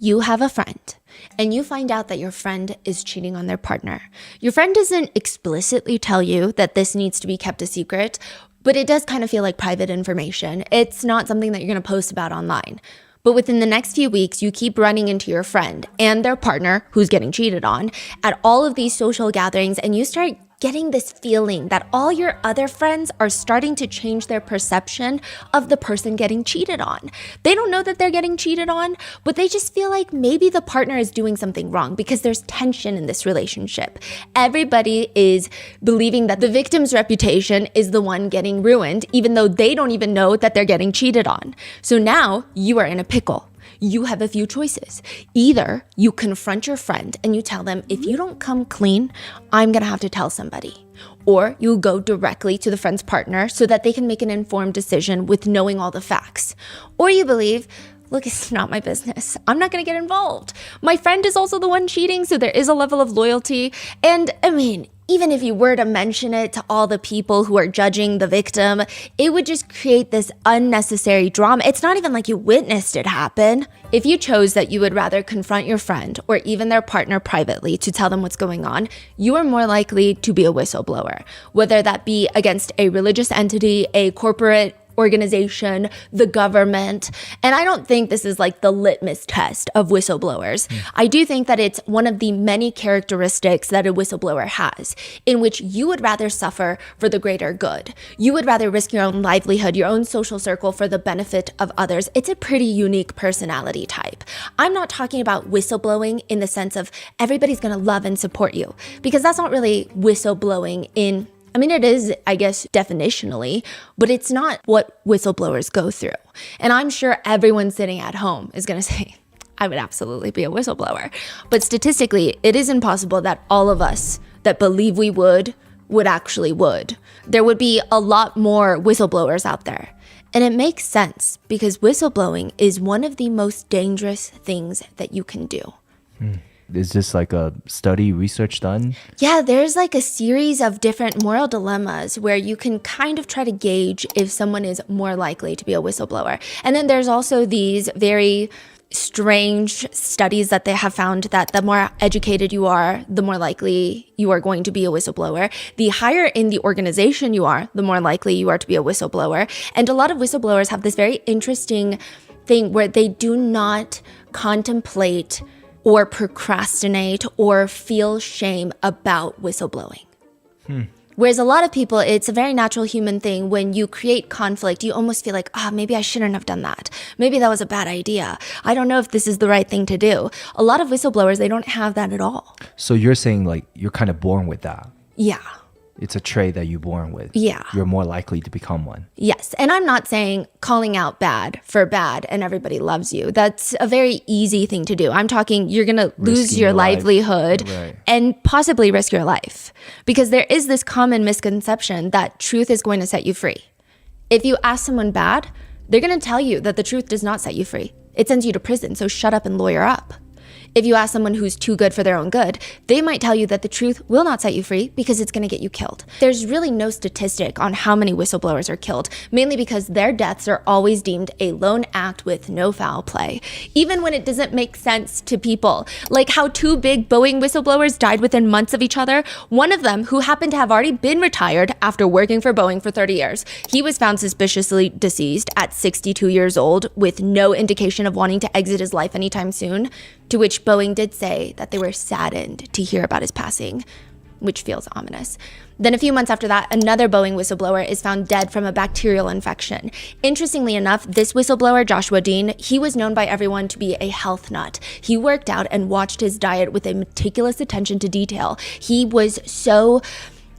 You have a friend and you find out that your friend is cheating on their partner. Your friend doesn't explicitly tell you that this needs to be kept a secret, but it does kind of feel like private information. It's not something that you're going to post about online. But within the next few weeks, you keep running into your friend and their partner who's getting cheated on at all of these social gatherings, and you start getting this feeling that all your other friends are starting to change their perception of the person getting cheated on. They don't know that they're getting cheated on, but they just feel like maybe the partner is doing something wrong because there's tension in this relationship. Everybody is believing that the victim's reputation is the one getting ruined, even though they don't even know that they're getting cheated on. So now you are in a pickle. You have a few choices. Either you confront your friend and you tell them, if you don't come clean, I'm gonna have to tell somebody. Or you go directly to the friend's partner so that they can make an informed decision with knowing all the facts. Or you believe, look, it's not my business. I'm not gonna get involved. My friend is also the one cheating, so there is a level of loyalty. And I mean, even if you were to mention it to all the people who are judging the victim, it would just create this unnecessary drama. It's not even like you witnessed it happen. If you chose that you would rather confront your friend or even their partner privately to tell them what's going on, you are more likely to be a whistleblower, whether that be against a religious entity, a corporate organization, the government. And I don't think this is like the litmus test of whistleblowers. I do think that it's one of the many characteristics that a whistleblower has, in which you would rather suffer for the greater good. You would rather risk your own livelihood, your own social circle for the benefit of others. It's a pretty unique personality type. I'm not talking about whistleblowing in the sense of everybody's gonna love and support you, because that's not really whistleblowing it is, I guess, definitionally, but it's not what whistleblowers go through. And I'm sure everyone sitting at home is going to say, I would absolutely be a whistleblower. But statistically, it is impossible that all of us that believe we would actually would. There would be a lot more whistleblowers out there. And it makes sense because whistleblowing is one of the most dangerous things that you can do. Is this like a study research done? Yeah, there's like a series of different moral dilemmas where you can kind of try to gauge if someone is more likely to be a whistleblower. And then there's also these very strange studies that they have found that the more educated you are, the more likely you are going to be a whistleblower. The higher in the organization you are, the more likely you are to be a whistleblower. And a lot of whistleblowers have this very interesting thing where they do not contemplate or procrastinate or feel shame about whistleblowing. Whereas a lot of people, it's a very natural human thing. When you create conflict, you almost feel like, maybe I shouldn't have done that. Maybe that was a bad idea. I don't know if this is the right thing to do. A lot of whistleblowers, they don't have that at all. So you're saying like you're kind of born with that. Yeah. It's a trait that you're born with. Yeah. You're more likely to become one. Yes. And I'm not saying calling out bad for bad and everybody loves you. That's a very easy thing to do. I'm talking you're going to lose your livelihood and possibly risk your life. Because there is this common misconception that truth is going to set you free. If you ask someone bad, they're going to tell you that the truth does not set you free. It sends you to prison, so shut up and lawyer up. If you ask someone who's too good for their own good, they might tell you that the truth will not set you free because it's going to get you killed. There's really no statistic on how many whistleblowers are killed, mainly because their deaths are always deemed a lone act with no foul play, even when it doesn't make sense to people. Like how two big Boeing whistleblowers died within months of each other. One of them, who happened to have already been retired after working for Boeing for 30 years, he was found suspiciously deceased at 62 years old with no indication of wanting to exit his life anytime soon, to which Boeing did say that they were saddened to hear about his passing, which feels ominous. Then a few months after that, another Boeing whistleblower is found dead from a bacterial infection. Interestingly enough, this whistleblower, Joshua Dean, he was known by everyone to be a health nut. He worked out and watched his diet with a meticulous attention to detail. He was so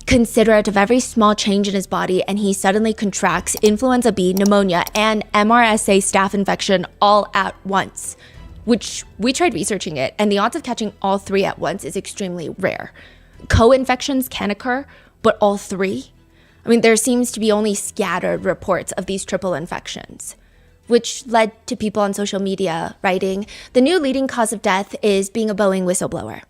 considerate of every small change in his body, and he suddenly contracts influenza B, pneumonia, and MRSA staph infection all at once, which we tried researching it, and the odds of catching all three at once is extremely rare. Co-infections can occur, but all three? There seems to be only scattered reports of these triple infections, which led to people on social media writing, the new leading cause of death is being a Boeing whistleblower.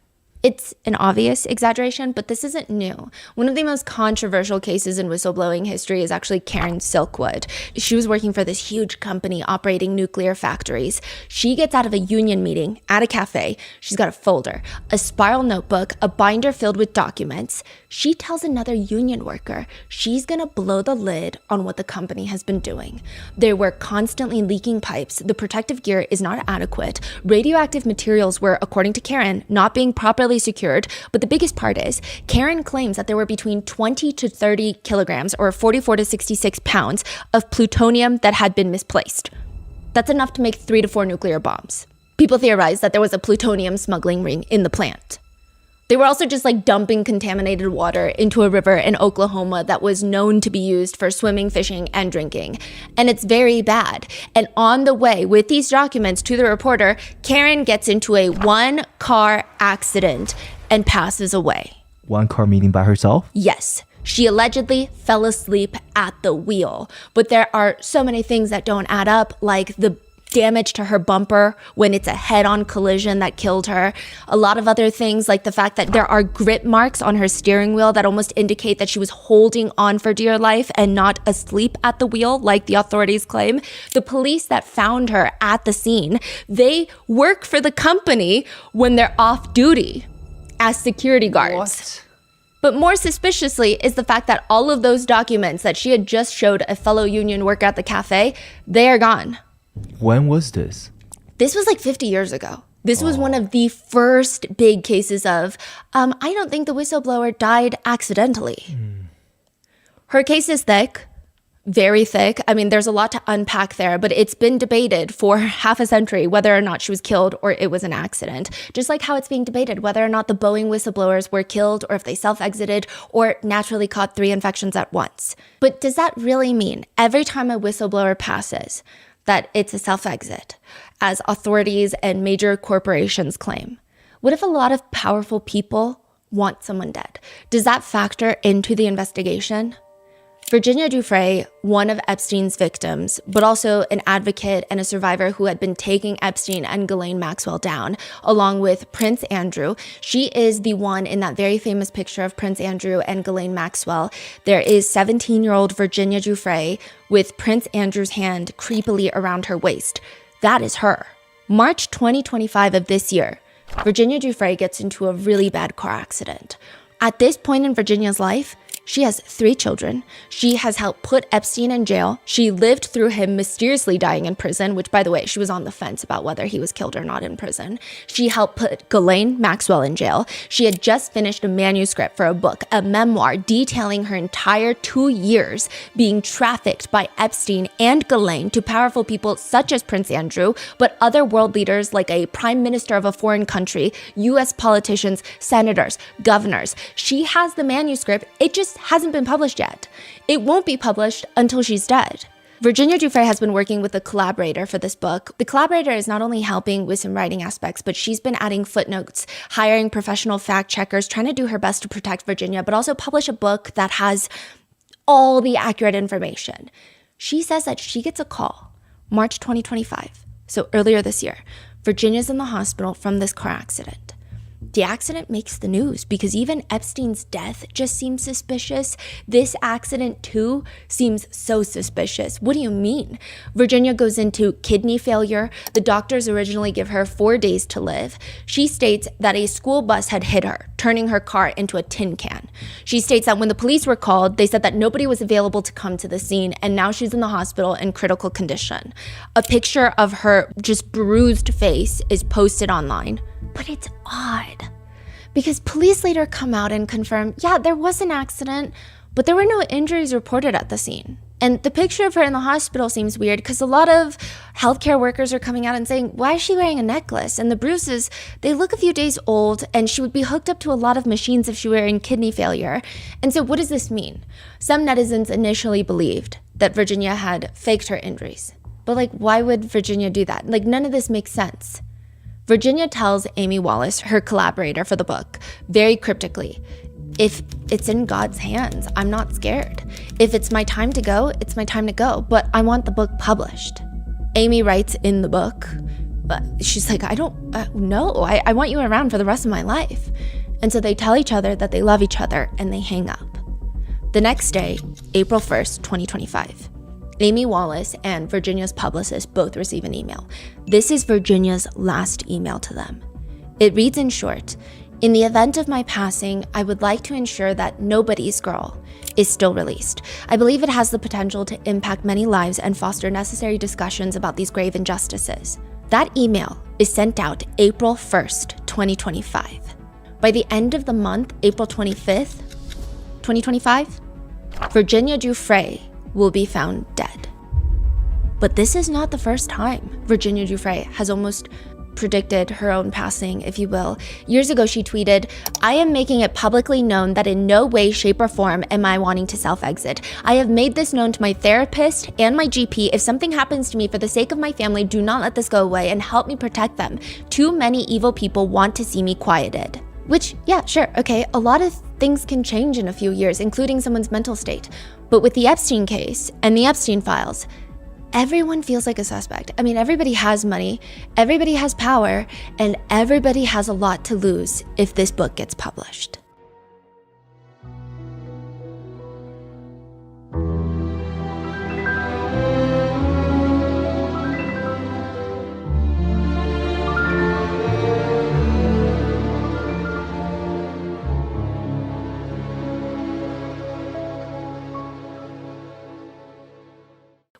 It's an obvious exaggeration, but this isn't new. One of the most controversial cases in whistleblowing history is actually Karen Silkwood. She was working for this huge company operating nuclear factories. She gets out of a union meeting at a cafe. She's got a folder, a spiral notebook, a binder filled with documents. She tells another union worker she's gonna blow the lid on what the company has been doing. There were constantly leaking pipes. The protective gear is not adequate. Radioactive materials were, according to Karen, not being properly secured. But the biggest part is, Karen claims that there were between 20 to 30 kilograms or 44 to 66 pounds of plutonium that had been misplaced. That's enough to make 3 to 4 nuclear bombs. People theorize that there was a plutonium smuggling ring in the plant. They were also just like dumping contaminated water into a river in Oklahoma that was known to be used for swimming, fishing, and drinking. And it's very bad. And on the way with these documents to the reporter, Karen gets into a one-car accident and passes away. One car meeting by herself? Yes. She allegedly fell asleep at the wheel. But there are so many things that don't add up, like the damage to her bumper when it's a head-on collision that killed her. A lot of other things, like the fact that there are grip marks on her steering wheel that almost indicate that she was holding on for dear life and not asleep at the wheel, like the authorities claim. The police that found her at the scene, they work for the company when they're off duty as security guards. What? But more suspiciously is the fact that all of those documents that she had just showed a fellow union worker at the cafe, they are gone. When was this? This was like 50 years ago. This was one of the first big cases of, I don't think the whistleblower died accidentally. Her case is thick, very thick. I mean, there's a lot to unpack there, but it's been debated for half a century whether or not she was killed or it was an accident. Just like how it's being debated whether or not the Boeing whistleblowers were killed or if they self-exited or naturally caught 3 infections at once. But does that really mean every time a whistleblower passes that it's a self-exit, as authorities and major corporations claim? What if a lot of powerful people want someone dead? Does that factor into the investigation? Virginia Giuffre, one of Epstein's victims, but also an advocate and a survivor who had been taking Epstein and Ghislaine Maxwell down, along with Prince Andrew. She is the one in that very famous picture of Prince Andrew and Ghislaine Maxwell. There is 17-year-old Virginia Giuffre with Prince Andrew's hand creepily around her waist. That is her. March 2025 of this year, Virginia Giuffre gets into a really bad car accident. At this point in Virginia's life, she has 3 children. She has helped put Epstein in jail. She lived through him mysteriously dying in prison, which, by the way, she was on the fence about whether he was killed or not in prison. She helped put Ghislaine Maxwell in jail. She had just finished a manuscript for a book, a memoir, detailing her entire 2 years being trafficked by Epstein and Ghislaine to powerful people such as Prince Andrew, but other world leaders like a prime minister of a foreign country, US politicians, senators, governors. She has the manuscript. It just hasn't been published yet. It won't be published until she's dead. Virginia Giuffre has been working with a collaborator for this book. The collaborator is not only helping with some writing aspects, but she's been adding footnotes, hiring professional fact checkers, trying to do her best to protect Virginia, but also publish a book that has all the accurate information. She says that she gets a call, March 2025, so earlier this year. Virginia's in the hospital from this car accident. The accident makes the news because even Epstein's death just seems suspicious. This accident too seems so suspicious. What do you mean? Virginia goes into kidney failure. The doctors originally give her 4 days to live. She states that a school bus had hit her, turning her car into a tin can. She states that when the police were called, they said that nobody was available to come to the scene, and now she's in the hospital in critical condition. A picture of her just bruised face is posted online. But it's odd because police later come out and confirm, yeah, there was an accident, but there were no injuries reported at the scene. And the picture of her in the hospital seems weird because a lot of healthcare workers are coming out and saying, why is she wearing a necklace? And the bruises, they look a few days old, and she would be hooked up to a lot of machines if she were in kidney failure. And so what does this mean? Some netizens initially believed that Virginia had faked her injuries. But why would Virginia do that? None of this makes sense. Virginia tells Amy Wallace, her collaborator for the book, very cryptically, if it's in God's hands, I'm not scared. If it's my time to go, it's my time to go, but I want the book published. Amy writes in the book, She's like, I don't know. I want you around for the rest of my life. And so they tell each other that they love each other and they hang up. The next day, April 1st, 2025, Amy Wallace and Virginia's publicist both receive an email. This is Virginia's last email to them. It reads in short, "In the event of my passing, I would like to ensure that Nobody's Girl is still released. I believe it has the potential to impact many lives and foster necessary discussions about these grave injustices." That email is sent out April 1st, 2025. By the end of the month, April 25th, 2025, Virginia Giuffre will be found dead. But this is not the first time Virginia Giuffre has almost predicted her own passing, if you will. Years ago, she tweeted, "I am making it publicly known that in no way, shape, or form am I wanting to self-exit. I have made this known to my therapist and my GP. If something happens to me for the sake of my family, do not let this go away and help me protect them. Too many evil people want to see me quieted." Which, yeah, sure, okay, a lot of things can change in a few years, including someone's mental state. But with the Epstein case and the Epstein files, everyone feels like a suspect. I mean, everybody has money, everybody has power, and everybody has a lot to lose if this book gets published.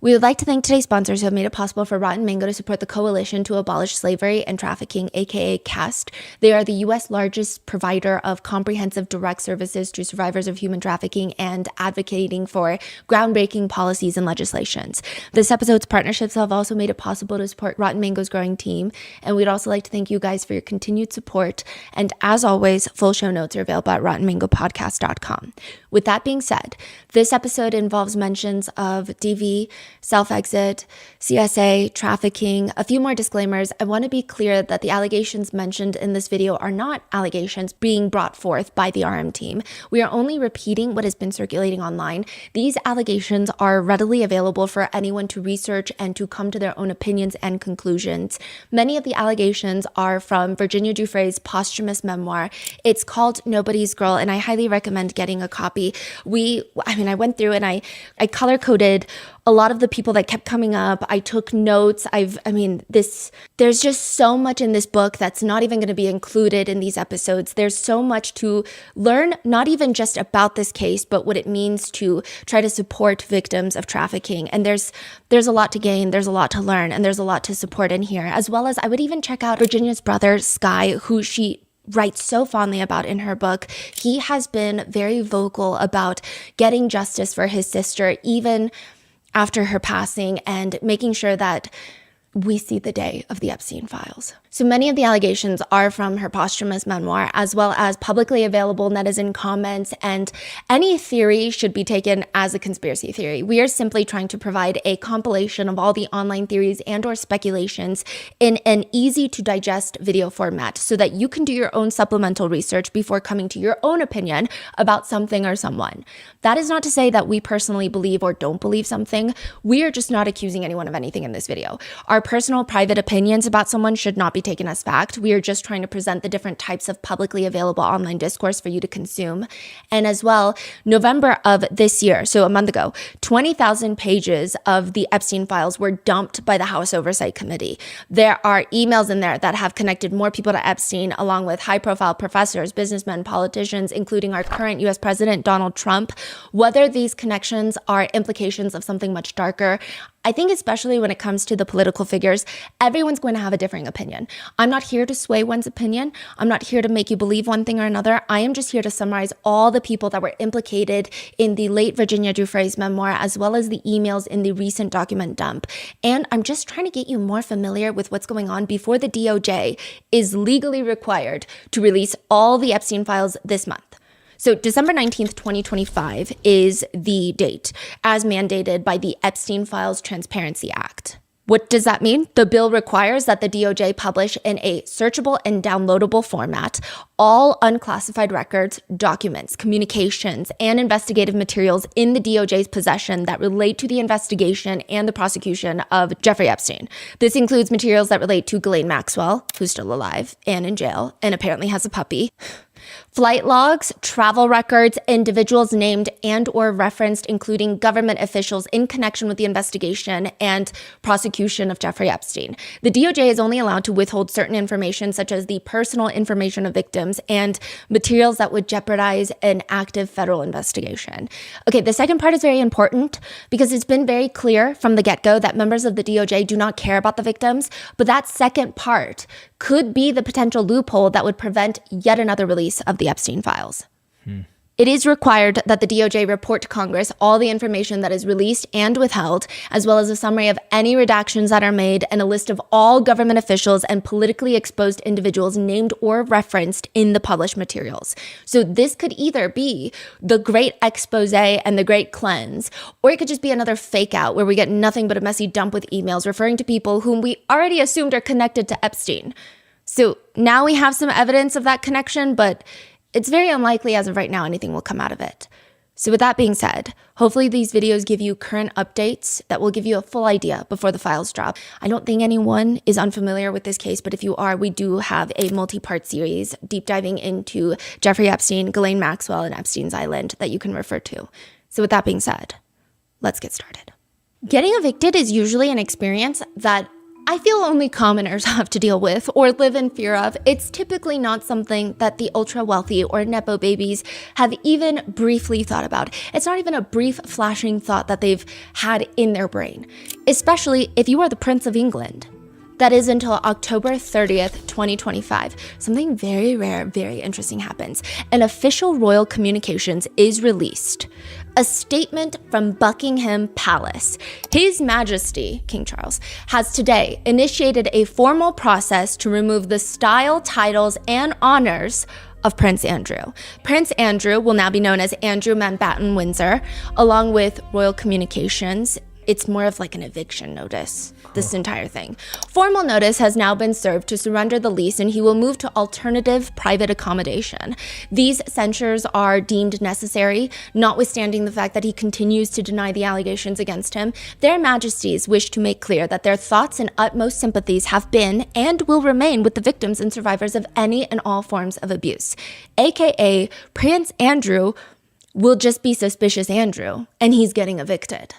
We would like to thank today's sponsors who have made it possible for Rotten Mango to support the Coalition to Abolish Slavery and Trafficking, aka CAST. They are the U.S. largest provider of comprehensive direct services to survivors of human trafficking and advocating for groundbreaking policies and legislations. This episode's partnerships have also made it possible to support Rotten Mango's growing team, and we'd also like to thank you guys for your continued support. And as always, full show notes are available at RottenMangoPodcast.com. With that being said, this episode involves mentions of DV, self-exit, CSA, trafficking, a few more disclaimers. I want to be clear that the allegations mentioned in this video are not allegations being brought forth by the RM team. We are only repeating what has been circulating online. These allegations are readily available for anyone to research and to come to their own opinions and conclusions. Many of the allegations are from Virginia Giuffre's posthumous memoir. It's called Nobody's Girl, and I highly recommend getting a copy. I went through and I color-coded a lot of the people that kept coming up. I took notes. There's just so much in this book that's not even going to be included in these episodes. There's so much to learn, not even just about this case, but what it means to try to support victims of trafficking. And there's a lot to gain, there's a lot to learn, and there's a lot to support in here. As well as I would even check out Virginia's brother, Sky, who she writes so fondly about in her book. He has been very vocal about getting justice for his sister, even after her passing, and making sure that we see the day of the Epstein files. So many of the allegations are from her posthumous memoir, as well as publicly available netizen comments, and any theory should be taken as a conspiracy theory. We are simply trying to provide a compilation of all the online theories and or speculations in an easy to digest video format so that you can do your own supplemental research before coming to your own opinion about something or someone. That is not to say that we personally believe or don't believe something. We are just not accusing anyone of anything in this video. Our personal private opinions about someone should not be taken as fact. We are just trying to present the different types of publicly available online discourse for you to consume. And as well, November of this year, so a month ago, 20,000 pages of the Epstein files were dumped by the House Oversight Committee. There are emails in there that have connected more people to Epstein, along with high-profile professors, businessmen, politicians, including our current US President, Donald Trump. Whether these connections are implications of something much darker, I think especially when it comes to the political figures, everyone's going to have a differing opinion. I'm not here to sway one's opinion. I'm not here to make you believe one thing or another. I am just here to summarize all the people that were implicated in the late Virginia Giuffre's memoir, as well as the emails in the recent document dump. And I'm just trying to get you more familiar with what's going on before the DOJ is legally required to release all the Epstein files this month. So December 19th, 2025 is the date as mandated by the Epstein Files Transparency Act. What does that mean? The bill requires that the DOJ publish in a searchable and downloadable format all unclassified records, documents, communications, and investigative materials in the DOJ's possession that relate to the investigation and the prosecution of Jeffrey Epstein. This includes materials that relate to Ghislaine Maxwell, who's still alive and in jail and apparently has a puppy. Flight logs, travel records, individuals named and or referenced, including government officials in connection with the investigation and prosecution of Jeffrey Epstein. The DOJ is only allowed to withhold certain information, such as the personal information of victims and materials that would jeopardize an active federal investigation. Okay, the second part is very important because it's been very clear from the get-go that members of the DOJ do not care about the victims, but that second part could be the potential loophole that would prevent yet another release of the Epstein files. It is required that the DOJ report to Congress all the information that is released and withheld, as well as a summary of any redactions that are made and a list of all government officials and politically exposed individuals named or referenced in the published materials. So this could either be the great expose and the great cleanse, or it could just be another fake out where we get nothing but a messy dump with emails referring to people whom we already assumed are connected to Epstein. So now we have some evidence of that connection, but it's very unlikely as of right now anything will come out of it. So with that being said, hopefully these videos give you current updates that will give you a full idea before the files drop. I don't think anyone is unfamiliar with this case, but if you are, we do have a multi-part series deep diving into Jeffrey Epstein, Ghislaine Maxwell, and Epstein's Island that you can refer to. So with that being said, let's get started. Getting evicted is usually an experience that I feel only commoners have to deal with or live in fear of. It's typically not something that the ultra wealthy or Nepo babies have even briefly thought about. It's not even a brief flashing thought that they've had in their brain, especially if you are the Prince of England. That is until October 30th, 2025. Something very rare, very interesting happens. An official royal communications is released. A statement from Buckingham Palace. His Majesty, King Charles, has today initiated a formal process to remove the style, titles, and honors of Prince Andrew. Prince Andrew will now be known as Andrew Mountbatten Windsor, along with royal communications. It's more of like an eviction notice, this entire thing. Formal notice has now been served to surrender the lease and he will move to alternative private accommodation. These censures are deemed necessary, notwithstanding the fact that he continues to deny the allegations against him. Their Majesties wish to make clear that their thoughts and utmost sympathies have been and will remain with the victims and survivors of any and all forms of abuse. AKA, Prince Andrew will just be suspicious Andrew, and he's getting evicted.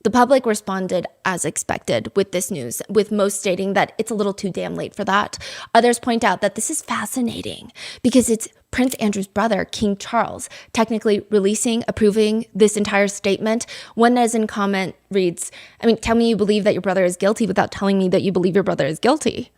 The public responded as expected with this news, with most stating that it's a little too damn late for that. Others point out that this is fascinating because it's Prince Andrew's brother, King Charles, technically approving this entire statement. One as in comment reads, tell me you believe that your brother is guilty without telling me that you believe your brother is guilty.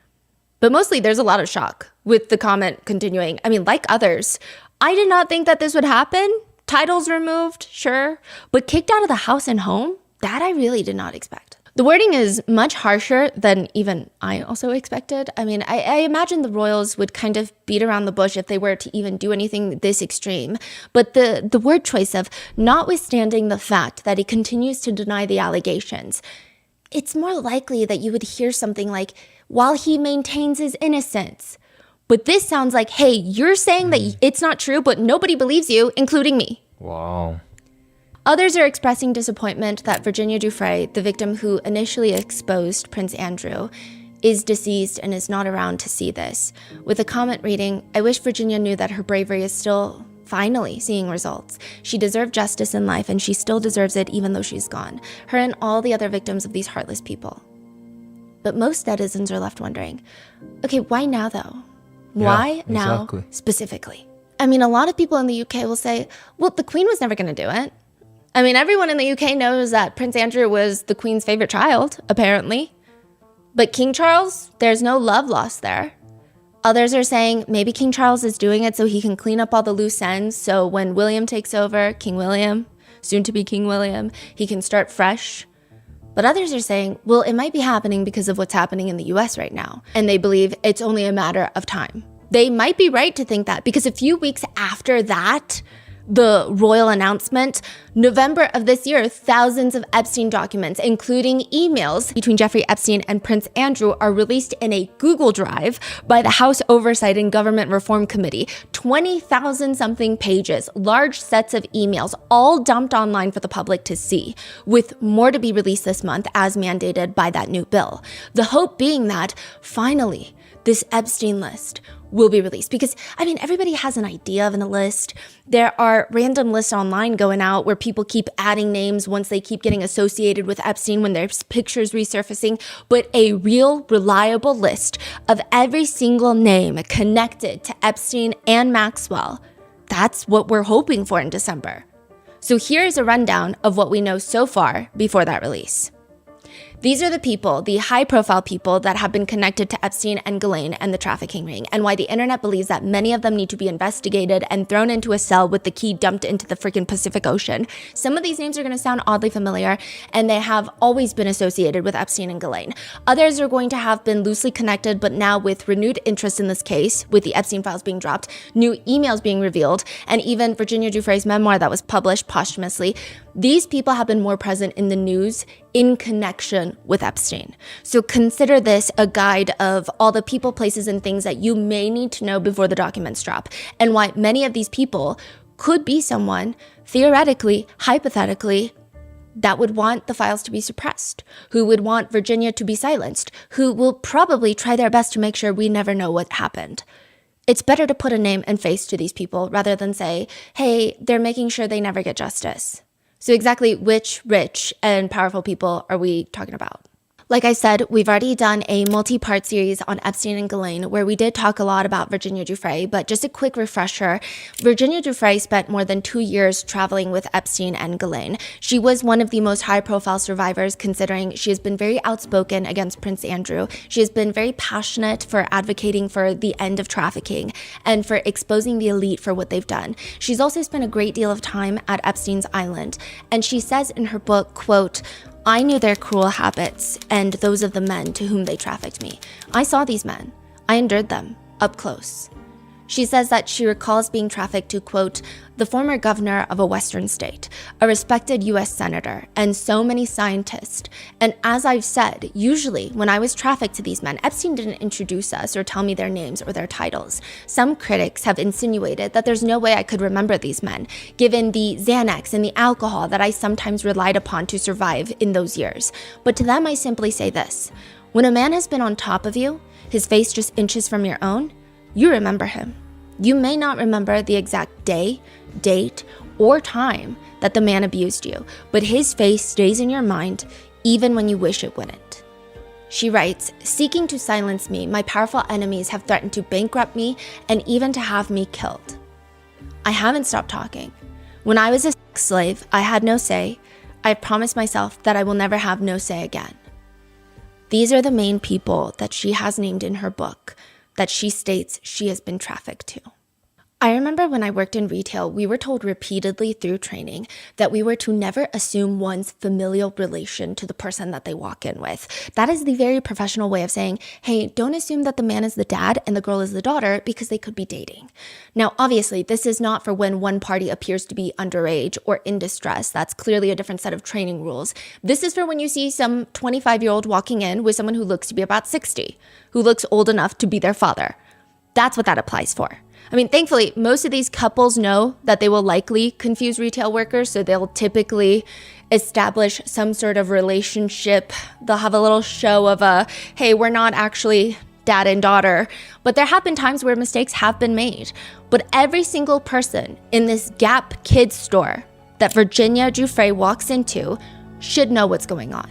But mostly there's a lot of shock with the comment continuing. Like others, I did not think that this would happen. Titles removed, sure, but kicked out of the house and home? That I really did not expect. The wording is much harsher than even I also expected. I imagine the royals would kind of beat around the bush if they were to even do anything this extreme. But the word choice of notwithstanding the fact that he continues to deny the allegations, it's more likely that you would hear something like, while he maintains his innocence. But this sounds like, hey, you're saying that it's not true, but nobody believes you, including me. Wow. Others are expressing disappointment that Virginia Giuffre, the victim who initially exposed Prince Andrew, is deceased and is not around to see this. With a comment reading, I wish Virginia knew that her bravery is still finally seeing results. She deserved justice in life and she still deserves it even though she's gone. Her and all the other victims of these heartless people. But most netizens are left wondering, okay, why now though? Why now specifically? A lot of people in the UK will say, well, the Queen was never going to do it. Everyone in the UK knows that Prince Andrew was the Queen's favorite child, apparently. But King Charles, there's no love lost there. Others are saying maybe King Charles is doing it so he can clean up all the loose ends, so when William takes over, King William, soon to be King William, he can start fresh. But others are saying, well, it might be happening because of what's happening in the US right now, and they believe it's only a matter of time. They might be right to think that because a few weeks after that, the royal announcement, November of this year, thousands of Epstein documents, including emails between Jeffrey Epstein and Prince Andrew, are released in a Google Drive by the House Oversight and Government Reform Committee. 20,000 something pages, large sets of emails, all dumped online for the public to see, with more to be released this month as mandated by that new bill. The hope being that finally this Epstein list will be released. Because, I mean, everybody has an idea of a list. There are random lists online going out where people keep adding names once they keep getting associated with Epstein when there's pictures resurfacing. But a real, reliable list of every single name connected to Epstein and Maxwell, that's what we're hoping for in December. So here's a rundown of what we know so far before that release. These are the people, the high-profile people that have been connected to Epstein and Ghislaine and the trafficking ring, and why the internet believes that many of them need to be investigated and thrown into a cell with the key dumped into the freaking Pacific Ocean. Some of these names are going to sound oddly familiar, and they have always been associated with Epstein and Ghislaine. Others are going to have been loosely connected, but now with renewed interest in this case, with the Epstein files being dropped, new emails being revealed, and even Virginia Giuffre's memoir that was published posthumously, these people have been more present in the news in connection with Epstein. So consider this a guide of all the people, places, and things that you may need to know before the documents drop, and why many of these people could be someone, theoretically, hypothetically, that would want the files to be suppressed, who would want Virginia to be silenced, who will probably try their best to make sure we never know what happened. It's better to put a name and face to these people rather than say, hey, they're making sure they never get justice. So exactly which rich and powerful people are we talking about? Like I said, we've already done a multi-part series on Epstein and Ghislaine where we did talk a lot about Virginia Giuffre, but just a quick refresher, Virginia Giuffre spent more than 2 years traveling with Epstein and Ghislaine. She was one of the most high-profile survivors considering she has been very outspoken against Prince Andrew. She has been very passionate for advocating for the end of trafficking and for exposing the elite for what they've done. She's also spent a great deal of time at Epstein's Island, and she says in her book, quote, I knew their cruel habits and those of the men to whom they trafficked me. I saw these men. I endured them up close. She says that she recalls being trafficked to, quote, the former governor of a Western state, a respected U.S. senator, and so many scientists. And as I've said, usually when I was trafficked to these men, Epstein didn't introduce us or tell me their names or their titles. Some critics have insinuated that there's no way I could remember these men, given the Xanax and the alcohol that I sometimes relied upon to survive in those years. But to them, I simply say this. When a man has been on top of you, his face just inches from your own, you remember him. You may not remember the exact day, date, or time that the man abused you, but his face stays in your mind even when you wish it wouldn't. She writes, seeking to silence me, my powerful enemies have threatened to bankrupt me and even to have me killed. I haven't stopped talking. When I was a sex slave, I had no say. I promised myself that I will never have no say again. These are the main people that she has named in her book that she states she has been trafficked to. I remember when I worked in retail, we were told repeatedly through training that we were to never assume one's familial relation to the person that they walk in with. That is the very professional way of saying, hey, don't assume that the man is the dad and the girl is the daughter because they could be dating. Now, obviously, this is not for when one party appears to be underage or in distress. That's clearly a different set of training rules. This is for when you see some 25-year-old walking in with someone who looks to be about 60, who looks old enough to be their father. That's what that applies for. I mean, thankfully, most of these couples know that they will likely confuse retail workers, so they'll typically establish some sort of relationship. They'll have a little show of hey, we're not actually dad and daughter. But there have been times where mistakes have been made. But every single person in this Gap Kids store that Virginia Giuffre walks into should know what's going on.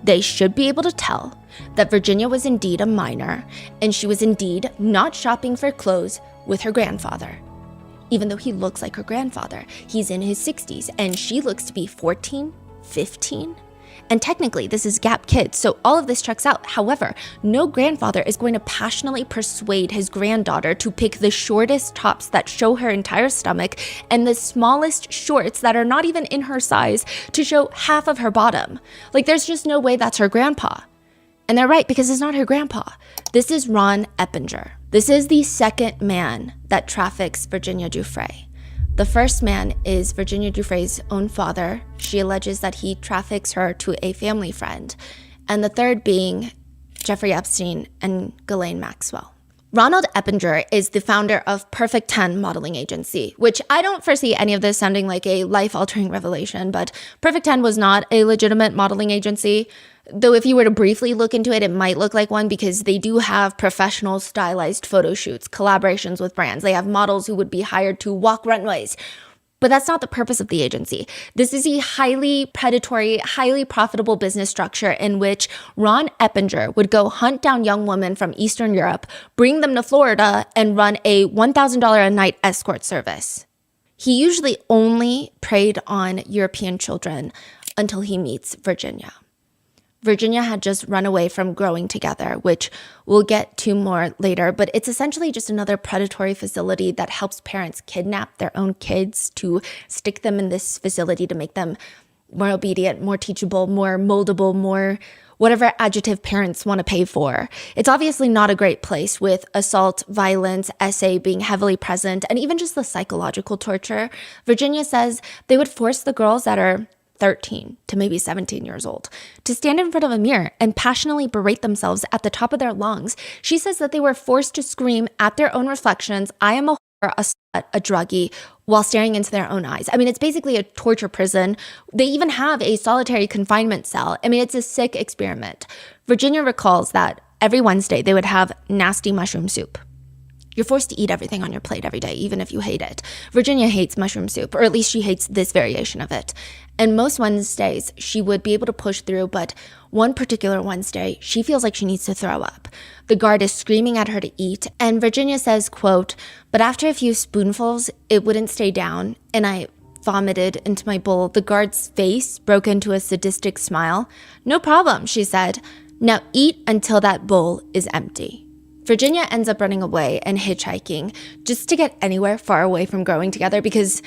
They should be able to tell that Virginia was indeed a minor and she was indeed not shopping for clothes with her grandfather. Even though he looks like her grandfather, he's in his 60s and she looks to be 14, 15. And technically this is Gap Kids, so all of this checks out. However, no grandfather is going to passionately persuade his granddaughter to pick the shortest tops that show her entire stomach and the smallest shorts that are not even in her size to show half of her bottom. Like, there's just no way that's her grandpa. And they're right, because it's not her grandpa. This is Ron Eppinger. This is the second man that traffics Virginia Giuffre. The first man is Virginia Giuffre's own father. She alleges that he traffics her to a family friend. And the third being Jeffrey Epstein and Ghislaine Maxwell. Ronald Eppinger is the founder of Perfect 10 modeling agency, which I don't foresee any of this sounding like a life-altering revelation, but Perfect 10 was not a legitimate modeling agency. Though if you were to briefly look into it, it might look like one because they do have professional stylized photo shoots, collaborations with brands. They have models who would be hired to walk runways. But that's not the purpose of the agency. This is a highly predatory, highly profitable business structure in which Ron Eppinger would go hunt down young women from Eastern Europe, bring them to Florida, and run a $1,000 a night escort service. He usually only preyed on European children until he meets Virginia. Virginia had just run away from Growing Together, which we'll get to more later, but it's essentially just another predatory facility that helps parents kidnap their own kids to stick them in this facility to make them more obedient, more teachable, more moldable, more whatever adjective parents want to pay for. It's obviously not a great place with assault, violence, SA being heavily present, and even just the psychological torture. Virginia says they would force the girls that are 13 to maybe 17 years old to stand in front of a mirror and passionately berate themselves at the top of their lungs. She says that they were forced to scream at their own reflections, "I am a whore, a slut, a druggie," while staring into their own eyes. I mean, it's basically a torture prison. They even have a solitary confinement cell. I mean, it's a sick experiment. Virginia recalls that every Wednesday they would have nasty mushroom soup. You're forced to eat everything on your plate every day, even if you hate it. Virginia hates mushroom soup, or at least she hates this variation of it. And most Wednesdays, she would be able to push through, but one particular Wednesday, she feels like she needs to throw up. The guard is screaming at her to eat, and Virginia says, quote, "But after a few spoonfuls, it wouldn't stay down, and I vomited into my bowl." The guard's face broke into a sadistic smile. "No problem," she said. "Now eat until that bowl is empty." Virginia ends up running away and hitchhiking just to get anywhere far away from Growing Together because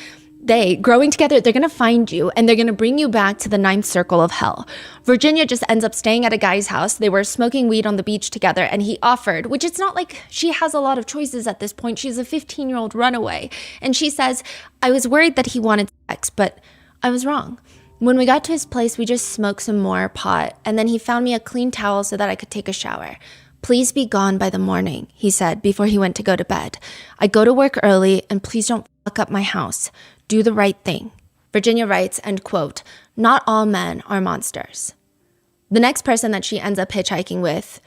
Growing Together, they're going to find you and they're going to bring you back to the ninth circle of hell. Virginia just ends up staying at a guy's house. They were smoking weed on the beach together and he offered, which it's not like she has a lot of choices at this point. She's a 15-year-old runaway. And she says, "I was worried that he wanted sex, but I was wrong. When we got to his place, we just smoked some more pot and then he found me a clean towel so that I could take a shower. Please be gone by the morning," he said before he went to go to bed. "I go to work early and please don't fuck up my house. Do the right thing." Virginia writes, and quote, "Not all men are monsters." The next person that she ends up hitchhiking with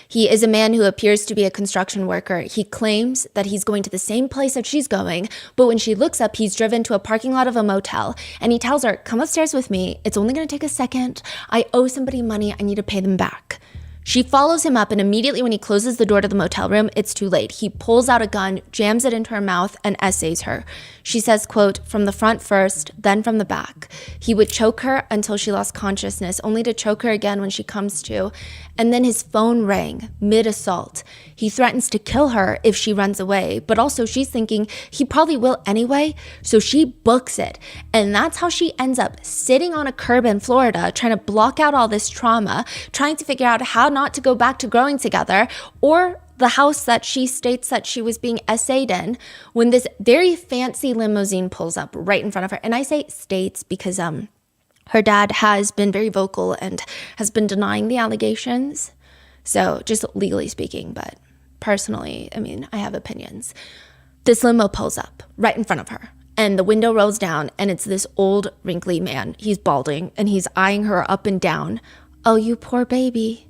he is a man who appears to be a construction worker. He claims that he's going to the same place that she's going, but when she looks up, he's driven to a parking lot of a motel, and he tells her, "Come upstairs with me. It's only going to take a second. I owe somebody money. I need to pay them back." She follows him up, and immediately when he closes the door to the motel room, it's too late. He pulls out a gun, jams it into her mouth, and essays her. She says, quote, "From the front first, then from the back." He would choke her until she lost consciousness, only to choke her again when she comes to. And then his phone rang mid-assault. He threatens to kill her if she runs away, but also she's thinking he probably will anyway, so she books it. And that's how she ends up sitting on a curb in Florida, trying to block out all this trauma, trying to figure out how not to go back to Growing Together or the house that she states that she was being essayed in, when this very fancy limousine pulls up right in front of her. And I say states because her dad has been very vocal and has been denying the allegations. So just legally speaking, but personally, I mean, I have opinions. This limo pulls up right in front of her and the window rolls down and it's this old wrinkly man. He's balding and he's eyeing her up and down. "Oh, you poor baby."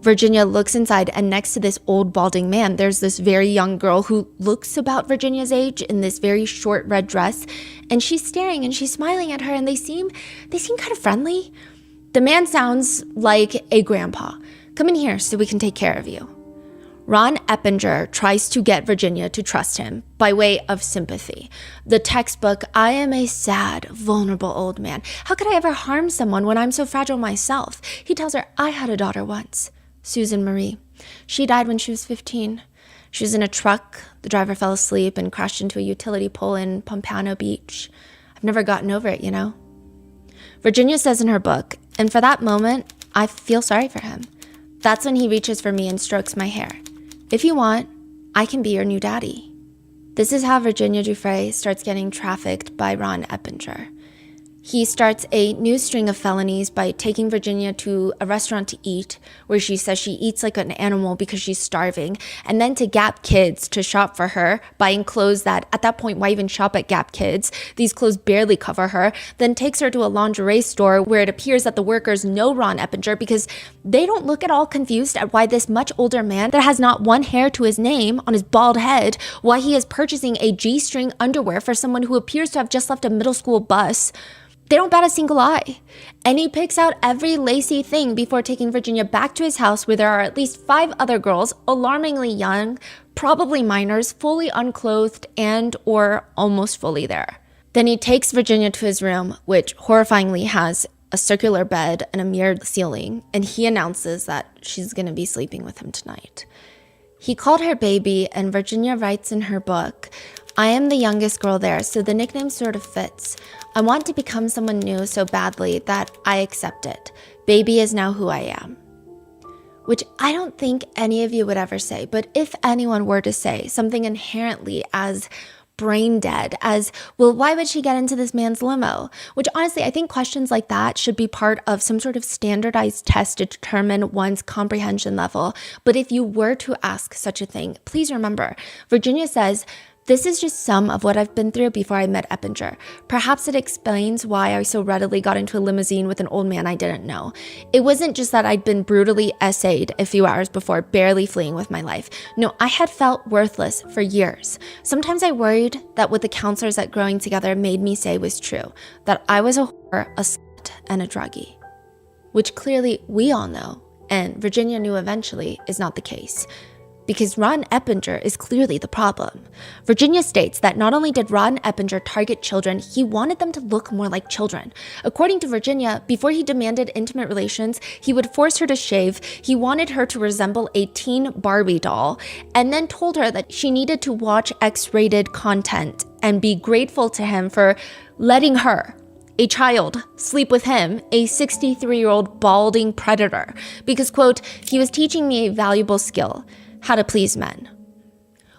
Virginia looks inside, and next to this old balding man, there's this very young girl who looks about Virginia's age in this very short red dress, and she's staring and she's smiling at her, and they seem kind of friendly. The man sounds like a grandpa. "Come in here so we can take care of you." Ron Eppinger tries to get Virginia to trust him by way of sympathy. The textbook, "I am a sad, vulnerable old man. How could I ever harm someone when I'm so fragile myself?" He tells her, "I had a daughter once, Susan Marie. She died when she was 15. She was in a truck. The driver fell asleep and crashed into a utility pole in Pompano Beach. I've never gotten over it, you know." Virginia says in her book, "And for that moment, I feel sorry for him. That's when he reaches for me and strokes my hair. If you want, I can be your new daddy." This is how Virginia Giuffre starts getting trafficked by Ron Eppinger. He starts a new string of felonies by taking Virginia to a restaurant to eat, where she says she eats like an animal because she's starving, and then to Gap Kids to shop for her, buying clothes that, at that point, why even shop at Gap Kids? These clothes barely cover her. Then takes her to a lingerie store where it appears that the workers know Ron Eppinger because they don't look at all confused at why this much older man that has not one hair to his name on his bald head, why he is purchasing a G-string underwear for someone who appears to have just left a middle school bus. They don't bat a single eye. And he picks out every lacy thing before taking Virginia back to his house where there are at least 5 other girls, alarmingly young, probably minors, fully unclothed and or almost fully there. Then he takes Virginia to his room, which horrifyingly has a circular bed and a mirrored ceiling, and he announces that she's going to be sleeping with him tonight. He called her baby, and Virginia writes in her book, "I am the youngest girl there, so the nickname sort of fits. I want to become someone new so badly that I accept it. Baby is now who I am." Which I don't think any of you would ever say, but if anyone were to say something inherently as brain dead as, well, why would she get into this man's limo? Which honestly, I think questions like that should be part of some sort of standardized test to determine one's comprehension level. But if you were to ask such a thing, please remember, Virginia says, "This is just some of what I've been through before I met Eppinger. Perhaps it explains why I so readily got into a limousine with an old man I didn't know. It wasn't just that I'd been brutally essayed a few hours before, barely fleeing with my life. No, I had felt worthless for years. Sometimes I worried that what the counselors at Growing Together made me say was true, that I was a whore, a slut, and a druggie." Which clearly we all know, and Virginia knew eventually, is not the case. Because Ron Eppinger is clearly the problem. Virginia states that not only did Ron Eppinger target children, he wanted them to look more like children. According to Virginia, before he demanded intimate relations, he would force her to shave, he wanted her to resemble a teen Barbie doll, and then told her that she needed to watch X-rated content and be grateful to him for letting her, a child, sleep with him, a 63-year-old balding predator, because, quote, "he was teaching me a valuable skill, how to please men."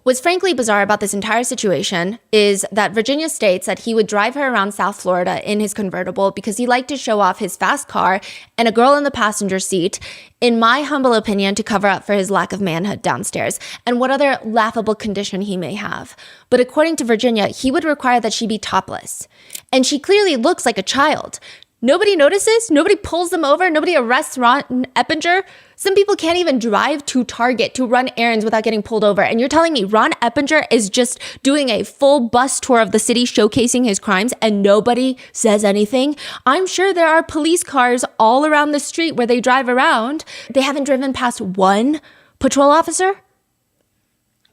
What's frankly bizarre about this entire situation is that Virginia states that he would drive her around South Florida in his convertible because he liked to show off his fast car and a girl in the passenger seat, in my humble opinion, to cover up for his lack of manhood downstairs and what other laughable condition he may have. But according to Virginia, he would require that she be topless. And she clearly looks like a child. Nobody notices, nobody pulls them over, nobody arrests Ron Eppinger. Some people can't even drive to Target to run errands without getting pulled over. And you're telling me Ron Eppinger is just doing a full bus tour of the city showcasing his crimes and nobody says anything? I'm sure there are police cars all around the street where they drive around. They haven't driven past one patrol officer?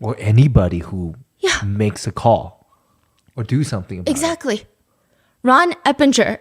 Or anybody who makes a call or do something about it. Exactly. Ron Eppinger,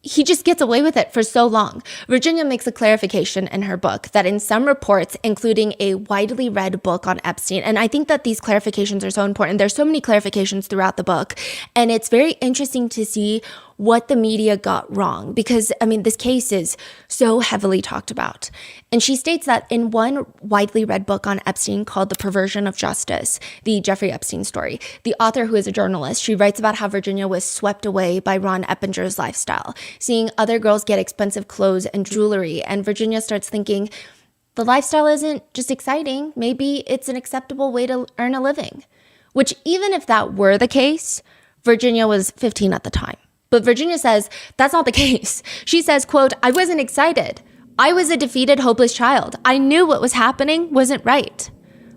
he just gets away with it for so long. Virginia makes a clarification in her book that in some reports, including a widely read book on Epstein, and I think that these clarifications are so important. There's so many clarifications throughout the book, and it's very interesting to see what the media got wrong because, this case is so heavily talked about. And she states that in one widely read book on Epstein called The Perversion of Justice, the Jeffrey Epstein story, the author, who is a journalist, she writes about how Virginia was swept away by Ron Eppinger's lifestyle, seeing other girls get expensive clothes and jewelry. And Virginia starts thinking, the lifestyle isn't just exciting. Maybe it's an acceptable way to earn a living. Which, even if that were the case, Virginia was 15 at the time. But Virginia says that's not the case. She says, quote, "I wasn't excited. I was a defeated, hopeless child. I knew what was happening wasn't right."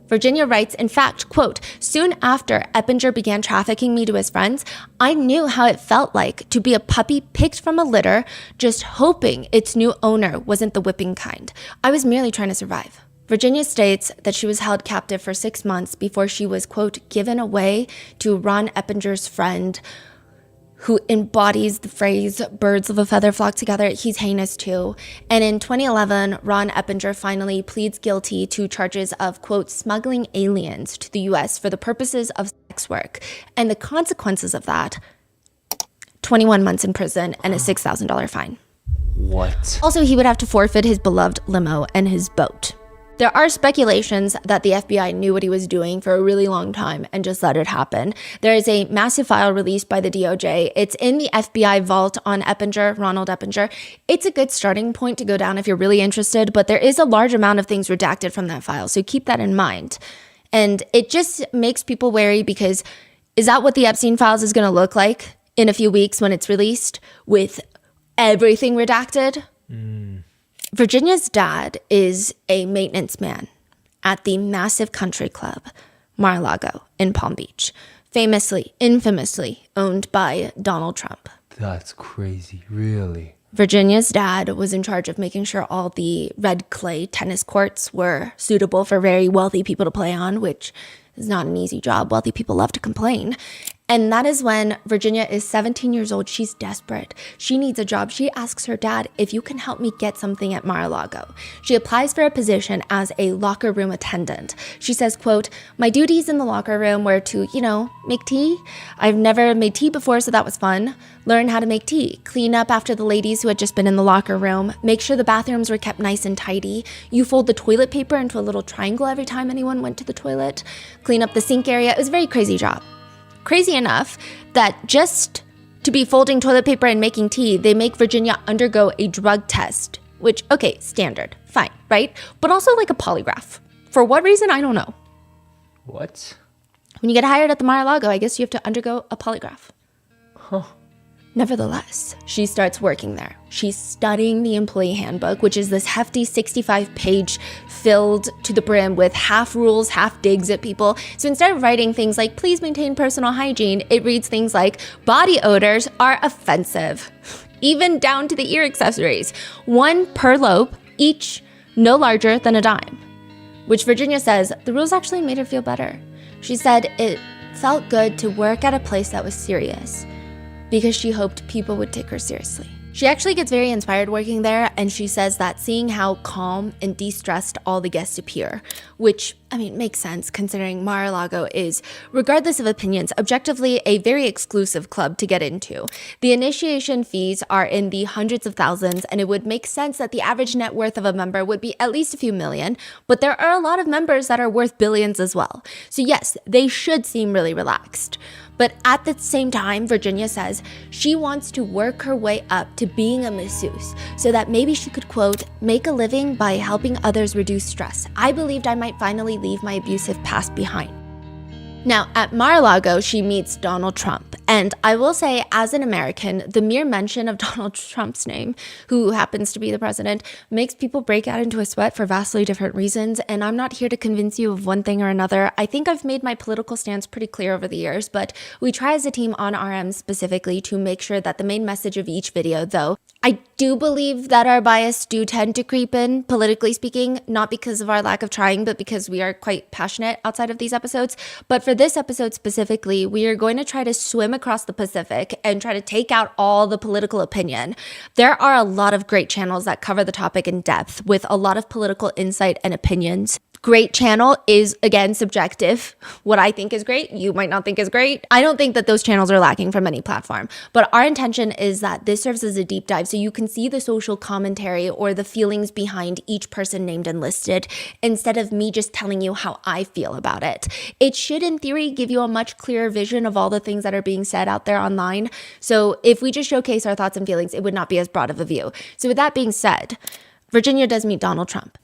Virginia writes, in fact, quote, "Soon after Eppinger began trafficking me to his friends, I knew how it felt like to be a puppy picked from a litter, just hoping its new owner wasn't the whipping kind. I was merely trying to survive." Virginia states that she was held captive for 6 months before she was, quote, "given away to Ron Eppinger's friend," who embodies the phrase, "birds of a feather flock together." He's heinous too. And in 2011, Ron Eppinger finally pleads guilty to charges of, quote, "smuggling aliens to the US for the purposes of sex work." And the consequences of that, 21 months in prison and a $6,000 fine. What? Also, he would have to forfeit his beloved limo and his boat. There are speculations that the FBI knew what he was doing for a really long time and just let it happen. There is a massive file released by the DOJ. It's in the FBI vault on Eppinger, Ronald Eppinger. It's a good starting point to go down if you're really interested, but there is a large amount of things redacted from that file, so keep that in mind. And it just makes people wary because is that what the Epstein files is going to look like in a few weeks when it's released with everything redacted? Virginia's dad is a maintenance man at the massive country club, Mar-a-Lago in Palm Beach, infamously owned by Donald Trump. That's crazy, really. Virginia's dad was in charge of making sure all the red clay tennis courts were suitable for very wealthy people to play on, which is not an easy job. Wealthy people love to complain. And that is when Virginia is 17 years old. She's desperate. She needs a job. She asks her dad, if you can help me get something at Mar-a-Lago. She applies for a position as a locker room attendant. She says, quote, my duties in the locker room were to, make tea. I've never made tea before, so that was fun. Learn how to make tea. Clean up after the ladies who had just been in the locker room. Make sure the bathrooms were kept nice and tidy. You fold the toilet paper into a little triangle every time anyone went to the toilet. Clean up the sink area. It was a very crazy job. Crazy enough that just to be folding toilet paper and making tea, they make Virginia undergo a drug test, which, okay, standard, fine, right? But also like a polygraph. For what reason, I don't know. What? When you get hired at the Mar-a-Lago, I guess you have to undergo a polygraph. Huh. Nevertheless, she starts working there. She's studying the employee handbook, which is this hefty 65-page filled to the brim with half rules, half digs at people. So instead of writing things like, please maintain personal hygiene, it reads things like, body odors are offensive, even down to the ear accessories. 1 per lobe, each no larger than a dime, which Virginia says the rules actually made her feel better. She said it felt good to work at a place that was serious, because she hoped people would take her seriously. She actually gets very inspired working there, and she says that seeing how calm and de-stressed all the guests appear, which, makes sense considering Mar-a-Lago is, regardless of opinions, objectively a very exclusive club to get into. The initiation fees are in the hundreds of thousands, and it would make sense that the average net worth of a member would be at least a few million, but there are a lot of members that are worth billions as well. So yes, they should seem really relaxed. But at the same time, Virginia says she wants to work her way up to being a masseuse so that maybe she could, quote, make a living by helping others reduce stress. I believed I might finally leave my abusive past behind. Now, at Mar-a-Lago, she meets Donald Trump. And I will say, as an American, the mere mention of Donald Trump's name, who happens to be the president, makes people break out into a sweat for vastly different reasons. And I'm not here to convince you of one thing or another. I think I've made my political stance pretty clear over the years, but we try as a team on RM specifically to make sure that the main message of each video, though, I do believe that our bias do tend to creep in, politically speaking, not because of our lack of trying, but because we are quite passionate outside of these episodes. But for this episode specifically, we are going to try to swim across the Pacific and try to take out all the political opinion. There are a lot of great channels that cover the topic in depth with a lot of political insight and opinions. Great channel is, again, subjective. What I think is great, you might not think is great. I don't think that those channels are lacking from any platform, but our intention is that this serves as a deep dive so you can see the social commentary or the feelings behind each person named and listed instead of me just telling you how I feel about it. It should, in theory, give you a much clearer vision of all the things that are being said out there online. So if we just showcase our thoughts and feelings, it would not be as broad of a view. So with that being said, Virginia does meet Donald Trump.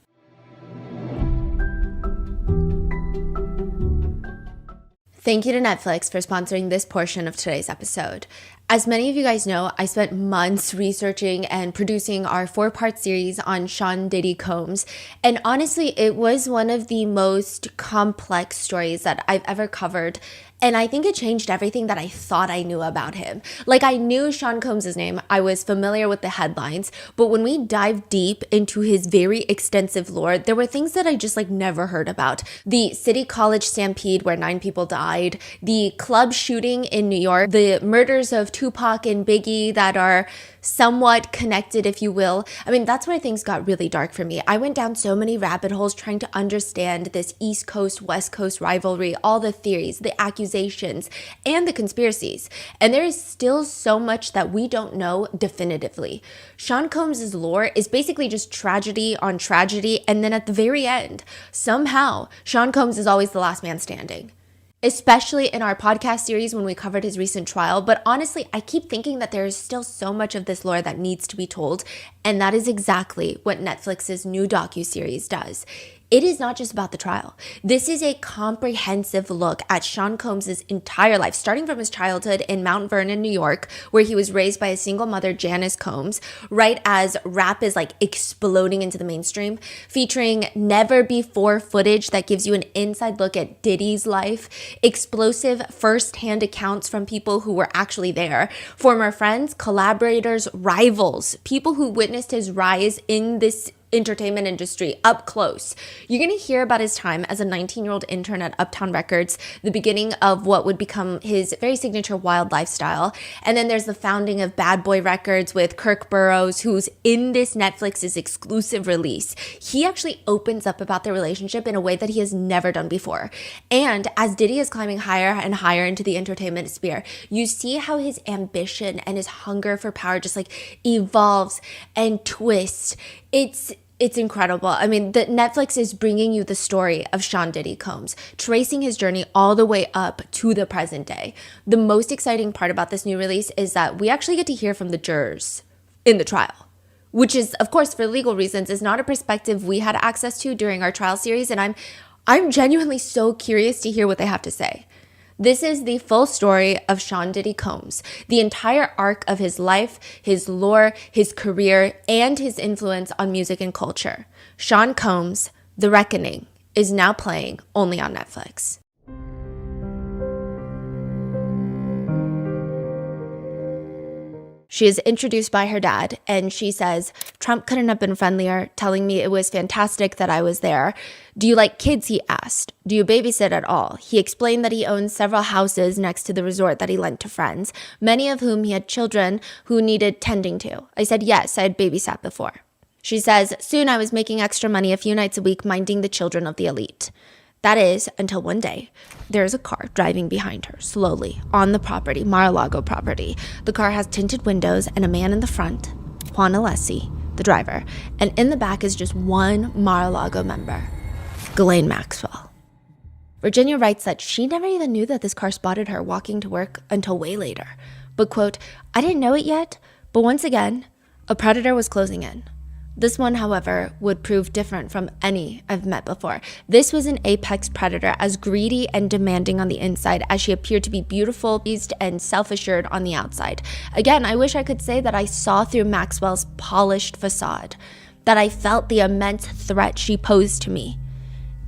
Thank you to Netflix for sponsoring this portion of today's episode. As many of you guys know, I spent months researching and producing our 4-part series on Sean Diddy Combs. And honestly, it was one of the most complex stories that I've ever covered. And I think it changed everything that I thought I knew about him. Like, I knew Sean Combs' name, I was familiar with the headlines, but when we dived deep into his very extensive lore, there were things that I just never heard about. The City College stampede where 9 people died, the club shooting in New York, the murders of Tupac and Biggie that are somewhat connected, if you will. I mean, that's where things got really dark for me. I went down so many rabbit holes trying to understand this East Coast, West Coast rivalry, all the theories, the accusations, and the conspiracies. And there is still so much that we don't know definitively. Sean Combs' lore is basically just tragedy on tragedy, and then at the very end, somehow, Sean Combs is always the last man standing. Especially in our podcast series when we covered his recent trial. But honestly, I keep thinking that there is still so much of this lore that needs to be told. And that is exactly what Netflix's new docuseries does. It is not just about the trial. This is a comprehensive look at Sean Combs' entire life, starting from his childhood in Mount Vernon, New York, where he was raised by a single mother, Janice Combs, right as rap is like exploding into the mainstream, featuring never before footage that gives you an inside look at Diddy's life, explosive firsthand accounts from people who were actually there, former friends, collaborators, rivals, people who witnessed his rise in this entertainment industry up close. You're going to hear about his time as a 19-year-old intern at Uptown Records, the beginning of what would become his very signature wild lifestyle. And then there's the founding of Bad Boy Records with Kirk Burroughs, who's in this Netflix's exclusive release. He actually opens up about their relationship in a way that he has never done before. And as Diddy is climbing higher and higher into the entertainment sphere, you see how his ambition and his hunger for power just like evolves and twists. It's incredible. I mean, the Netflix is bringing you the story of Sean Diddy Combs, tracing his journey all the way up to the present day. The most exciting part about this new release is that we actually get to hear from the jurors in the trial, which is, of course, for legal reasons, is not a perspective we had access to during our trial series. And I'm genuinely so curious to hear what they have to say. This is the full story of Sean Diddy Combs, the entire arc of his life, his lore, his career, and his influence on music and culture. Sean Combs, The Reckoning, is now playing only on Netflix. She is introduced by her dad, and she says, "Trump couldn't have been friendlier, telling me it was fantastic that I was there. Do you like kids?" he asked. "Do you babysit at all?" He explained that he owned several houses next to the resort that he lent to friends, many of whom he had children who needed tending to. I said, "Yes, I had babysat before." She says, "Soon I was making extra money a few nights a week minding the children of the elite." That is, until one day, there is a car driving behind her, slowly, on the property, Mar-a-Lago property. The car has tinted windows and a man in the front, Juan Alessi, the driver, and in the back is just one Mar-a-Lago member, Ghislaine Maxwell. Virginia writes that she never even knew that this car spotted her walking to work until way later. But, quote, "I didn't know it yet, but once again, a predator was closing in. This one, however, would prove different from any I've met before. This was an apex predator, as greedy and demanding on the inside as she appeared to be beautiful, pleased, and self-assured on the outside. Again, I wish I could say that I saw through Maxwell's polished facade, that I felt the immense threat she posed to me.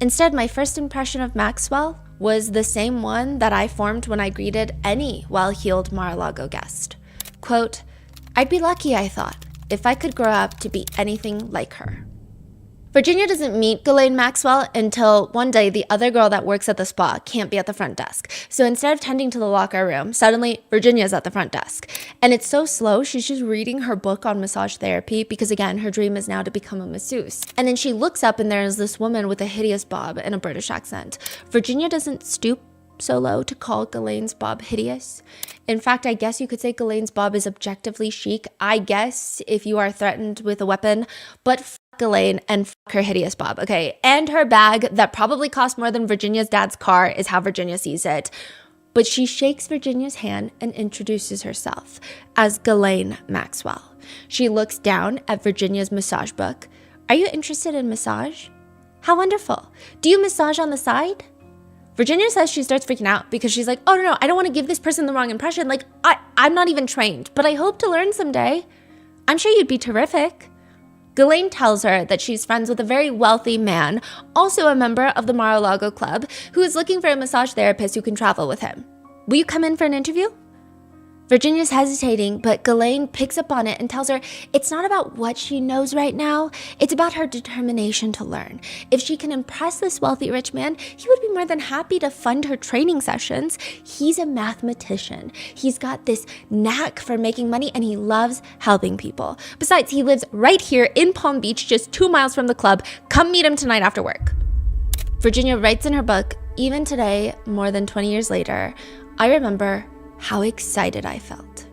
Instead, my first impression of Maxwell was the same one that I formed when I greeted any well-heeled Mar-a-Lago guest. Quote, I'd be lucky, I thought, if I could grow up to be anything like her." Virginia doesn't meet Ghislaine Maxwell until one day the other girl that works at the spa can't be at the front desk. So instead of tending to the locker room, suddenly Virginia's at the front desk. And it's so slow, she's just reading her book on massage therapy because, again, her dream is now to become a masseuse. And then she looks up and there's this woman with a hideous bob and a British accent. Virginia doesn't stoop so low to call Ghislaine's bob hideous. In fact, I guess you could say Ghislaine's bob is objectively chic, I guess, if you are threatened with a weapon, but f*** Ghislaine and f*** her hideous bob, okay? And her bag that probably cost more than Virginia's dad's car is how Virginia sees it. But she shakes Virginia's hand and introduces herself as Ghislaine Maxwell. She looks down at Virginia's massage book. "Are you interested in massage? How wonderful. Do you massage on the side?" Virginia says she starts freaking out because she's like, "Oh, no, I don't want to give this person the wrong impression. Like, I'm not even trained, but I hope to learn someday. I'm sure you'd be terrific." Ghislaine tells her that she's friends with a very wealthy man, also a member of the Mar-a-Lago Club, who is looking for a massage therapist who can travel with him. "Will you come in for an interview?" Virginia's hesitating, but Ghislaine picks up on it and tells her it's not about what she knows right now, it's about her determination to learn. If she can impress this wealthy rich man, he would be more than happy to fund her training sessions. He's a mathematician. He's got this knack for making money and he loves helping people. Besides, he lives right here in Palm Beach, just 2 miles from the club. Come meet him tonight after work. Virginia writes in her book, even today, more than 20 years later, I remember how excited I felt.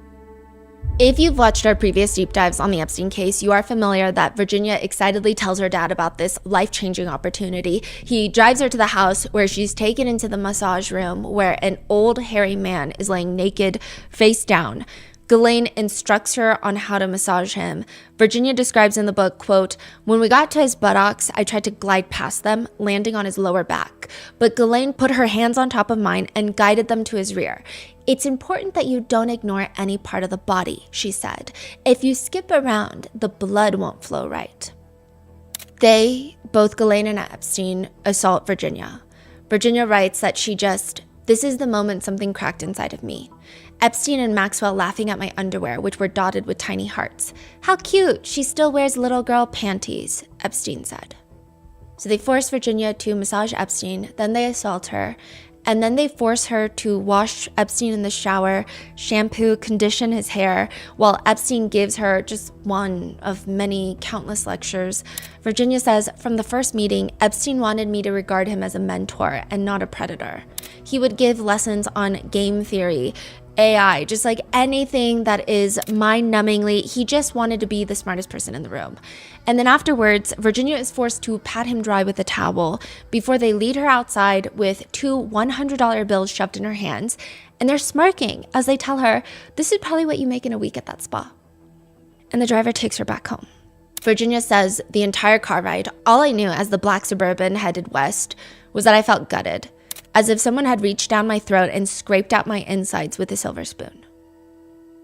If you've watched our previous deep dives on the Epstein case, you are familiar that Virginia excitedly tells her dad about this life-changing opportunity. He drives her to the house where she's taken into the massage room where an old hairy man is laying naked, face down. Ghislaine instructs her on how to massage him. Virginia describes in the book, quote, when we got to his buttocks, I tried to glide past them, landing on his lower back. But Ghislaine put her hands on top of mine and guided them to his rear. It's important that you don't ignore any part of the body, she said. If you skip around, the blood won't flow right. They, both Ghislaine and Epstein, assault Virginia. Virginia writes that this is the moment something cracked inside of me. Epstein and Maxwell laughing at my underwear, which were dotted with tiny hearts. How cute, she still wears little girl panties, Epstein said. So they force Virginia to massage Epstein, then they assault her, and then they force her to wash Epstein in the shower, shampoo, condition his hair, while Epstein gives her just one of many countless lectures. Virginia says, from the first meeting, Epstein wanted me to regard him as a mentor and not a predator. He would give lessons on game theory, AI, just like anything that is mind-numbingly, he just wanted to be the smartest person in the room. And then afterwards, Virginia is forced to pat him dry with a towel before they lead her outside with 2 $100 bills shoved in her hands. And they're smirking as they tell her, this is probably what you make in a week at that spa. And the driver takes her back home. Virginia says the entire car ride, all I knew as the black Suburban headed west was that I felt gutted, as if someone had reached down my throat and scraped out my insides with a silver spoon.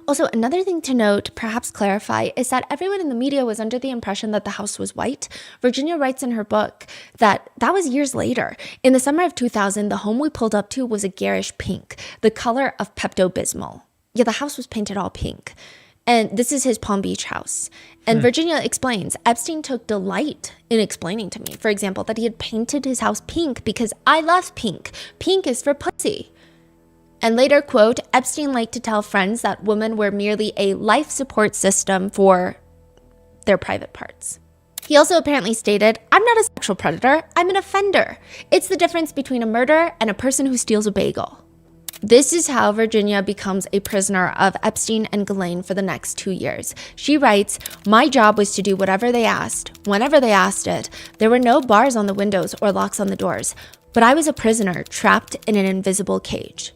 Also, another thing to note, perhaps clarify, is that everyone in the media was under the impression that the house was white. Virginia writes in her book that was years later. In the summer of 2000, the home we pulled up to was a garish pink, the color of Pepto-Bismol. Yeah, the house was painted all pink. And this is his Palm Beach house. And Virginia explains, Epstein took delight in explaining to me, for example, that he had painted his house pink because I love pink. Pink is for pussy. And later, quote, Epstein liked to tell friends that women were merely a life support system for their private parts. He also apparently stated, I'm not a sexual predator, I'm an offender. It's the difference between a murderer and a person who steals a bagel. This is how Virginia becomes a prisoner of Epstein and Ghislaine for the next 2 years. She writes, my job was to do whatever they asked, whenever they asked it. There were no bars on the windows or locks on the doors, but I was a prisoner trapped in an invisible cage.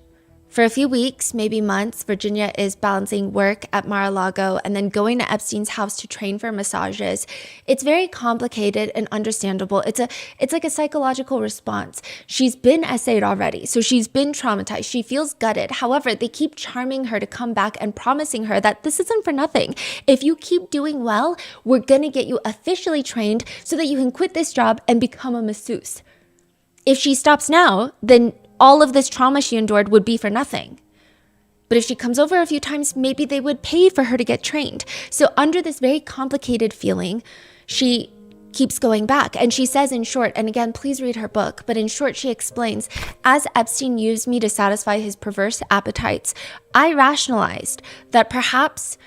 For a few weeks, maybe months, Virginia is balancing work at Mar-a-Lago and then going to Epstein's house to train for massages. It's very complicated and understandable. It's like a psychological response. She's been essayed already, so she's been traumatized. She feels gutted. However, they keep charming her to come back and promising her that this isn't for nothing. If you keep doing well, we're going to get you officially trained so that you can quit this job and become a masseuse. If she stops now, then all of this trauma she endured would be for nothing. But if she comes over a few times, maybe they would pay for her to get trained. So under this very complicated feeling, she keeps going back. And she says in short, and again, please read her book, but in short, she explains, as Epstein used me to satisfy his perverse appetites, I rationalized that perhaps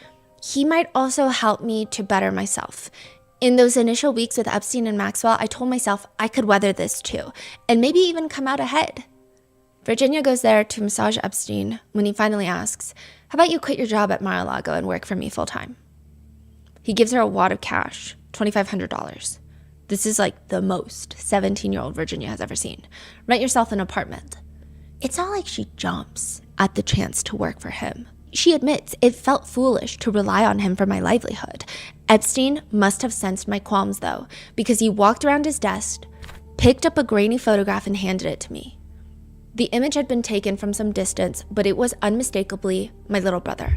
he might also help me to better myself. In those initial weeks with Epstein and Maxwell, I told myself I could weather this too, and maybe even come out ahead. Virginia goes there to massage Epstein when he finally asks, how about you quit your job at Mar-a-Lago and work for me full time? He gives her a wad of cash, $2,500. This is like the most 17-year-old Virginia has ever seen. Rent yourself an apartment. It's not like she jumps at the chance to work for him. She admits it felt foolish to rely on him for my livelihood. Epstein must have sensed my qualms though, because he walked around his desk, picked up a grainy photograph and handed it to me. The image had been taken from some distance, but it was unmistakably my little brother,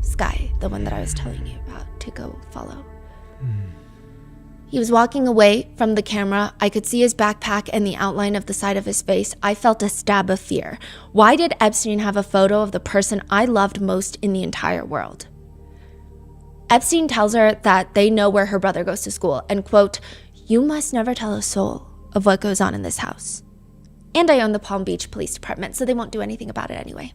Sky, the one that I was telling you about to go follow. He was walking away from the camera. I could see his backpack and the outline of the side of his face. I felt a stab of fear. Why did Epstein have a photo of the person I loved most in the entire world? Epstein tells her that they know where her brother goes to school and, quote, "You must never tell a soul of what goes on in this house. And I own the Palm Beach Police Department, so they won't do anything about it anyway."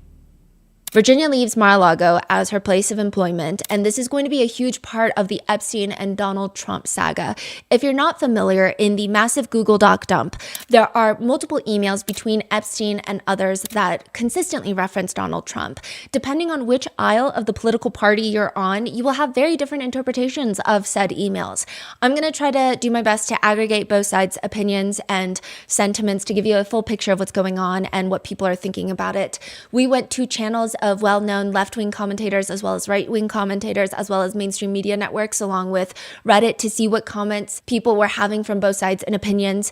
Virginia leaves Mar-a-Lago as her place of employment, and this is going to be a huge part of the Epstein and Donald Trump saga. If you're not familiar, in the massive Google Doc dump, there are multiple emails between Epstein and others that consistently reference Donald Trump. Depending on which aisle of the political party you're on, you will have very different interpretations of said emails. I'm going to try to do my best to aggregate both sides' opinions and sentiments to give you a full picture of what's going on and what people are thinking about it. We went to channels of well-known left-wing commentators as well as right-wing commentators as well as mainstream media networks along with Reddit to see what comments people were having from both sides and opinions.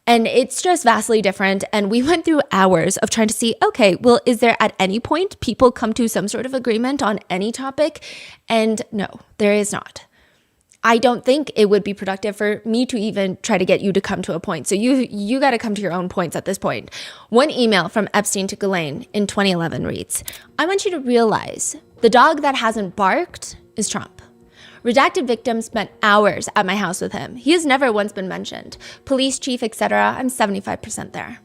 And it's just vastly different. And we went through hours of trying to see, okay, well, is there at any point people come to some sort of agreement on any topic? And no, there is not. I don't think it would be productive for me to even try to get you to come to a point. So you got to come to your own points at this point. One email from Epstein to Ghislaine in 2011 reads, "I want you to realize the dog that hasn't barked is Trump. Redacted victim spent hours at my house with him. He has never once been mentioned. Police chief, etc. I'm 75% there."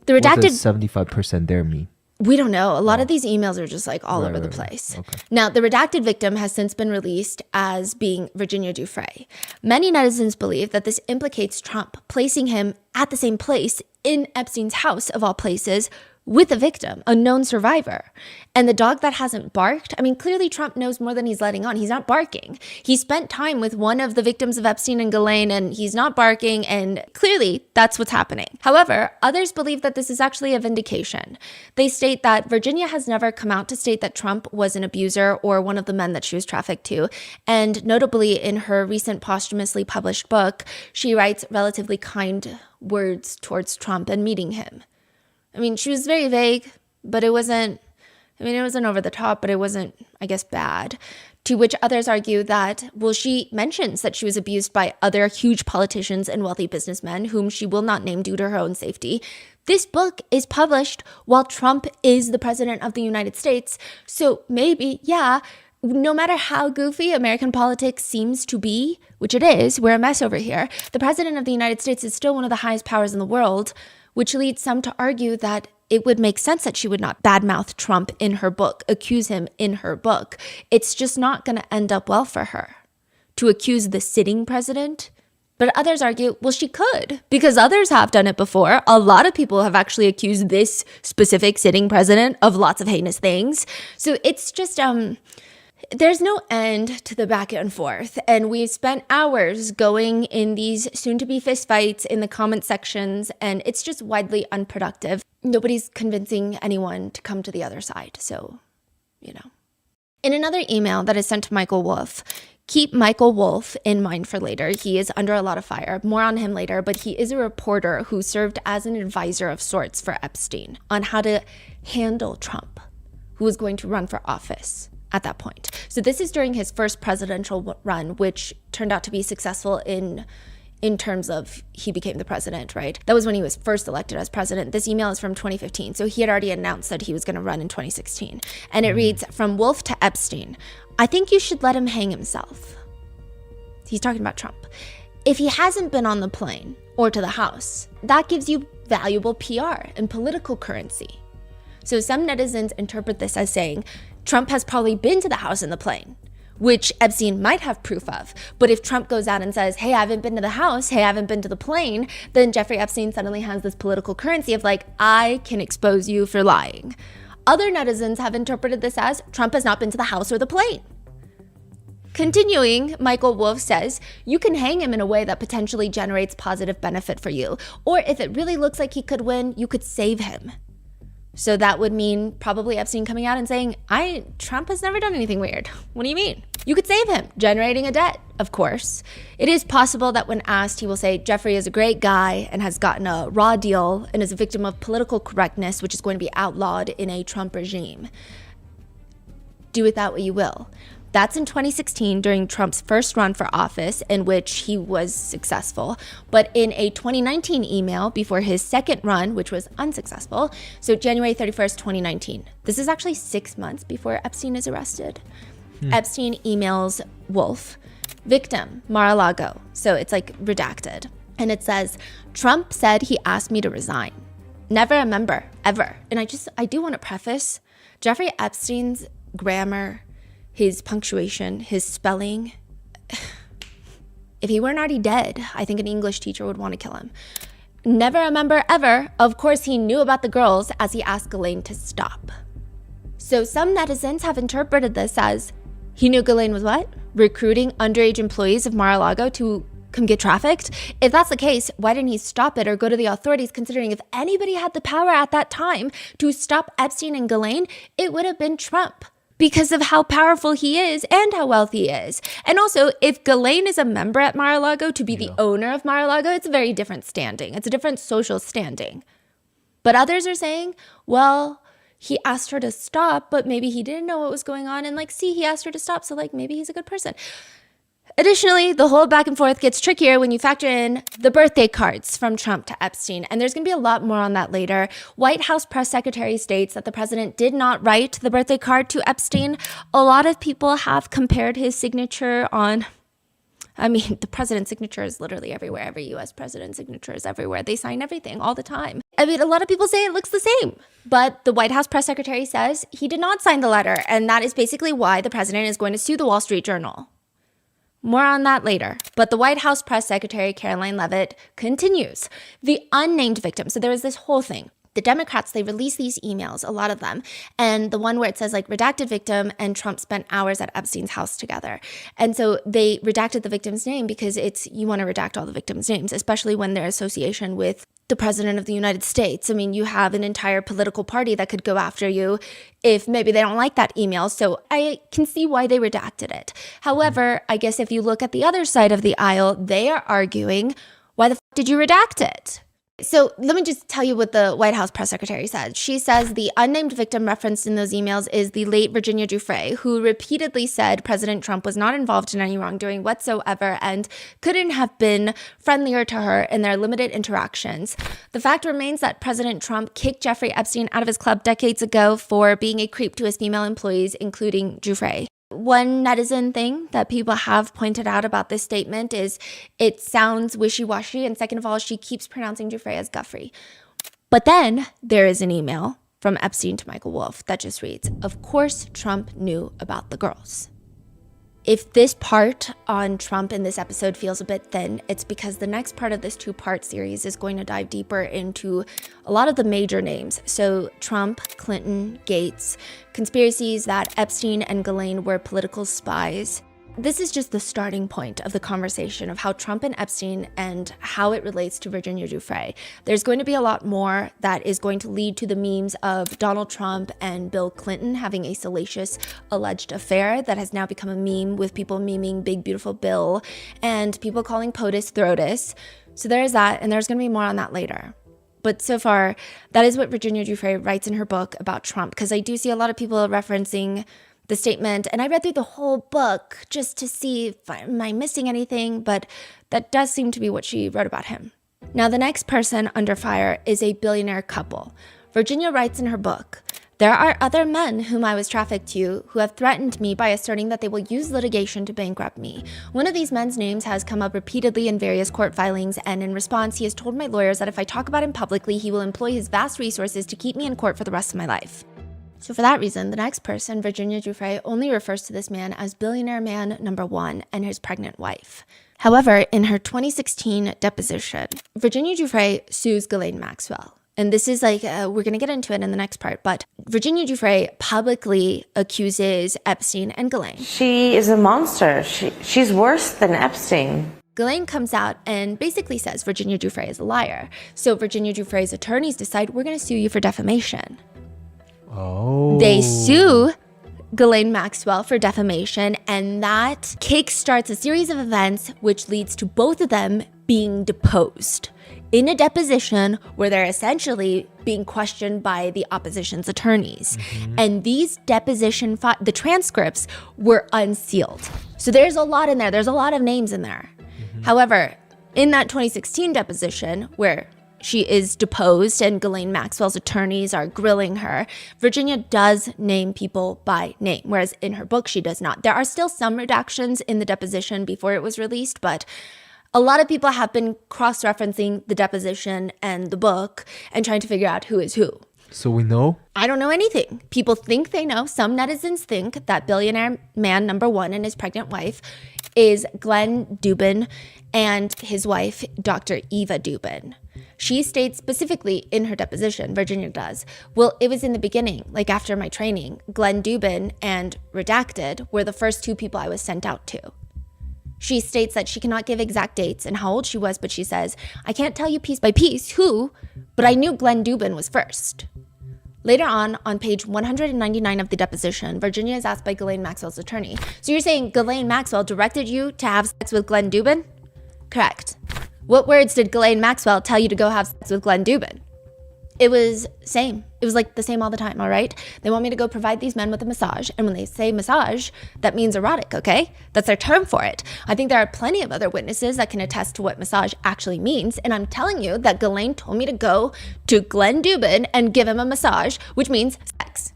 The What redacted does 75% there mean? We don't know. A lot of these emails are just like all over the place. Okay. Now, the redacted victim has since been released as being Virginia Giuffre. Many netizens believe that this implicates Trump, placing him at the same place in Epstein's house, of all places, with a victim, a known survivor. And the dog that hasn't barked, I mean, clearly Trump knows more than he's letting on. He's not barking. He spent time with one of the victims of Epstein and Ghislaine, and he's not barking, and clearly that's what's happening. However, others believe that this is actually a vindication. They state that Virginia has never come out to state that Trump was an abuser or one of the men that she was trafficked to. And notably, in her recent posthumously published book, she writes relatively kind words towards Trump and meeting him. I mean, she was very vague, but it wasn't over the top, but it wasn't, I guess, bad. To which others argue that, well, she mentions that she was abused by other huge politicians and wealthy businessmen whom she will not name due to her own safety. This book is published while Trump is the president of the United States. So maybe, yeah, no matter how goofy American politics seems to be, which it is, we're a mess over here, the president of the United States is still one of the highest powers in the world, which leads some to argue that it would make sense that she would not badmouth Trump in her book, accuse him in her book. It's just not going to end up well for her to accuse the sitting president. But others argue, well, she could, because others have done it before. A lot of people have actually accused this specific sitting president of lots of heinous things. So it's just, there's no end to the back and forth. And we've spent hours going in these soon-to-be fistfights in the comment sections, and it's just widely unproductive. Nobody's convincing anyone to come to the other side. So, you know. In another email that is sent to Michael Wolff, keep Michael Wolff in mind for later. He is under a lot of fire. More on him later, but he is a reporter who served as an advisor of sorts for Epstein on how to handle Trump, who was going to run for office at that point. So this is during his first presidential run, which turned out to be successful in terms of he became the president, right? That was when he was first elected as president. This email is from 2015. So he had already announced that he was going to run in 2016. And it reads, "From Wolff to Epstein, I think you should let him hang himself." He's talking about Trump. "If he hasn't been on the plane or to the house, that gives you valuable PR and political currency." So some netizens interpret this as saying, Trump has probably been to the house in the plane, which Epstein might have proof of. But if Trump goes out and says, hey, I haven't been to the house, hey, I haven't been to the plane, then Jeffrey Epstein suddenly has this political currency of like, I can expose you for lying. Other netizens have interpreted this as Trump has not been to the house or the plane. Continuing, Michael Wolff says, you can hang him in a way that potentially generates positive benefit for you. Or if it really looks like he could win, you could save him. So that would mean probably Epstein coming out and saying, Trump has never done anything weird. What do you mean? You could save him, generating a debt, of course. It is possible that when asked, he will say, Jeffrey is a great guy and has gotten a raw deal and is a victim of political correctness, which is going to be outlawed in a Trump regime. Do with that what you will. That's in 2016 during Trump's first run for office, in which he was successful. But in a 2019 email before his second run, which was unsuccessful, so January 31st, 2019. This is actually 6 months before Epstein is arrested. Epstein emails Wolf, victim, Mar-a-Lago. So it's like redacted. And it says, Trump said he asked me to resign. Never a member, ever. And I do want to preface, Jeffrey Epstein's grammar, his punctuation, his spelling, if he weren't already dead, I think an English teacher would want to kill him. Never a member, ever. Of course, he knew about the girls as he asked Ghislaine to stop. So some netizens have interpreted this as, he knew Ghislaine was what? Recruiting underage employees of Mar-a-Lago to come get trafficked? If that's the case, why didn't he stop it or go to the authorities, considering if anybody had the power at that time to stop Epstein and Ghislaine, it would have been Trump, because of how powerful he is and how wealthy he is. And also, if Ghislaine is a member at Mar-a-Lago, to be the owner of Mar-a-Lago, it's a very different standing. It's a different social standing. But others are saying, well, he asked her to stop, but maybe he didn't know what was going on. And like, see, he asked her to stop, so like maybe he's a good person. Additionally, the whole back and forth gets trickier when you factor in the birthday cards from Trump to Epstein. And there's going to be a lot more on that later. White House press secretary states that the president did not write the birthday card to Epstein. A lot of people have compared his signature on, the president's signature is literally everywhere. Every US president's signature is everywhere. They sign everything all the time. A lot of people say it looks the same. But the White House press secretary says he did not sign the letter. And that is basically why the president is going to sue the Wall Street Journal. More on that later. But the White House press secretary, Caroline Leavitt, continues. The unnamed victim. So there was this whole thing. The Democrats, they release these emails, a lot of them. And the one where it says like redacted victim and Trump spent hours at Epstein's house together. And so they redacted the victim's name because you want to redact all the victims' names, especially when their association with the president of the United States. You have an entire political party that could go after you if maybe they don't like that email. So I can see why they redacted it. However, I guess if you look at the other side of the aisle, they are arguing, why the f did you redact it? So let me just tell you what the White House press secretary said. She says the unnamed victim referenced in those emails is the late Virginia Giuffre, who repeatedly said President Trump was not involved in any wrongdoing whatsoever and couldn't have been friendlier to her in their limited interactions. The fact remains that President Trump kicked Jeffrey Epstein out of his club decades ago for being a creep to his female employees, including Giuffre. One netizen thing that people have pointed out about this statement is it sounds wishy-washy, and second of all, she keeps pronouncing Giuffre as Guffrey. But then there is an email from Epstein to Michael Wolff that just reads, of course Trump knew about the girls. If this part on Trump in this episode feels a bit thin, it's because the next part of this two-part series is going to dive deeper into a lot of the major names. So Trump, Clinton, Gates, conspiracies that Epstein and Ghislaine were political spies. This is just the starting point of the conversation of how Trump and Epstein and how it relates to Virginia Giuffre. There's going to be a lot more that is going to lead to the memes of Donald Trump and Bill Clinton having a salacious alleged affair that has now become a meme, with people memeing Big Beautiful Bill and people calling POTUS Throatus. So there's that, and there's going to be more on that later. But so far, that is what Virginia Giuffre writes in her book about Trump, because I do see a lot of people referencing the statement, and I read through the whole book just to see if am I missing anything, but that does seem to be what she wrote about him. Now, the next person under fire is a billionaire couple. Virginia writes in her book, there are other men whom I was trafficked to who have threatened me by asserting that they will use litigation to bankrupt me. One of these men's names has come up repeatedly in various court filings, and in response, he has told my lawyers that if I talk about him publicly, he will employ his vast resources to keep me in court for the rest of my life. So for that reason, the next person, Virginia Giuffre, only refers to this man as billionaire man number one and his pregnant wife. However, in her 2016 deposition, Virginia Giuffre sues Ghislaine Maxwell. And this is we're going to get into it in the next part, but Virginia Giuffre publicly accuses Epstein and Ghislaine. She is a monster. She's worse than Epstein. Ghislaine comes out and basically says Virginia Giuffre is a liar. So Virginia Giuffre's attorneys decide, we're going to sue you for defamation. Oh. They sue Ghislaine Maxwell for defamation, and that kickstarts a series of events which leads to both of them being deposed in a deposition where they're essentially being questioned by the opposition's attorneys. And these deposition, the transcripts were unsealed. So there's a lot in there. There's a lot of names in there. However, in that 2016 deposition where she is deposed and Ghislaine Maxwell's attorneys are grilling her, Virginia does name people by name, whereas in her book, she does not. There are still some redactions in the deposition before it was released, but a lot of people have been cross-referencing the deposition and the book and trying to figure out who is who. So we know? I don't know anything. People think they know. Some netizens think that billionaire man number one and his pregnant wife is Glenn Dubin and his wife, Dr. Eva Dubin. She states specifically in her deposition, Virginia does, well, it was in the beginning, like after my training, Glenn Dubin and Redacted were the first two people I was sent out to. She states that she cannot give exact dates and how old she was, but she says, I can't tell you piece by piece who, but I knew Glenn Dubin was first. Later on page 199 of the deposition, Virginia is asked by Ghislaine Maxwell's attorney, so you're saying Ghislaine Maxwell directed you to have sex with Glenn Dubin? Correct. What words did Ghislaine Maxwell tell you to go have sex with Glenn Dubin? It was same. It was like the same all the time, all right? They want me to go provide these men with a massage. And when they say massage, that means erotic, okay? That's their term for it. I think there are plenty of other witnesses that can attest to what massage actually means. And I'm telling you that Ghislaine told me to go to Glenn Dubin and give him a massage, which means sex.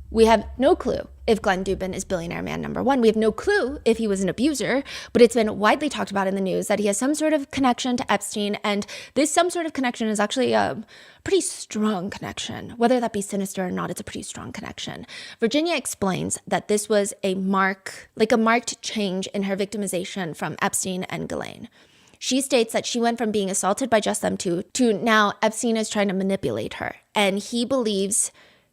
We have no clue if Glenn Dubin is billionaire man number one. We have no clue if he was an abuser, but it's been widely talked about in the news that he has some sort of connection to Epstein, and this some sort of connection is actually a pretty strong connection. Whether that be sinister or not, it's a pretty strong connection. Virginia explains that this was a marked change in her victimization from Epstein and Ghislaine. She states that she went from being assaulted by just them two to now Epstein is trying to manipulate her, and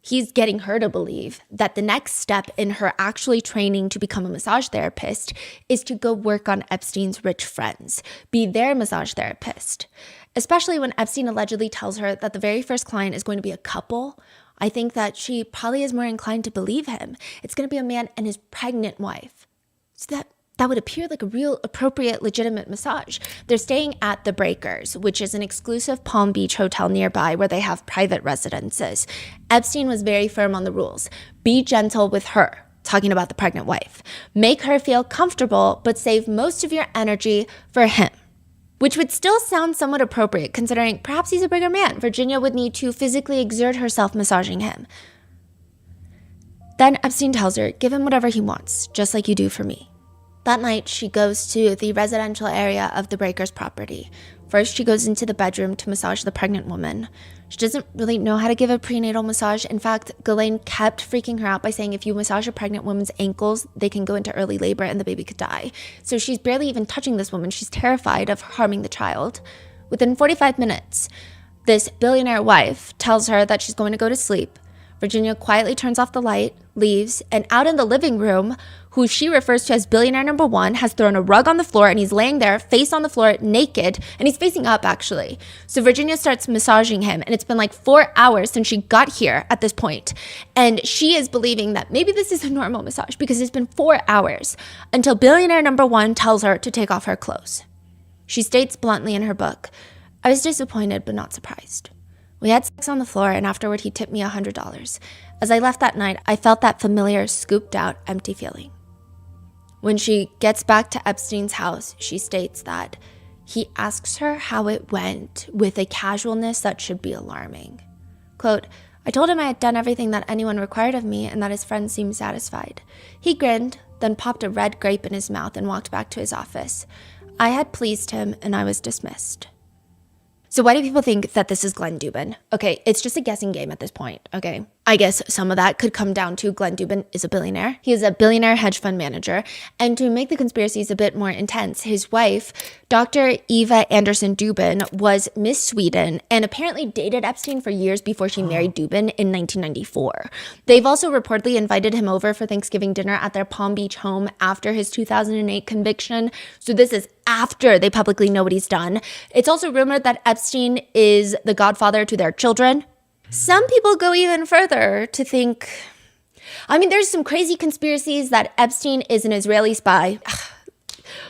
he's getting her to believe that the next step in her actually training to become a massage therapist is to go work on Epstein's rich friends, be their massage therapist. Especially when Epstein allegedly tells her that the very first client is going to be a couple, I think that she probably is more inclined to believe him. It's going to be a man and his pregnant wife. So that would appear like a real appropriate, legitimate massage. They're staying at the Breakers, which is an exclusive Palm Beach hotel nearby where they have private residences. Epstein was very firm on the rules. Be gentle with her, talking about the pregnant wife. Make her feel comfortable, but save most of your energy for him. Which would still sound somewhat appropriate considering perhaps he's a bigger man. Virginia would need to physically exert herself massaging him. Then Epstein tells her, give him whatever he wants, just like you do for me. That night, she goes to the residential area of the Breakers property. First, she goes into the bedroom to massage the pregnant woman. She doesn't really know how to give a prenatal massage. In fact, Ghislaine kept freaking her out by saying if you massage a pregnant woman's ankles, they can go into early labor and the baby could die. So she's barely even touching this woman. She's terrified of harming the child. Within 45 minutes, this billionaire wife tells her that she's going to go to sleep. Virginia quietly turns off the light, leaves, and out in the living room, who she refers to as billionaire number one, has thrown a rug on the floor and he's laying there, face on the floor, naked, and he's facing up actually. So Virginia starts massaging him, and it's been like 4 hours since she got here at this point. And she is believing that maybe this is a normal massage because it's been 4 hours until billionaire number one tells her to take off her clothes. She states bluntly in her book, I was disappointed but not surprised. We had sex on the floor, and afterward he tipped me $100. As I left that night, I felt that familiar, scooped out, empty feeling. When she gets back to Epstein's house, she states that he asks her how it went with a casualness that should be alarming. Quote, I told him I had done everything that anyone required of me and that his friends seemed satisfied. He grinned, then popped a red grape in his mouth and walked back to his office. I had pleased him and I was dismissed. So why do people think that this is Glenn Dubin? Okay, it's just a guessing game at this point, okay? I guess some of that could come down to Glenn Dubin is a billionaire. He is a billionaire hedge fund manager. And to make the conspiracies a bit more intense, his wife, Dr. Eva Anderson Dubin, was Miss Sweden and apparently dated Epstein for years before she married Dubin in 1994. They've also reportedly invited him over for Thanksgiving dinner at their Palm Beach home after his 2008 conviction. So this is after they publicly know what he's done. It's also rumored that Epstein is the godfather to their children. Some people go even further to think, there's some crazy conspiracies that Epstein is an Israeli spy.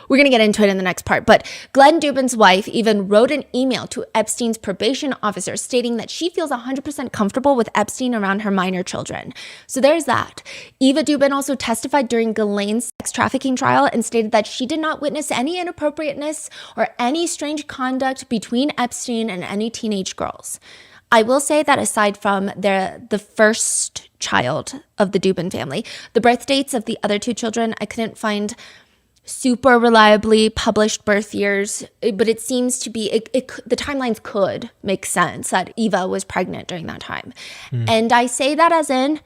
We're going to get into it in the next part. But Glenn Dubin's wife even wrote an email to Epstein's probation officer stating that she feels 100% comfortable with Epstein around her minor children. So there's that. Eva Dubin also testified during Ghislaine's sex trafficking trial and stated that she did not witness any inappropriateness or any strange conduct between Epstein and any teenage girls. I will say that aside from the first child of the Dubin family, the birth dates of the other two children, I couldn't find super reliably published birth years, but it seems to be, the timelines could make sense that Eva was pregnant during that time. And I say that as in,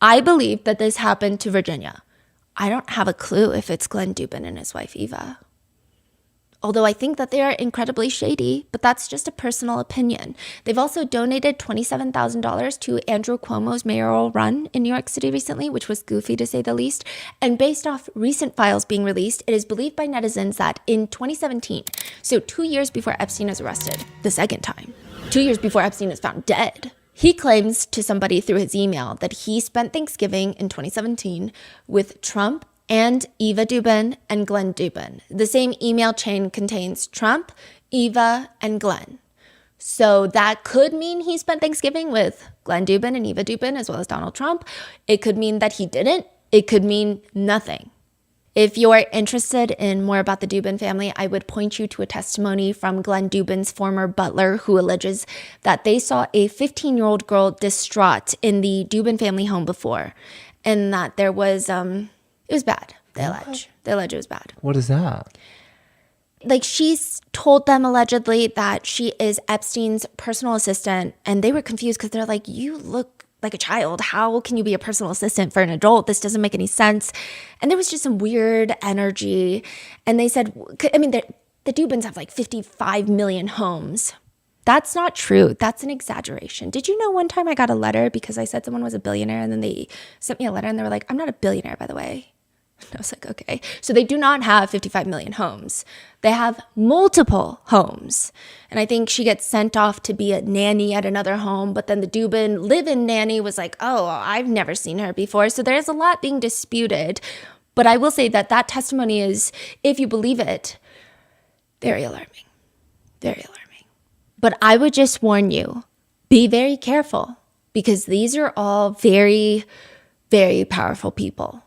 I believe that this happened to Virginia. I don't have a clue if it's Glenn Dubin and his wife Eva. Although I think that they are incredibly shady, but that's just a personal opinion. They've also donated $27,000 to Andrew Cuomo's mayoral run in New York City recently, which was goofy to say the least. And based off recent files being released, it is believed by netizens that in 2017, so 2 years before Epstein is arrested, the second time, 2 years before Epstein is found dead, he claims to somebody through his email that he spent Thanksgiving in 2017 with Trump and Eva Dubin and Glenn Dubin. The same email chain contains Trump, Eva, and Glenn. So that could mean he spent Thanksgiving with Glenn Dubin and Eva Dubin as well as Donald Trump. It could mean that he didn't. It could mean nothing. If you're interested in more about the Dubin family, I would point you to a testimony from Glenn Dubin's former butler who alleges that they saw a 15-year-old girl distraught in the Dubin family home before, and that there was it was bad, they allege. They allege it was bad. What is that? Like, she's told them allegedly that she is Epstein's personal assistant, and they were confused because they're like, you look like a child. How can you be a personal assistant for an adult? This doesn't make any sense. And there was just some weird energy. And they said, I mean, the Dubins have like 55 million homes. That's not true. That's an exaggeration. Did you know one time I got a letter because I said someone was a billionaire, and then they sent me a letter and they were like, I'm not a billionaire, by the way. And I was like, okay. So they do not have 55 million homes. They have multiple homes. And I think she gets sent off to be a nanny at another home. But then the Dubin live-in nanny was like, oh, I've never seen her before. So there's a lot being disputed. But I will say that that testimony is, if you believe it, very alarming. Very alarming. But I would just warn you, be very careful, because these are all very, very powerful people.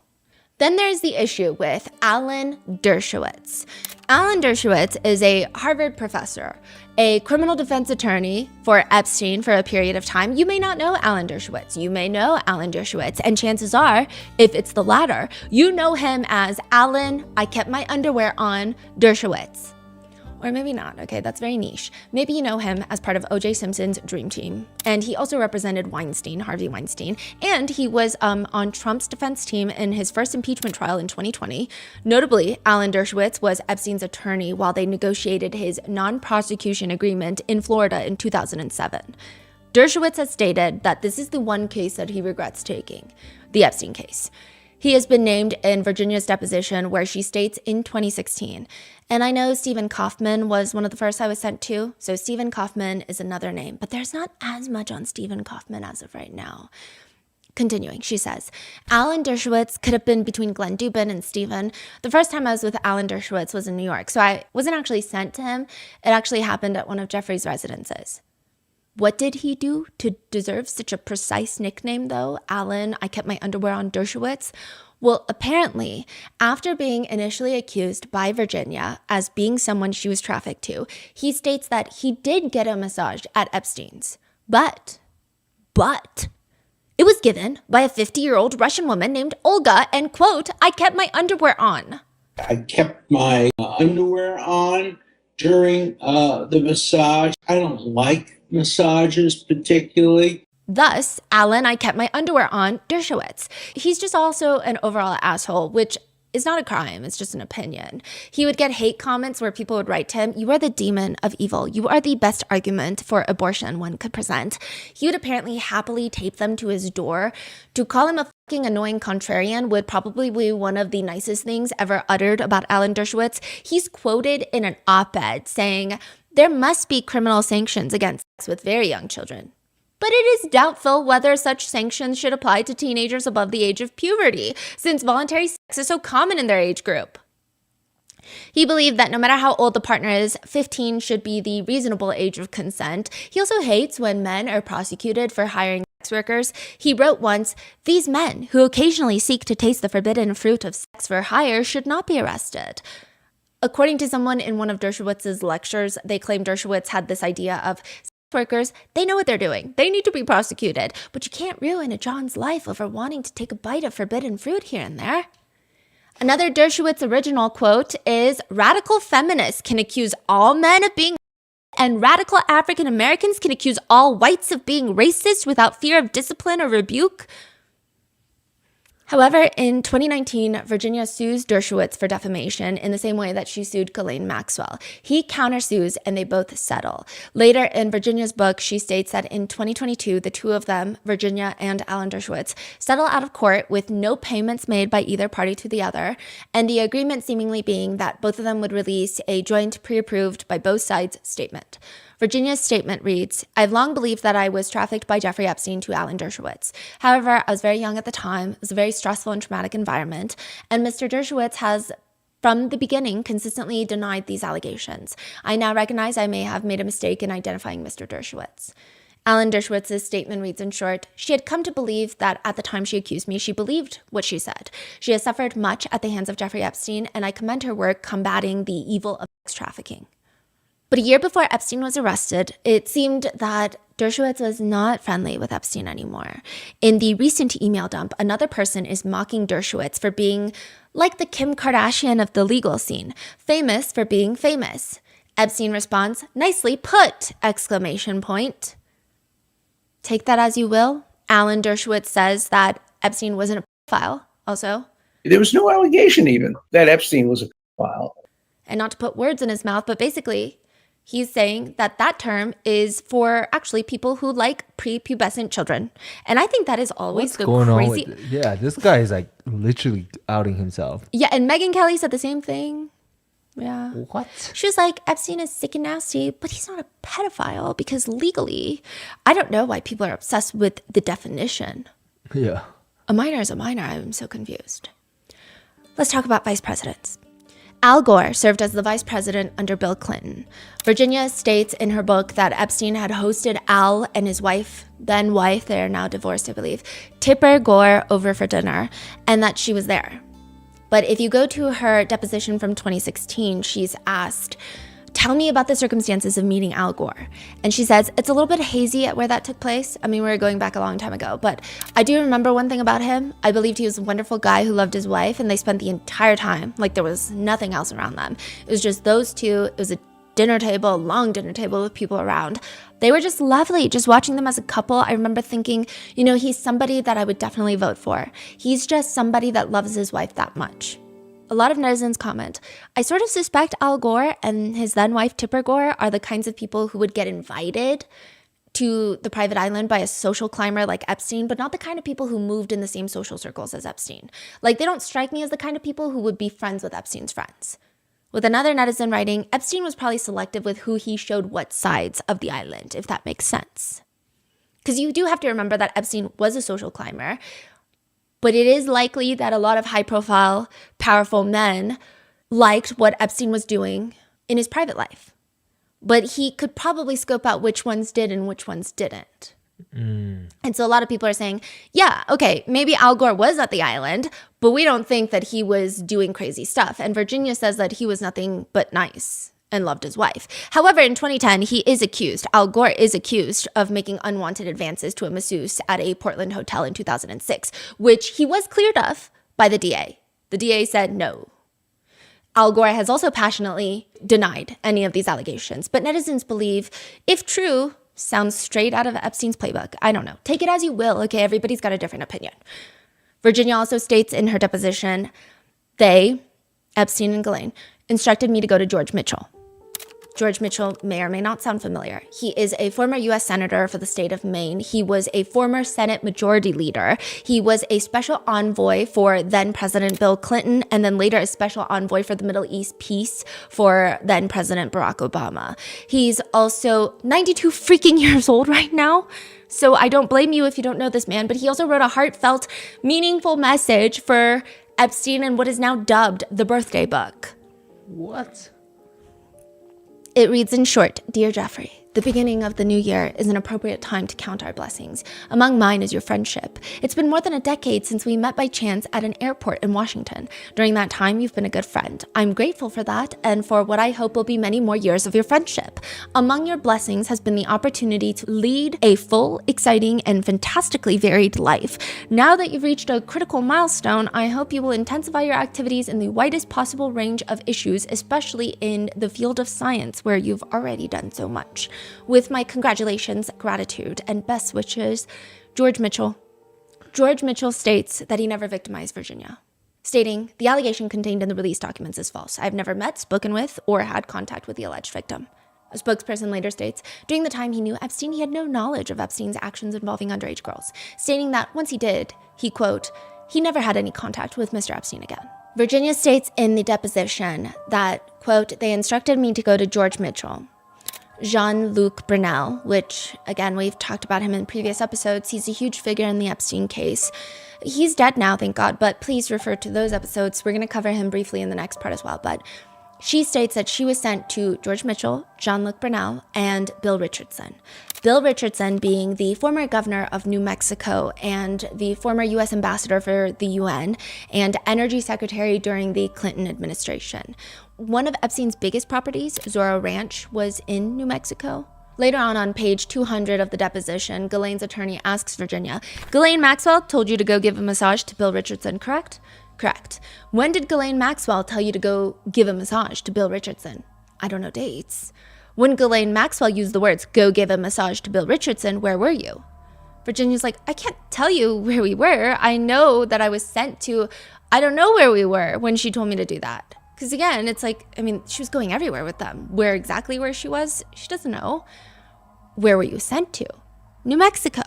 Then there's the issue with Alan Dershowitz. Alan Dershowitz is a Harvard professor, a criminal defense attorney for Epstein for a period of time. You may not know Alan Dershowitz. You may know Alan Dershowitz, and chances are, if it's the latter, you know him as Alan, I kept my underwear on, Dershowitz. Or maybe not, okay, that's very niche. Maybe you know him as part of O.J. Simpson's Dream Team. And he also represented Weinstein, Harvey Weinstein. And he was on Trump's defense team in his first impeachment trial in 2020. Notably, Alan Dershowitz was Epstein's attorney while they negotiated his non-prosecution agreement in Florida in 2007. Dershowitz has stated that this is the one case that he regrets taking, the Epstein case. He has been named in Virginia's deposition, where she states in 2016. And I know Stephen Kaufman was one of the first I was sent to, so Stephen Kaufman is another name, but there's not as much on Stephen Kaufman as of right now. Continuing, she says, Alan Dershowitz could have been between Glenn Dubin and Stephen. The first time I was with Alan Dershowitz was in New York, so I wasn't actually sent to him. It actually happened at one of Jeffrey's residences. What did he do to deserve such a precise nickname, though? Alan, I kept my underwear on Dershowitz? Well, apparently, after being initially accused by Virginia as being someone she was trafficked to, he states that he did get a massage at Epstein's. But, it was given by a 50-year-old Russian woman named Olga, and, quote, I kept my underwear on. I kept my underwear on during the massage. I don't like massages particularly. Thus, Alan, I kept my underwear on, Dershowitz. He's just also an overall asshole, which is not a crime. It's just an opinion. He would get hate comments where people would write to him, you are the demon of evil. You are the best argument for abortion one could present. He would apparently happily tape them to his door. To call him a fucking annoying contrarian would probably be one of the nicest things ever uttered about Alan Dershowitz. He's quoted in an op-ed saying, there must be criminal sanctions against sex with very young children. But it is doubtful whether such sanctions should apply to teenagers above the age of puberty, since voluntary sex is so common in their age group. He believed that no matter how old the partner is, 15 should be the reasonable age of consent. He also hates when men are prosecuted for hiring sex workers. He wrote once, "These men who occasionally seek to taste the forbidden fruit of sex for hire should not be arrested." According to someone in one of Dershowitz's lectures, they claimed Dershowitz had this idea of sex workers, they know what they're doing. They need to be prosecuted. But you can't ruin a John's life over wanting to take a bite of forbidden fruit here and there. Another Dershowitz original quote is, "Radical feminists can accuse all men of being and radical African Americans can accuse all whites of being racist without fear of discipline or rebuke." However, in 2019, Virginia sues Dershowitz for defamation in the same way that she sued Ghislaine Maxwell. He countersues and they both settle. Later in Virginia's book, she states that in 2022, the two of them, Virginia and Alan Dershowitz, settle out of court with no payments made by either party to the other, and the agreement seemingly being that both of them would release a joint pre-approved by both sides statement. Virginia's statement reads, "I've long believed that I was trafficked by Jeffrey Epstein to Alan Dershowitz. However, I was very young at the time. It was a very stressful and traumatic environment, and Mr. Dershowitz has from the beginning consistently denied these allegations. I now recognize I may have made a mistake in identifying Mr. Dershowitz." Alan Dershowitz's statement reads in short, "She had come to believe that at the time she accused me, she believed what she said. She has suffered much at the hands of Jeffrey Epstein, and I commend her work combating the evil of sex trafficking." But a year before Epstein was arrested, it seemed that Dershowitz was not friendly with Epstein anymore. In the recent email dump, another person is mocking Dershowitz for being like the Kim Kardashian of the legal scene, famous for being famous. Epstein responds, "Nicely put!" exclamation point. Take that as you will. Alan Dershowitz says that Epstein wasn't a pedophile, also. There was no allegation even that Epstein was a pedophile. And not to put words in his mouth, but basically, he's saying that that term is for actually people who like prepubescent children. And I think that is always What's the going crazy. on with yeah, this guy is like literally outing himself. Yeah, and Megyn Kelly said the same thing. Yeah. What? She was like, Epstein is sick and nasty, but he's not a pedophile because legally, I don't know why people are obsessed with the definition. Yeah. A minor is a minor. I'm so confused. Let's talk about vice presidents. Al Gore served as the vice president under Bill Clinton. Virginia states in her book that Epstein had hosted Al and his wife, then wife, they are now divorced, I believe, Tipper Gore over for dinner, and that she was there. But if you go to her deposition from 2016, she's asked, "Tell me about the circumstances of meeting Al Gore." And she says, it's a little bit hazy at where that took place. I mean, we were going back a long time ago, but I do remember one thing about him. I believed he was a wonderful guy who loved his wife, and they spent the entire time like there was nothing else around them. It was just those two. It was a dinner table, long dinner table with people around. They were just lovely, just watching them as a couple. I remember thinking, you know, he's somebody that I would definitely vote for. He's just somebody that loves his wife that much. A lot of netizens comment, "I sort of suspect Al Gore and his then wife Tipper Gore are the kinds of people who would get invited to the private island by a social climber like Epstein, but not the kind of people who moved in the same social circles as Epstein. Like, they don't strike me as the kind of people who would be friends with Epstein's friends." With another netizen writing, Epstein was probably selective with who he showed what sides of the island, if that makes sense. Because you do have to remember that Epstein was a social climber, but it is likely that a lot of high-profile, powerful men liked what Epstein was doing in his private life. But he could probably scope out which ones did and which ones didn't. And so a lot of people are saying, yeah, okay, maybe Al Gore was at the island, but we don't think that he was doing crazy stuff. And Virginia says that he was nothing but nice and loved his wife. However, in 2010, Al Gore is accused of making unwanted advances to a masseuse at a Portland hotel in 2006, which he was cleared of by the DA. The DA said no. Al Gore has also passionately denied any of these allegations, but netizens believe, if true, sounds straight out of Epstein's playbook. I don't know. Take it as you will, okay? Everybody's got a different opinion. Virginia also states in her deposition, they, Epstein and Ghislaine, instructed me to go to George Mitchell. George Mitchell may or may not sound familiar. He is a former U.S. Senator for the state of Maine. He was a former Senate Majority Leader. He was a special envoy for then President Bill Clinton, and then later a special envoy for the Middle East peace for then President Barack Obama. He's also 92 freaking years old right now. So I don't blame you if you don't know this man, but he also wrote a heartfelt, meaningful message for Epstein in what is now dubbed the birthday book. What? It reads in short, Dear Jeffrey, the beginning of the new year is an appropriate time to count our blessings. Among mine is your friendship. It's been more than a decade since we met by chance at an airport in Washington. During that time, you've been a good friend. I'm grateful for that and for what I hope will be many more years of your friendship. Among your blessings has been the opportunity to lead a full, exciting, and fantastically varied life. Now that you've reached a critical milestone, I hope you will intensify your activities in the widest possible range of issues, especially in the field of science, where you've already done so much. With my congratulations, gratitude, and best wishes, George Mitchell. George Mitchell states that he never victimized Virginia, stating, the allegation contained in the release documents is false. I've never met, spoken with, or had contact with the alleged victim. A spokesperson later states, during the time he knew Epstein, he had no knowledge of Epstein's actions involving underage girls, stating that once he did, he, quote, he never had any contact with Mr. Epstein again. Virginia states in the deposition that, quote, they instructed me to go to George Mitchell, Jean-Luc Brunel, which, again, we've talked about him in previous episodes. He's a huge figure in the Epstein case. He's dead now, thank God, but please refer to those episodes. We're going to cover him briefly in the next part as well. But she states that she was sent to George Mitchell, Jean-Luc Brunel, and Bill Richardson. Bill Richardson being the former governor of New Mexico and the former U.S. ambassador for the UN and energy secretary during the Clinton administration. One of Epstein's biggest properties, Zorro Ranch, was in New Mexico. Later on page 200 of the deposition, Ghislaine's attorney asks Virginia, Ghislaine Maxwell told you to go give a massage to Bill Richardson, correct? Correct. When did Ghislaine Maxwell tell you to go give a massage to Bill Richardson? I don't know dates. When Ghislaine Maxwell used the words, go give a massage to Bill Richardson, where were you? Virginia's like, I can't tell you where we were. I know that I was sent to, I don't know where we were when she told me to do that. Because again, it's like, I mean, she was going everywhere with them. Where she was, she doesn't know. Where were you sent to? New Mexico.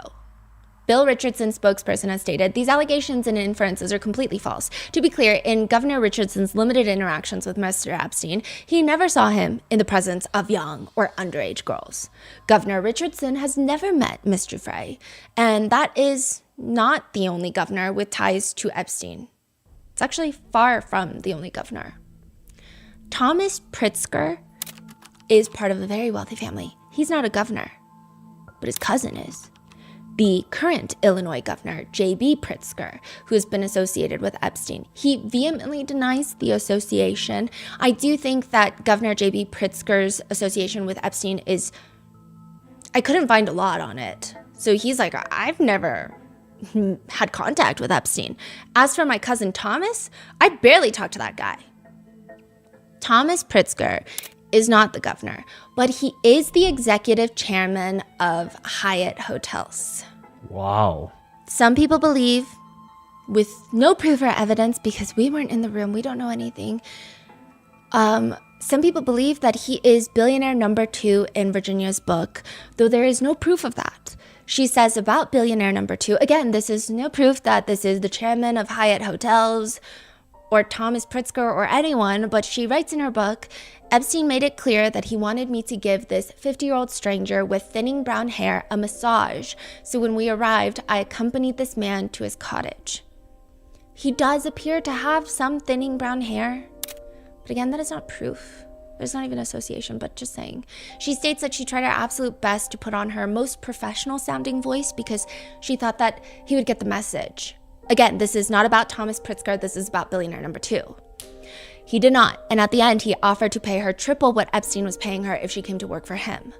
Bill Richardson's spokesperson has stated, these allegations and inferences are completely false. To be clear, in Governor Richardson's limited interactions with Mr. Epstein, he never saw him in the presence of young or underage girls. Governor Richardson has never met Mr. Frey, and that is not the only governor with ties to Epstein. It's actually far from the only governor. Thomas Pritzker is part of a very wealthy family. He's not a governor, but his cousin is. The current Illinois governor, J.B. Pritzker, who has been associated with Epstein. He vehemently denies the association. I do think that Governor J.B. Pritzker's association with Epstein is, I couldn't find a lot on it. So he's like, I've never had contact with Epstein. As for my cousin Thomas, I barely talked to that guy. Thomas Pritzker is not the governor, but he is the executive chairman of Hyatt Hotels. Wow. Some people believe, with no proof or evidence, because we weren't in the room, we don't know anything. Some people believe that he is billionaire number 2 in Virginia's book, though there is no proof of that. She says about billionaire number 2, again, this is no proof that this is the chairman of Hyatt Hotels or Thomas Pritzker or anyone, but she writes in her book, Epstein made it clear that he wanted me to give this 50-year-old stranger with thinning brown hair a massage, so when we arrived, I accompanied this man to his cottage. He does appear to have some thinning brown hair, but again, that is not proof. There's not even association, but just saying. She states that she tried her absolute best to put on her most professional sounding voice because she thought that he would get the message. Again, this is not about Thomas Pritzker, this is about billionaire number 2. He did not, and at the end, he offered to pay her triple what Epstein was paying her if she came to work for him.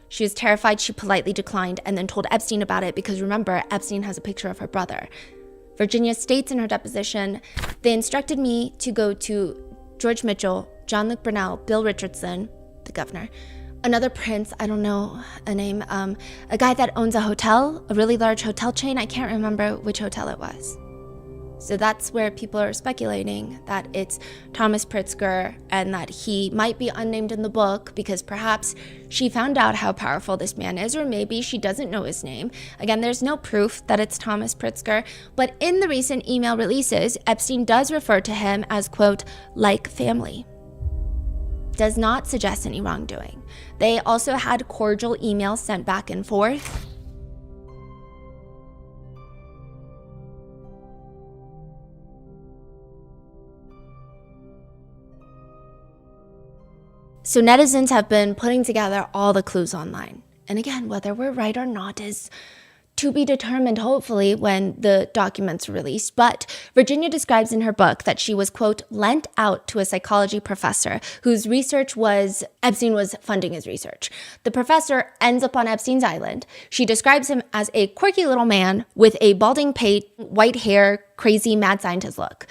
She was terrified, she politely declined, and then told Epstein about it because remember, Epstein has a picture of her brother. Virginia states in her deposition, they instructed me to go to George Mitchell, Jean-Luc Brunel, Bill Richardson, the governor, another prince, I don't know a name, a guy that owns a hotel, a really large hotel chain. I can't remember which hotel it was. So that's where people are speculating that it's Thomas Pritzker and that he might be unnamed in the book because perhaps she found out how powerful this man is, or maybe she doesn't know his name. Again, there's no proof that it's Thomas Pritzker, but in the recent email releases, Epstein does refer to him as, quote, like family. Does not suggest any wrongdoing. They also had cordial emails sent back and forth. So netizens have been putting together all the clues online. And again, whether we're right or not is to be determined, hopefully, when the documents are released. But Virginia describes in her book that she was, quote, lent out to a psychology professor whose research was, Epstein was funding his research. The professor ends up on Epstein's island. She describes him as a quirky little man with a balding pate, white hair, crazy mad scientist look.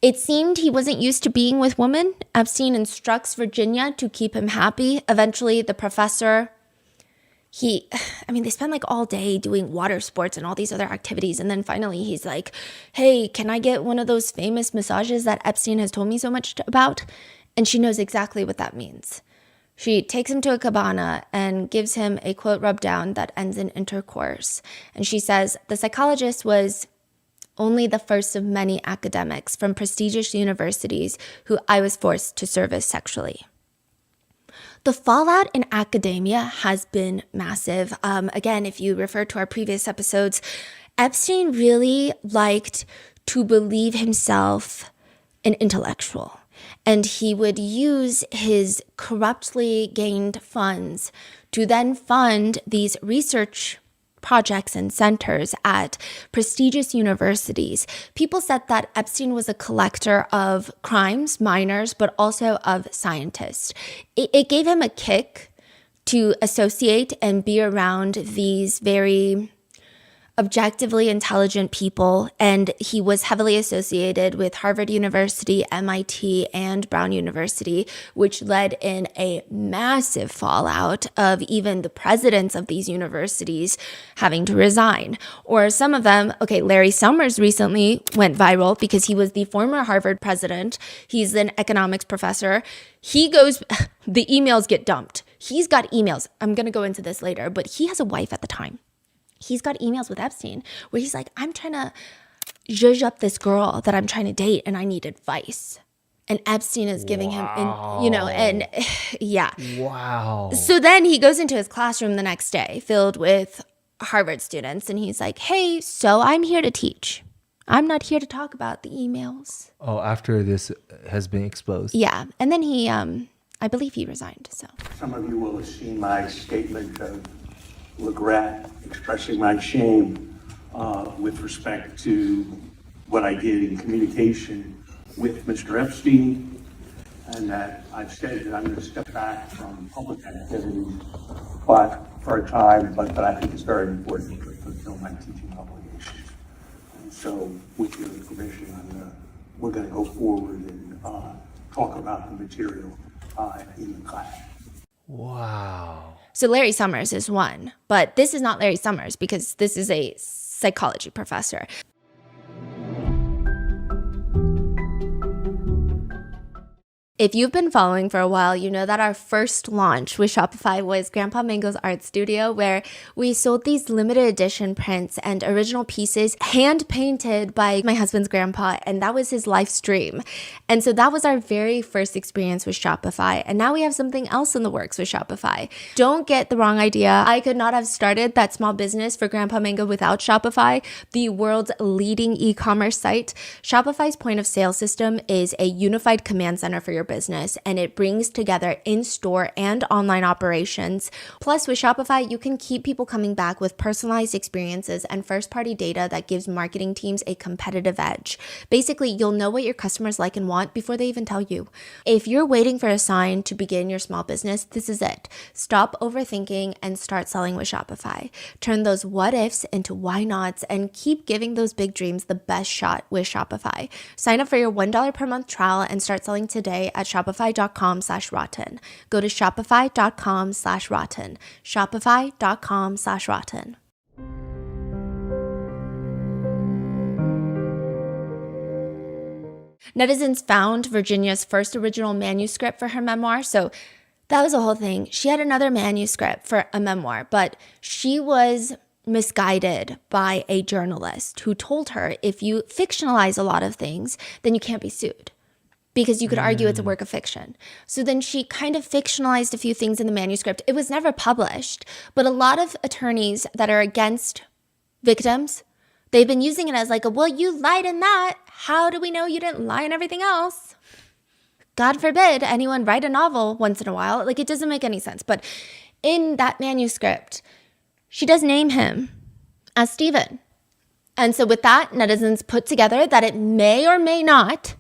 It seemed he wasn't used to being with women. Epstein instructs Virginia to keep him happy. Eventually, the professor, they spend like all day doing water sports and all these other activities. And then finally he's like, hey, can I get one of those famous massages that Epstein has told me so much about? And she knows exactly what that means. She takes him to a cabana and gives him a, quote, rub down that ends in intercourse. And she says, the psychologist was only the first of many academics from prestigious universities who I was forced to service sexually. The fallout in academia has been massive. Again, if you refer to our previous episodes, Epstein really liked to believe himself an intellectual, and he would use his corruptly gained funds to then fund these research projects and centers at prestigious universities. People said that Epstein was a collector of crimes, minors, but also of scientists. It gave him a kick to associate and be around these very objectively intelligent people, and he was heavily associated with Harvard University, MIT, and Brown University, which led in a massive fallout of even the presidents of these universities having to resign. Or some of them, Larry Summers recently went viral because he was the former Harvard president. He's an economics professor. The emails get dumped. He's got emails. I'm going to go into this later, but he has a wife at the time. He's got emails with Epstein where he's like, I'm trying to zhuzh up this girl that I'm trying to date and I need advice. And Epstein is giving him, yeah. Wow. So then he goes into his classroom the next day filled with Harvard students and he's like, hey, so I'm here to teach. I'm not here to talk about the emails. Oh, after this has been exposed. Yeah. And then he, I believe he resigned, so. Some of you will have seen my statement of regret, expressing my shame with respect to what I did in communication with Mr. Epstein, and that I've said that I'm going to step back from public activities, but for a time, but I think it's very important to fulfill my teaching obligations. And so, with your permission, we're going to go forward and talk about the material in the class. Wow. So Larry Summers is one, but this is not Larry Summers because this is a psychology professor. If you've been following for a while, you know that our first launch with Shopify was Grandpa Mango's art studio, where we sold these limited edition prints and original pieces hand painted by my husband's grandpa, and that was his life's dream. And so that was our very first experience with Shopify. And now we have something else in the works with Shopify. Don't get the wrong idea. I could not have started that small business for Grandpa Mango without Shopify, the world's leading e-commerce site. Shopify's point of sale system is a unified command center for your business, and it brings together in-store and online operations. Plus, with Shopify, you can keep people coming back with personalized experiences and first-party data that gives marketing teams a competitive edge. Basically, you'll know what your customers like and want before they even tell you. If you're waiting for a sign to begin your small business, this is it. Stop overthinking and start selling with Shopify. Turn those what ifs into why nots and keep giving those big dreams the best shot with Shopify. Sign up for your $1 per month trial and start selling today at shopify.com/rotten. Go to shopify.com/rotten. Shopify.com/rotten. Netizens found Virginia's first original manuscript for her memoir, so that was the whole thing. She had another manuscript for a memoir, but she was misguided by a journalist who told her if you fictionalize a lot of things, then you can't be sued, because you could argue it's a work of fiction. So then she kind of fictionalized a few things in the manuscript. It was never published, but a lot of attorneys that are against victims, they've been using it as like, well, you lied in that. How do we know you didn't lie in everything else? God forbid anyone write a novel once in a while. Like, it doesn't make any sense. But in that manuscript, she does name him as Stephen. And so with that, netizens put together that it may or may not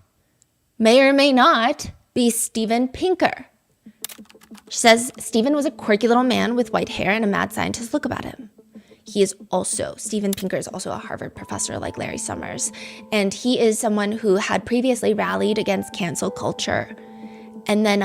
be Steven Pinker. She says Stephen was a quirky little man with white hair and a mad scientist look about him. Steven Pinker is also a Harvard professor like Larry Summers. And he is someone who had previously rallied against cancel culture. And then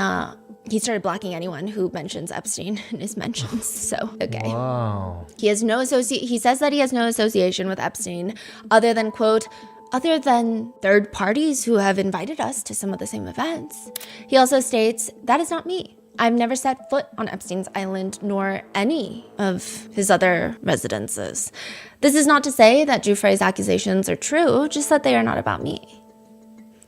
he started blocking anyone who mentions Epstein in his mentions. So, okay. Wow. He says that he has no association with Epstein other than, quote, other than third parties who have invited us to some of the same events. He also states, that is not me. I've never set foot on Epstein's Island nor any of his other residences. This is not to say that Giuffre's accusations are true, just that they are not about me.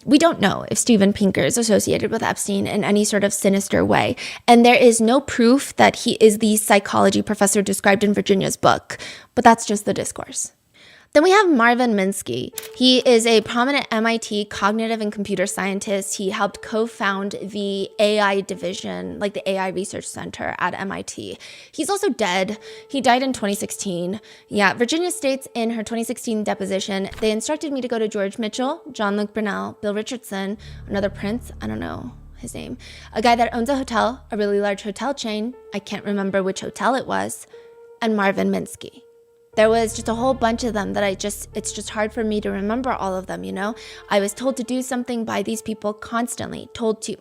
We don't know if Steven Pinker is associated with Epstein in any sort of sinister way, and there is no proof that he is the psychology professor described in Virginia's book, but that's just the discourse. Then we have Marvin Minsky. He is a prominent MIT cognitive and computer scientist. He helped co-found the AI division, like the AI Research Center at MIT. He's also dead. He died in 2016. Yeah, Virginia states in her 2016 deposition, they instructed me to go to George Mitchell, John Luke Brunel, Bill Richardson, another prince, I don't know his name, a guy that owns a hotel, a really large hotel chain, I can't remember which hotel it was, and Marvin Minsky. There was just a whole bunch of them that it's just hard for me to remember all of them, you know? I was told to do something by these people constantly,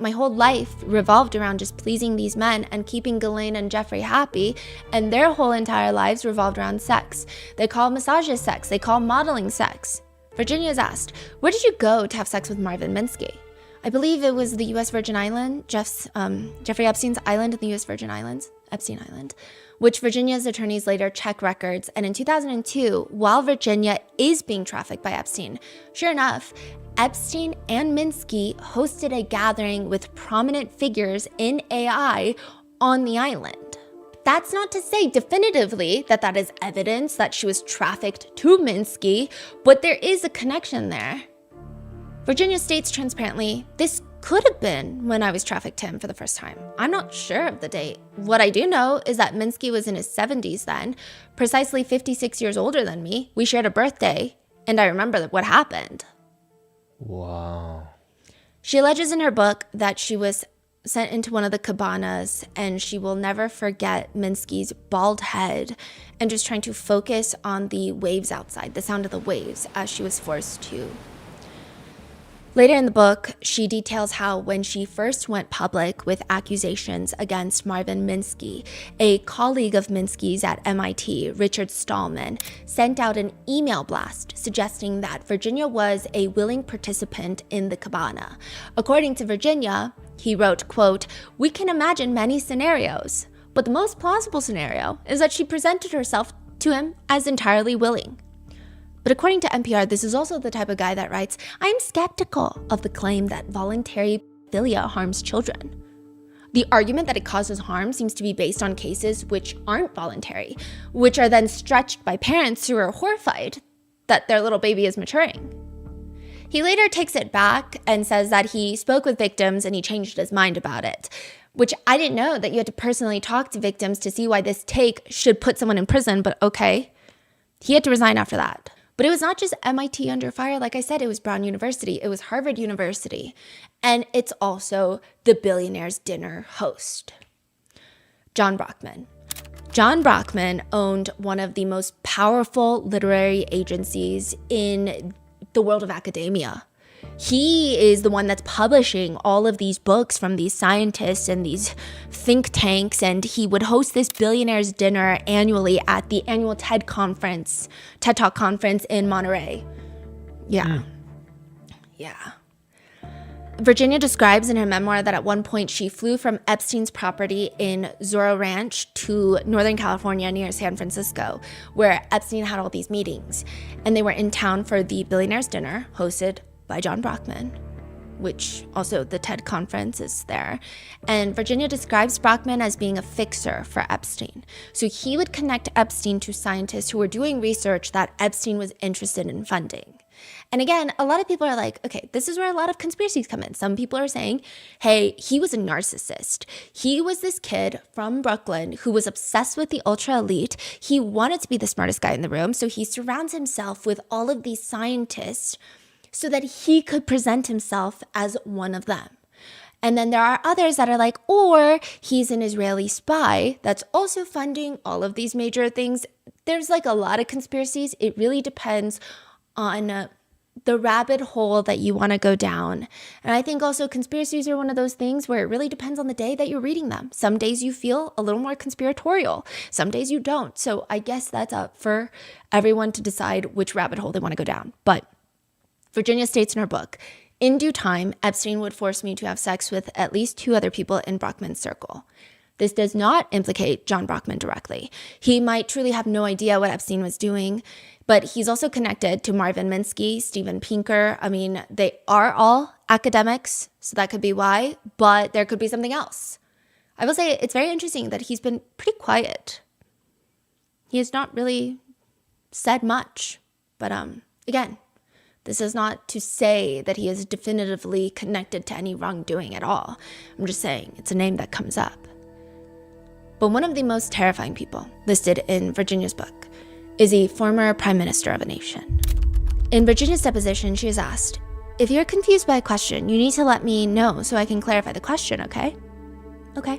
my whole life revolved around just pleasing these men and keeping Ghislaine and Jeffrey happy, and their whole entire lives revolved around sex. They call massages sex, they call modeling sex. Virginia's asked, where did you go to have sex with Marvin Minsky? I believe it was the U.S. Virgin Island, Jeffrey Epstein's island in the U.S. Virgin Islands, Epstein Island, which Virginia's attorneys later checked records. And in 2002, while Virginia is being trafficked by Epstein, sure enough, Epstein and Minsky hosted a gathering with prominent figures in AI on the island. That's not to say definitively that that is evidence that she was trafficked to Minsky, but there is a connection there. Virginia states transparently, this could have been when I was trafficked to him for the first time. I'm not sure of the date. What I do know is that Minsky was in his 70s then, precisely 56 years older than me. We shared a birthday, and I remember what happened. Wow. She alleges in her book that she was sent into one of the cabanas, and she will never forget Minsky's bald head and just trying to focus on the waves outside, the sound of the waves, as she was forced to. Later in the book, she details how when she first went public with accusations against Marvin Minsky, a colleague of Minsky's at MIT, Richard Stallman, sent out an email blast suggesting that Virginia was a willing participant in the cabana. According to Virginia, he wrote, quote, we can imagine many scenarios, but the most plausible scenario is that she presented herself to him as entirely willing. But according to NPR, this is also the type of guy that writes, I'm skeptical of the claim that voluntary pedophilia harms children. The argument that it causes harm seems to be based on cases which aren't voluntary, which are then stretched by parents who are horrified that their little baby is maturing. He later takes it back and says that he spoke with victims and he changed his mind about it, which I didn't know that you had to personally talk to victims to see why this take should put someone in prison, but okay. He had to resign after that. But it was not just MIT under fire. Like I said, it was Brown University. It was Harvard University. And it's also the Billionaire's Dinner host, John Brockman. John Brockman owned one of the most powerful literary agencies in the world of academia. He is the one that's publishing all of these books from these scientists and these think tanks, and he would host this Billionaire's Dinner annually at the annual TED Talk conference in Monterey. Yeah. Virginia describes in her memoir that at one point she flew from Epstein's property in Zorro Ranch to Northern California near San Francisco, where Epstein had all these meetings, and they were in town for the Billionaire's Dinner hosted by John Brockman. which also the TED conference is there. And Virginia describes Brockman as being a fixer for Epstein. So he would connect Epstein to scientists who were doing research that Epstein was interested in funding. And again, a lot of people are like, okay, this is where a lot of conspiracies come in. Some people are saying, hey, he was a narcissist. He was this kid from Brooklyn who was obsessed with the ultra elite. He wanted to be the smartest guy in the room. So he surrounds himself with all of these scientists so that he could present himself as one of them. And then there are others that are like, or he's an Israeli spy that's also funding all of these major things. There's like a lot of conspiracies. It really depends on the rabbit hole that you want to go down. And I think also conspiracies are one of those things where it really depends on the day that you're reading them. Some days you feel a little more conspiratorial. Some days you don't. So I guess that's up for everyone to decide which rabbit hole they want to go down. But Virginia states in her book, in due time, Epstein would force me to have sex with at least 2 other people in Brockman's circle. This does not implicate John Brockman directly. He might truly have no idea what Epstein was doing, but he's also connected to Marvin Minsky, Steven Pinker. I mean, they are all academics, so that could be why, but there could be something else. I will say it's very interesting that he's been pretty quiet. He has not really said much, but again, this is not to say that he is definitively connected to any wrongdoing at all. I'm just saying it's a name that comes up. But one of the most terrifying people listed in Virginia's book is a former prime minister of a nation. In Virginia's deposition, she is asked, if you're confused by a question, you need to let me know so I can clarify the question, okay? Okay.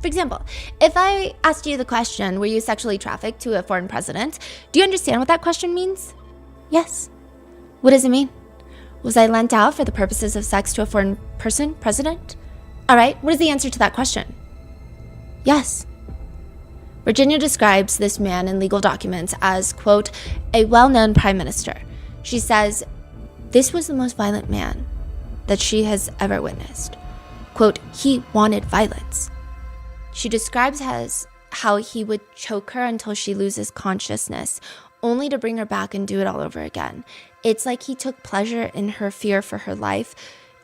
For example, if I asked you the question, were you sexually trafficked to a foreign president? Do you understand what that question means? Yes. What does it mean? Was I lent out for the purposes of sex to a foreign president? All right, what is the answer to that question? Yes. Virginia describes this man in legal documents as, quote, a well-known prime minister. She says, this was the most violent man that she has ever witnessed. Quote, he wanted violence. She describes as how he would choke her until she loses consciousness, only to bring her back and do it all over again. It's like he took pleasure in her fear for her life,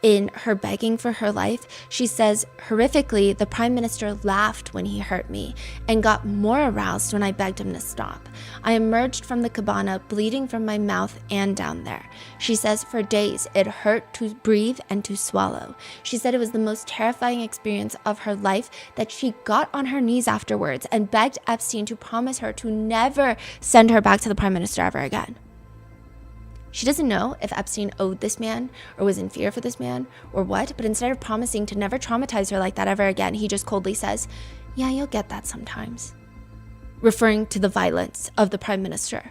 in her begging for her life. She says, horrifically, the prime minister laughed when he hurt me and got more aroused when I begged him to stop. I emerged from the cabana bleeding from my mouth and down there. She says, for days, it hurt to breathe and to swallow. She said it was the most terrifying experience of her life, that she got on her knees afterwards and begged Epstein to promise her to never send her back to the prime minister ever again. She doesn't know if Epstein owed this man or was in fear for this man or what, but instead of promising to never traumatize her like that ever again, he just coldly says, yeah, you'll get that sometimes, referring to the violence of the prime minister.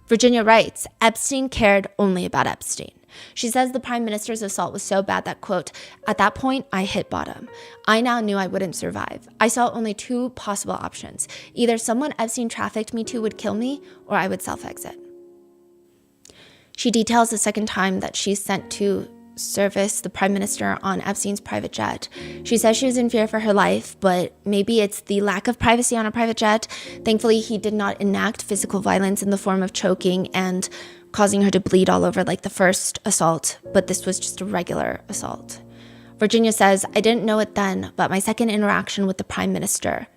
Virginia writes, Epstein cared only about Epstein. She says the prime minister's assault was so bad that, quote, at that point, I hit bottom. I now knew I wouldn't survive. I saw only 2 possible options. Either someone Epstein trafficked me to would kill me, or I would self-exit. She details the second time that she's sent to service the prime minister on Epstein's private jet. She says she was in fear for her life, but maybe it's the lack of privacy on a private jet. Thankfully, he did not enact physical violence in the form of choking and causing her to bleed all over like the first assault, but this was just a regular assault. Virginia says, I didn't know it then, but my second interaction with the prime minister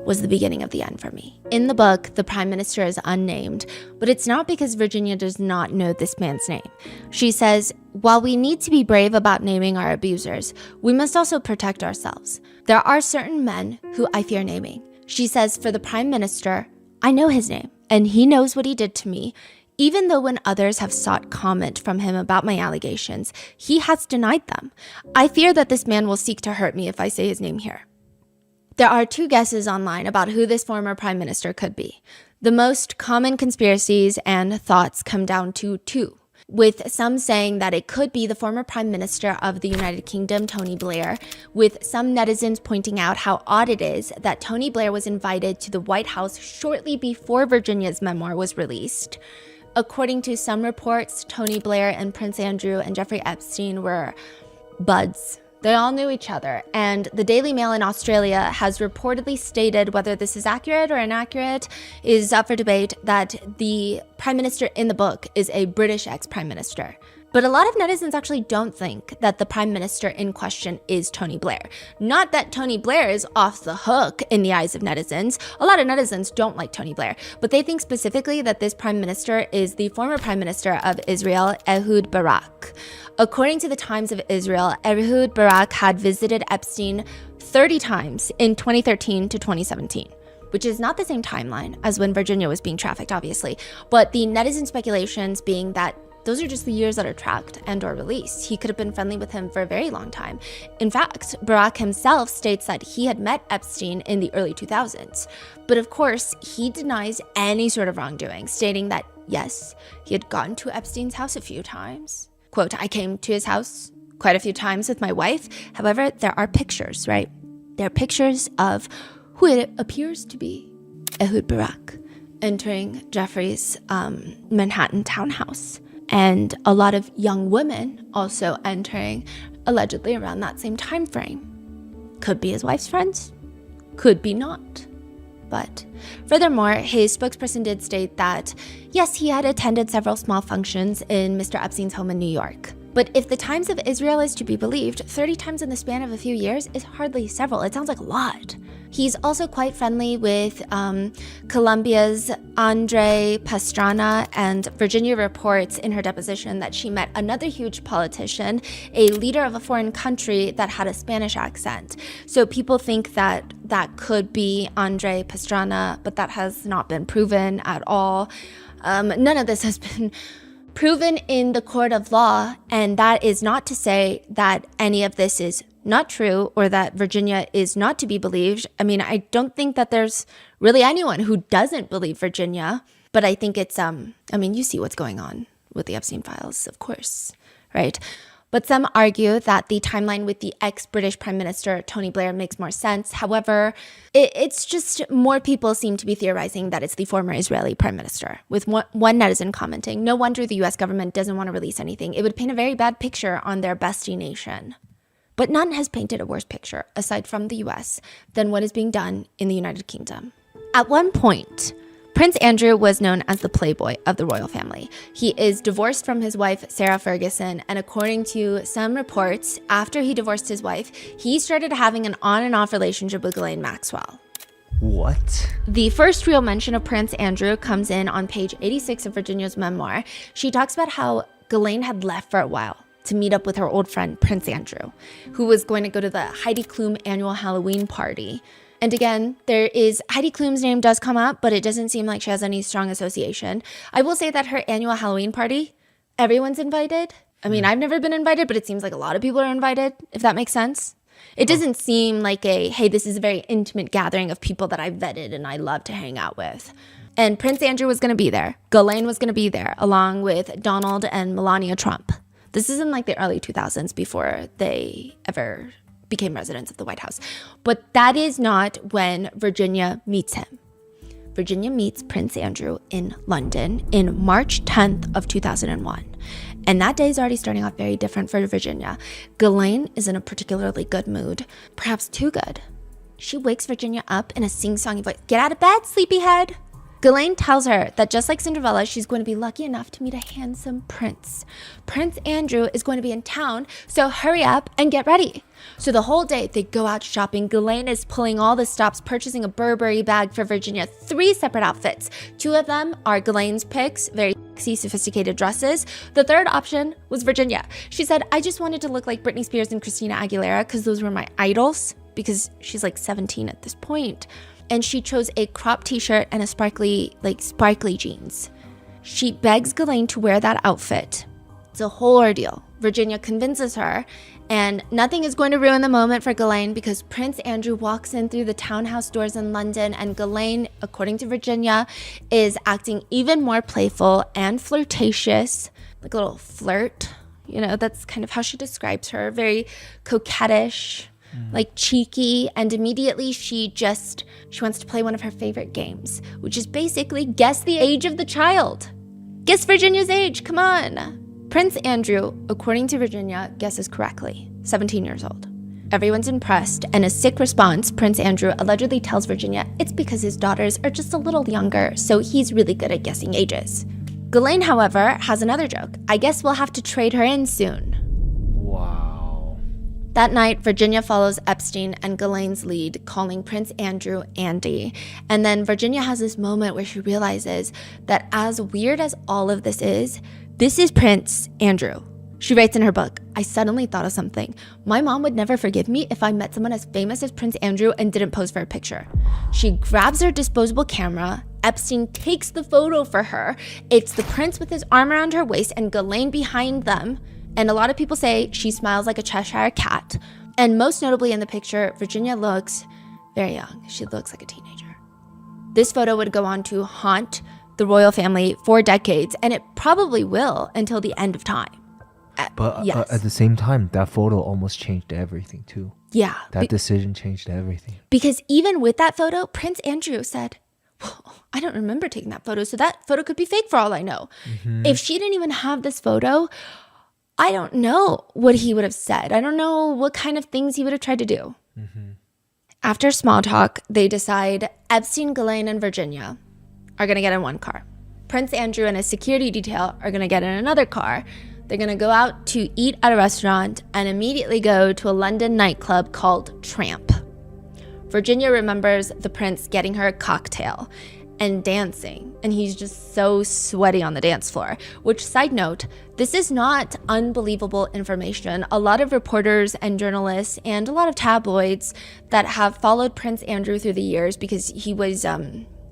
was the beginning of the end for me. In the book, the prime minister is unnamed, but it's not because Virginia does not know this man's name. She says, while we need to be brave about naming our abusers, we must also protect ourselves. There are certain men who I fear naming. She says, for the prime minister, I know his name, and he knows what he did to me. Even though when others have sought comment from him about my allegations, he has denied them. I fear that this man will seek to hurt me if I say his name here. There are 2 guesses online about who this former prime minister could be. The most common conspiracies and thoughts come down to 2, with some saying that it could be the former prime minister of the United Kingdom, Tony Blair, with some netizens pointing out how odd it is that Tony Blair was invited to the White House shortly before Virginia's memoir was released. According to some reports, Tony Blair and Prince Andrew and Jeffrey Epstein were buds. They all knew each other, and the Daily Mail in Australia has reportedly stated, whether this is accurate or inaccurate is up for debate, that the prime minister in the book is a British ex-prime minister. But a lot of netizens actually don't think that the prime minister in question is Tony Blair. Not that Tony Blair is off the hook in the eyes of netizens. A lot of netizens don't like Tony Blair, but they think specifically that this prime minister is the former prime minister of Israel, Ehud Barak. According to the Times of Israel, Ehud Barak had visited Epstein 30 times in 2013 to 2017. Which is not the same timeline as when Virginia was being trafficked, obviously, but the netizen speculations being that those are just the years that are tracked and or released. He could have been friendly with him for a very long time. In fact, Barak himself states that he had met Epstein in the early 2000s. But of course, he denies any sort of wrongdoing, stating that, yes, he had gone to Epstein's house a few times. Quote, I came to his house quite a few times with my wife. However, there are pictures, right? There are pictures of who it appears to be Ehud Barak entering Jeffrey's Manhattan townhouse. And a lot of young women also entering allegedly around that same time frame. Could be his wife's friends, could be not. But furthermore, his spokesperson did state that, yes, he had attended several small functions in Mr. Epstein's home in New York. But if the Times of Israel is to be believed, 30 times in the span of a few years is hardly several. It sounds like a lot. He's also quite friendly with Colombia's Andre Pastrana, and Virginia reports in her deposition that she met another huge politician, a leader of a foreign country that had a Spanish accent. So people think that that could be Andre Pastrana, but that has not been proven at all. None of this has been proven in the court of law, and that is not to say that any of this is not true or that Virginia is not to be believed. I mean, I don't think that there's really anyone who doesn't believe Virginia, but I think it's, you see what's going on with the Epstein files, of course, right? But some argue that the timeline with the ex-British Prime Minister Tony Blair makes more sense. However, it's just more people seem to be theorizing that it's the former Israeli Prime Minister, with one netizen commenting, no wonder the US government doesn't want to release anything. It would paint a very bad picture on their bestie nation. But none has painted a worse picture, aside from the US, than what is being done in the United Kingdom. At one point, Prince Andrew was known as the playboy of the royal family. He is divorced from his wife, Sarah Ferguson, and according to some reports, after he divorced his wife, he started having an on and off relationship with Ghislaine Maxwell. What? The first real mention of Prince Andrew comes in on page 86 of Virginia's memoir. She talks about how Ghislaine had left for a while to meet up with her old friend, Prince Andrew, who was going to go to the Heidi Klum annual Halloween party. And again, Heidi Klum's name does come up, but it doesn't seem like she has any strong association. I will say that her annual Halloween party, everyone's invited. I mean, I've never been invited, but it seems like a lot of people are invited, if that makes sense. It doesn't seem like hey, this is a very intimate gathering of people that I vetted and I love to hang out with. And Prince Andrew was going to be there. Ghislaine was going to be there, along with Donald and Melania Trump. This is in like the early 2000s before they ever became residents of the White House. But that is not when Virginia meets him. Virginia meets Prince Andrew in London in March 10th of 2001. And that day is already starting off very different for Virginia. Ghislaine is in a particularly good mood, perhaps too good. She wakes Virginia up in a sing-songy voice. Get out of bed, sleepyhead. Ghislaine tells her that just like Cinderella, she's going to be lucky enough to meet a handsome prince. Prince Andrew is going to be in town, so hurry up and get ready. So the whole day they go out shopping. Ghislaine is pulling all the stops, purchasing a Burberry bag for Virginia, 3 separate outfits. 2 of them are Ghislaine's picks, very sexy, sophisticated dresses. The third option was Virginia. She said, I just wanted to look like Britney Spears and Christina Aguilera because those were my idols, because she's like 17 at this point. And she chose a crop t-shirt and a sparkly jeans. She begs Ghislaine to wear that outfit. It's a whole ordeal. Virginia convinces her, and nothing is going to ruin the moment for Ghislaine because Prince Andrew walks in through the townhouse doors in London, and Ghislaine, according to Virginia, is acting even more playful and flirtatious, like a little flirt. You know, that's kind of how she describes her, very coquettish, like cheeky, and immediately she wants to play one of her favorite games, which is basically guess the age of the child. Guess Virginia's age, come on. Prince Andrew, according to Virginia, guesses correctly, 17 years old. Everyone's impressed, and a sick response, Prince Andrew allegedly tells Virginia it's because his daughters are just a little younger, so he's really good at guessing ages. Ghislaine, however, has another joke. I guess we'll have to trade her in soon. Wow. That night, Virginia follows Epstein and Ghislaine's lead, calling Prince Andrew Andy. And then Virginia has this moment where she realizes that as weird as all of this is Prince Andrew. She writes in her book, I suddenly thought of something. My mom would never forgive me if I met someone as famous as Prince Andrew and didn't pose for a picture. She grabs her disposable camera. Epstein takes the photo for her. It's the prince with his arm around her waist and Ghislaine behind them. And a lot of people say she smiles like a Cheshire cat. And most notably in the picture, Virginia looks very young. She looks like a teenager. This photo would go on to haunt the royal family for decades, and it probably will until the end of time. But Yes. at the same time, that photo almost changed everything too. Yeah. That decision changed everything. Because even with that photo, Prince Andrew said, well, I don't remember taking that photo, so that photo could be fake for all I know. If she didn't even have this photo, I don't know what he would have said. I don't know what kind of things he would have tried to do. After small talk, they decide Epstein, Ghislaine, and Virginia are going to get in one car. Prince Andrew and his security detail are going to get in another car. They're going to go out to eat at a restaurant and immediately go to a London nightclub called Tramp. Virginia remembers the prince getting her a cocktail and dancing, and he's just so sweaty on the dance floor. Which, side note, this is not unbelievable information. A lot of reporters and journalists and a lot of tabloids that have followed Prince Andrew through the years, because he was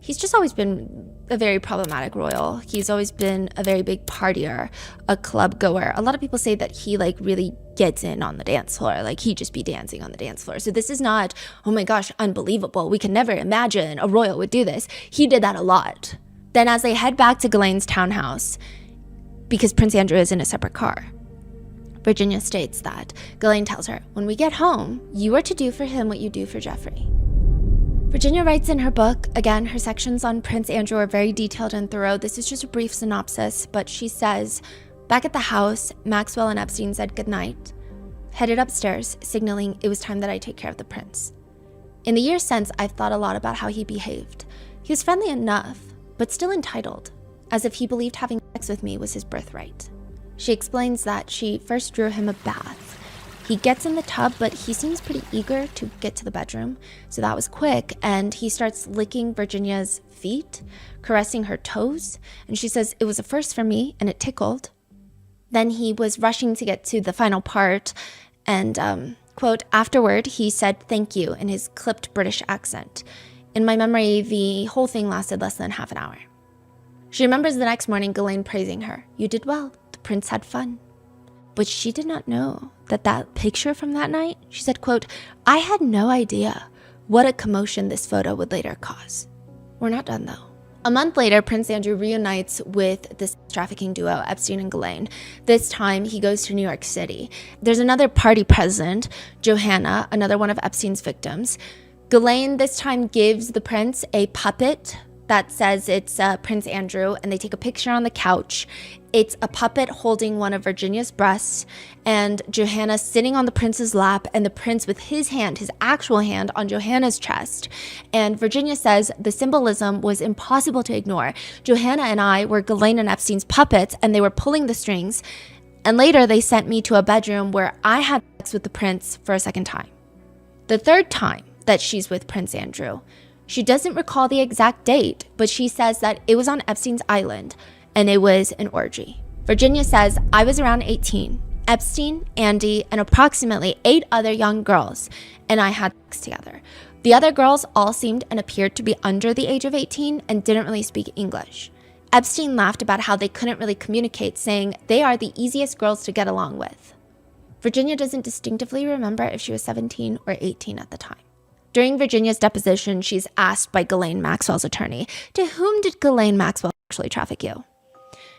he's just always been a very problematic royal. He's always been a very big partier, a club goer. A lot of people say that he really gets in on the dance floor. He'd just be dancing on the dance floor. So this is not, oh my gosh, unbelievable. We can never imagine a royal would do this. He did that a lot. Then as they head back to Ghislaine's townhouse, because Prince Andrew is in a separate car, Virginia states that Ghislaine tells her, when we get home, you are to do for him what you do for Jeffrey. Virginia writes in her book, again, her sections on Prince Andrew are very detailed and thorough. This is just a brief synopsis, but she says, back at the house, Maxwell and Epstein said goodnight, headed upstairs, signaling it was time that I take care of the prince. In the years since, I've thought a lot about how he behaved. He was friendly enough, but still entitled, as if he believed having sex with me was his birthright. She explains that she first drew him a bath. He gets in the tub, but he seems pretty eager to get to the bedroom, so that was quick, and he starts licking Virginia's feet, caressing her toes, and she says, it was a first for me, and it tickled. Then he was rushing to get to the final part, and, quote, afterward, he said thank you in his clipped British accent. In my memory, the whole thing lasted less than half an hour. She remembers the next morning Ghislaine praising her. You did well. The prince had fun. But she did not know that picture from that night, she said, quote, I had no idea what a commotion this photo would later cause. We're not done though. A month later, Prince Andrew reunites with this trafficking duo, Epstein and Ghislaine. This time, he goes to New York City. There's another party present, Johanna, another one of Epstein's victims. Ghislaine this time gives the prince a puppet that says it's Prince Andrew, and they take a picture on the couch. It's a puppet holding one of Virginia's breasts, and Johanna sitting on the prince's lap, and the prince with his hand, his actual hand, on Johanna's chest. And Virginia says the symbolism was impossible to ignore. Johanna and I were Ghislaine and Epstein's puppets, and they were pulling the strings. And later, they sent me to a bedroom where I had sex with the prince for a second time. The third time that she's with Prince Andrew, she doesn't recall the exact date, but she says that it was on Epstein's island, and it was an orgy. Virginia says, I was around 18, Epstein, Andy, and approximately 8 other young girls, and I had sex together. The other girls all seemed and appeared to be under the age of 18 and didn't really speak English. Epstein laughed about how they couldn't really communicate, saying they are the easiest girls to get along with. Virginia doesn't distinctively remember if she was 17 or 18 at the time. During Virginia's deposition, she's asked by Ghislaine Maxwell's attorney, to whom did Ghislaine Maxwell actually traffic you?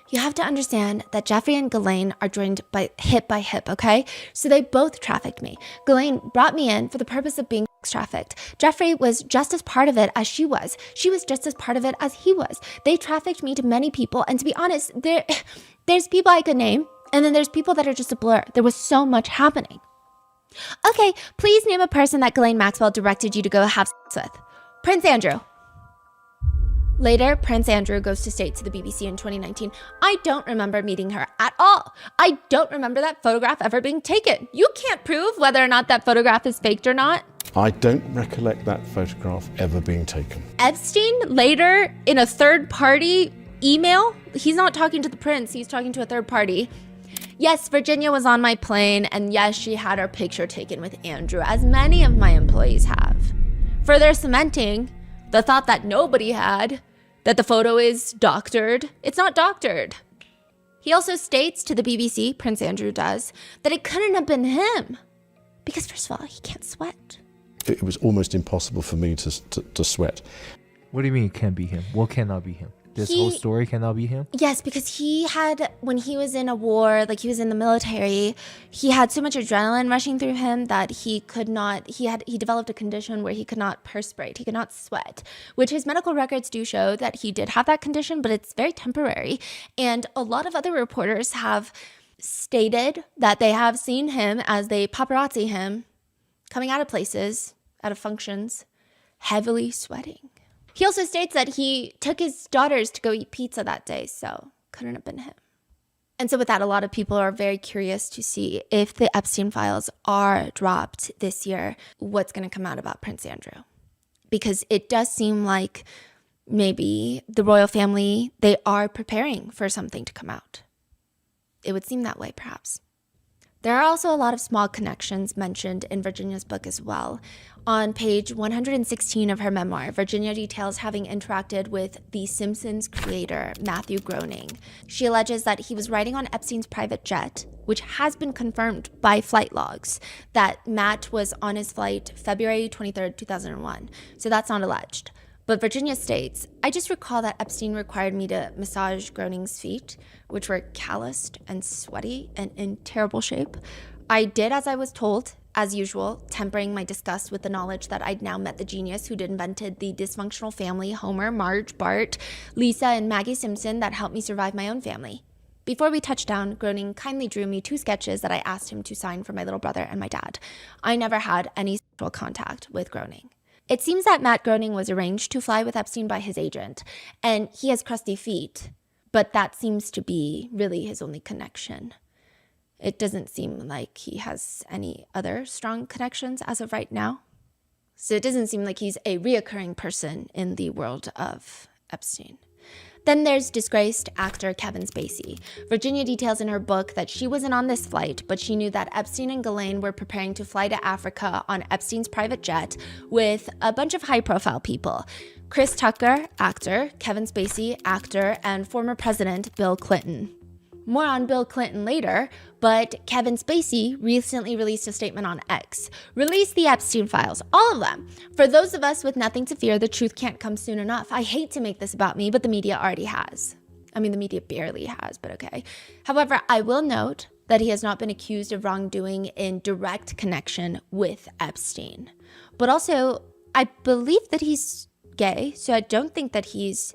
You have to understand that Jeffrey and Ghislaine are joined by hip, okay? So they both trafficked me. Ghislaine brought me in for the purpose of being trafficked. Jeffrey was just as part of it as she was. She was just as part of it as he was. They trafficked me to many people, and to be honest, there's people I could name, and then there's people that are just a blur. There was so much happening. Okay, please name a person that Ghislaine Maxwell directed you to go have sex with. Prince Andrew. Later, Prince Andrew goes to state to the BBC in 2019, "I don't remember meeting her at all. I don't remember that photograph ever being taken. You can't prove whether or not that photograph is faked or not." I don't recollect that photograph ever being taken. Epstein later, in a third-party email, he's not talking to the prince, he's talking to a third party. "Yes, Virginia was on my plane, and yes, she had her picture taken with Andrew, as many of my employees have." Further cementing the thought that nobody had, that the photo is doctored. It's not doctored. He also states to the BBC, Prince Andrew does, that it couldn't have been him. Because first of all, he can't sweat. It was almost impossible for me to sweat. What do you mean it can't be him? What cannot be him? This whole story cannot be him? Yes, because he had, when he was in a war, like he was in the military, he had so much adrenaline rushing through him that he could not, he developed a condition where he could not perspirate, he could not sweat, which his medical records do show that he did have that condition, but it's very temporary. And a lot of other reporters have stated that they have seen him as they paparazzi him coming out of places, out of functions, heavily sweating. He also states that he took his daughters to go eat pizza that day, so couldn't have been him. And so with that, a lot of people are very curious to see if the Epstein files are dropped this year, what's going to come out about Prince Andrew. Because it does seem like maybe the royal family, they are preparing for something to come out. It would seem that way, perhaps. There are also a lot of small connections mentioned in Virginia's book as well. On page 116 of her memoir, Virginia details having interacted with The Simpsons creator, Matthew Groening. She alleges that he was riding on Epstein's private jet, which has been confirmed by flight logs, that Matt was on his flight February 23rd, 2001. So that's not alleged. But Virginia states, "I just recall that Epstein required me to massage Groening's feet, which were calloused and sweaty and in terrible shape. I did as I was told, as usual, tempering my disgust with the knowledge that I'd now met the genius who'd invented the dysfunctional family, Homer, Marge, Bart, Lisa, and Maggie Simpson that helped me survive my own family. Before we touched down, Groening kindly drew me 2 sketches that I asked him to sign for my little brother and my dad. I never had any sexual contact with Groening." It seems that Matt Groening was arranged to fly with Epstein by his agent, and he has crusty feet, but that seems to be really his only connection. It doesn't seem like he has any other strong connections as of right now. So it doesn't seem like he's a reoccurring person in the world of Epstein. Then there's disgraced actor Kevin Spacey. Virginia details in her book that she wasn't on this flight, but she knew that Epstein and Ghislaine were preparing to fly to Africa on Epstein's private jet with a bunch of high-profile people. Chris Tucker, actor, Kevin Spacey, actor, and former President Bill Clinton. More on Bill Clinton later, but Kevin Spacey recently released a statement on X. Release the Epstein files, all of them. For those of us with nothing to fear, the truth can't come soon enough. I hate to make this about me, but the media already has. I mean, the media barely has, but okay. However, I will note that he has not been accused of wrongdoing in direct connection with Epstein. But also, I believe that he's gay, so I don't think that he's...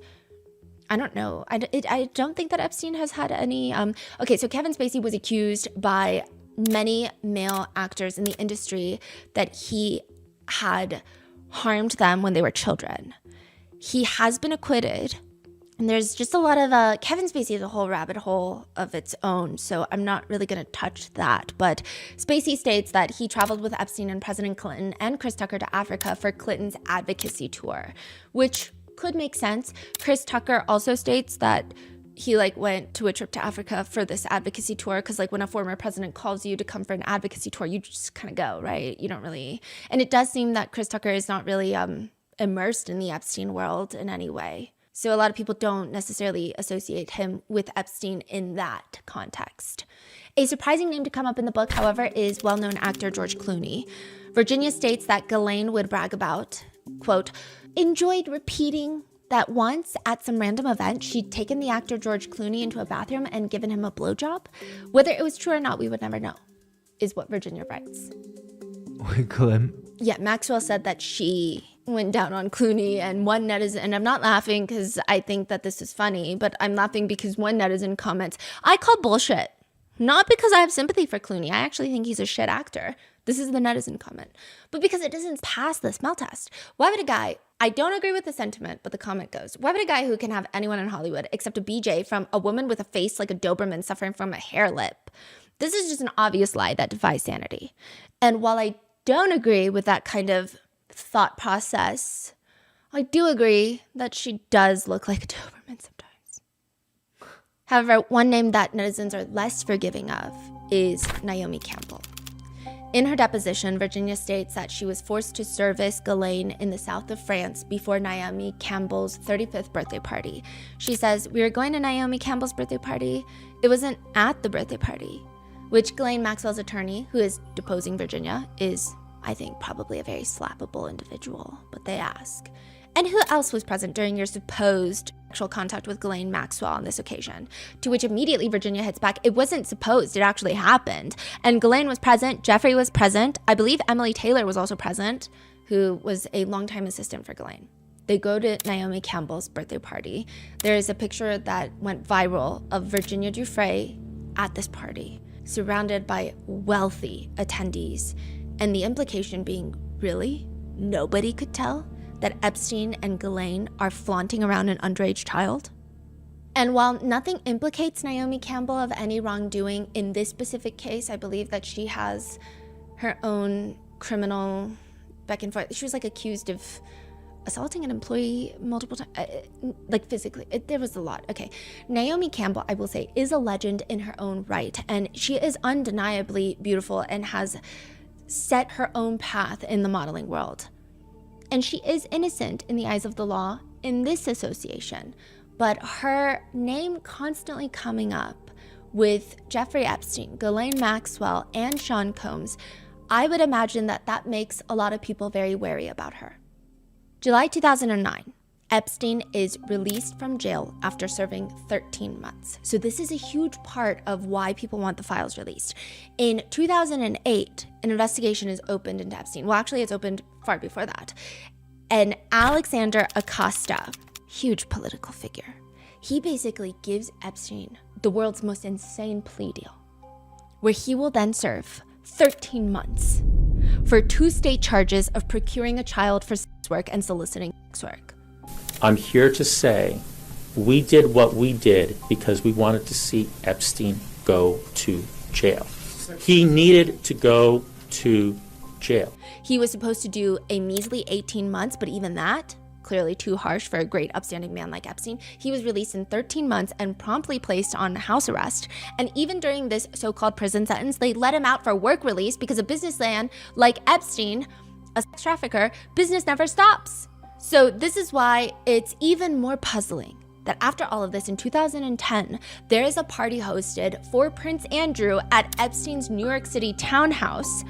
I don't know. I don't think that Epstein has had any... Okay, so Kevin Spacey was accused by many male actors in the industry that he had harmed them when they were children. He has been acquitted. And there's just a lot of... Kevin Spacey is a whole rabbit hole of its own, so I'm not really going to touch that. But Spacey states that he traveled with Epstein and President Clinton and Chris Tucker to Africa for Clinton's advocacy tour, which... could make sense. Chris Tucker also states that he went to a trip to Africa for this advocacy tour because when a former president calls you to come for an advocacy tour, you just kind of go, right? You don't really... And it does seem that Chris Tucker is not really immersed in the Epstein world in any way. So a lot of people don't necessarily associate him with Epstein in that context. A surprising name to come up in the book, however, is well-known actor George Clooney. Virginia states that Ghislaine would brag about, quote, enjoyed repeating that once at some random event, she'd taken the actor George Clooney into a bathroom and given him a blowjob. Whether it was true or not, we would never know, is what Virginia writes. Wait, Glenn? Yeah, Maxwell said that she went down on Clooney, and one netizen, and I'm not laughing because I think that this is funny, but I'm laughing because one netizen comments, I call bullshit Not because I have sympathy for Clooney. I actually think he's a shit actor. This is the netizen comment. But because it doesn't pass the smell test. Why would a guy, I don't agree with the sentiment, but the comment goes, why would a guy who can have anyone in Hollywood except a BJ from a woman with a face like a Doberman suffering from a hair lip? This is just an obvious lie that defies sanity. And while I don't agree with that kind of thought process, I do agree that she does look like a Doberman sometimes. However, one name that netizens are less forgiving of is Naomi Campbell. In her deposition, Virginia states that she was forced to service Ghislaine in the south of France before Naomi Campbell's 35th birthday party. She says, "We were going to Naomi Campbell's birthday party. It wasn't at the birthday party," which Ghislaine Maxwell's attorney, who is deposing Virginia, is, I think, probably a very slappable individual, but they ask. And who else was present during your supposed sexual contact with Ghislaine Maxwell on this occasion? To which immediately Virginia hits back, it wasn't supposed, it actually happened. And Ghislaine was present, Jeffrey was present, I believe Emily Taylor was also present, who was a longtime assistant for Ghislaine. They go to Naomi Campbell's birthday party. There is a picture that went viral of Virginia Giuffre at this party, surrounded by wealthy attendees. And the implication being, really? Nobody could tell that Epstein and Ghislaine are flaunting around an underage child? And while nothing implicates Naomi Campbell of any wrongdoing in this specific case, I believe that she has her own criminal back and forth. She was accused of assaulting an employee multiple times, physically. There was a lot. Okay. Naomi Campbell, I will say, is a legend in her own right. And she is undeniably beautiful and has set her own path in the modeling world. And she is innocent in the eyes of the law in this association. But her name constantly coming up with Jeffrey Epstein, Ghislaine Maxwell, and Sean Combs, I would imagine that that makes a lot of people very wary about her. July 2009, Epstein is released from jail after serving 13 months. So this is a huge part of why people want the files released. In 2008, an investigation is opened into Epstein. Well, actually, it's opened far before that. And Alexander Acosta, huge political figure, he basically gives Epstein the world's most insane plea deal, where he will then serve 13 months for 2 state charges of procuring a child for sex work and soliciting sex work. I'm here to say we did what we did because we wanted to see Epstein go to jail. He needed to go to jail. He was supposed to do a measly 18 months, but even that, clearly too harsh for a great upstanding man like Epstein. He was released in 13 months and promptly placed on house arrest. And even during this so-called prison sentence, they let him out for work release because a businessman like Epstein, a sex trafficker, business never stops. So this is why it's even more puzzling that after all of this, in 2010, there is a party hosted for Prince Andrew at Epstein's New York City townhouse.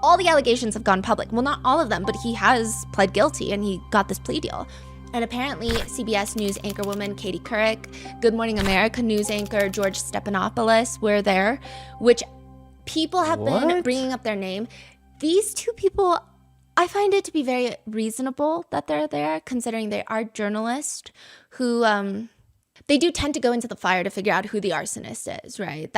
All the allegations have gone public. Well, not all of them, but he has pled guilty and he got this plea deal. And apparently CBS News anchorwoman Katie Couric, Good Morning America news anchor George Stephanopoulos were there, which people have been bringing up their name. These two people, I find it to be very reasonable that they're there, considering they are journalists who, they do tend to go into the fire to figure out who the arsonist is, right?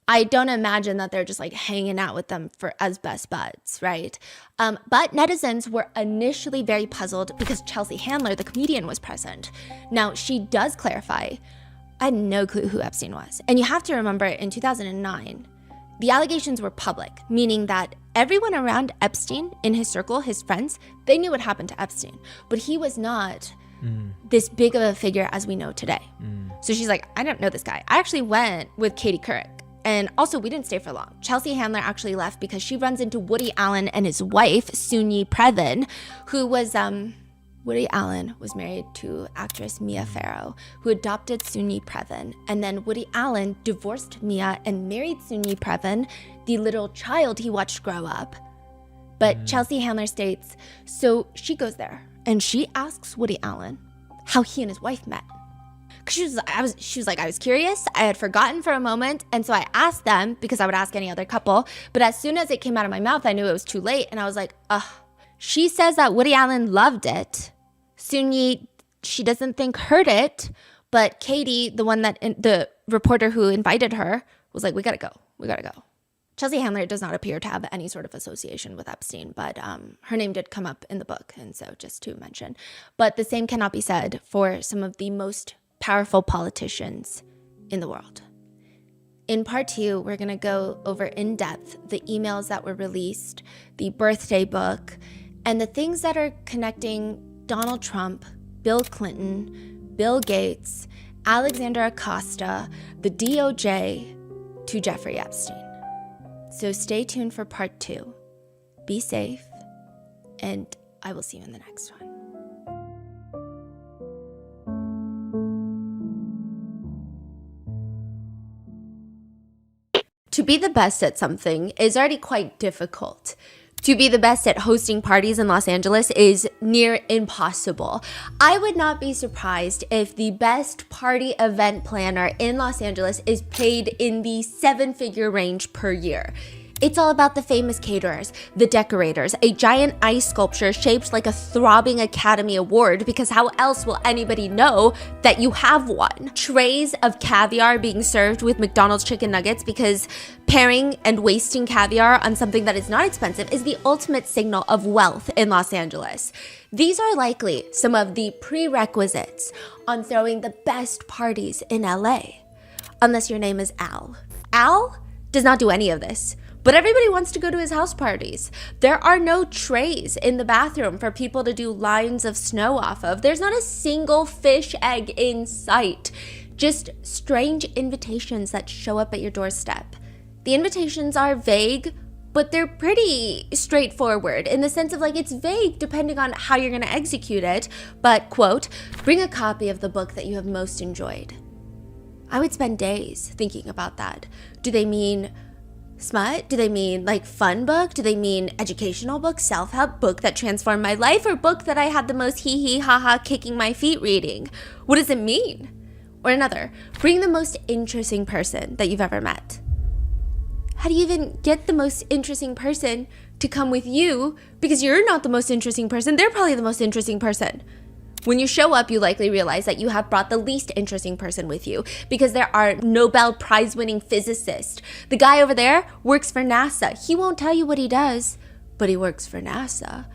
I don't imagine that they're just hanging out with them as best buds, right? But netizens were initially very puzzled because Chelsea Handler, the comedian, was present. Now, she does clarify, I had no clue who Epstein was. And you have to remember, in 2009, the allegations were public, meaning that everyone around Epstein, in his circle, his friends, they knew what happened to Epstein. But he was not this big of a figure as we know today. So she's like, I don't know this guy. I actually went with Katie Couric. And also, we didn't stay for long. Chelsea Handler actually left because she runs into Woody Allen and his wife, Soon-Yi Previn, who was, Woody Allen was married to actress Mia Farrow, who adopted Soon-Yi Previn. And then Woody Allen divorced Mia and married Soon-Yi Previn, the little child he watched grow up. But Chelsea Handler states, so she goes there and she asks Woody Allen how he and his wife met. She was like, I was curious. I had forgotten for a moment. And so I asked them because I would ask any other couple. But as soon as it came out of my mouth, I knew it was too late. And I was like, she says that Woody Allen loved it. Soon-Yi, she doesn't think heard it. But Katie, the reporter who invited her, was like, we gotta go. Chelsea Handler does not appear to have any sort of association with Epstein, but her name did come up in the book, and so just to mention. But the same cannot be said for some of the most powerful politicians in the world. In part 2, we're going to go over in depth the emails that were released, the birthday book, and the things that are connecting Donald Trump, Bill Clinton, Bill Gates, Alexander Acosta, the DOJ, to Jeffrey Epstein. So stay tuned for part 2. Be safe, and I will see you in the next one. To be the best at something is already quite difficult. To be the best at hosting parties in Los Angeles is near impossible. I would not be surprised if the best party event planner in Los Angeles is paid in the 7-figure range per year. It's all about the famous caterers, the decorators, a giant ice sculpture shaped like a throbbing Academy Award, because how else will anybody know that you have one? Trays of caviar being served with McDonald's chicken nuggets, because pairing and wasting caviar on something that is not expensive is the ultimate signal of wealth in Los Angeles. These are likely some of the prerequisites on throwing the best parties in LA. Unless your name is Al. Al does not do any of this. But everybody wants to go to his house parties. There are no trays in the bathroom for people to do lines of snow off of. There's not a single fish egg in sight. Just strange invitations that show up at your doorstep. The invitations are vague, but they're pretty straightforward in the sense of like it's vague depending on how you're going to execute it. But, quote, bring a copy of the book that you have most enjoyed. I would spend days thinking about that. Do they mean smut? Do they mean like fun book? Do they mean educational book, self-help book that transformed my life, or book that I had the most hee ha ha kicking my feet reading? What does it mean? Or another, bring the most interesting person that you've ever met. How do you even get the most interesting person to come with you? Because you're not the most interesting person. They're probably the most interesting person. When you show up, you likely realize that you have brought the least interesting person with you, because there are Nobel Prize-winning physicists. The guy over there works for NASA. He won't tell you what he does, but he works for NASA.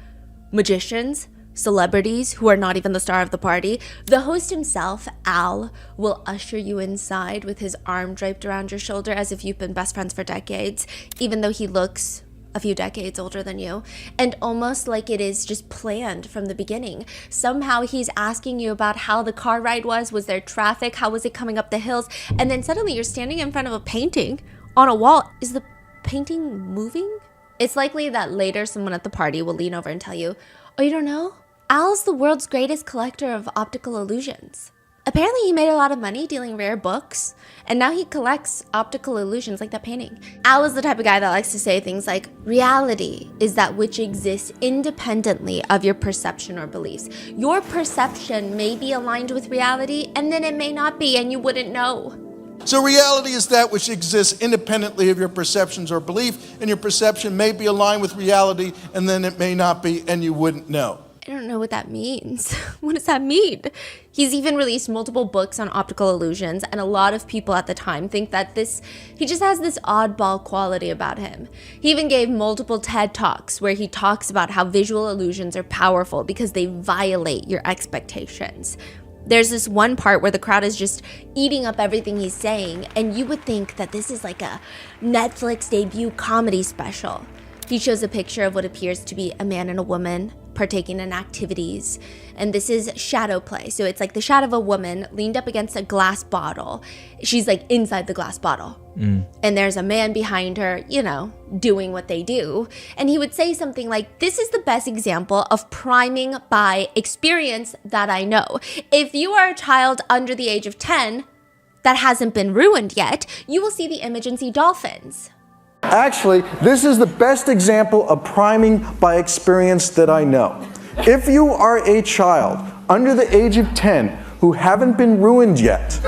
Magicians, celebrities who are not even the star of the party. The host himself, Al, will usher you inside with his arm draped around your shoulder as if you've been best friends for decades, even though he looks a few decades older than you, and almost like it is just planned from the beginning. Somehow he's asking you about how the car ride was there traffic, how was it coming up the hills, and then suddenly you're standing in front of a painting on a wall. Is the painting moving? It's likely that later someone at the party will lean over and tell you, oh, you don't know? Al's the world's greatest collector of optical illusions. Apparently he made a lot of money dealing rare books, and now he collects optical illusions like that painting. Al is the type of guy that likes to say things like, reality is that which exists independently of your perception or beliefs. Your perception may be aligned with reality, and then it may not be, and you wouldn't know. So reality is that which exists independently of your perceptions or belief, and your perception may be aligned with reality, and then it may not be, and you wouldn't know. I don't know what that means. What does that mean? He's even released multiple books on optical illusions, and a lot of people at the time think that he just has this oddball quality about him. He even gave multiple TED Talks where he talks about how visual illusions are powerful because they violate your expectations. There's this one part where the crowd is just eating up everything he's saying, and you would think that this is like a Netflix debut comedy special. He shows a picture of what appears to be a man and a woman partaking in activities, and this is shadow play. So it's like the shadow of a woman leaned up against a glass bottle. She's like inside the glass bottle. And there's a man behind her, doing what they do. And he would say something like, this is the best example of priming by experience that I know. If you are a child under the age of 10 that hasn't been ruined yet, you will see the image and see dolphins. Actually, this is the best example of priming by experience that I know. If you are a child under the age of 10 who haven't been ruined yet,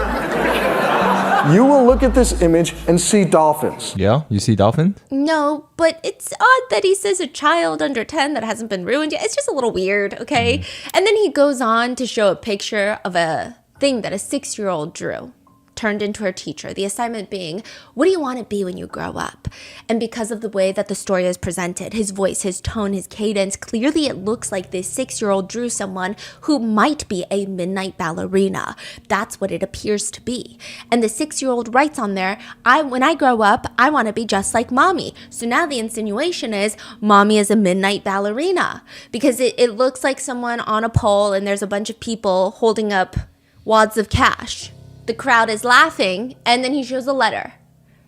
you will look at this image and see dolphins. Yeah, you see dolphins? No, but it's odd that he says a child under 10 that hasn't been ruined yet. It's just a little weird, okay? And then he goes on to show a picture of a thing that a 6-year-old drew turned into her teacher. The assignment being, what do you want to be when you grow up? And because of the way that the story is presented, his voice, his tone, his cadence, clearly it looks like this 6-year-old drew someone who might be a midnight ballerina. That's what it appears to be. And the 6-year-old writes on there, when I grow up, I want to be just like mommy. So now the insinuation is mommy is a midnight ballerina, because it looks like someone on a pole and there's a bunch of people holding up wads of cash. The crowd is laughing, and then he shows a letter.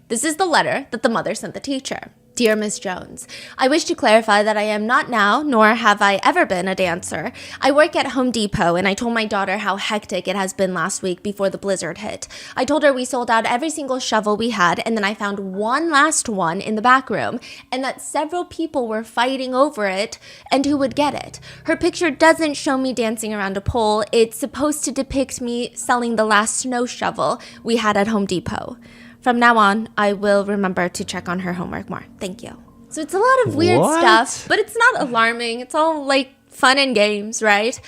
This is the letter that the mother sent the teacher. Dear Miss Jones, I wish to clarify that I am not now, nor have I ever been, a dancer. I work at Home Depot, and I told my daughter how hectic it has been last week before the blizzard hit. I told her we sold out every single shovel we had, and then I found one last one in the back room, and that several people were fighting over it and who would get it. Her picture doesn't show me dancing around a pole. It's supposed to depict me selling the last snow shovel we had at Home Depot. From now on, I will remember to check on her homework more. Thank you. So it's a lot of weird stuff, but it's not alarming. It's all like fun and games, right?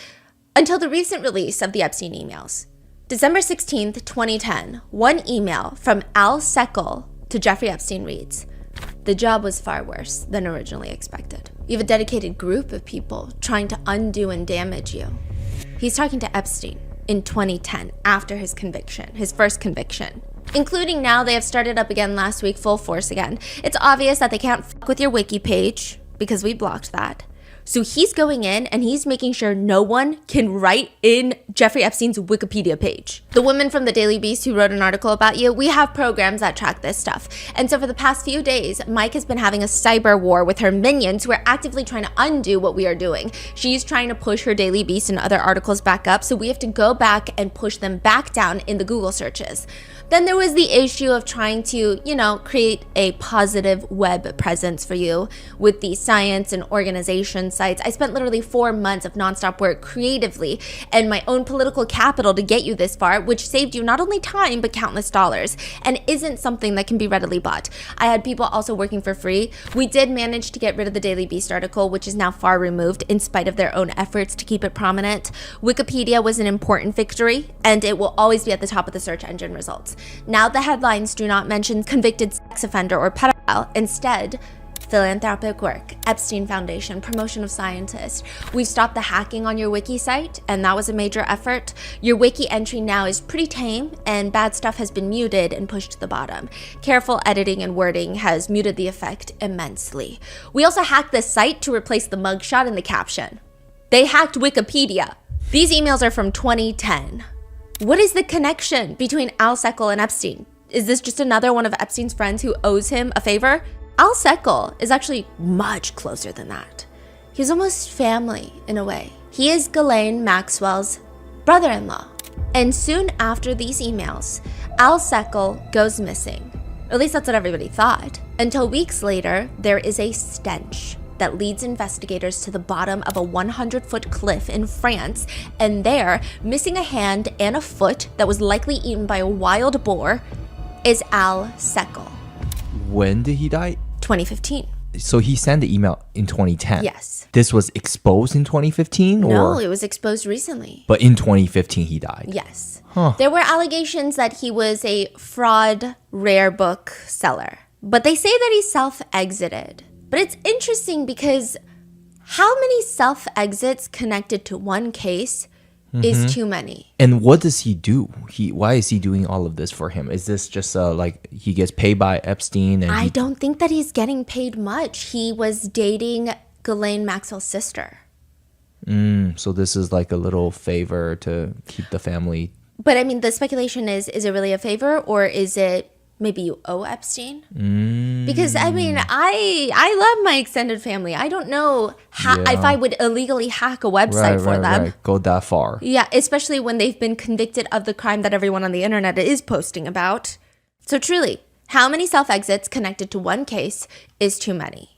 Until the recent release of the Epstein emails. December 16th, 2010, one email from Al Seckel to Jeffrey Epstein reads, the job was far worse than originally expected. You have a dedicated group of people trying to undo and damage you. He's talking to Epstein in 2010 after his conviction, his first conviction. Including now, they have started up again last week, full force again. It's obvious that they can't fuck with your wiki page because we blocked that. So he's going in and he's making sure no one can write in Jeffrey Epstein's Wikipedia page. The woman from the Daily Beast who wrote an article about you, we have programs that track this stuff. And so for the past few days, Mike has been having a cyber war with her minions who are actively trying to undo what we are doing. She's trying to push her Daily Beast and other articles back up, so we have to go back and push them back down in the Google searches. Then there was the issue of trying to, create a positive web presence for you with the science and organization sites. I spent literally 4 months of nonstop work creatively and my own political capital to get you this far, which saved you not only time, but countless dollars, and isn't something that can be readily bought. I had people also working for free. We did manage to get rid of the Daily Beast article, which is now far removed in spite of their own efforts to keep it prominent. Wikipedia was an important victory, and it will always be at the top of the search engine results. Now the headlines do not mention convicted sex offender or pedophile. Instead, philanthropic work, Epstein Foundation, promotion of scientists. We've stopped the hacking on your wiki site, and that was a major effort. Your wiki entry now is pretty tame, and bad stuff has been muted and pushed to the bottom. Careful editing and wording has muted the effect immensely. We also hacked the site to replace the mugshot in the caption. They hacked Wikipedia. These emails are from 2010. What is the connection between Al Seckel and Epstein? Is this just another one of Epstein's friends who owes him a favor? Al Seckel is actually much closer than that. He's almost family in a way. He is Ghislaine Maxwell's brother-in-law. And soon after these emails, Al Seckel goes missing. Or at least that's what everybody thought. Until weeks later, there is a stench that leads investigators to the bottom of a 100-foot cliff in France, and there, missing a hand and a foot that was likely eaten by a wild boar, is Al Seckel. When did he die? 2015. So he sent the email in 2010. Yes. This was exposed in 2015? No, it was exposed recently. But in 2015 he died? Yes. Huh. There were allegations that he was a fraud rare book seller, but they say that he self-exited. But it's interesting because how many self-exits connected to one case is too many? And what does he do? Why is he doing all of this for him? Is this just like he gets paid by Epstein? And I don't think that he's getting paid much. He was dating Ghislaine Maxwell's sister. So this is like a little favor to keep the family. But I mean, the speculation is it really a favor, or is it maybe you owe Epstein? Because I mean, I love my extended family. I don't know if I would illegally hack a website for them. Right. Go that far. Yeah, especially when they've been convicted of the crime that everyone on the internet is posting about. So truly, how many self-exits connected to one case is too many?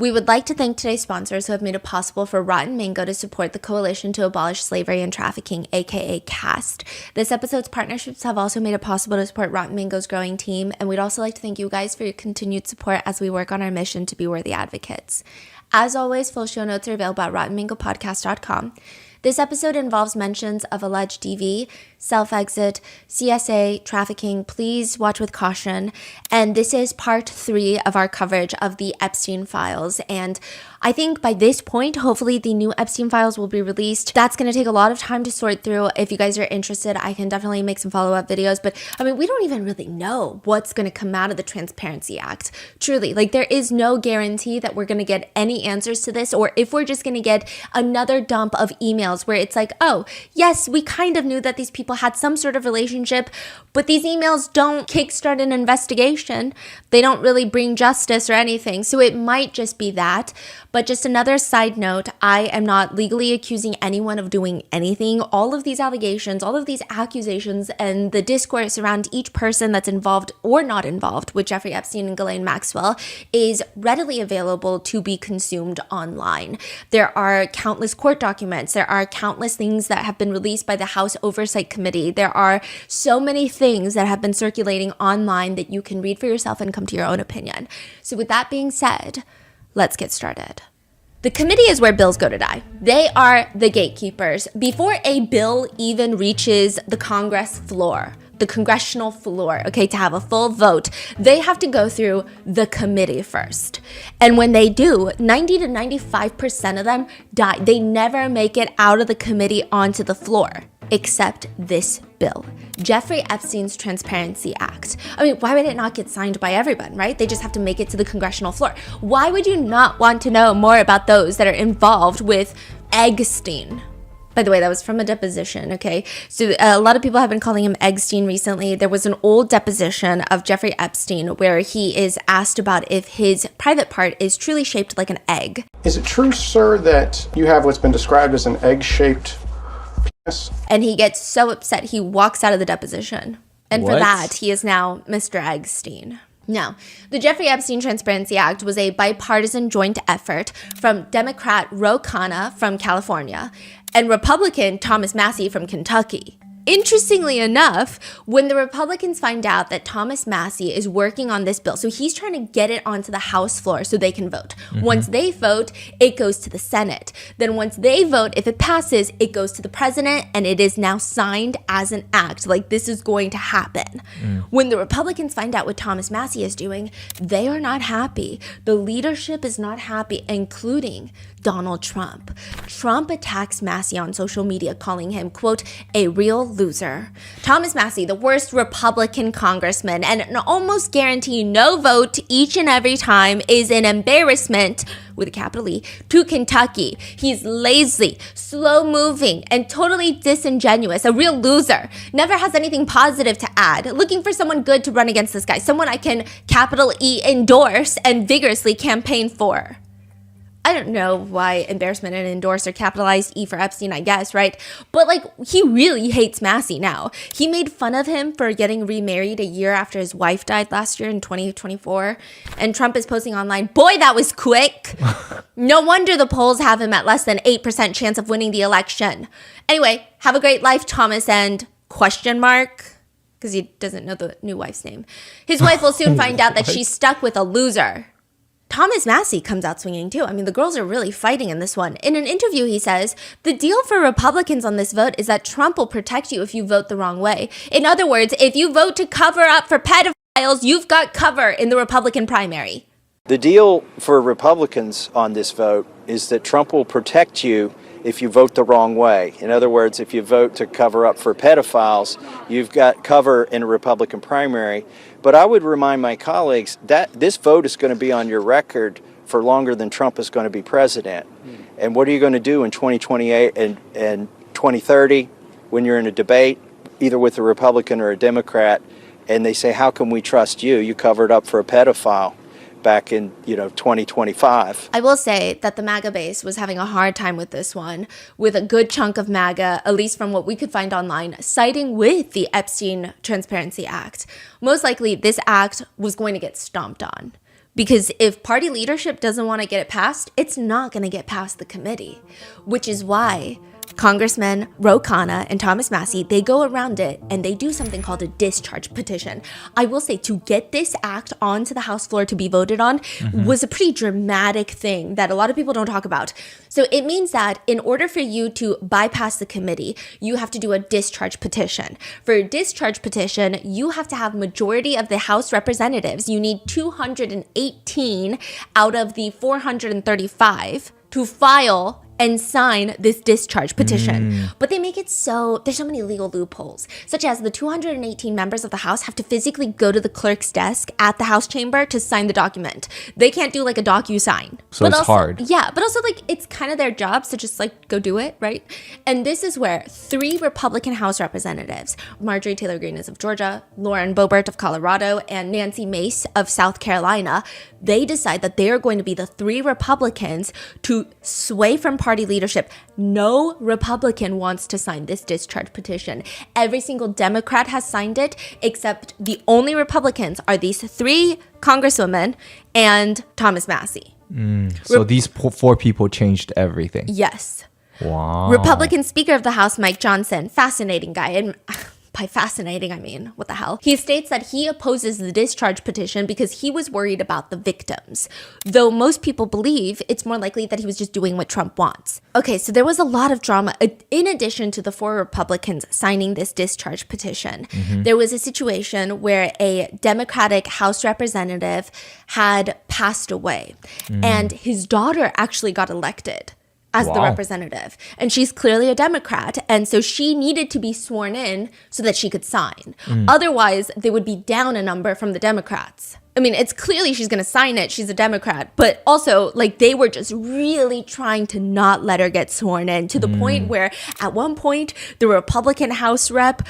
We would like to thank today's sponsors who have made it possible for Rotten Mango to support the Coalition to Abolish Slavery and Trafficking, aka CAST. This episode's partnerships have also made it possible to support Rotten Mango's growing team, and we'd also like to thank you guys for your continued support as we work on our mission to be worthy advocates. As always, full show notes are available at RottenMangoPodcast.com. This episode involves mentions of alleged DV, self-exit, CSA, trafficking. Please watch with caution. And this is part 3 of our coverage of the Epstein files. And I think by this point, hopefully the new Epstein files will be released. That's going to take a lot of time to sort through. If you guys are interested, I can definitely make some follow-up videos. But I mean, we don't even really know what's going to come out of the Transparency Act. Truly, like there is no guarantee that we're going to get any answers to this, or if we're just going to get another dump of emails where it's like, oh, yes, we kind of knew that these people had some sort of relationship, but these emails don't kickstart an investigation. They don't really bring justice or anything. So it might just be that. But just another side note, I am not legally accusing anyone of doing anything. All of these allegations, all of these accusations, and the discourse around each person that's involved or not involved with Jeffrey Epstein and Ghislaine Maxwell is readily available to be consumed online. There are countless court documents. There are countless things that have been released by the House Oversight Committee. There are so many things that have been circulating online that you can read for yourself and come to your own opinion. So with that being said, let's get started. The committee is where bills go to die. They are the gatekeepers. Before a bill even reaches the Congress floor, the congressional floor, okay, to have a full vote, they have to go through the committee first. And when they do, 90 to 95% of them die. They never make it out of the committee onto the floor, except this bill, Jeffrey Epstein's Transparency Act. I mean, why would it not get signed by everyone, right? They just have to make it to the congressional floor. Why would you not want to know more about those that are involved with Eggstein? By the way, that was from a deposition, okay? So a lot of people have been calling him Eggstein recently. There was an old deposition of Jeffrey Epstein where he is asked about if his private part is truly shaped like an egg. Is it true, sir, that you have what's been described as an egg-shaped penis? And he gets so upset, he walks out of the deposition. And for that, he is now Mr. Eggstein. Now, the Jeffrey Epstein Transparency Act was a bipartisan joint effort from Democrat Ro Khanna from California and Republican Thomas Massie from Kentucky. Interestingly enough, when the Republicans find out that Thomas Massie is working on this bill, so he's trying to get it onto the House floor so they can vote. Once they vote, it goes to the Senate. Then once they vote, if it passes, it goes to the president, and it is now signed as an act. Like, this is going to happen. When the Republicans find out what Thomas Massie is doing, they are not happy. The leadership is not happy, including Donald Trump. Trump attacks Massie on social media, calling him, quote, a real loser. Thomas Massie, the worst Republican congressman, and an almost guarantee no vote each and every time, is an embarrassment, with a capital E, to Kentucky. He's lazy, slow-moving, and totally disingenuous. A real loser. Never has anything positive to add. Looking for someone good to run against this guy. Someone I can capital E endorse and vigorously campaign for. I don't know why embarrassment and endorse are capitalized E for Epstein, I guess, right? But like, he really hates Massie now. He made fun of him for getting remarried a year after his wife died last year in 2024. And Trump is posting online, boy, that was quick. No wonder the polls have him at less than 8% chance of winning the election. Anyway, have a great life, Thomas, and question mark? Because he doesn't know the new wife's name. His wife will soon find out that she's stuck with a loser. Thomas Massie comes out swinging too. I mean, the girls are really fighting in this one. In an interview, he says, the deal for Republicans on this vote is that Trump will protect you if you vote the wrong way. In other words, if you vote to cover up for pedophiles, you've got cover in the Republican primary. The deal for Republicans on this vote is that Trump will protect you if you vote the wrong way. In other words, if you vote to cover up for pedophiles, you've got cover in a Republican primary. But I would remind my colleagues that this vote is going to be on your record for longer than Trump is going to be president. And what are you going to do in 2028 and 2030 when you're in a debate, either with a Republican or a Democrat, and they say, how can we trust you? You covered up for a pedophile back in 2025. I will say that the MAGA base was having a hard time with this one, with a good chunk of MAGA, at least from what we could find online, siding with the Epstein Transparency Act. Most likely, this act was going to get stomped on. Because if party leadership doesn't want to get it passed, it's not going to get past the committee, which is why Congressmen Ro Khanna and Thomas Massie, they go around it and they do something called a discharge petition. I will say, to get this act onto the House floor to be voted on was a pretty dramatic thing that a lot of people don't talk about. So it means that in order for you to bypass the committee, you have to do a discharge petition. For a discharge petition, you have to have majority of the House representatives. You need 218 out of the 435 to file and sign this discharge petition. But they make it so, there's so many legal loopholes, such as the 218 members of the House have to physically go to the clerk's desk at the House chamber to sign the document. They can't do like a DocuSign. So it's hard. Yeah, but also like it's kind of their job, so just like go do it, right? And this is where 3 Republican House representatives, Marjorie Taylor Greene is of Georgia, Lauren Boebert of Colorado, and Nancy Mace of South Carolina, they decide that they are going to be the 3 Republicans to sway from party leadership. No Republican wants to sign this discharge petition. Every single Democrat has signed it, except the only Republicans are these 3 congresswomen and Thomas Massie. So these 4 people changed everything. Yes. Wow. Republican Speaker of the House, Mike Johnson, fascinating guy. And by fascinating, I mean, what the hell? He states that he opposes the discharge petition because he was worried about the victims, though most people believe it's more likely that he was just doing what Trump wants. Okay, so there was a lot of drama. In addition to the 4 Republicans signing this discharge petition, there was a situation where a Democratic House representative had passed away, and his daughter actually got elected as the representative. And she's clearly a Democrat. And so she needed to be sworn in so that she could sign. Otherwise, they would be down a number from the Democrats. I mean, it's clearly she's going to sign it. She's a Democrat. But also, like, they were just really trying to not let her get sworn in, to the point where at one point, the Republican House rep,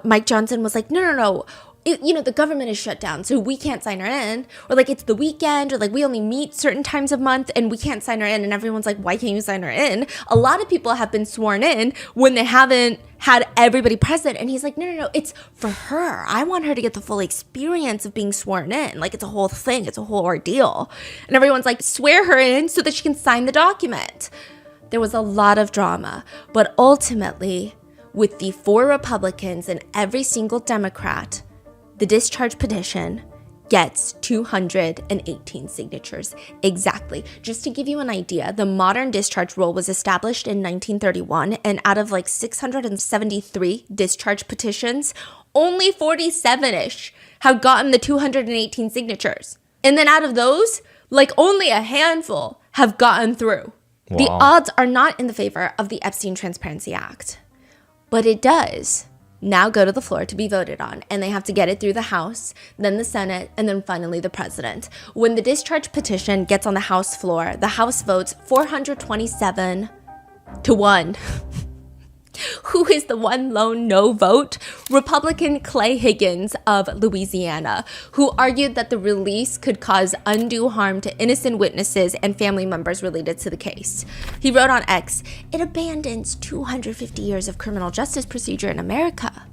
Mike Johnson, was like, no. The government is shut down, so we can't sign her in. Or like, it's the weekend, or like, we only meet certain times of month and we can't sign her in. And everyone's like, why can't you sign her in? A lot of people have been sworn in when they haven't had everybody present. And he's like, no, it's for her. I want her to get the full experience of being sworn in. Like, it's a whole thing. It's a whole ordeal. And everyone's like, swear her in so that she can sign the document. There was a lot of drama, but ultimately, with the 4 Republicans and every single Democrat, the discharge petition gets 218 signatures exactly. Just to give you an idea, the modern discharge rule was established in 1931, and out of like 673 discharge petitions, only 47-ish have gotten the 218 signatures. And then out of those, like only a handful have gotten through. Wow. The odds are not in the favor of the Epstein Transparency Act, but it does now go to the floor to be voted on, and they have to get it through the House, then the Senate, and then finally the president. When the discharge petition gets on the House floor, the House votes 427 to 1. Who is the one lone no vote? Republican Clay Higgins of Louisiana, who argued that the release could cause undue harm to innocent witnesses and family members related to the case. He wrote on X, "It abandons 250 years of criminal justice procedure in America."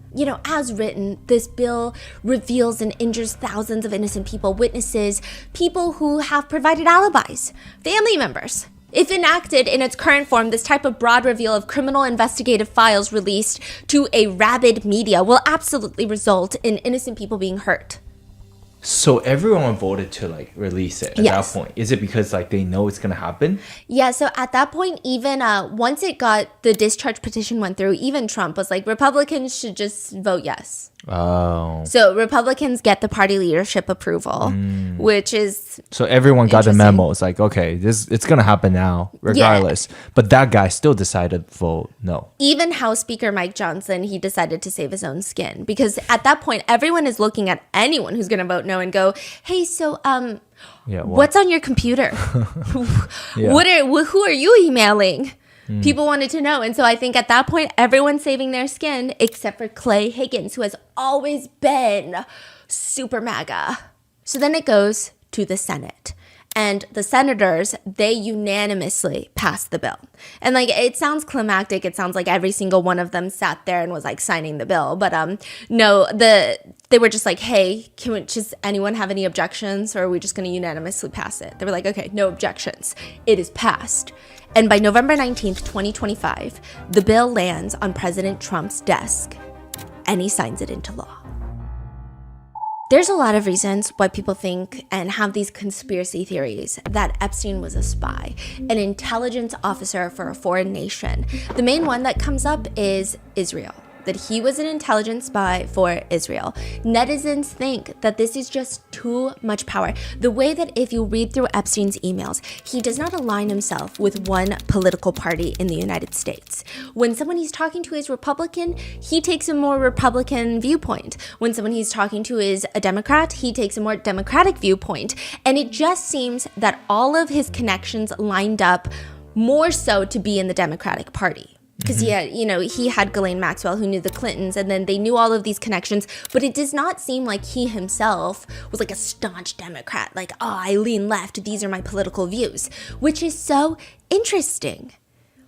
As written, this bill reveals and injures thousands of innocent people, witnesses, people who have provided alibis, family members. If enacted in its current form, this type of broad reveal of criminal investigative files released to a rabid media will absolutely result in innocent people being hurt. So everyone voted to like release it at that point. Is it because like they know it's gonna happen? Yeah, so at that point, even once the discharge petition went through, even Trump was like, Republicans should just vote yes. Oh. So Republicans get the party leadership approval, which is so everyone got the memo. It's like, okay, it's gonna happen now, regardless. Yeah. But that guy still decided to vote no. Even House Speaker Mike Johnson, he decided to save his own skin, because at that point, everyone is looking at anyone who's gonna vote no and go, hey, so what's on your computer? Who are you emailing? People wanted to know. And so I think at that point, everyone's saving their skin except for Clay Higgins, who has always been super MAGA. So then it goes to the Senate. And the senators, they unanimously passed the bill. And like, it sounds climactic. It sounds like every single one of them sat there and was like signing the bill. But no, they were just like, hey, just anyone have any objections, or are we just going to unanimously pass it? They were like, okay, no objections. It is passed. And by November 19th, 2025, the bill lands on President Trump's desk and he signs it into law. There's a lot of reasons why people think and have these conspiracy theories that Epstein was a spy, an intelligence officer for a foreign nation. The main one that comes up is Israel, that he was an intelligence spy for Israel. Netizens think that this is just too much power. The way that if you read through Epstein's emails, he does not align himself with one political party in the United States. When someone he's talking to is Republican, he takes a more Republican viewpoint. When someone he's talking to is a Democrat, he takes a more Democratic viewpoint. And it just seems that all of his connections lined up more so to be in the Democratic Party. Because he had Ghislaine Maxwell, who knew the Clintons, and then they knew all of these connections, but it does not seem like he himself was like a staunch Democrat, like, oh, I lean left, these are my political views, which is so interesting.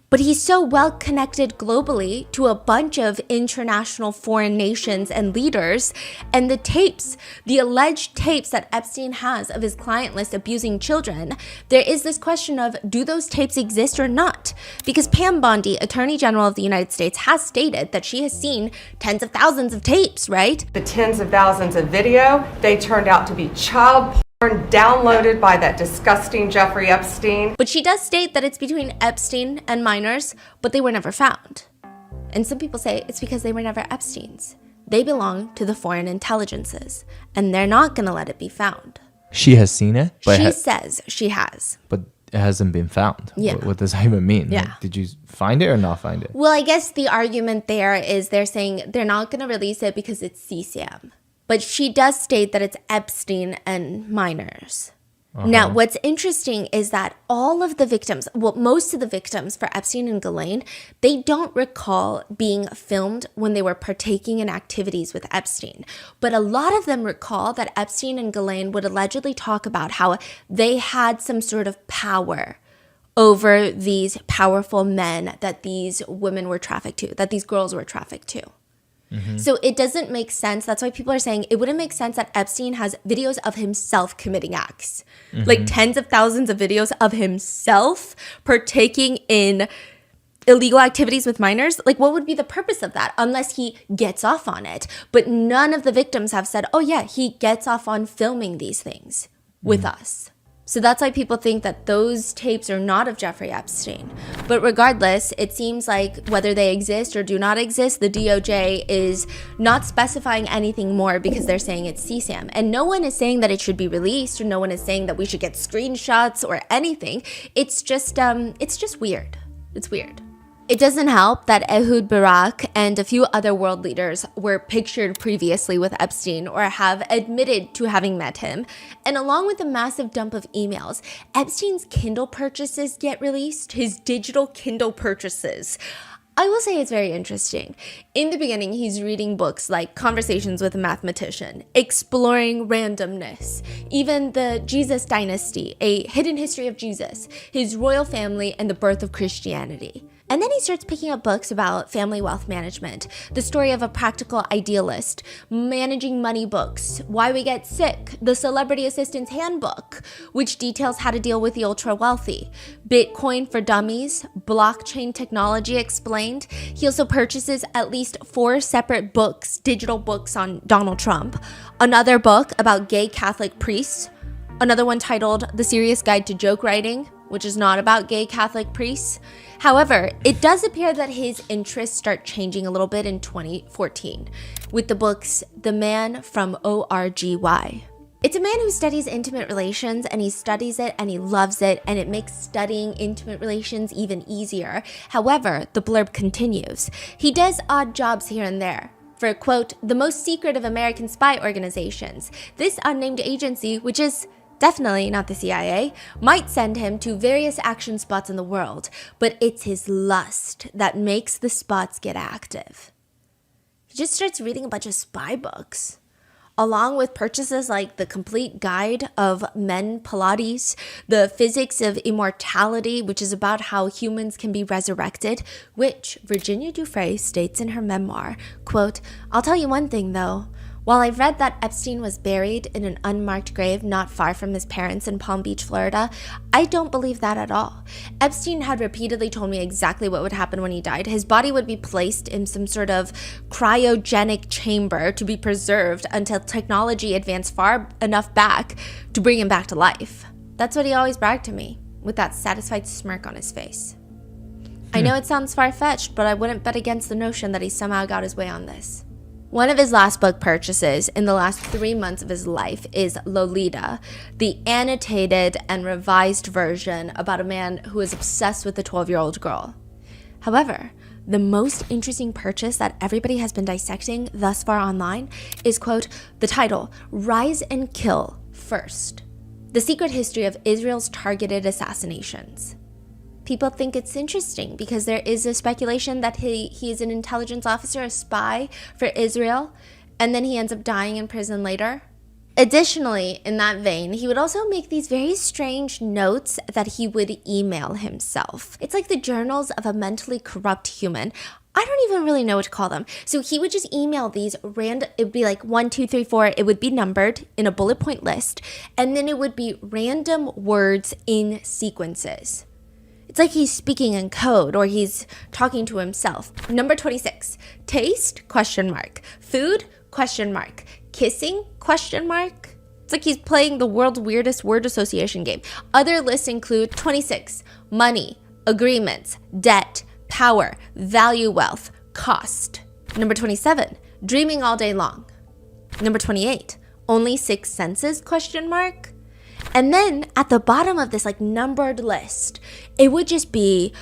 But he's so well connected globally to a bunch of international foreign nations and leaders. And the tapes, the alleged tapes that Epstein has of his client list abusing children, there is this question of, do those tapes exist or not? Because Pam Bondi, Attorney General of the United States, has stated that she has seen tens of thousands of tapes, right? The tens of thousands of video, they turned out to be child porn downloaded by that disgusting Jeffrey Epstein. But she does state that it's between Epstein and minors, but they were never found. And some people say it's because they were never Epstein's. They belong to the foreign intelligences, and they're not going to let it be found. She has seen it? But she says she has. But it hasn't been found. Yeah. What does that even mean? Yeah. Like, did you find it or not find it? Well, I guess the argument there is they're saying they're not going to release it because it's CSAM. But she does state that it's Epstein and minors. Now, what's interesting is that all of the victims, well, most of the victims for Epstein and Ghislaine, they don't recall being filmed when they were partaking in activities with Epstein. But a lot of them recall that Epstein and Ghislaine would allegedly talk about how they had some sort of power over these powerful men that these women were trafficked to, that these girls were trafficked to. So it doesn't make sense. That's why people are saying it wouldn't make sense that Epstein has videos of himself committing acts. Like tens of thousands of videos of himself partaking in illegal activities with minors. Like, what would be the purpose of that unless he gets off on it? But none of the victims have said, oh yeah, he gets off on filming these things with us. So that's why people think that those tapes are not of Jeffrey Epstein. But regardless, it seems like whether they exist or do not exist, the DOJ is not specifying anything more because they're saying it's CSAM. And no one is saying that it should be released, or no one is saying that we should get screenshots or anything. It's just weird. It's weird. It doesn't help that Ehud Barak and a few other world leaders were pictured previously with Epstein or have admitted to having met him. And along with a massive dump of emails, Epstein's Kindle purchases get released, his digital Kindle purchases. I will say it's very interesting. In the beginning, he's reading books like Conversations with a Mathematician, Exploring Randomness, even the Jesus Dynasty, A Hidden History of Jesus, his royal family, and the birth of Christianity. And then he starts picking up books about family wealth management, the story of a practical idealist, managing money books, why we get sick, the celebrity assistant's handbook, which details how to deal with the ultra wealthy, Bitcoin for dummies, blockchain technology explained. He also purchases at least 4 separate books, digital books on Donald Trump, another book about gay Catholic priests, another one titled The Serious Guide to Joke Writing, which is not about gay Catholic priests. However, it does appear that his interests start changing a little bit in 2014 with the books The Man from ORGY. It's a man who studies intimate relations, and he studies it and he loves it, and it makes studying intimate relations even easier. However, the blurb continues. He does odd jobs here and there for, quote, the most secret of American spy organizations. This unnamed agency, which is definitely not the CIA, might send him to various action spots in the world, but it's his lust that makes the spots get active. He just starts reading a bunch of spy books. along with purchases like The Complete Guide of Men Pilates, The Physics of Immortality, which is about how humans can be resurrected, which Virginia Giuffre states in her memoir, quote, "I'll tell you one thing though. While I've read that Epstein was buried in an unmarked grave not far from his parents in Palm Beach, Florida, I don't believe that at all. Epstein had repeatedly told me exactly what would happen when he died. His body would be placed in some sort of cryogenic chamber to be preserved until technology advanced far enough back to bring him back to life. That's what he always bragged to me, with that satisfied smirk on his face. I know it sounds far-fetched, but I wouldn't bet against the notion that he somehow got his way on this." One of his last book purchases in the last 3 months of his life is Lolita, the annotated and revised version about a man who is obsessed with a 12-year-old girl. However, the most interesting purchase that everybody has been dissecting thus far online is, quote, the title, Rise and Kill First: The Secret History of Israel's Targeted Assassinations. People think it's interesting because there is a speculation that he is an intelligence officer, a spy for Israel, and then he ends up dying in prison later. Additionally, in that vein, he would also make these very strange notes that he would email himself. It's like the journals of a mentally corrupt human. I don't even really know what to call them. So he would just email these random, it would be like 1, 2, 3, 4. It would be numbered in a bullet point list. And then it would be random words in sequences. It's like he's speaking in code or he's talking to himself. Number 26, taste, question mark. Food, question mark. Kissing, question mark. It's like he's playing the world's weirdest word association game. Other lists include 26, money, agreements, debt, power, value, wealth, cost. Number 27, dreaming all day long. Number 28, only 6 senses, question mark. And then at the bottom of this like numbered list, it would just be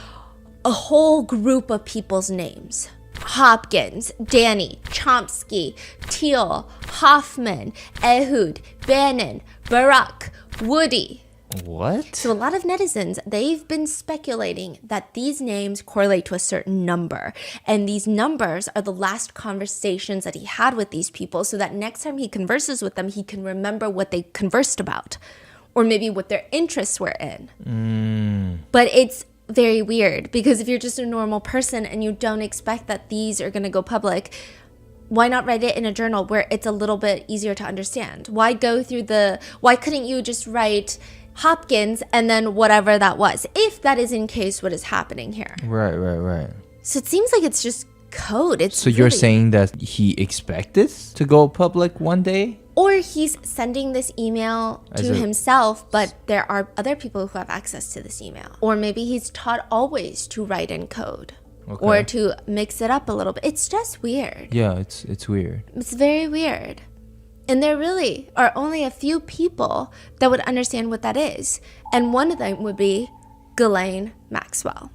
a whole group of people's names. Hopkins, Danny, Chomsky, Thiel, Hoffman, Ehud, Bannon, Barak, Woody. What? So a lot of netizens, they've been speculating that these names correlate to a certain number. And these numbers are the last conversations that he had with these people so that next time he converses with them, he can remember what they conversed about. Or maybe what their interests were in. But it's very weird because if you're just a normal person and you don't expect that these are going to go public, why not write it in a journal where it's a little bit easier to understand? Why couldn't you just write Hopkins and then whatever that was, if that is in case what is happening here? Right. So it seems like it's just code. So you're saying that he expected to go public one day? Or he's sending this email to himself, but there are other people who have access to this email. Or maybe he's taught always to write in code. Okay. Or to mix it up a little bit. It's just weird. Yeah, it's weird. It's very weird. And there really are only a few people that would understand what that is. And one of them would be Ghislaine Maxwell.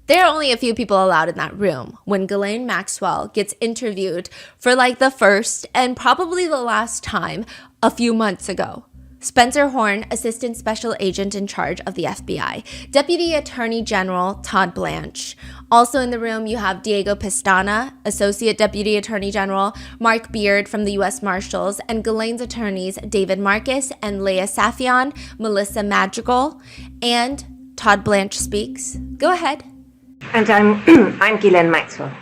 There are only a few people allowed in that room when Ghislaine Maxwell gets interviewed for like the first and probably the last time a few months ago. Spencer Horn, Assistant Special Agent in charge of the FBI. Deputy Attorney General Todd Blanche. Also in the room, you have Diego Pestana, Associate Deputy Attorney General, Mark Beard from the U.S. Marshals, and Ghislaine's attorneys David Marcus and Leah Safian, Melissa Madrigal, and Todd Blanche speaks. Go ahead. And I'm Ghislaine Maxwell.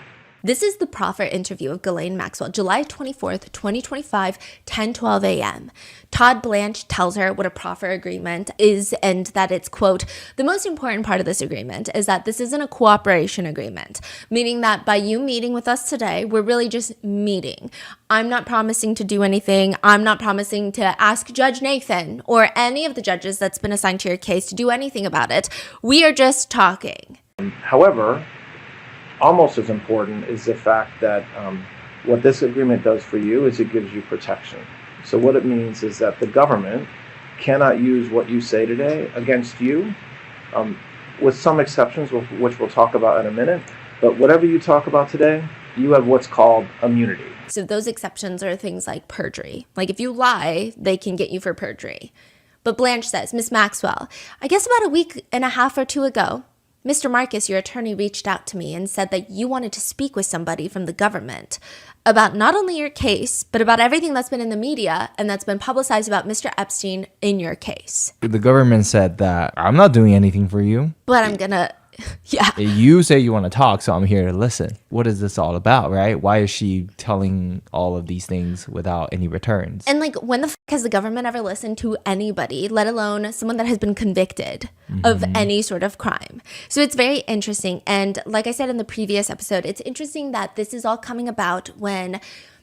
This is the proffer interview of Ghislaine Maxwell, July 24th, 2025, 10:12 a.m. Todd Blanche tells her what a proffer agreement is and that it's, quote, the most important part of this agreement is that this isn't a cooperation agreement, meaning that by you meeting with us today, we're really just meeting. I'm not promising to do anything. I'm not promising to ask Judge Nathan or any of the judges that's been assigned to your case to do anything about it. We are just talking. However, almost as important is the fact that what this agreement does for you is it gives you protection. So what it means is that the government cannot use what you say today against you, with some exceptions, which we'll talk about in a minute. But whatever you talk about today, you have what's called immunity. So those exceptions are things like perjury. Like if you lie, they can get you for perjury. But Blanche says, Miss Maxwell, I guess about a week and a half or two ago, Mr. Marcus, your attorney reached out to me and said that you wanted to speak with somebody from the government about not only your case, but about everything that's been in the media and that's been publicized about Mr. Epstein in your case. The government said that I'm not doing anything for you. But I'm gonna, yeah. You say you want to talk, so I'm here to listen. What is this all about, right? Why is she telling all of these things without any returns? And like, when the f has the government ever listened to anybody, let alone someone that has been convicted of any sort of crime? So it's very interesting. And like I said in the previous episode, it's interesting that this is all coming about when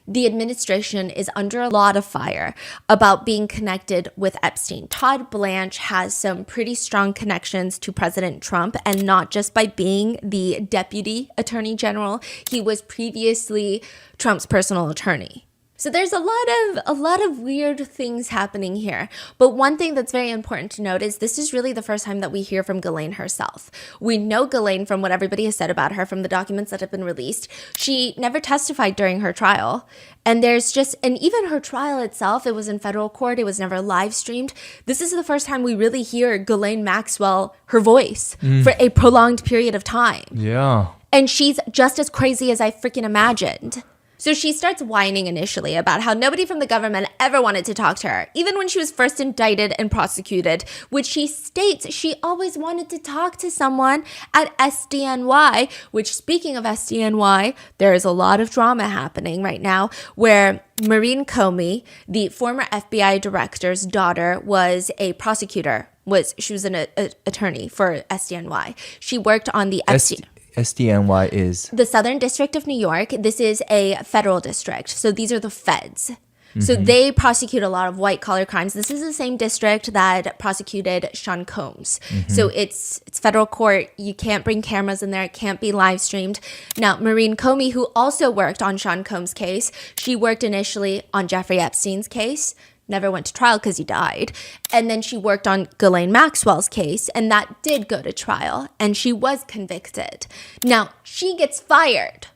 the administration is under a lot of fire about being connected with Epstein. Todd Blanche has some pretty strong connections to President Trump, and not just by being the deputy attorney general. He was previously Trump's personal attorney. So there's a lot of weird things happening here. But one thing that's very important to note is this is really the first time that we hear from Ghislaine herself. We know Ghislaine from what everybody has said about her, from the documents that have been released. She never testified during her trial. And even her trial itself, it was in federal court. It was never live streamed. This is the first time we really hear Ghislaine Maxwell, her voice, for a prolonged period of time. Yeah. And she's just as crazy as I freaking imagined. So she starts whining initially about how nobody from the government ever wanted to talk to her, even when she was first indicted and prosecuted, which she states she always wanted to talk to someone at SDNY, which, speaking of SDNY, there is a lot of drama happening right now where Maureen Comey, the former FBI director's daughter, was a prosecutor. She was an attorney for SDNY. She worked on the Epstein. SDNY is? The Southern District of New York. This is a federal district. So these are the feds. So they prosecute a lot of white collar crimes. This is the same district that prosecuted Sean Combs. So it's federal court. You can't bring cameras in there. It can't be live streamed. Now, Maureen Comey, who also worked on Sean Combs' case, she worked initially on Jeffrey Epstein's case. Never went to trial because he died. And then she worked on Ghislaine Maxwell's case, and that did go to trial, and she was convicted. Now, she gets fired.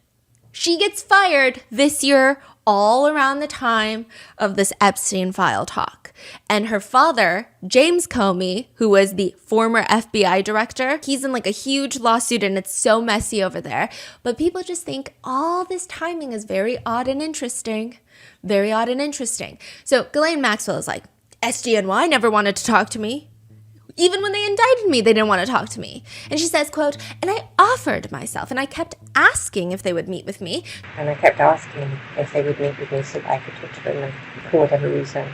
She gets fired this year, all around the time of this Epstein file talk. And her father, James Comey, who was the former FBI director, he's in like a huge lawsuit, and it's so messy over there. But people just think all this timing is very odd and interesting. Very odd and interesting. So Ghislaine Maxwell is like, SDNY never wanted to talk to me. Even when they indicted me, they didn't want to talk to me. And she says, quote, and I offered myself, and I kept asking if they would meet with me. And I kept asking if they would meet with me so that I could talk to them, and for whatever reason,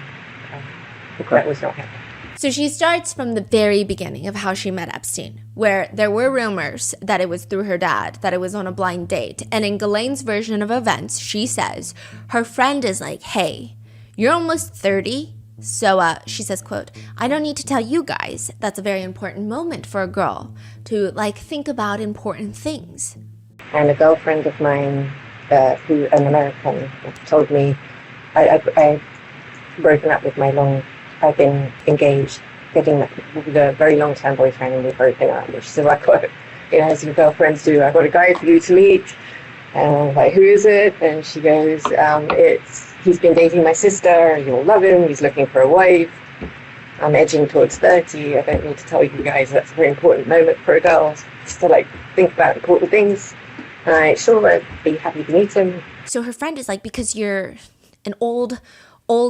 that was not happening. So she starts from the very beginning of how she met Epstein, where there were rumors that it was through her dad, that it was on a blind date. And in Ghislaine's version of events, she says her friend is like, hey, you're almost 30. So she says, quote, I don't need to tell you guys that's a very important moment for a girl to like think about important things. And a girlfriend of mine, who an American, told me I broken up with I've been engaged, getting the very long-term boyfriend, and we've broken up. She said, I got, as your girlfriends do, I got a guy for you to meet. And I'm like, who is it? And she goes, he's been dating my sister. You'll love him. He's looking for a wife. I'm edging towards 30. I don't need to tell you guys that's a very important moment for a girl, just to like think about important things. Sure, I'd be happy to meet him. So her friend is like, because you're an old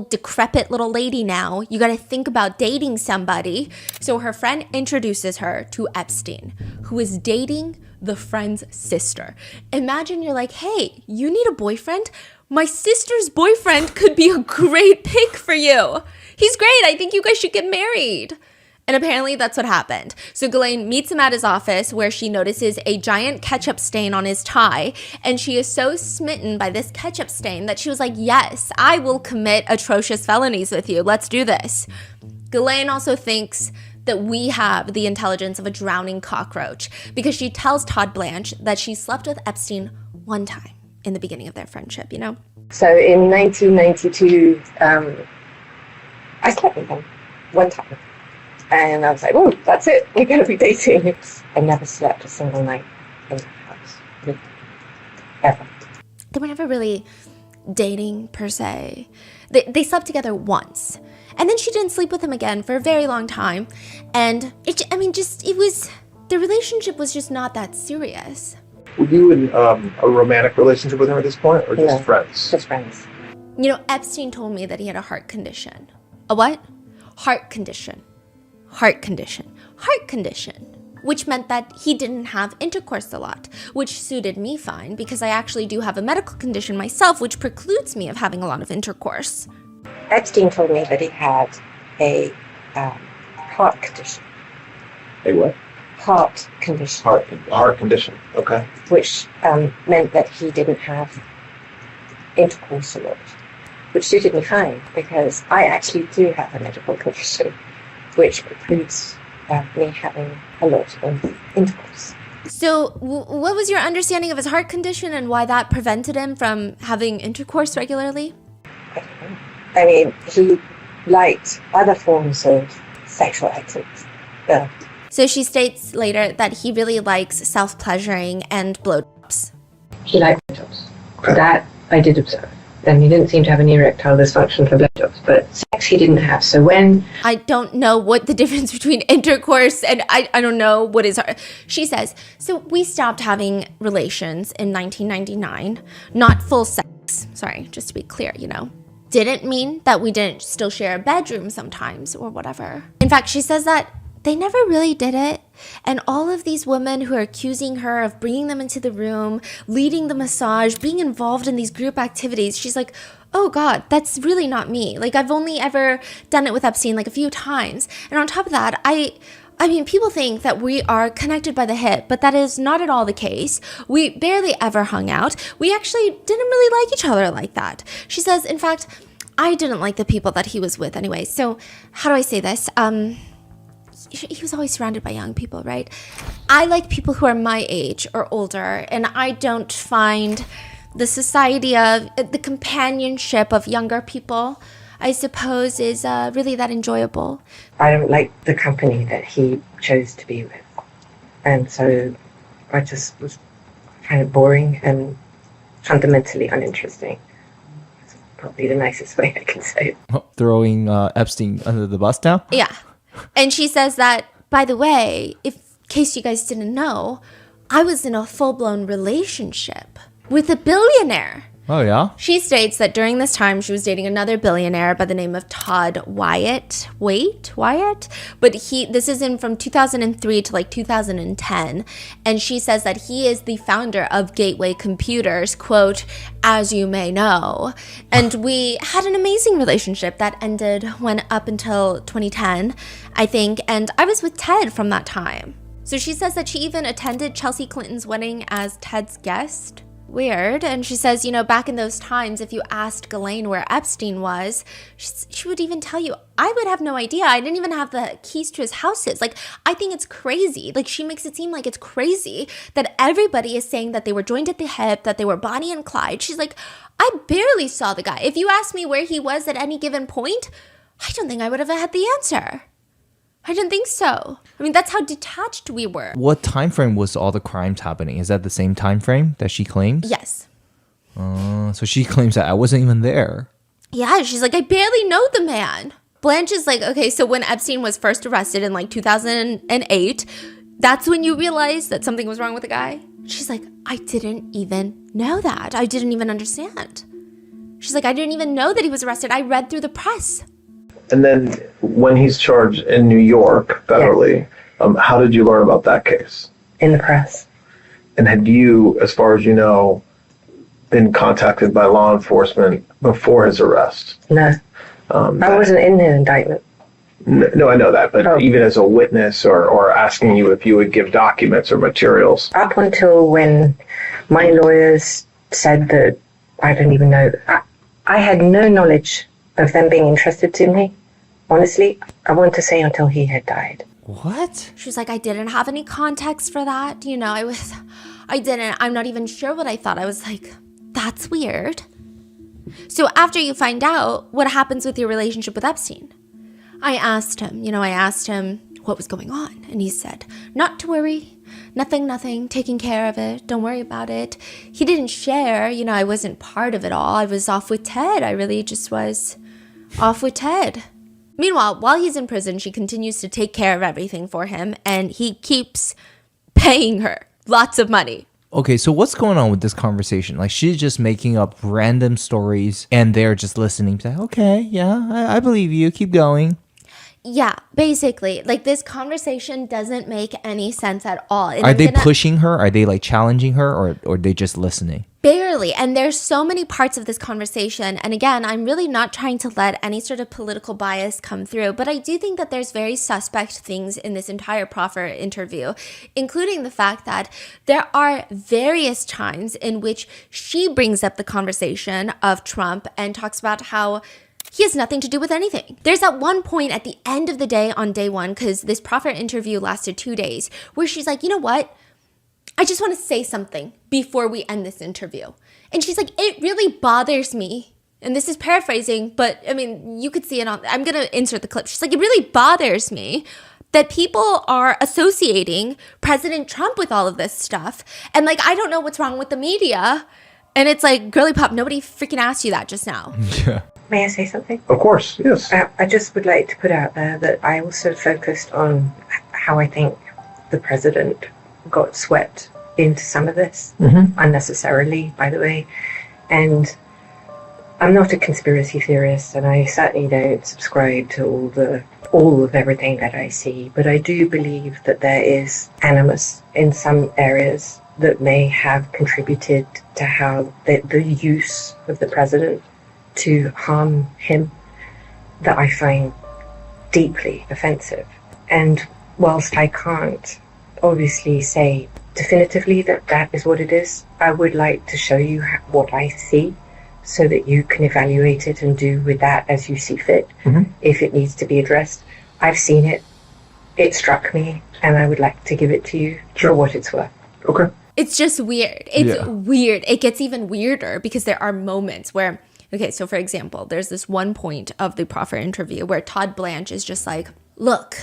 decrepit little lady now, you got to think about dating somebody. So her friend introduces her to Epstein, who is dating the friend's sister. Imagine you're like, hey, you need a boyfriend? My sister's boyfriend could be a great pick for you. He's great. I think you guys should get married. And apparently that's what happened. So Ghislaine meets him at his office, where she notices a giant ketchup stain on his tie. And she is so smitten by this ketchup stain that she was like, yes, I will commit atrocious felonies with you. Let's do this. Ghislaine also thinks that we have the intelligence of a drowning cockroach, because she tells Todd Blanche that she slept with Epstein one time in the beginning of their friendship, you know? So in 1992, I slept with him one time. And I was like, oh, that's it. We're going to be dating. I never slept a single night in the house. Ever. They were never really dating, per se. They slept together once. And then she didn't sleep with him again for a very long time. And it was the relationship was just not that serious. Were you in a romantic relationship with him at this point, or just No, friends? Just friends. You know, Epstein told me that he had a heart condition. A what? Heart condition. Heart condition. Heart condition. Which meant that he didn't have intercourse a lot, which suited me fine because I actually do have a medical condition myself, which precludes me of having a lot of intercourse. Epstein told me that he had a heart condition. A what? Heart condition. Heart condition. Okay. Which meant that he didn't have intercourse a lot, which suited me fine because I actually do have a medical condition, which precludes me having a lot of intercourse. So what was your understanding of his heart condition and why that prevented him from having intercourse regularly? I don't know. I mean, he liked other forms of sexual activity. So she states later that he really likes self-pleasuring and blowjobs. He liked blowjobs. That I did observe. And he didn't seem to have any erectile dysfunction for blowjobs, but sex he didn't have. So when I don't know what the difference between intercourse and I don't know what is hard. She says, so we stopped having relations in 1999, not full sex. Sorry, just to be clear, you know. Didn't mean that we didn't still share a bedroom sometimes or whatever. In fact, she says that they never really did it. And all of these women who are accusing her of bringing them into the room, leading the massage, being involved in these group activities, she's like, oh God, that's really not me. Like, I've only ever done it with Epstein like a few times. And on top of that, I mean, people think that we are connected by the hip, but that is not at all the case. We barely ever hung out. We actually didn't really like each other like that. She says, in fact, I didn't like the people that he was with anyway. So how do I say this? He was always surrounded by young people, right? I like people who are my age or older, and I don't find the society of the companionship of younger people, I suppose, is really that enjoyable. I don't like the company that he chose to be with. And so I just was kind of boring and fundamentally uninteresting. It's probably the nicest way I can say it. Throwing Epstein under the bus now? Yeah. And she says that, by the way, in case you guys didn't know, I was in a full-blown relationship with a billionaire. Oh, yeah? She states that during this time, she was dating another billionaire by the name of Todd Wyatt. Wyatt? But this is in from 2003 to like 2010. And she says that he is the founder of Gateway Computers, quote, as you may know. And we had an amazing relationship that ended up until 2010, I think. And I was with Ted from that time. So she says that she even attended Chelsea Clinton's wedding as Ted's guest. Weird. And she says, you know, back in those times, if you asked Ghislaine where Epstein was, she would even tell you, I would have no idea. I didn't even have the keys to his houses. Like, I think it's crazy. Like, she makes it seem like it's crazy that everybody is saying that they were joined at the hip, that they were Bonnie and Clyde. She's like, I barely saw the guy. If you asked me where he was at any given point, I don't think I would have had the answer. I didn't think so. I mean, that's how detached we were. What time frame was all the crimes happening? Is that the same time frame that she claims? Yes. So she claims that I wasn't even there. Yeah, she's like, I barely know the man. Blanche is like, okay, so when Epstein was first arrested in like 2008, that's when you realized that something was wrong with the guy? She's like, I didn't even know that. I didn't even understand. She's like, I didn't even know that he was arrested. I read through the press. And then when he's charged in New York federally, how did you learn about that case? In the press. And had you, as far as you know, been contacted by law enforcement before his arrest? No. I wasn't in the indictment. No, I know that, but even as a witness or asking you if you would give documents or materials. Up until when my lawyers said that, I don't even know, I had no knowledge of them being interested in me. Honestly, I want to say until he had died. What? She's like, I didn't have any context for that. You know, I'm not even sure what I thought. I was like, that's weird. So after you find out, what happens with your relationship with Epstein? I asked him what was going on. And he said, not to worry. Nothing, taking care of it. Don't worry about it. He didn't share, I wasn't part of it all. I was off with Ted. I really just was off with Ted. Meanwhile, while he's in prison, she continues to take care of everything for him, and he keeps paying her lots of money. Okay, so what's going on with this conversation? Like, she's just making up random stories and they're just listening to, okay, yeah, I believe you. Keep going. Yeah, basically, like this conversation doesn't make any sense at all. And Are I'm they gonna- pushing her? Are they like challenging her, or are they just listening? Barely. And there's so many parts of this conversation. And again, I'm really not trying to let any sort of political bias come through, but I do think that there's very suspect things in this entire proffer interview, including the fact that there are various times in which she brings up the conversation of Trump and talks about how he has nothing to do with anything. There's at one point at the end of the day on day one, because this proffer interview lasted 2 days, where she's like, you know what? I just want to say something before we end this interview. And she's like, it really bothers me. And this is paraphrasing, but I mean, you could see it on, I'm going to insert the clip. She's like, it really bothers me that people are associating President Trump with all of this stuff. And like, I don't know what's wrong with the media. And it's like, girly pop, nobody freaking asked you that just now. Yeah. May I say something? Of course, yes. I just would like to put out there that I also focused on how I think the president got swept into some of this, unnecessarily, by the way. And I'm not a conspiracy theorist, and I certainly don't subscribe to all of everything that I see, but I do believe that there is animus in some areas that may have contributed to how the use of the president to harm him, that I find deeply offensive. And whilst I can't obviously say definitively that that is what it is, I would like to show you what I see so that you can evaluate it and do with that as you see fit, if it needs to be addressed. I've seen it, it struck me, and I would like to give it to you for what it's worth. Okay. It's just weird. It's weird. It gets even weirder because there are moments where, okay, so for example, there's this one point of the proffer interview where Todd Blanche is just like, look,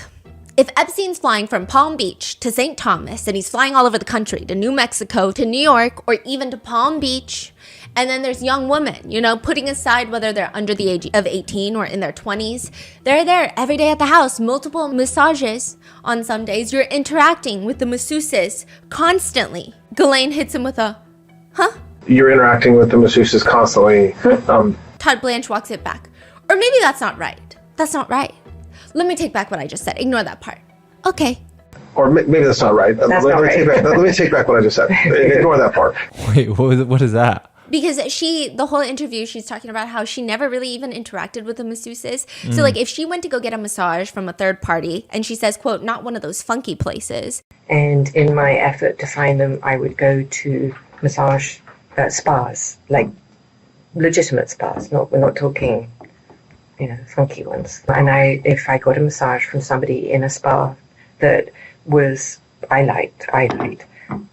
if Epstein's flying from Palm Beach to St. Thomas and he's flying all over the country to New Mexico, to New York, or even to Palm Beach, and then there's young women, you know, putting aside whether they're under the age of 18 or in their 20s, they're there every day at the house, multiple massages on some days. You're interacting with the masseuses constantly. Ghislaine hits him with a, huh? You're interacting with the masseuses constantly. Todd Blanche walks it back. Or maybe that's not right. That's not right. Let me take back what I just said. Ignore that part. Okay. Or maybe that's not right. Let me take back what I just said. Ignore that part. Wait, what is that? Because the whole interview, she's talking about how she never really even interacted with the masseuses. So like if she went to go get a massage from a third party and she says, quote, not one of those funky places. And in my effort to find them, I would go to massage spas, like legitimate spas. We're not talking, you know, funky ones. And if I got a massage from somebody in a spa that I liked, I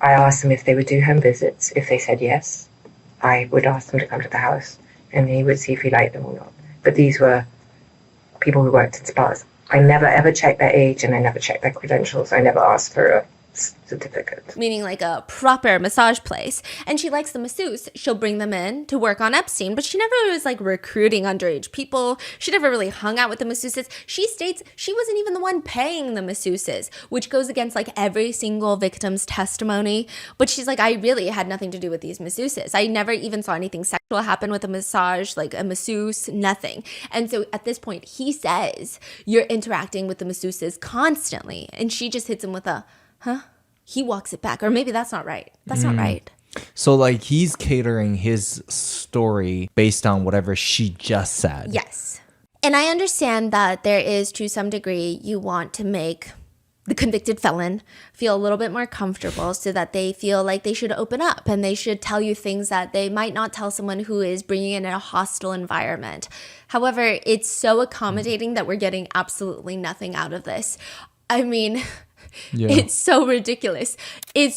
asked them if they would do home visits. If they said yes, I would ask them to come to the house and he would see if he liked them or not. But these were people who worked in spas. I never ever checked their age and I never checked their credentials. I never asked for a certificate. Meaning like a proper massage place. And she likes the masseuse. She'll bring them in to work on Epstein, but she never was like recruiting underage people. She never really hung out with the masseuses. She states she wasn't even the one paying the masseuses, which goes against like every single victim's testimony. But she's like, I really had nothing to do with these masseuses. I never even saw anything sexual happen with a massage, like a masseuse, nothing. And so at this point, he says, you're interacting with the masseuses constantly. And she just hits him with a, huh? He walks it back. Or maybe that's not right. That's not right. So like he's catering his story based on whatever she just said. Yes. And I understand that there is, to some degree, you want to make the convicted felon feel a little bit more comfortable so that they feel like they should open up and they should tell you things that they might not tell someone who is bringing in a hostile environment. However, it's so accommodating that we're getting absolutely nothing out of this. I mean... Yeah. It's so ridiculous. Am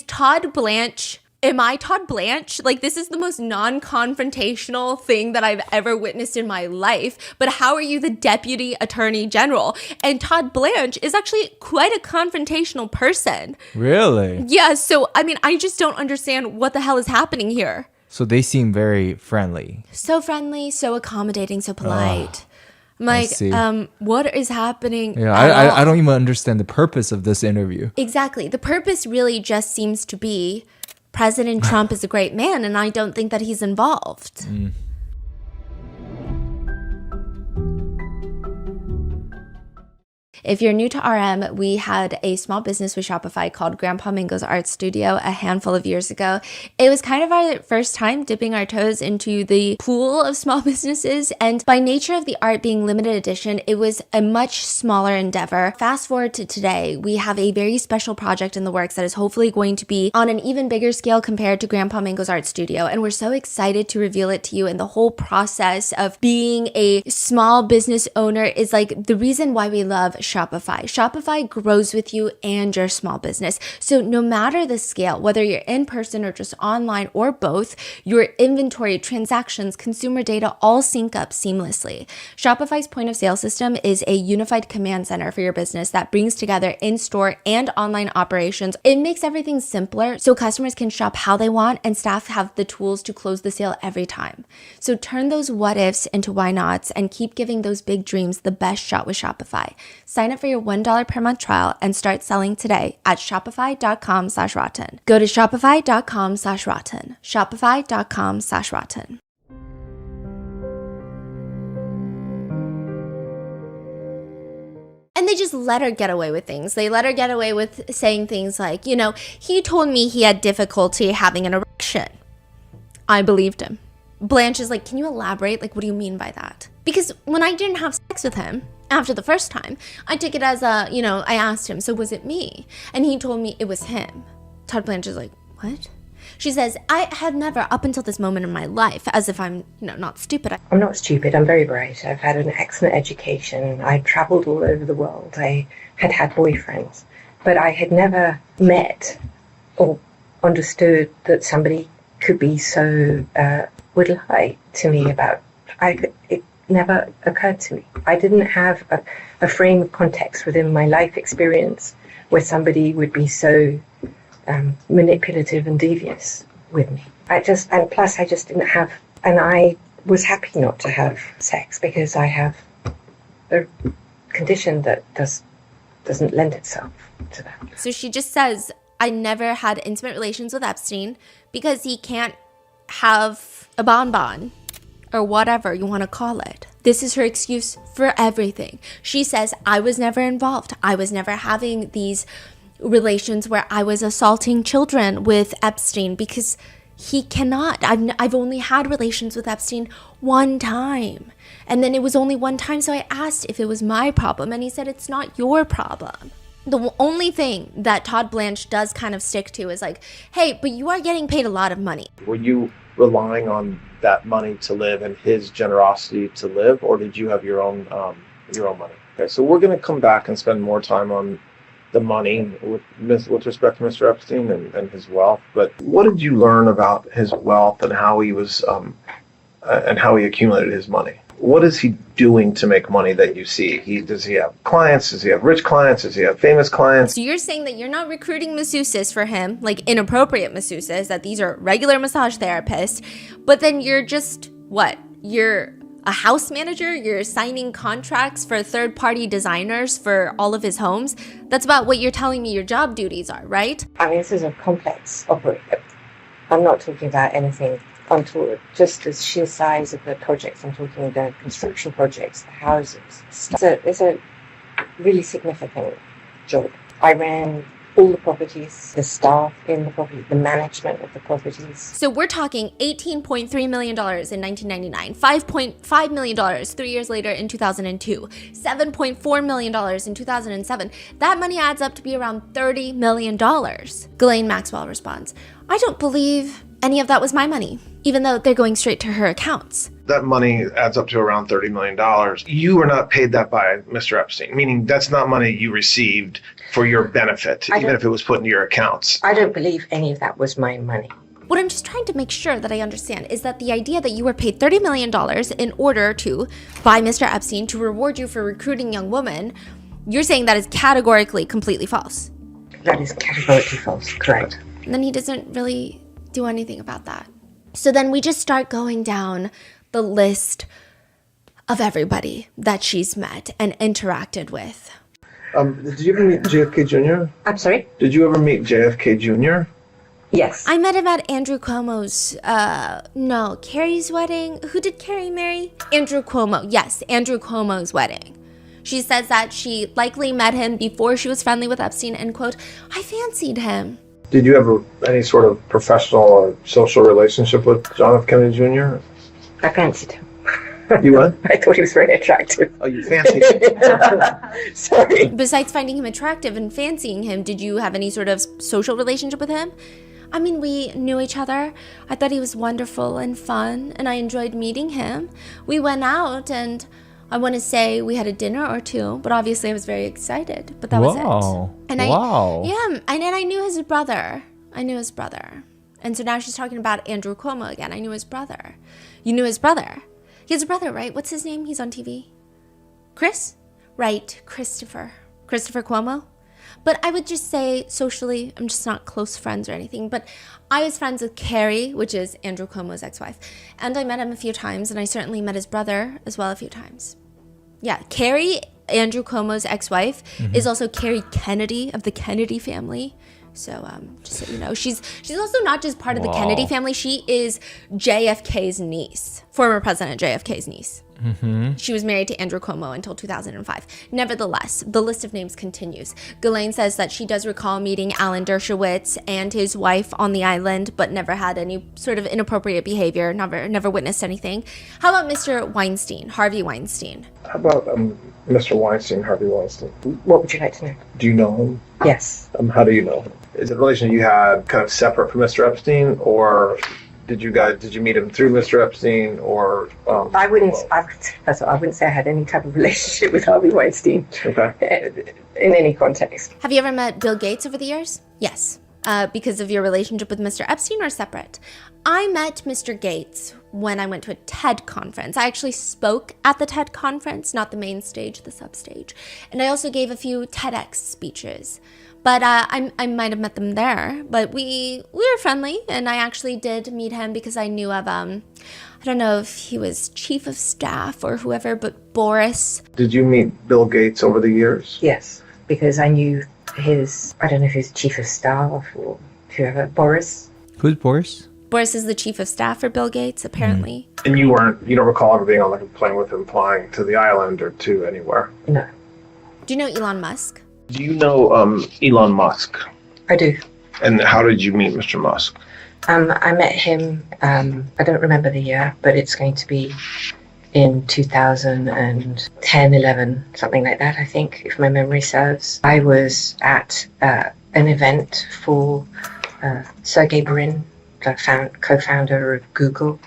I Todd Blanche? Like, this is the most non-confrontational thing that I've ever witnessed in my life. But how are you the deputy attorney general? And Todd Blanche is actually quite a confrontational person. Really? Yeah, so, I mean, I just don't understand what the hell is happening here. So they seem very friendly. So friendly, so accommodating, so polite. Mike, see. what is happening? Yeah, at all? I don't even understand the purpose of this interview. Exactly. The purpose really just seems to be President Trump is a great man, and I don't think that he's involved. If you're new to RM, we had a small business with Shopify called Grandpa Mingo's Art Studio a handful of years ago. It was kind of our first time dipping our toes into the pool of small businesses, and by nature of the art being limited edition, it was a much smaller endeavor. Fast forward to today, we have a very special project in the works that is hopefully going to be on an even bigger scale compared to Grandpa Mingo's Art Studio, and we're so excited to reveal it to you. And the whole process of being a small business owner is like the reason why we love Shopify. Shopify grows with you and your small business. So no matter the scale, whether you're in person or just online or both, your inventory, transactions, consumer data all sync up seamlessly. Shopify's point of sale system is a unified command center for your business that brings together in-store and online operations. It makes everything simpler so customers can shop how they want and staff have the tools to close the sale every time. So turn those what ifs into why nots and keep giving those big dreams the best shot with Shopify. Sign up for your $1 per month trial and start selling today at shopify.com/rotten. Go to shopify.com/rotten. Shopify.com/rotten. And they just let her get away with things. They let her get away with saying things like, you know, he told me he had difficulty having an erection. I believed him. Blanche is like, can you elaborate? Like, what do you mean by that? Because when I didn't have sex with him after the first time, I took it as a, you know, I asked him, so was it me? And he told me it was him. Todd Blanche is like, what? She says, I had never, up until this moment in my life, as if I'm, you know, not stupid. I'm not stupid. I'm very bright. I've had an excellent education. I traveled all over the world. I had boyfriends. But I had never met or understood that somebody could be so, would lie to me about, it never occurred to me. I didn't have a frame of context within my life experience where somebody would be so manipulative and devious with me. And plus I just didn't have, and I was happy not to have sex because I have a condition that doesn't lend itself to that. So she just says, I never had intimate relations with Epstein because he can't have a bonbon or whatever you want to call it. This is her excuse for everything. She says, I was never involved. I was never having these relations where I was assaulting children with Epstein because he cannot. I've only had relations with Epstein one time. And then it was only one time, so I asked if it was my problem, and he said, it's not your problem. The only thing that Todd Blanche does kind of stick to is like, hey, but you are getting paid a lot of money. Were you relying on that money to live and his generosity to live, or did you have your own money? Okay, so we're going to come back and spend more time on the money with respect to Mr. Epstein and his wealth. But what did you learn about his wealth and how he was and how he accumulated his money? What is he doing to make money that you see? Does he have clients? Does he have rich clients? Does he have famous clients? So you're saying that you're not recruiting masseuses for him, like inappropriate masseuses, that these are regular massage therapists, but then you're just, what? You're a house manager? You're signing contracts for third-party designers for all of his homes? That's about what you're telling me your job duties are, right? I mean, this is a complex operation. I'm not talking about anything untoward, just the sheer size of the projects. I'm talking the construction projects, the houses. It's a really significant job. I ran all the properties, the staff in the property, the management of the properties. So we're talking $18.3 million in 1999, $5.5 million 3 years later in 2002, $7.4 million in 2007. That money adds up to be around $30 million. Ghislaine Maxwell responds, I don't believe any of that was my money, even though they're going straight to her accounts. That money adds up to around $30 million. You were not paid that by Mr. Epstein, meaning that's not money you received for your benefit, even if it was put into your accounts. I don't believe any of that was my money. What I'm just trying to make sure that I understand is that the idea that you were paid $30 million in order to, by Mr. Epstein, to reward you for recruiting young women, you're saying that is categorically completely false. That is categorically false, correct. And then he doesn't really do anything about that. So then we just start going down the list of everybody that she's met and interacted with. Did you ever meet JFK Jr.? I'm sorry? Did you ever meet JFK Jr.? Yes. I met him at Andrew Cuomo's, Carrie's wedding. Who did Carrie marry? Andrew Cuomo. Yes, Andrew Cuomo's wedding. She says that she likely met him before she was friendly with Epstein and, quote, I fancied him. Did you ever any sort of professional or social relationship with John F. Kennedy Jr.? I fancied him. You what? I thought he was very attractive. Oh, you fancied him. Sorry. Besides finding him attractive and fancying him, did you have any sort of social relationship with him? I mean, we knew each other. I thought he was wonderful and fun, and I enjoyed meeting him. We went out, and I want to say we had a dinner or two, but obviously I was very excited. But that was it. And I knew his brother. And so now she's talking about Andrew Cuomo again. I knew his brother. You knew his brother. He has a brother, right? What's his name? He's on TV. Chris? Right, Christopher Cuomo. But I would just say socially, I'm just not close friends or anything. But I was friends with Carrie, which is Andrew Cuomo's ex-wife. And I met him a few times, and I certainly met his brother as well a few times. Yeah, Carrie, Andrew Cuomo's ex-wife, is also Carrie Kennedy of the Kennedy family. So just so you know, she's also not just part of the Kennedy family. She is JFK's niece, former President JFK's niece. She was married to Andrew Cuomo until 2005. Nevertheless, the list of names continues. Ghislaine says that she does recall meeting Alan Dershowitz and his wife on the island, but never had any sort of inappropriate behavior, never witnessed anything. How about Mr. Weinstein, Harvey Weinstein? How about Mr. Weinstein, Harvey Weinstein? What would you like to know? Do you know him? Yes. How do you know him? Is it a relation you had kind of separate from Mr. Epstein, or did you meet him through Mr. Epstein, or? I wouldn't say I had any type of relationship with Harvey Weinstein. Okay. In any context. Have you ever met Bill Gates over the years? Yes. Because of your relationship with Mr. Epstein, or separate? I met Mr. Gates when I went to a TED conference. I actually spoke at the TED conference, not the main stage, the substage. And I also gave a few TEDx speeches. But I might have met them there. But we were friendly, and I actually did meet him because I knew of, I don't know if he was chief of staff or whoever, but Boris. Did you meet Bill Gates over the years? Yes, because I knew I don't know if he was chief of staff or whoever, Boris. Who's Boris? Boris is the chief of staff for Bill Gates, apparently. And you don't recall ever being on like a plane with him flying to the island or to anywhere? No. Do you know Elon Musk? Do you know Elon Musk? I do. And how did you meet Mr. Musk? I met him, I don't remember the year, but it's going to be in 2010, 11, something like that, I think, if my memory serves. I was at an event for Sergey Brin, the co-founder of Google.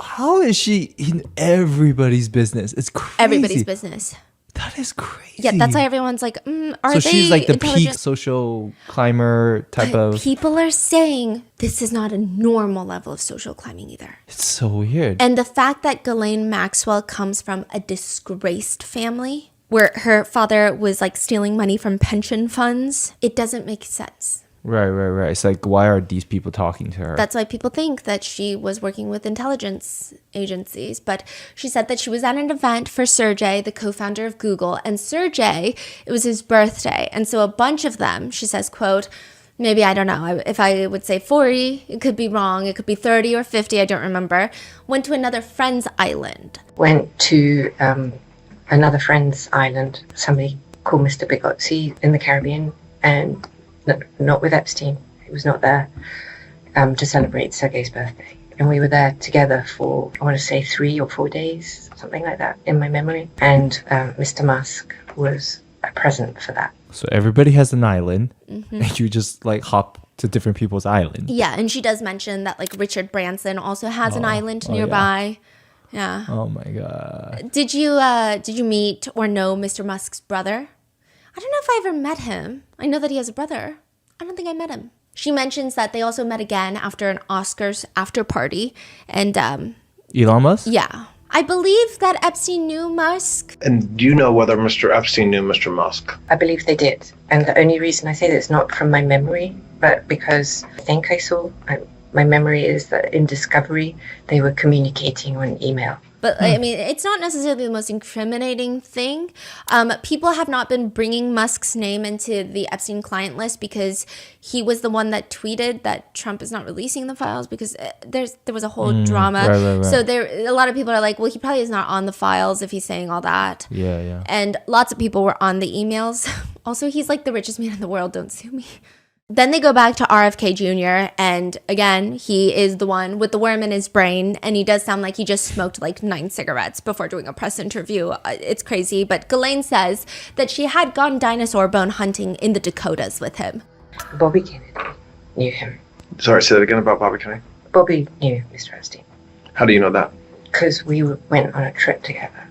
How is she in everybody's business? It's crazy. Everybody's business. That is crazy. Yeah, that's why everyone's like, are they So she's like the peak intelligent? social climber type of... People are saying this is not a normal level of social climbing either. It's so weird. And the fact that Ghislaine Maxwell comes from a disgraced family, where her father was like stealing money from pension funds, it doesn't make sense. Right. It's like, why are these people talking to her? That's why people think that she was working with intelligence agencies. But she said that she was at an event for Sergey, the co-founder of Google. And Sergey, it was his birthday. And so a bunch of them, she says, quote, maybe, I don't know, if I would say 40, it could be wrong. It could be 30 or 50, I don't remember. Went to another friend's island. Went to another friend's island, somebody called Mr. Bigotzi in the Caribbean, and not with Epstein. He was not there to celebrate Sergey's birthday. And we were there together for, I want to say, 3 or 4 days, something like that, in my memory. And Mr. Musk was a present for that. So everybody has an island, and you just like hop to different people's islands. Yeah, and she does mention that like Richard Branson also has an island nearby. Yeah. Oh my God. Did you meet or know Mr. Musk's brother? I don't know if I ever met him. I know that he has a brother. I don't think I met him. She mentions that they also met again after an Oscars after party. And Elon Musk? Yeah. I believe that Epstein knew Musk. And do you know whether Mr. Epstein knew Mr. Musk? I believe they did. And the only reason I say that is not from my memory, but because I think I saw, my memory is that in Discovery, they were communicating on email. But I mean, it's not necessarily the most incriminating thing. People have not been bringing Musk's name into the Epstein client list because he was the one that tweeted that Trump is not releasing the files because there was a whole drama. Right. So a lot of people are like, well, he probably is not on the files if he's saying all that. Yeah. And lots of people were on the emails. Also, he's like the richest man in the world. Don't sue me. Then they go back to RFK Jr. and again, he is the one with the worm in his brain, and he does sound like he just smoked like 9 cigarettes before doing a press interview. It's crazy, but Ghislaine says that she had gone dinosaur bone hunting in the Dakotas with him. Bobby Kennedy knew him. Sorry, say that again about Bobby Kennedy. Bobby knew Mr. Epstein. How do you know that? Because we went on a trip together.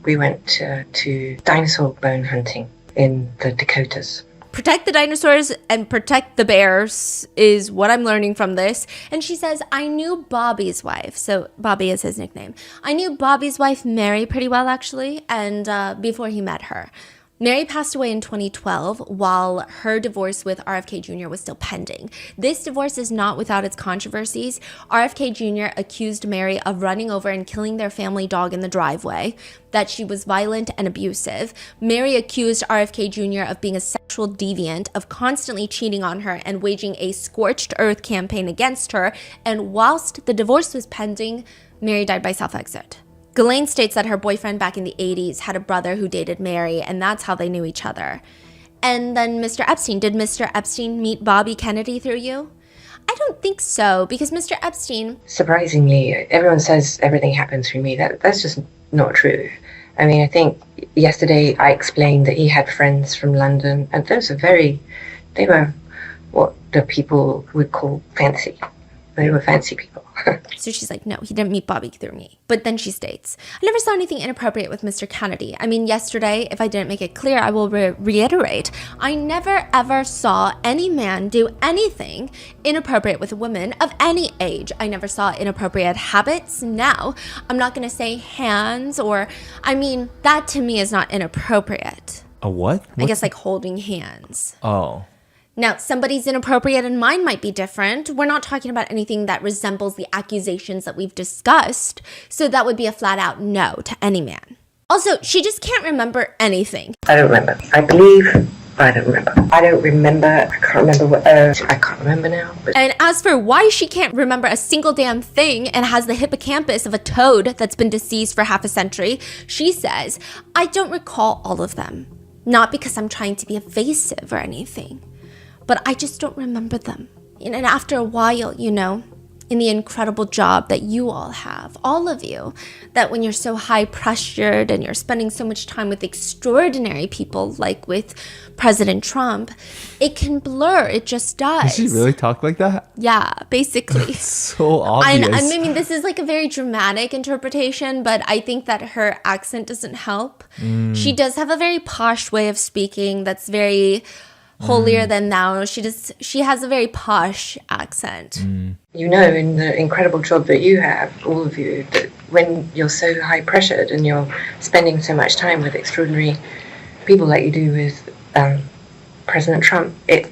We went to dinosaur bone hunting in the Dakotas. Protect the dinosaurs and protect the bears is what I'm learning from this. And she says, I knew Bobby's wife. So Bobby is his nickname. I knew Bobby's wife, Mary, pretty well, actually. And before he met her. Mary passed away in 2012 while her divorce with RFK Jr. was still pending. This divorce is not without its controversies. RFK Jr. accused Mary of running over and killing their family dog in the driveway, that she was violent and abusive. Mary accused RFK Jr. of being a sexual deviant, of constantly cheating on her and waging a scorched earth campaign against her. And whilst the divorce was pending, Mary died by self-exit. Ghislaine states that her boyfriend back in the 80s had a brother who dated Mary, and that's how they knew each other. And then Mr. Epstein. Did Mr. Epstein meet Bobby Kennedy through you? I don't think so, because Mr. Epstein... Surprisingly, everyone says everything happened through me. That's just not true. I mean, I think yesterday I explained that he had friends from London, and they were what the people would call fancy. They were fancy people. So she's like, no, he didn't meet Bobby through me. But then she states, I never saw anything inappropriate with Mr. Kennedy. I mean, yesterday, if I didn't make it clear, I will reiterate. I never ever saw any man do anything inappropriate with a woman of any age. I never saw inappropriate habits. Now, I'm not going to say hands I mean, that to me is not inappropriate. A what? I guess like holding hands. Oh. Now, somebody's inappropriate and mine might be different. We're not talking about anything that resembles the accusations that we've discussed. So that would be a flat out no to any man. Also, she just can't remember anything. I don't remember. I believe I don't remember. I don't remember. I can't remember what. I can't remember now. But. And as for why she can't remember a single damn thing and has the hippocampus of a toad that's been deceased for half a century, she says, I don't recall all of them. Not because I'm trying to be evasive or anything. But I just don't remember them. And after a while, in the incredible job that you all have, all of you, that when you're so high pressured and you're spending so much time with extraordinary people, like with President Trump, it can blur. It just does. Does she really talk like that? Yeah, basically. It's so obvious. I mean, this is like a very dramatic interpretation, but I think that her accent doesn't help. She does have a very posh way of speaking that's very... holier than thou. She has a very posh accent. You know, in the incredible job that you have, all of you, that when you're so high pressured and you're spending so much time with extraordinary people like you do with President Trump, it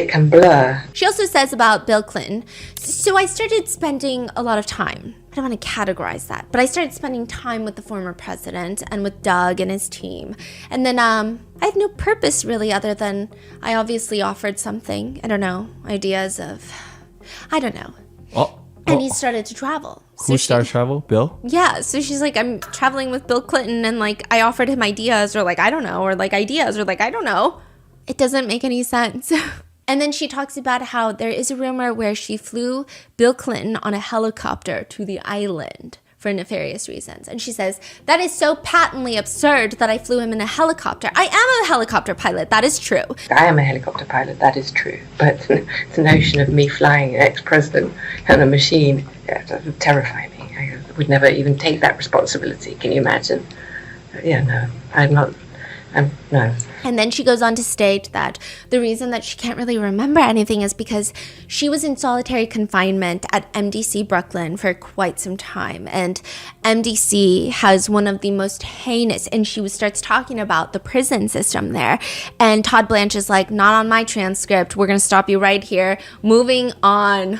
can blur. She also says about Bill Clinton, so I started spending a lot of time. I don't want to categorize that, but I started spending time with the former president and with Doug and his team. And then I had no purpose really other than I obviously offered something. I don't know, ideas of, I don't know. And he started to travel. Who started travel? Bill? Yeah, so she's like, I'm traveling with Bill Clinton and like I offered him ideas or like, I don't know, or like ideas or like, I don't know. It doesn't make any sense. And then she talks about how there is a rumor where she flew Bill Clinton on a helicopter to the island for nefarious reasons. And she says, that is so patently absurd that I flew him in a helicopter. I am a helicopter pilot. That is true. I am a helicopter pilot. That is true. But the notion of me flying an ex-president on a machine, that would terrify me. I would never even take that responsibility. Can you imagine? Yeah, no, I'm not No. And then she goes on to state that the reason that she can't really remember anything is because she was in solitary confinement at MDC Brooklyn for quite some time. And MDC has one of the most heinous, and she starts talking about the prison system there. And Todd Blanche is like, not on my transcript. We're going to stop you right here. Moving on.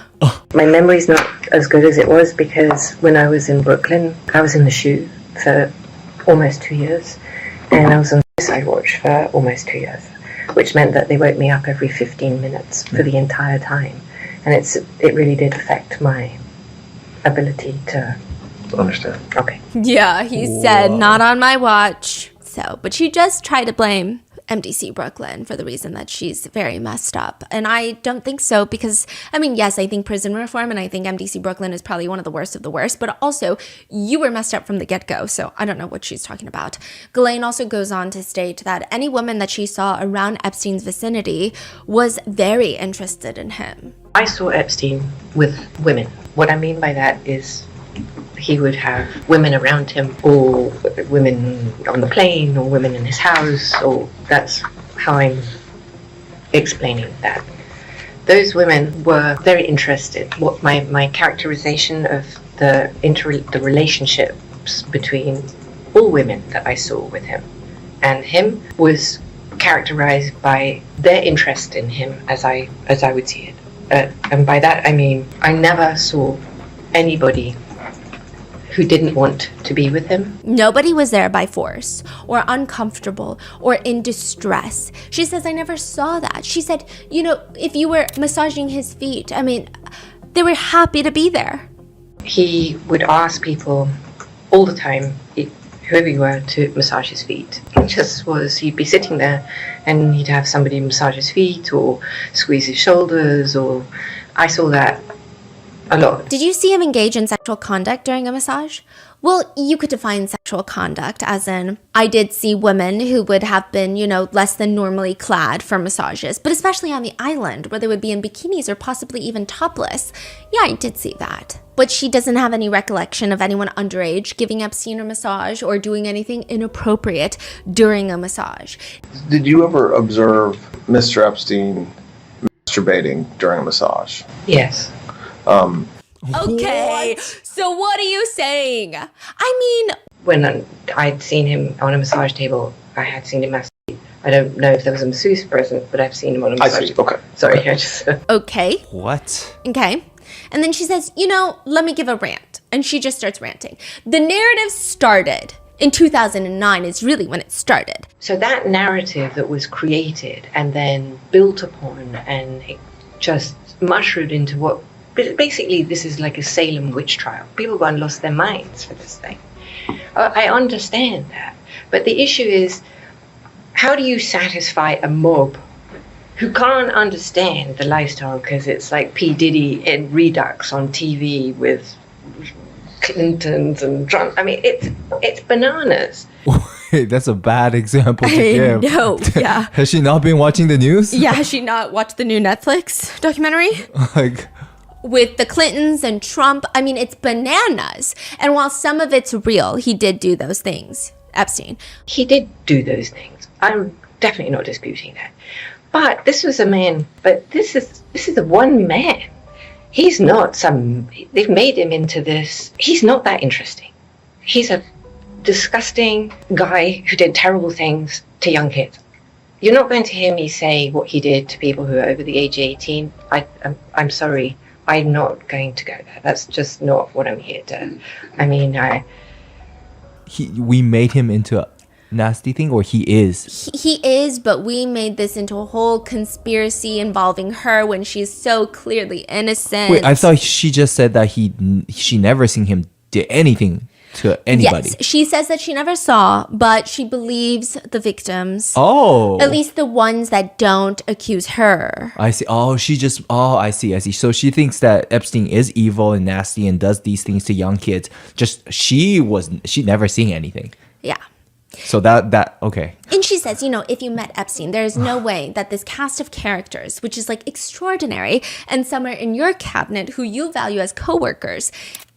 My memory's not as good as it was because when I was in Brooklyn, I was in the SHU for almost 2 years. And I was on suicide watch for almost 2 years, which meant that they woke me up every 15 minutes for the entire time. And it really did affect my ability to understand. Okay. Yeah, he said, not on my watch. So, but she just tried to blame MDC Brooklyn for the reason that she's very messed up. And I don't think so because, I mean, yes, I think prison reform and I think MDC Brooklyn is probably one of the worst, but also you were messed up from the get-go. So I don't know what she's talking about. Ghislaine also goes on to state that any woman that she saw around Epstein's vicinity was very interested in him. I saw Epstein with women. What I mean by that is he would have women around him, or women on the plane, or women in his house, or that's how I'm explaining that. Those women were very interested. What my characterization of the relationships between all women that I saw with him and him was characterized by their interest in him as I would see it. And by that I mean I never saw anybody who didn't want to be with him. Nobody was there by force or uncomfortable or in distress. She says, I never saw that. She said, you know, if you were massaging his feet, I mean, they were happy to be there. He would ask people all the time, whoever you were, to massage his feet. It just was, he'd be sitting there and he'd have somebody massage his feet or squeeze his shoulders, or I saw that a lot. Did you see him engage in sexual conduct during a massage? Well, you could define sexual conduct as in, I did see women who would have been, you know, less than normally clad for massages, but especially on the island where they would be in bikinis or possibly even topless. Yeah, I did see that. But she doesn't have any recollection of anyone underage giving Epstein a massage or doing anything inappropriate during a massage. Did you ever observe Mr. Epstein masturbating during a massage? Yes. Okay, so what are you saying? I mean, when I'd seen him on a massage table, I had seen him masturbate. I don't know if there was a masseuse present, but I've seen him on a massage table. Okay. Sorry, I just... Okay. What? Okay. And then she says, you know, let me give a rant. And she just starts ranting. The narrative started in 2009 is really when it started. So that narrative that was created and then built upon and it just mushroomed into what... Basically, this is like a Salem witch trial. People gone lost their minds for this thing. I understand that. But the issue is, how do you satisfy a mob who can't understand the lifestyle because it's like P. Diddy and Redux on TV with Clintons and Trump? I mean, it's bananas. That's a bad example to give. No, yeah. Has she not been watching the news? Yeah, has she not watched the new Netflix documentary? Like... With the Clintons and Trump, I mean, it's bananas. And while some of it's real, he did do those things, Epstein. He did do those things. I'm definitely not disputing that. But this was a man, but this is the one man. He's not they've made him into this, he's not that interesting. He's a disgusting guy who did terrible things to young kids. You're not going to hear me say what he did to people who are over the age of 18. I'm sorry. I'm not going to go there. That's just not what I'm here to. I mean, we made him into a nasty thing, or he is? He is, but we made this into a whole conspiracy involving her when she's so clearly innocent. Wait, I thought she just said that she never seen him do anything to anybody. Yes, she says that she never saw, but she believes the victims. Oh. At least the ones that don't accuse her. I see. Oh, I see. So she thinks that Epstein is evil and nasty and does these things to young kids. Just she never seen anything. Yeah. So that okay. And she says, you know, if you met Epstein, there is no way that this cast of characters, which is like extraordinary, and some are in your cabinet who you value as coworkers,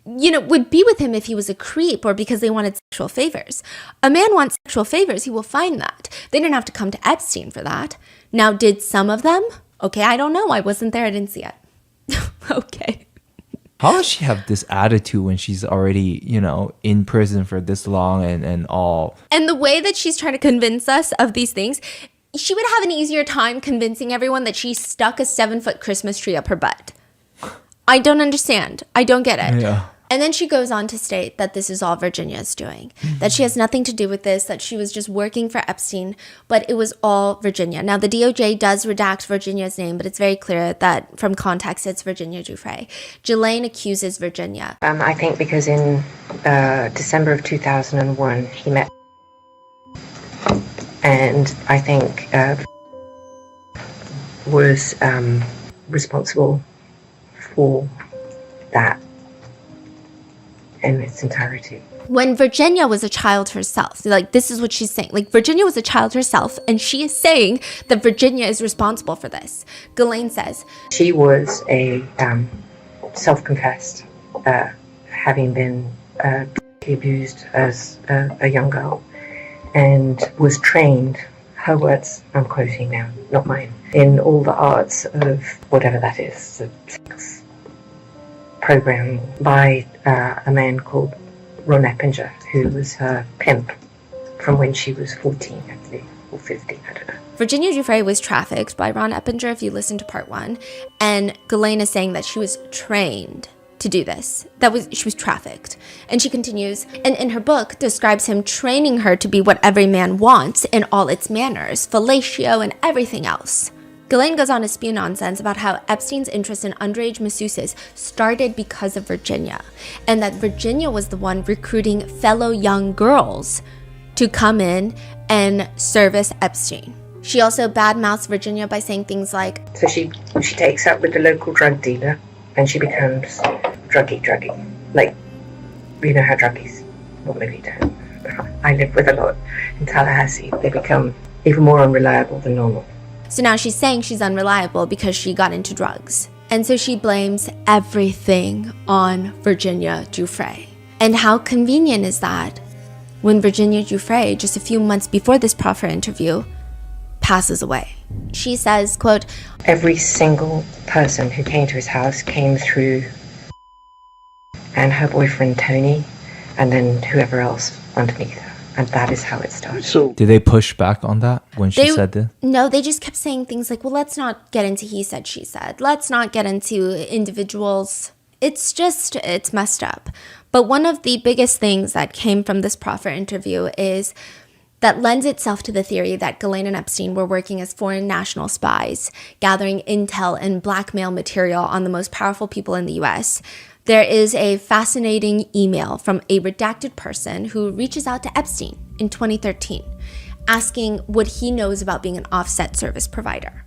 would be with him if he was a creep or because they wanted sexual favors. A man wants sexual favors, he will find that. They didn't have to come to Epstein for that. Now, did some of them? Okay, I don't know. I wasn't there. I didn't see it. Okay. How does she have this attitude when she's already, in prison for this long and all? And the way that she's trying to convince us of these things, she would have an easier time convincing everyone that she stuck a 7-foot Christmas tree up her butt. I don't understand. I don't get it. Yeah. And then she goes on to state that this is all Virginia's doing, that she has nothing to do with this, that she was just working for Epstein, but it was all Virginia. Now, the DOJ does redact Virginia's name, but it's very clear that from context, it's Virginia Giuffre. Ghislaine accuses Virginia. I think because in December of 2001, he met, and I think was responsible for that in its entirety. When Virginia was a child herself, like this is what she's saying. Like Virginia was a child herself, and she is saying that Virginia is responsible for this. Ghislaine says she was a self-confessed, having been abused as a young girl, and was trained. Her words, I'm quoting now, not mine, in all the arts of whatever that is, the sex program by a man called Ron Eppinger, who was her pimp from when she was 14, I believe, or 15, I don't know. Virginia Giuffre was trafficked by Ron Eppinger, if you listen to part 1, and Ghislaine is saying that she was trained to do this. She was trafficked. And she continues, and in her book describes him training her to be what every man wants in all its manners, fellatio and everything else. Ghislaine goes on to spew nonsense about how Epstein's interest in underage masseuses started because of Virginia, and that Virginia was the one recruiting fellow young girls to come in and service Epstein. She also badmouths Virginia by saying things like, so she takes up with the local drug dealer and she becomes druggy. Like, you know how druggies, well, maybe you don't. I live with a lot in Tallahassee. They become even more unreliable than normal. So now she's saying she's unreliable because she got into drugs. And so she blames everything on Virginia Giuffre. And how convenient is that when Virginia Giuffre, just a few months before this proffer interview, passes away? She says, quote, every single person who came to his house came through, and her boyfriend Tony, and then whoever else underneath her. And that is how it started. So, did they push back on that when she said that? No, they just kept saying things like, well, let's not get into he said, she said. Let's not get into individuals. It's messed up. But one of the biggest things that came from this proffer interview is that lends itself to the theory that Ghislaine and Epstein were working as foreign national spies, gathering intel and blackmail material on the most powerful people in the US. There is a fascinating email from a redacted person who reaches out to Epstein in 2013, asking what he knows about being an offset service provider.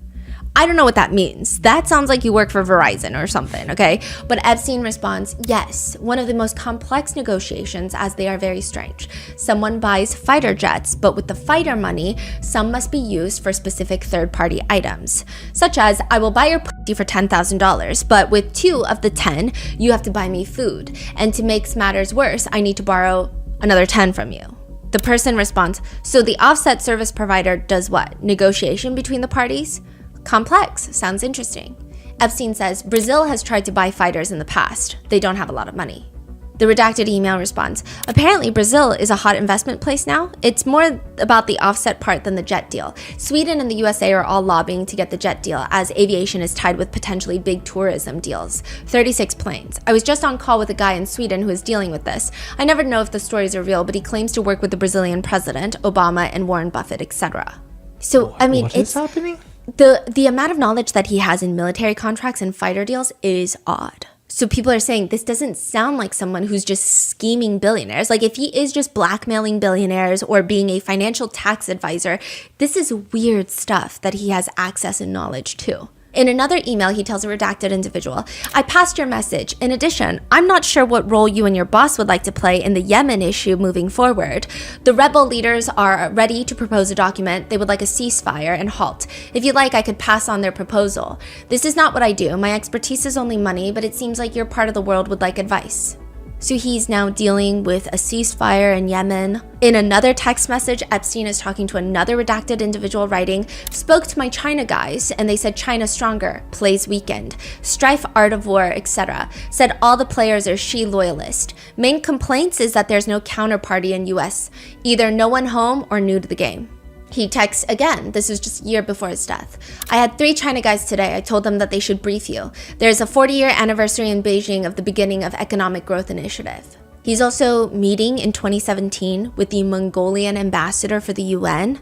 I don't know what that means. That sounds like you work for Verizon or something, okay? But Epstein responds, yes, one of the most complex negotiations, as they are very strange. Someone buys fighter jets, but with the fighter money, some must be used for specific third-party items, such as, I will buy your pussy for $10,000, but with 2 of the 10, you have to buy me food. And to make matters worse, I need to borrow another 10 from you. The person responds, so the offset service provider does what? Negotiation between the parties? Complex. Sounds interesting. Epstein says, Brazil has tried to buy fighters in the past. They don't have a lot of money. The redacted email responds, apparently Brazil is a hot investment place now. It's more about the offset part than the jet deal. Sweden and the USA are all lobbying to get the jet deal, as aviation is tied with potentially big tourism deals. 36 planes. I was just on call with a guy in Sweden who is dealing with this. I never know if the stories are real, but he claims to work with the Brazilian president, Obama, and Warren Buffett, etc. So, I mean, it's happening? The amount of knowledge that he has in military contracts and fighter deals is odd. So people are saying this doesn't sound like someone who's just scheming billionaires. Like if he is just blackmailing billionaires or being a financial tax advisor, this is weird stuff that he has access and knowledge to. In another email, he tells a redacted individual, I passed your message. In addition, I'm not sure what role you and your boss would like to play in the Yemen issue moving forward. The rebel leaders are ready to propose a document. They would like a ceasefire and halt. If you'd like, I could pass on their proposal. This is not what I do. My expertise is only money, but it seems like your part of the world would like advice. So he's now dealing with a ceasefire in Yemen. In another text message, Epstein is talking to another redacted individual writing, spoke to my China guys and they said China stronger, plays weakened, strife art of war, etc. Said all the players are Xi loyalist. Main complaints is that there's no counterparty in US, either no one home or new to the game. He texts again, this is just a year before his death. I had 3 China guys today. I told them that they should brief you. There's a 40-year anniversary in Beijing of the beginning of Economic Growth Initiative. He's also meeting in 2017 with the Mongolian ambassador for the UN.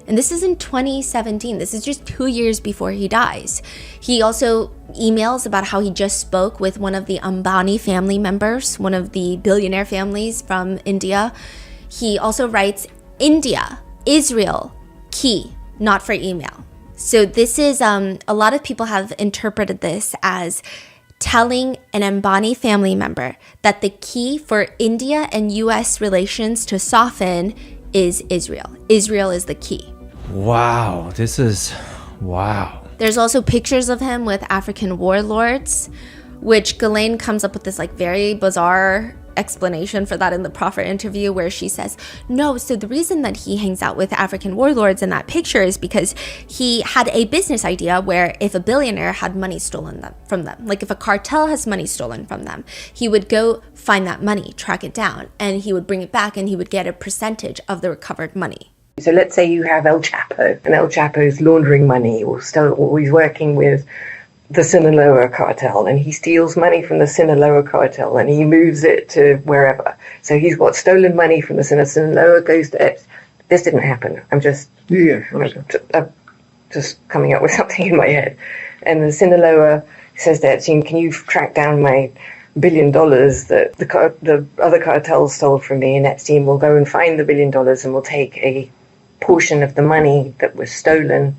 And this is in 2017. This is just 2 years before he dies. He also emails about how he just spoke with one of the Ambani family members, one of the billionaire families from India. He also writes, India, Israel, key, not for email. So this is, a lot of people have interpreted this as telling an Ambani family member that the key for India and US relations to soften is Israel. Israel is the key. Wow, wow. There's also pictures of him with African warlords, which Ghislaine comes up with this like very bizarre explanation for that in the Proffer interview where she says, no, so the reason that he hangs out with African warlords in that picture is because he had a business idea where if a billionaire had money stolen from them, like if a cartel has money stolen from them, he would go find that money, track it down, and he would bring it back and he would get a percentage of the recovered money. So let's say you have El Chapo, and El Chapo is laundering money or he's working with the Sinaloa cartel, and he steals money from the Sinaloa cartel and he moves it to wherever. So he's got stolen money from the Sinaloa, goes to Epstein. This didn't happen. I'm just just coming up with something in my head. And the Sinaloa says to Epstein, can you track down my $1 billion that the other cartels stole from me? And Epstein will go and find the $1 billion and will take a portion of the money that was stolen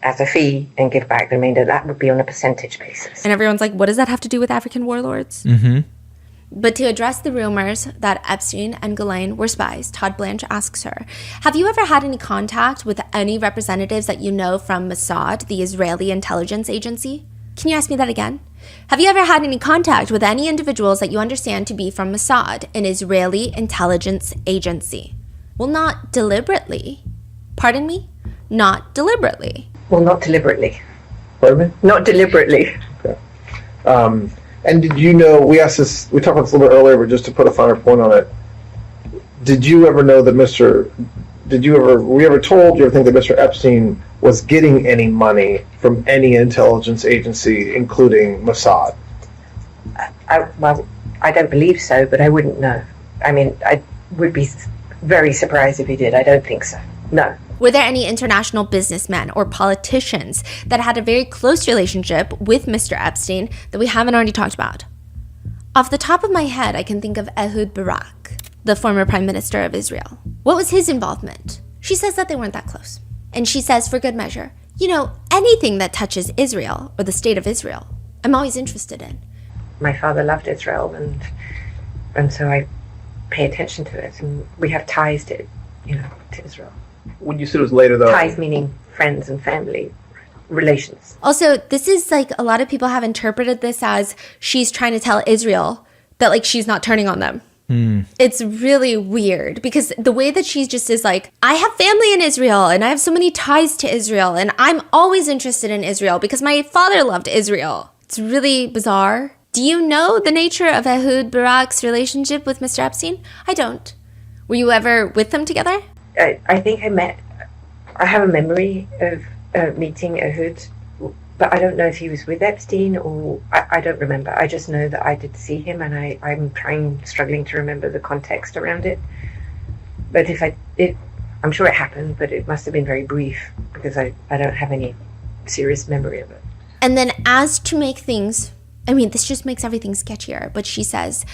as a fee and give back the remainder. That would be on a percentage basis. And everyone's like, what does that have to do with African warlords? Mm-hmm. But to address the rumors that Epstein and Ghislaine were spies, Todd Blanche asks her, have you ever had any contact with any representatives that you know from Mossad, the Israeli intelligence agency? Can you ask me that again? Have you ever had any contact with any individuals that you understand to be from Mossad, an Israeli intelligence agency? Well, not deliberately. Pardon me? Not deliberately. Well, not deliberately. Pardon me? Not deliberately. Okay. And did you know, we asked this, we talked about this a little bit earlier, but just to put a finer point on it, did you ever know that were we ever told, you ever think that Mr. Epstein was getting any money from any intelligence agency, including Mossad? Well, I don't believe so, but I wouldn't know. I mean, I would be very surprised if he did. I don't think so. No. Were there any international businessmen or politicians that had a very close relationship with Mr. Epstein that we haven't already talked about? Off the top of my head, I can think of Ehud Barak, the former prime minister of Israel. What was his involvement? She says that they weren't that close. And she says, for good measure, you know, anything that touches Israel or the state of Israel, I'm always interested in. My father loved Israel, and so I pay attention to it, and we have ties to Israel. When you said it was later, though. Ties meaning friends and family relations. Also, this is like a lot of people have interpreted this as she's trying to tell Israel that like she's not turning on them. It's really weird because the way that she just is like, I have family in Israel and I have so many ties to Israel and I'm always interested in Israel because my father loved Israel. It's really bizarre. Do you know the nature of Ehud Barak's relationship with Mr. Epstein? I don't. Were you ever with them together? I think I have a memory of meeting Ehud, but I don't know if he was with Epstein or, I don't remember. I just know that I did see him and I'm struggling to remember the context around it. But I'm sure it happened, but it must have been very brief because I don't have any serious memory of it. And then as to make things, I mean, this just makes everything sketchier, but she says,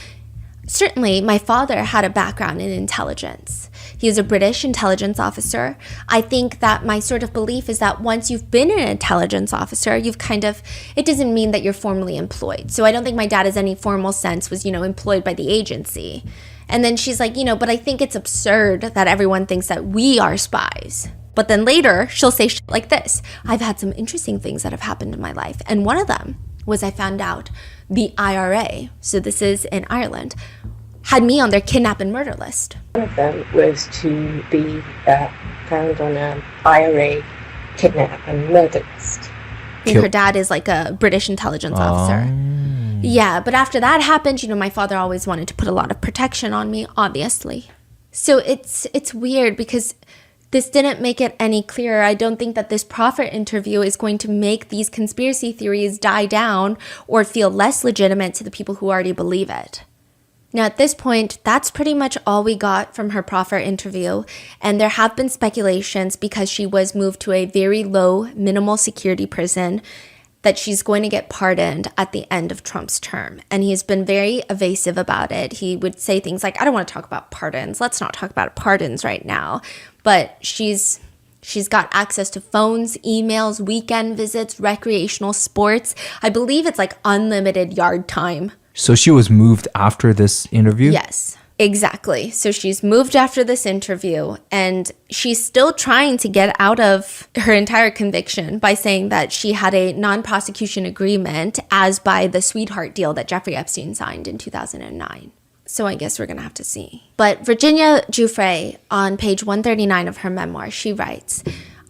certainly my father had a background in intelligence. He is a British intelligence officer. I think that my sort of belief is that once you've been an intelligence officer, it doesn't mean that you're formally employed. So I don't think my dad in any formal sense was, employed by the agency. And then she's like, but I think it's absurd that everyone thinks that we are spies. But then later she'll say shit like this. I've had some interesting things that have happened in my life. And one of them was I found out the IRA, so this is in Ireland, had me on their kidnap and murder list. One of them was to be found on an IRA kidnap and murder list. Her dad is like a British intelligence officer. Yeah, but after that happened, you know, my father always wanted to put a lot of protection on me, obviously. So it's weird because this didn't make it any clearer. I don't think that this Prophet interview is going to make these conspiracy theories die down or feel less legitimate to the people who already believe it. Now, at this point, that's pretty much all we got from her Prophet interview, and there have been speculations because she was moved to a very low, minimal security prison that she's going to get pardoned at the end of Trump's term. And he's been very evasive about it. He would say things like, I don't want to talk about pardons. Let's not talk about pardons right now. But she's got access to phones, emails, weekend visits, recreational sports. I believe it's like unlimited yard time. So she was moved after this interview? Yes, exactly. So she's moved after this interview, and she's still trying to get out of her entire conviction by saying that she had a non-prosecution agreement as by the sweetheart deal that Jeffrey Epstein signed in 2009. So I guess we're going to have to see. But Virginia Giuffre, on page 139 of her memoir, she writes,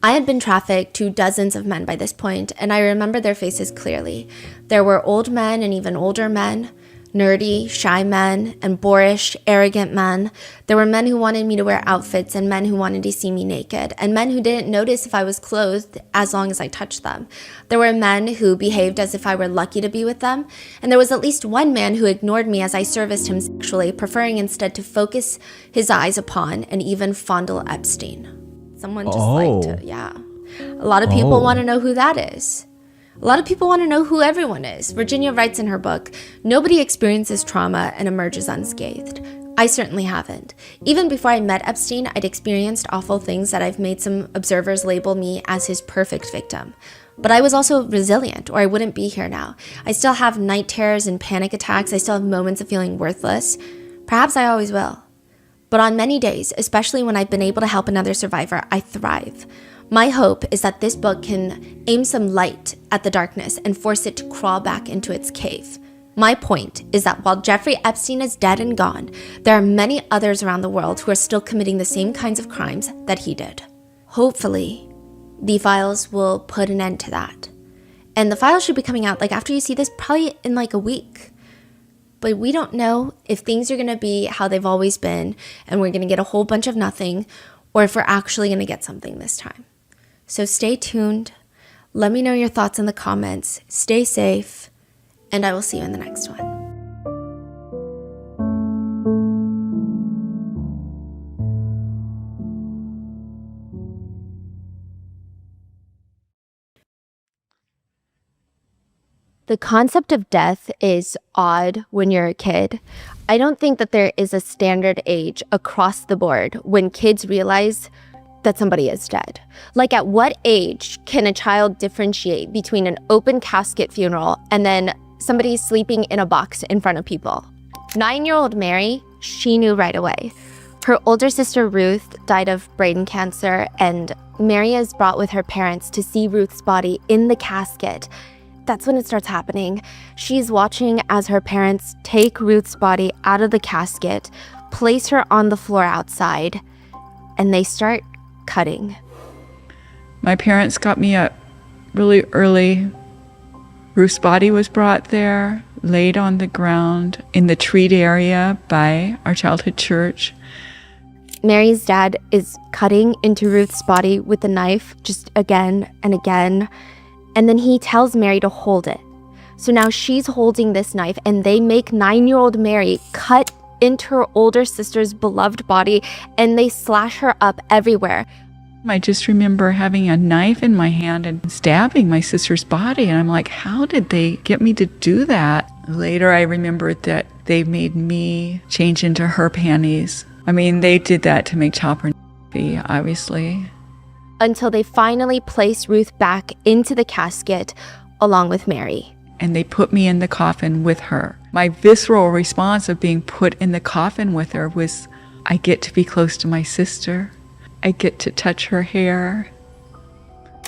I had been trafficked to dozens of men by this point, and I remember their faces clearly. There were old men and even older men, nerdy, shy men, and boorish, arrogant men. There were men who wanted me to wear outfits and men who wanted to see me naked, and men who didn't notice if I was clothed as long as I touched them. There were men who behaved as if I were lucky to be with them, and there was at least one man who ignored me as I serviced him sexually, preferring instead to focus his eyes upon and even fondle Epstein. Someone just like to, yeah. A lot of people want to know who that is. A lot of people want to know who everyone is. Virginia writes in her book, nobody experiences trauma and emerges unscathed. I certainly haven't. Even before I met Epstein, I'd experienced awful things that I've made some observers label me as his perfect victim. But I was also resilient, or I wouldn't be here now. I still have night terrors and panic attacks. I still have moments of feeling worthless. Perhaps I always will. But on many days, especially when I've been able to help another survivor, I thrive. My hope is that this book can aim some light at the darkness and force it to crawl back into its cave. My point is that while Jeffrey Epstein is dead and gone, there are many others around the world who are still committing the same kinds of crimes that he did. Hopefully, the files will put an end to that. And the files should be coming out, like after you see this, probably in like a week. But we don't know if things are going to be how they've always been and we're going to get a whole bunch of nothing, or if we're actually going to get something this time. So stay tuned. Let me know your thoughts in the comments. Stay safe, and I will see you in the next one. The concept of death is odd when you're a kid. I don't think that there is a standard age across the board when kids realize that somebody is dead. Like, at what age can a child differentiate between an open casket funeral and then somebody sleeping in a box in front of people? 9-year-old Mary, she knew right away. Her older sister Ruth died of brain cancer, and Mary is brought with her parents to see Ruth's body in the casket. That's when it starts happening. She's watching as her parents take Ruth's body out of the casket, place her on the floor outside, and they start cutting. My parents got me up really early. Ruth's body was brought there, laid on the ground in the treat area by our childhood church. Mary's dad is cutting into Ruth's body with a knife just again and again. And then he tells Mary to hold it. So now she's holding this knife, and they make 9-year-old Mary cut into her older sister's beloved body, and they slash her up everywhere. I just remember having a knife in my hand and stabbing my sister's body. And I'm like, how did they get me to do that? Later, I remembered that they made me change into her panties. I mean, they did that to make Chopper happy, obviously. Until they finally place Ruth back into the casket along with Mary. And they put me in the coffin with her. My visceral response of being put in the coffin with her was, I get to be close to my sister. I get to touch her hair.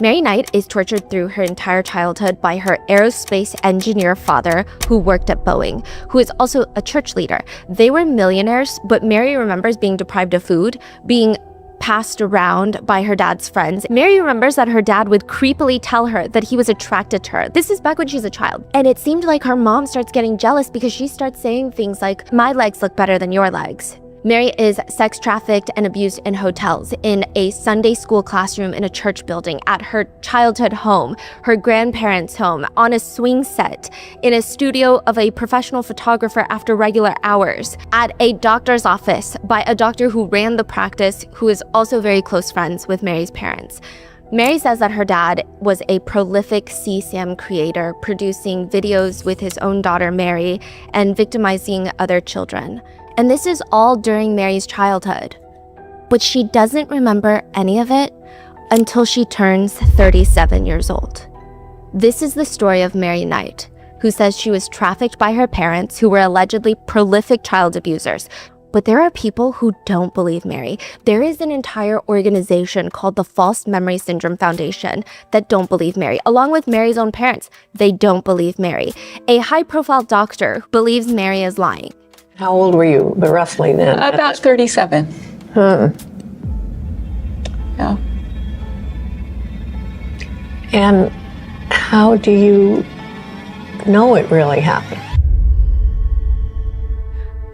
Mary Knight is tortured through her entire childhood by her aerospace engineer father, who worked at Boeing, who is also a church leader. They were millionaires, but Mary remembers being deprived of food, being passed around by her dad's friends. Mary remembers that her dad would creepily tell her that he was attracted to her. This is back when she's a child. And it seemed like her mom starts getting jealous because she starts saying things like, "My legs look better than your legs." Mary is sex trafficked and abused in hotels, in a Sunday school classroom in a church building, at her childhood home, her grandparents' home, on a swing set, in a studio of a professional photographer after regular hours, at a doctor's office by a doctor who ran the practice, who is also very close friends with Mary's parents. Mary says that her dad was a prolific CSAM creator, producing videos with his own daughter Mary and victimizing other children. And this is all during Mary's childhood. But she doesn't remember any of it until she turns 37 years old. This is the story of Mary Knight, who says she was trafficked by her parents, who were allegedly prolific child abusers. But there are people who don't believe Mary. There is an entire organization called the False Memory Syndrome Foundation that don't believe Mary, along with Mary's own parents. They don't believe Mary. A high-profile doctor believes Mary is lying. How old were you, roughly then? About 37. Yeah. And how do you know it really happened?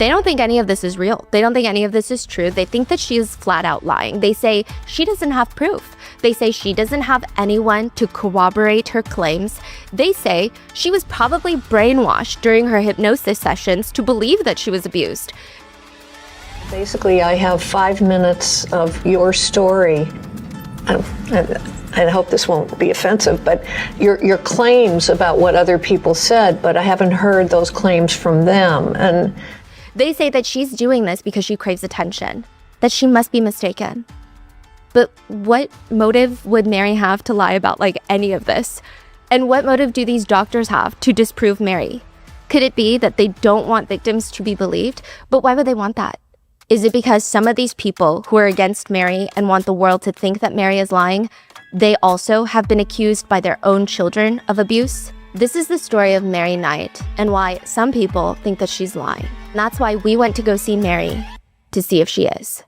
They don't think any of this is real. They don't think any of this is true. They think that she is flat out lying. They say she doesn't have proof. They say she doesn't have anyone to corroborate her claims. They say she was probably brainwashed during her hypnosis sessions to believe that she was abused. Basically, I have 5 minutes of your story. I hope this won't be offensive, but your claims about what other people said, but I haven't heard those claims from them. And they say that she's doing this because she craves attention, that she must be mistaken. But what motive would Mary have to lie about any of this? And what motive do these doctors have to disprove Mary? Could it be that they don't want victims to be believed? But why would they want that? Is it because some of these people who are against Mary and want the world to think that Mary is lying, they also have been accused by their own children of abuse? This is the story of Mary Knight and why some people think that she's lying. And that's why we went to go see Mary to see if she is.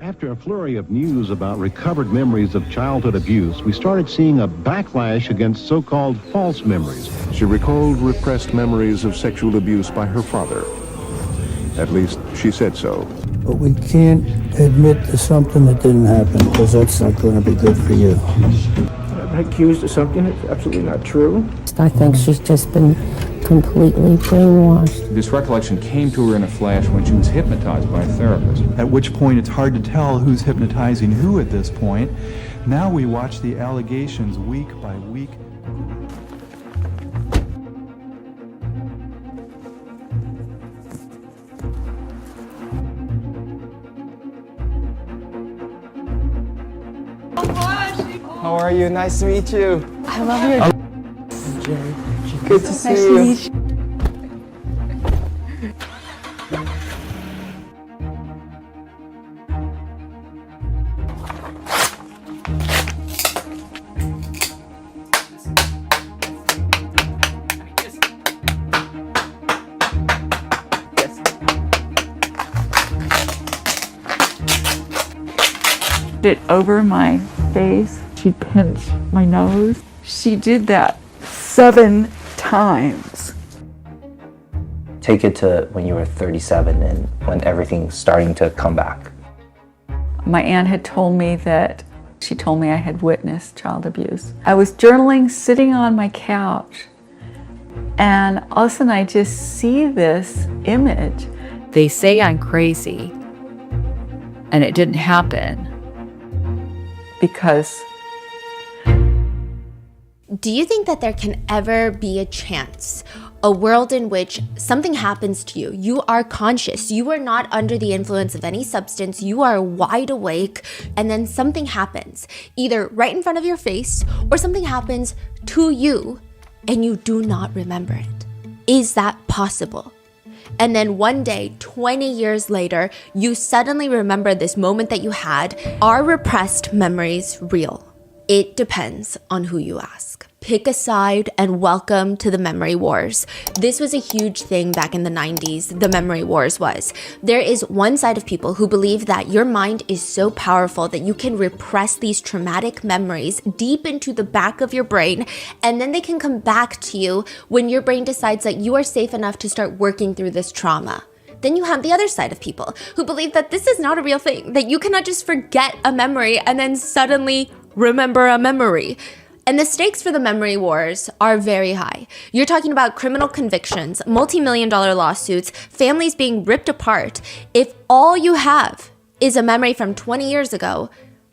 After a flurry of news about recovered memories of childhood abuse, we started seeing a backlash against so-called false memories. She recalled repressed memories of sexual abuse by her father. At least she said so. But we can't admit to something that didn't happen, because that's not going to be good for you. I'm accused of something that's absolutely not true. I think she's just been completely brainwashed. This recollection came to her in a flash when she was hypnotized by a therapist. At which point it's hard to tell who's hypnotizing who at this point. Now we watch the allegations week by week. How are you? Nice to meet you. I love your Good to see you. it over my face. She pinched my nose. She did that 7 times. Take it to when you were 37 and when everything's starting to come back. My aunt had told me that she told me I had witnessed child abuse. I was journaling sitting on my couch, and all of a sudden I just see this image. They say I'm crazy, and it didn't happen. Because do you think that there can ever be a chance, a world in which something happens to you, you are conscious, you are not under the influence of any substance, you are wide awake, and then something happens, either right in front of your face or something happens to you and you do not remember it? Is that possible? and then one day, 20 years later, you suddenly remember this moment that you had. Are repressed memories real? It depends on who you ask. Pick a side and welcome to the memory wars. This was a huge thing back in the 90s, the memory wars was. There is one side of people who believe that your mind is so powerful that you can repress these traumatic memories deep into the back of your brain, and then they can come back to you when your brain decides that you are safe enough to start working through this trauma. Then you have the other side of people who believe that this is not a real thing, that you cannot just forget a memory and then suddenly remember a memory. And the stakes for the memory wars are very high. You're talking about criminal convictions, multi-million-dollar lawsuits, families being ripped apart. If all you have is a memory from 20 years ago,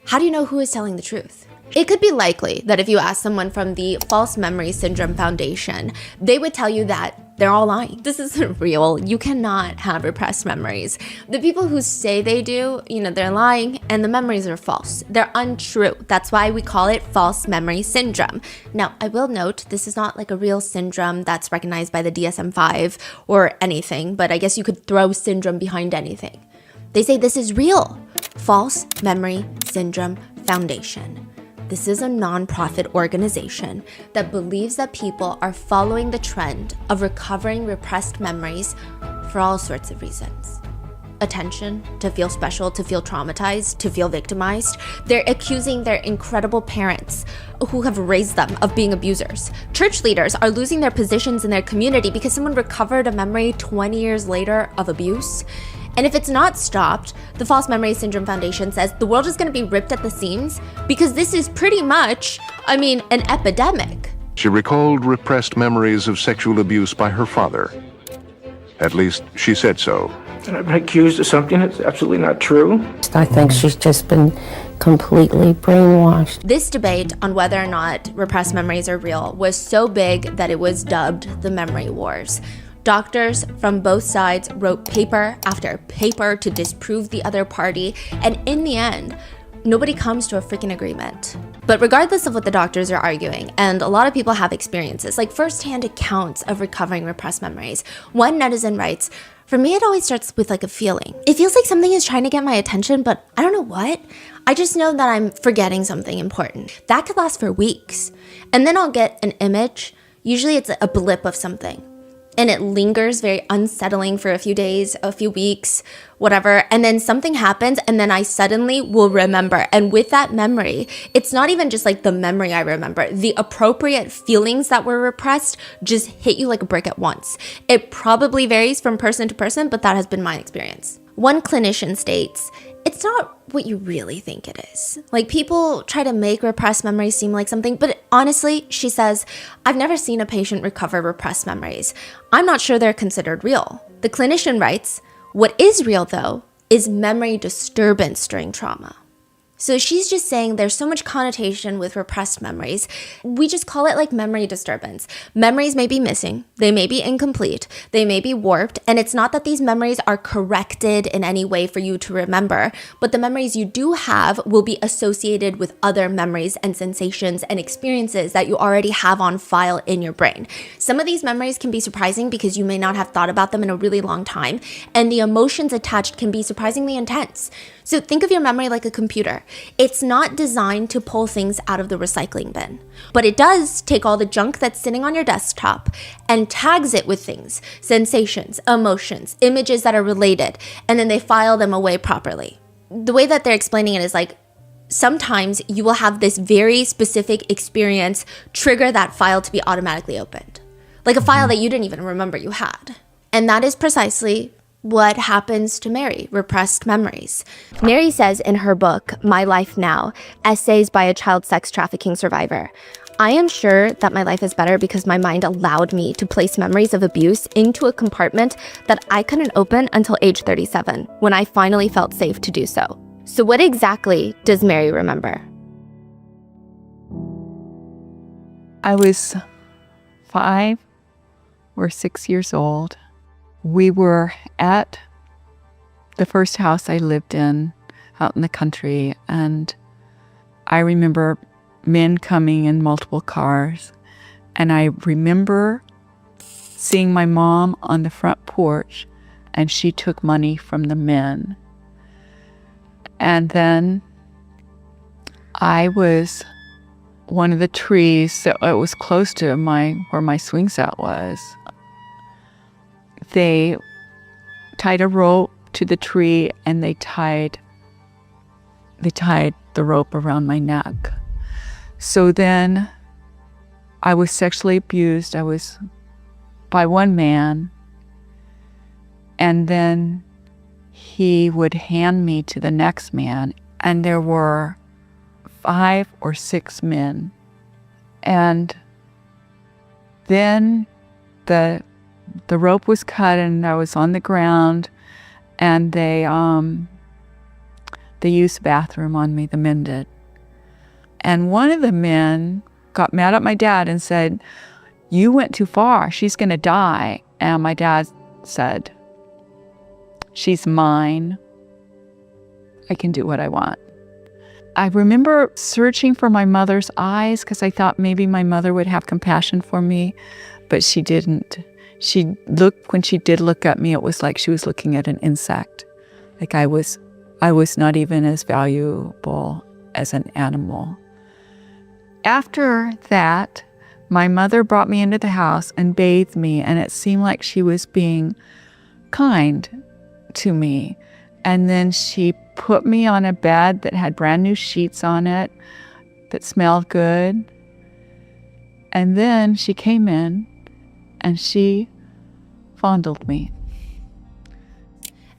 how do you know who is telling the truth? It could be likely that if you ask someone from the False Memory Syndrome Foundation, they would tell you that they're all lying. This isn't real. You cannot have repressed memories. The people who say they do, they're lying, and the memories are false. They're untrue. That's why we call it false memory syndrome. Now, I will note, this is not like a real syndrome that's recognized by the DSM-5 or anything, but I guess you could throw syndrome behind anything. They say this is real. False Memory Syndrome Foundation. This is a nonprofit organization that believes that people are following the trend of recovering repressed memories for all sorts of reasons. Attention, to feel special, to feel traumatized, to feel victimized. They're accusing their incredible parents who have raised them of being abusers. Church leaders are losing their positions in their community because someone recovered a memory 20 years later of abuse. And if it's not stopped, the False Memory Syndrome Foundation says the world is going to be ripped at the seams because this is pretty much, an epidemic. She recalled repressed memories of sexual abuse by her father. At least, she said so. And I've been accused of something that's absolutely not true. I think she's just been completely brainwashed. This debate on whether or not repressed memories are real was so big that it was dubbed the Memory Wars. Doctors from both sides wrote paper after paper to disprove the other party, and in the end, nobody comes to a freaking agreement. But regardless of what the doctors are arguing, and a lot of people have experiences, like firsthand accounts of recovering repressed memories. One netizen writes, "For me, it always starts with a feeling. It feels like something is trying to get my attention, but I don't know what. I just know that I'm forgetting something important. That could last for weeks. And then I'll get an image. Usually it's a blip of something. And it lingers very unsettling for a few days, a few weeks, whatever. And then something happens and then I suddenly will remember. And with that memory, it's not even just the memory I remember. The appropriate feelings that were repressed just hit you like a brick at once. It probably varies from person to person, but that has been my experience. One clinician states, it's not what you really think it is. People try to make repressed memories seem like something, but honestly, she says, I've never seen a patient recover repressed memories. I'm not sure they're considered real. The clinician writes, what is real though, is memory disturbance during trauma. So she's just saying there's so much connotation with repressed memories. We just call it memory disturbance. Memories may be missing, they may be incomplete, they may be warped, and it's not that these memories are corrected in any way for you to remember, but the memories you do have will be associated with other memories and sensations and experiences that you already have on file in your brain. Some of these memories can be surprising because you may not have thought about them in a really long time, and the emotions attached can be surprisingly intense. So think of your memory like a computer. It's not designed to pull things out of the recycling bin, but it does take all the junk that's sitting on your desktop and tags it with things, sensations, emotions, images that are related, and then they file them away properly. The way that they're explaining it is sometimes you will have this very specific experience trigger that file to be automatically opened, like a file that you didn't even remember you had. And that is precisely what happens to Mary, repressed memories. Mary says in her book, My Life Now, Essays by a Child Sex Trafficking Survivor, I am sure that my life is better because my mind allowed me to place memories of abuse into a compartment that I couldn't open until age 37, when I finally felt safe to do so. So what exactly does Mary remember? I was 5 or 6 years old. We were at the first house I lived in out in the country, and I remember men coming in multiple cars, and I remember seeing my mom on the front porch, and she took money from the men. And then I was one of the trees that it was close to where my swing set was. They tied a rope to the tree, and they tied the rope around my neck. So then I was sexually abused. I was by one man, and then he would hand me to the next man, and there were 5 or 6 men. And then the rope was cut, and I was on the ground, and they used the bathroom on me, the men did. And one of the men got mad at my dad and said, "You went too far, she's gonna die." And my dad said, "She's mine. I can do what I want." I remember searching for my mother's eyes because I thought maybe my mother would have compassion for me, but she didn't. When she did look at me, it was like she was looking at an insect. Like I was not even as valuable as an animal. After that, my mother brought me into the house and bathed me, and it seemed like she was being kind to me. And then she put me on a bed that had brand new sheets on it that smelled good. And then she came in and she fondled me.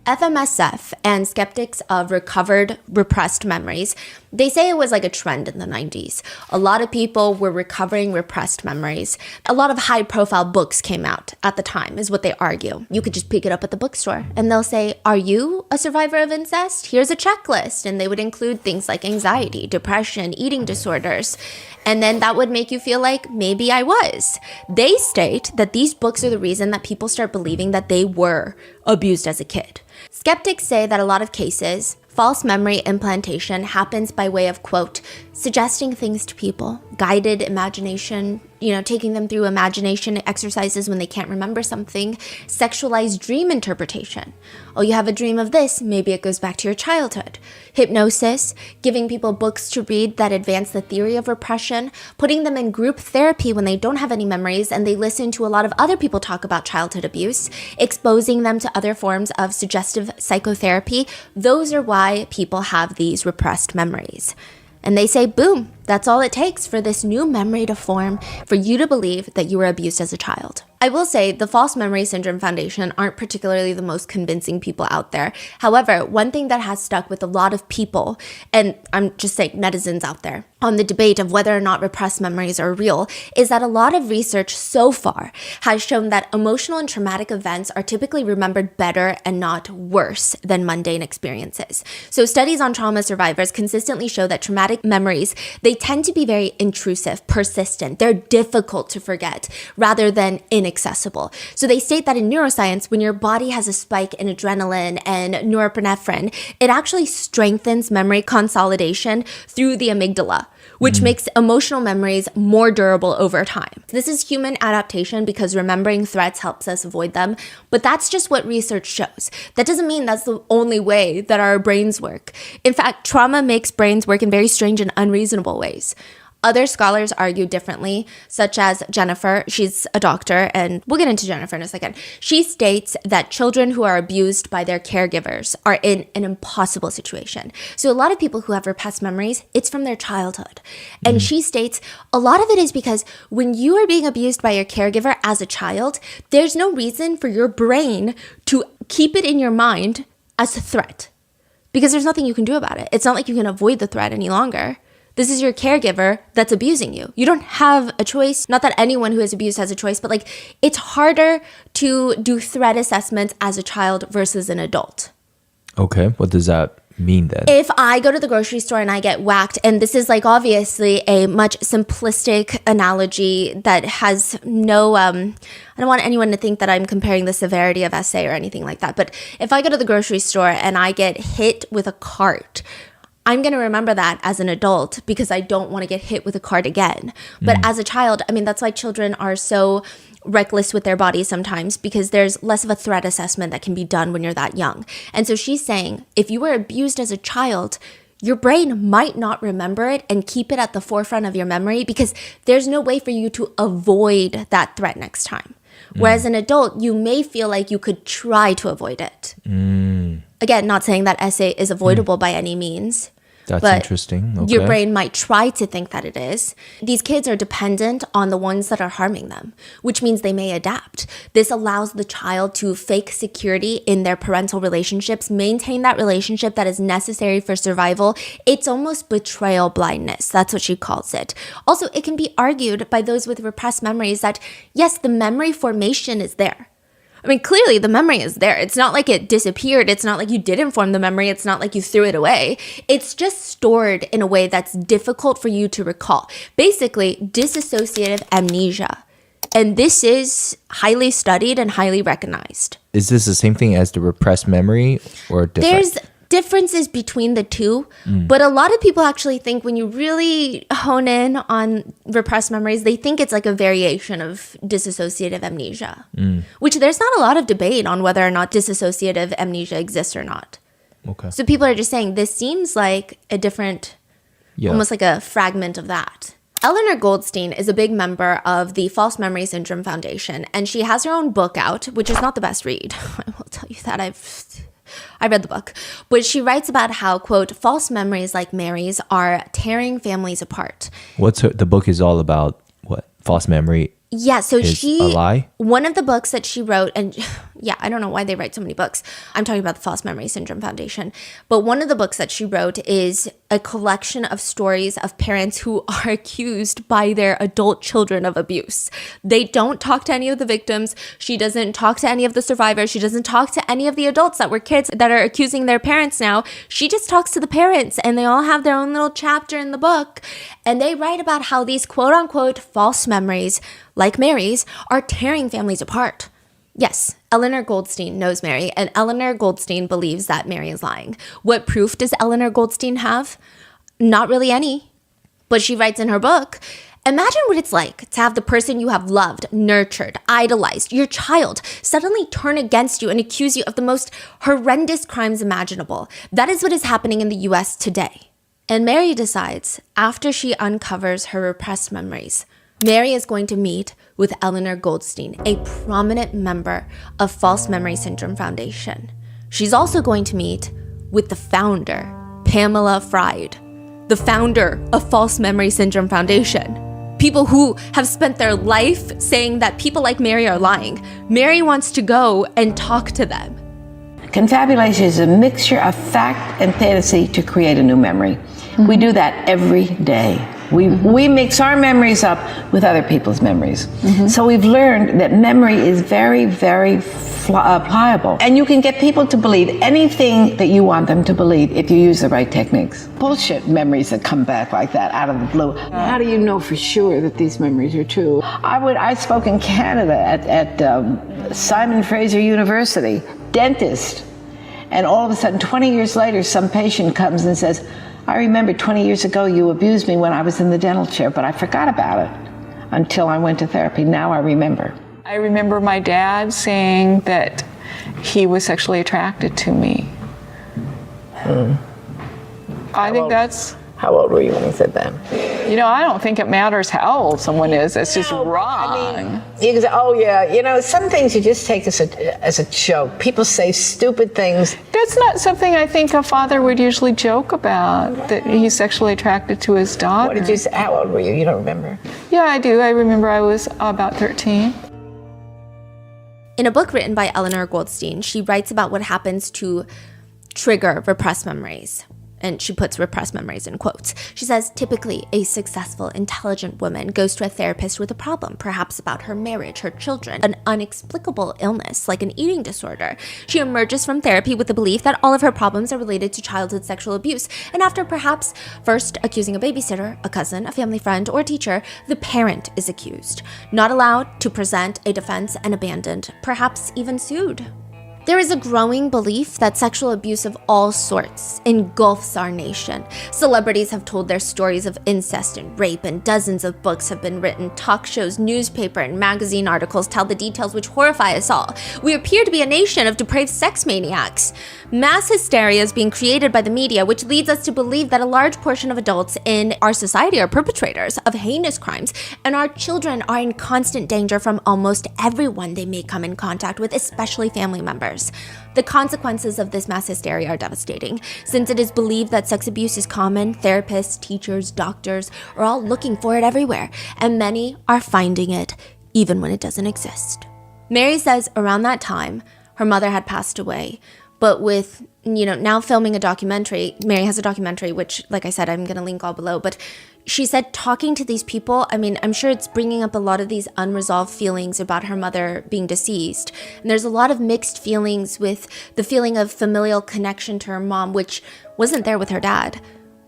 FMSF and skeptics of recovered repressed memories, they say it was like a trend in the 90s. A lot of people were recovering repressed memories. A lot of high-profile books came out at the time, is what they argue. You could just pick it up at the bookstore, and they'll say, "Are you a survivor of incest? Here's a checklist." And they would include things like anxiety, depression, eating disorders. And then that would make you feel like maybe I was. They state that these books are the reason that people start believing that they were abused as a kid. Skeptics say that a lot of cases, false memory implantation happens by way of, quote, suggesting things to people, guided imagination, taking them through imagination exercises when they can't remember something, sexualized dream interpretation. Oh, you have a dream of this, maybe it goes back to your childhood. Hypnosis, giving people books to read that advance the theory of repression, putting them in group therapy when they don't have any memories and they listen to a lot of other people talk about childhood abuse, exposing them to other forms of suggestive psychotherapy. Those are why people have these repressed memories. And they say, boom, that's all it takes for this new memory to form, for you to believe that you were abused as a child. I will say the False Memory Syndrome Foundation aren't particularly the most convincing people out there. However, one thing that has stuck with a lot of people, and I'm just saying netizens out there, on the debate of whether or not repressed memories are real, is that a lot of research so far has shown that emotional and traumatic events are typically remembered better and not worse than mundane experiences. So studies on trauma survivors consistently show that traumatic memories, they tend to be very intrusive, persistent. They're difficult to forget rather than inaccessible. So they state that in neuroscience, when your body has a spike in adrenaline and norepinephrine, it actually strengthens memory consolidation through the amygdala, which makes emotional memories more durable over time. This is human adaptation because remembering threats helps us avoid them, but that's just what research shows. That doesn't mean that's the only way that our brains work. In fact, trauma makes brains work in very strange and unreasonable ways. Other scholars argue differently, such as Jennifer. She's a doctor, and we'll get into Jennifer in a second. She states that children who are abused by their caregivers are in an impossible situation. So a lot of people who have repressed memories, it's from their childhood. And she states a lot of it is because when you are being abused by your caregiver as a child, there's no reason for your brain to keep it in your mind as a threat, because there's nothing you can do about it. It's not like you can avoid the threat any longer. This is your caregiver that's abusing you. You don't have a choice. Not that anyone who is abused has a choice, but it's harder to do threat assessments as a child versus an adult. Okay, what does that mean then? If I go to the grocery store and I get whacked, and this is obviously a much simplistic analogy that has no, I don't want anyone to think that I'm comparing the severity of SA or anything like that. But if I go to the grocery store and I get hit with a cart, I'm going to remember that as an adult because I don't want to get hit with a cart again. But as a child, that's why children are so reckless with their bodies sometimes because there's less of a threat assessment that can be done when you're that young. And so she's saying, if you were abused as a child, your brain might not remember it and keep it at the forefront of your memory because there's no way for you to avoid that threat next time. Whereas an adult, you may feel like you could try to avoid it. Again, not saying that SA is avoidable by any means. That's but interesting. Okay. Your brain might try to think that it is. These kids are dependent on the ones that are harming them, which means they may adapt. This allows the child to fake security in their parental relationships, maintain that relationship that is necessary for survival. It's almost betrayal blindness. That's what she calls it. Also, it can be argued by those with repressed memories that, yes, the memory formation is there. I mean, clearly the memory is there. It's not like it disappeared. It's not like you didn't form the memory. It's not like you threw it away. It's just stored in a way that's difficult for you to recall. Basically, dissociative amnesia. And this is highly studied and highly recognized. Is this the same thing as the repressed memory or different? There's differences between the two, but a lot of people actually think when you really hone in on repressed memories, they think it's like a variation of dissociative amnesia, which there's not a lot of debate on whether or not dissociative amnesia exists or not. Okay. So people are just saying this seems like a different, almost like a fragment of that. Eleanor Goldstein is a big member of the False Memory Syndrome Foundation, and she has her own book out, which is not the best read. I will tell you that. I read the book, but she writes about how, quote, false memories like Mary's are tearing families apart. The book is all about what? False memory? Yeah, so is a lie? One of the books that she wrote, and yeah, I don't know why they write so many books. I'm talking about the False Memory Syndrome Foundation. But one of the books that she wrote is a collection of stories of parents who are accused by their adult children of abuse. They don't talk to any of the victims. She doesn't talk to any of the survivors. She doesn't talk to any of the adults that were kids that are accusing their parents now. She just talks to the parents, and they all have their own little chapter in the book. And they write about how these quote unquote false memories, like Mary's, are tearing families apart. Yes, Eleanor Goldstein knows Mary, and Eleanor Goldstein believes that Mary is lying. What proof does Eleanor Goldstein have? Not really any. But she writes in her book, imagine what it's like to have the person you have loved, nurtured, idolized, your child, suddenly turn against you and accuse you of the most horrendous crimes imaginable. That is what is happening in the US today. And Mary decides, after she uncovers her repressed memories, Mary is going to meet with Eleanor Goldstein, a prominent member of False Memory Syndrome Foundation. She's also going to meet with the founder, Pamela Fried, the founder of False Memory Syndrome Foundation. People who have spent their life saying that people like Mary are lying. Mary wants to go and talk to them. Confabulation is a mixture of fact and fantasy to create a new memory. We do that every day. We mix our memories up with other people's memories. So we've learned that memory is very, very pliable. And you can get people to believe anything that you want them to believe if you use the right techniques. Bullshit memories that come back like that out of the blue. How do you know for sure that these memories are true? I spoke in Canada at Simon Fraser University, dentist. And all of a sudden, 20 years later, some patient comes and says, I remember 20 years ago you abused me when I was in the dental chair, but I forgot about it until I went to therapy. Now I remember. I remember my dad saying that he was sexually attracted to me. I think that's... How old were you when he said that? You know, I don't think it matters how old someone is. It's just wrong. I mean, you can say, oh yeah, you know, some things you just take as a joke. People say stupid things. That's not something I think a father would usually joke about, that he's sexually attracted to his daughter. What did you say? How old were you? You don't remember? Yeah, I do. I remember I was about 13. In a book written by Eleanor Goldstein, she writes about what happens to trigger repressed memories. And she puts repressed memories in quotes. She says, typically, a successful, intelligent woman goes to a therapist with a problem, perhaps about her marriage, her children, an inexplicable illness like an eating disorder. She emerges from therapy with the belief that all of her problems are related to childhood sexual abuse. And after perhaps first accusing a babysitter, a cousin, a family friend, or a teacher, the parent is accused, not allowed to present a defense and abandoned, perhaps even sued. There is a growing belief that sexual abuse of all sorts engulfs our nation. Celebrities have told their stories of incest and rape, and dozens of books have been written. Talk shows, newspaper, and magazine articles tell the details which horrify us all. We appear to be a nation of depraved sex maniacs. Mass hysteria is being created by the media, which leads us to believe that a large portion of adults in our society are perpetrators of heinous crimes, and our children are in constant danger from almost everyone they may come in contact with, especially family members. The consequences of this mass hysteria are devastating. Since it is believed that sex abuse is common, therapists, teachers, doctors are all looking for it everywhere, and many are finding it even when it doesn't exist. Mary says around that time, her mother had passed away, but with, now filming a documentary, Mary has a documentary, which, like I said, I'm going to link all below, but she said talking to these people, I'm sure it's bringing up a lot of these unresolved feelings about her mother being deceased. And there's a lot of mixed feelings with the feeling of familial connection to her mom, which wasn't there with her dad.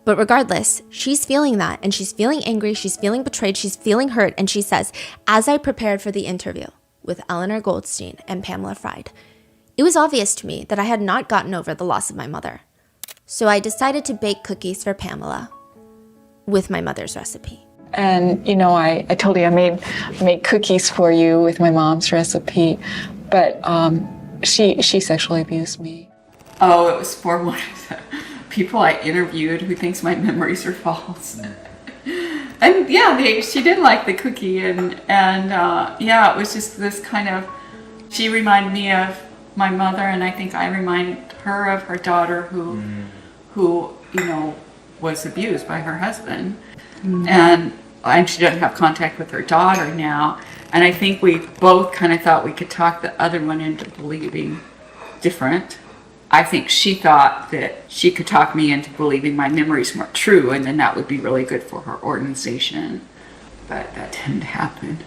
But regardless, she's feeling that, and she's feeling angry, she's feeling betrayed, she's feeling hurt, and she says, as I prepared for the interview with Eleanor Goldstein and Pamela Fried, it was obvious to me that I had not gotten over the loss of my mother. So I decided to bake cookies for Pamela with my mother's recipe. And, I told you I made cookies for you with my mom's recipe, but she sexually abused me. Oh, it was for one of the people I interviewed who thinks my memories are false. And yeah, she did like the cookie, and it was just this kind of, she reminded me of my mother, and I think I reminded her of her daughter who was abused by her husband. And she doesn't have contact with her daughter now. And I think we both kind of thought we could talk the other one into believing different. I think she thought that she could talk me into believing my memories weren't true, and then that would be really good for her organization. But that didn't happen.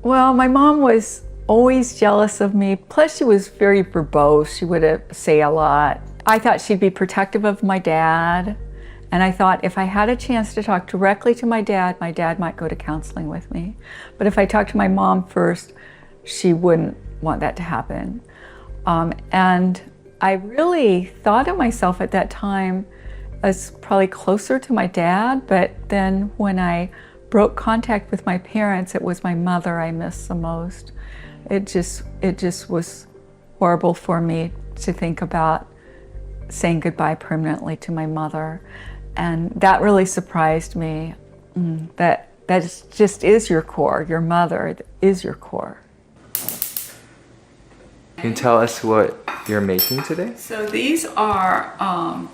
Well, my mom was always jealous of me. Plus, she was very verbose. She would say a lot. I thought she'd be protective of my dad. And I thought if I had a chance to talk directly to my dad might go to counseling with me. But if I talked to my mom first, she wouldn't want that to happen. And I really thought of myself at that time as probably closer to my dad. But then when I broke contact with my parents, it was my mother I missed the most. It just was horrible for me to think about saying goodbye permanently to my mother. And that really surprised me, that just is your core. Your mother is your core. Can you tell us what you're making today? So these are,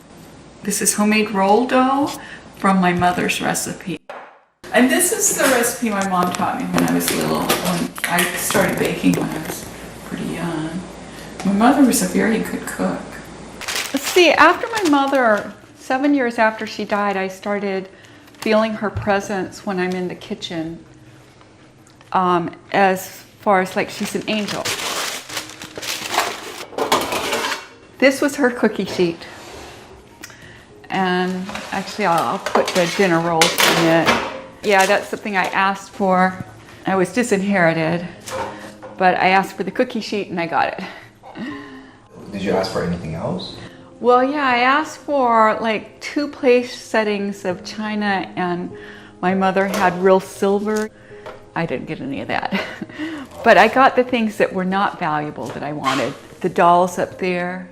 this is homemade roll dough from my mother's recipe. And this is the recipe my mom taught me when I was little, when I started baking when I was pretty young. My mother was a very good cook. Let's see, after my mother, 7 years after she died, I started feeling her presence when I'm in the kitchen, as far as like she's an angel. This was her cookie sheet. And actually I'll put the dinner rolls in it. Yeah, that's something I asked for. I was disinherited, but I asked for the cookie sheet and I got it. Did you ask for anything else? Well, yeah, I asked for like 2 place settings of china, and my mother had real silver. I didn't get any of that. But I got the things that were not valuable that I wanted. The dolls up there.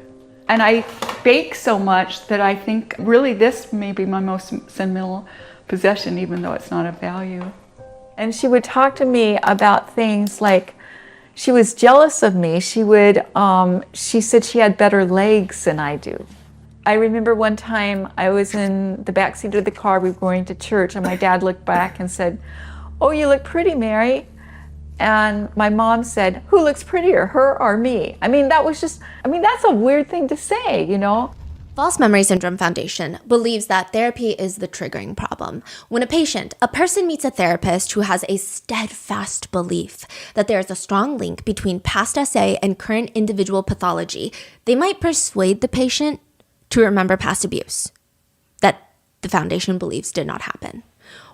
And I bake so much that I think really this may be my most sentimental possession, even though it's not of value. And she would talk to me about things like, she was jealous of me. She said she had better legs than I do. I remember one time I was in the back seat of the car, we were going to church, and my dad looked back and said, "Oh, you look pretty, Mary." And my mom said, "Who looks prettier, her or me?" That's a weird thing to say, False Memory Syndrome Foundation believes that therapy is the triggering problem. When a person meets a therapist who has a steadfast belief that there is a strong link between past SA and current individual pathology, they might persuade the patient to remember past abuse that the foundation believes did not happen.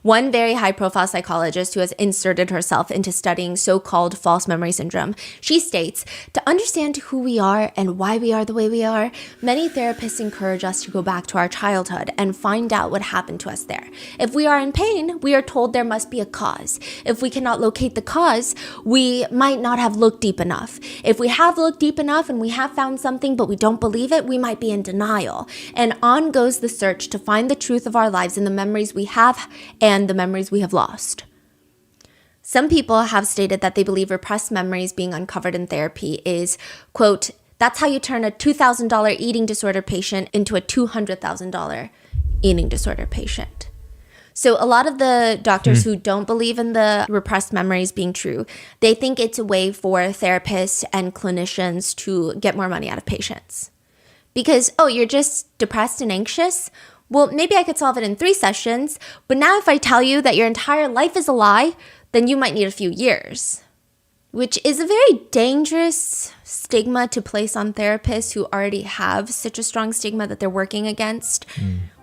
One very high-profile psychologist who has inserted herself into studying so-called false memory syndrome, she states, to understand who we are and why we are the way we are, many therapists encourage us to go back to our childhood and find out what happened to us there. If we are in pain, we are told there must be a cause. If we cannot locate the cause, we might not have looked deep enough. If we have looked deep enough and we have found something but we don't believe it, we might be in denial. And on goes the search to find the truth of our lives in the memories we have and the memories we have lost. Some people have stated that they believe repressed memories being uncovered in therapy is, quote, that's how you turn a $2,000 eating disorder patient into a $200,000 eating disorder patient. So a lot of the doctors who don't believe in the repressed memories being true, they think it's a way for therapists and clinicians to get more money out of patients. Because, oh, you're just depressed and anxious? Well, maybe I could solve it in 3 sessions, but now if I tell you that your entire life is a lie, then you might need a few years. Which is a very dangerous stigma to place on therapists who already have such a strong stigma that they're working against.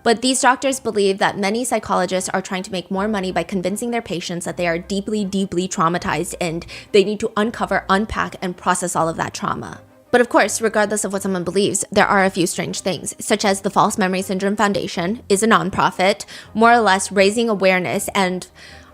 But these doctors believe that many psychologists are trying to make more money by convincing their patients that they are deeply, deeply traumatized and they need to uncover, unpack, and process all of that trauma. But of course, regardless of what someone believes, there are a few strange things, such as the False Memory Syndrome Foundation is a nonprofit, more or less raising awareness and,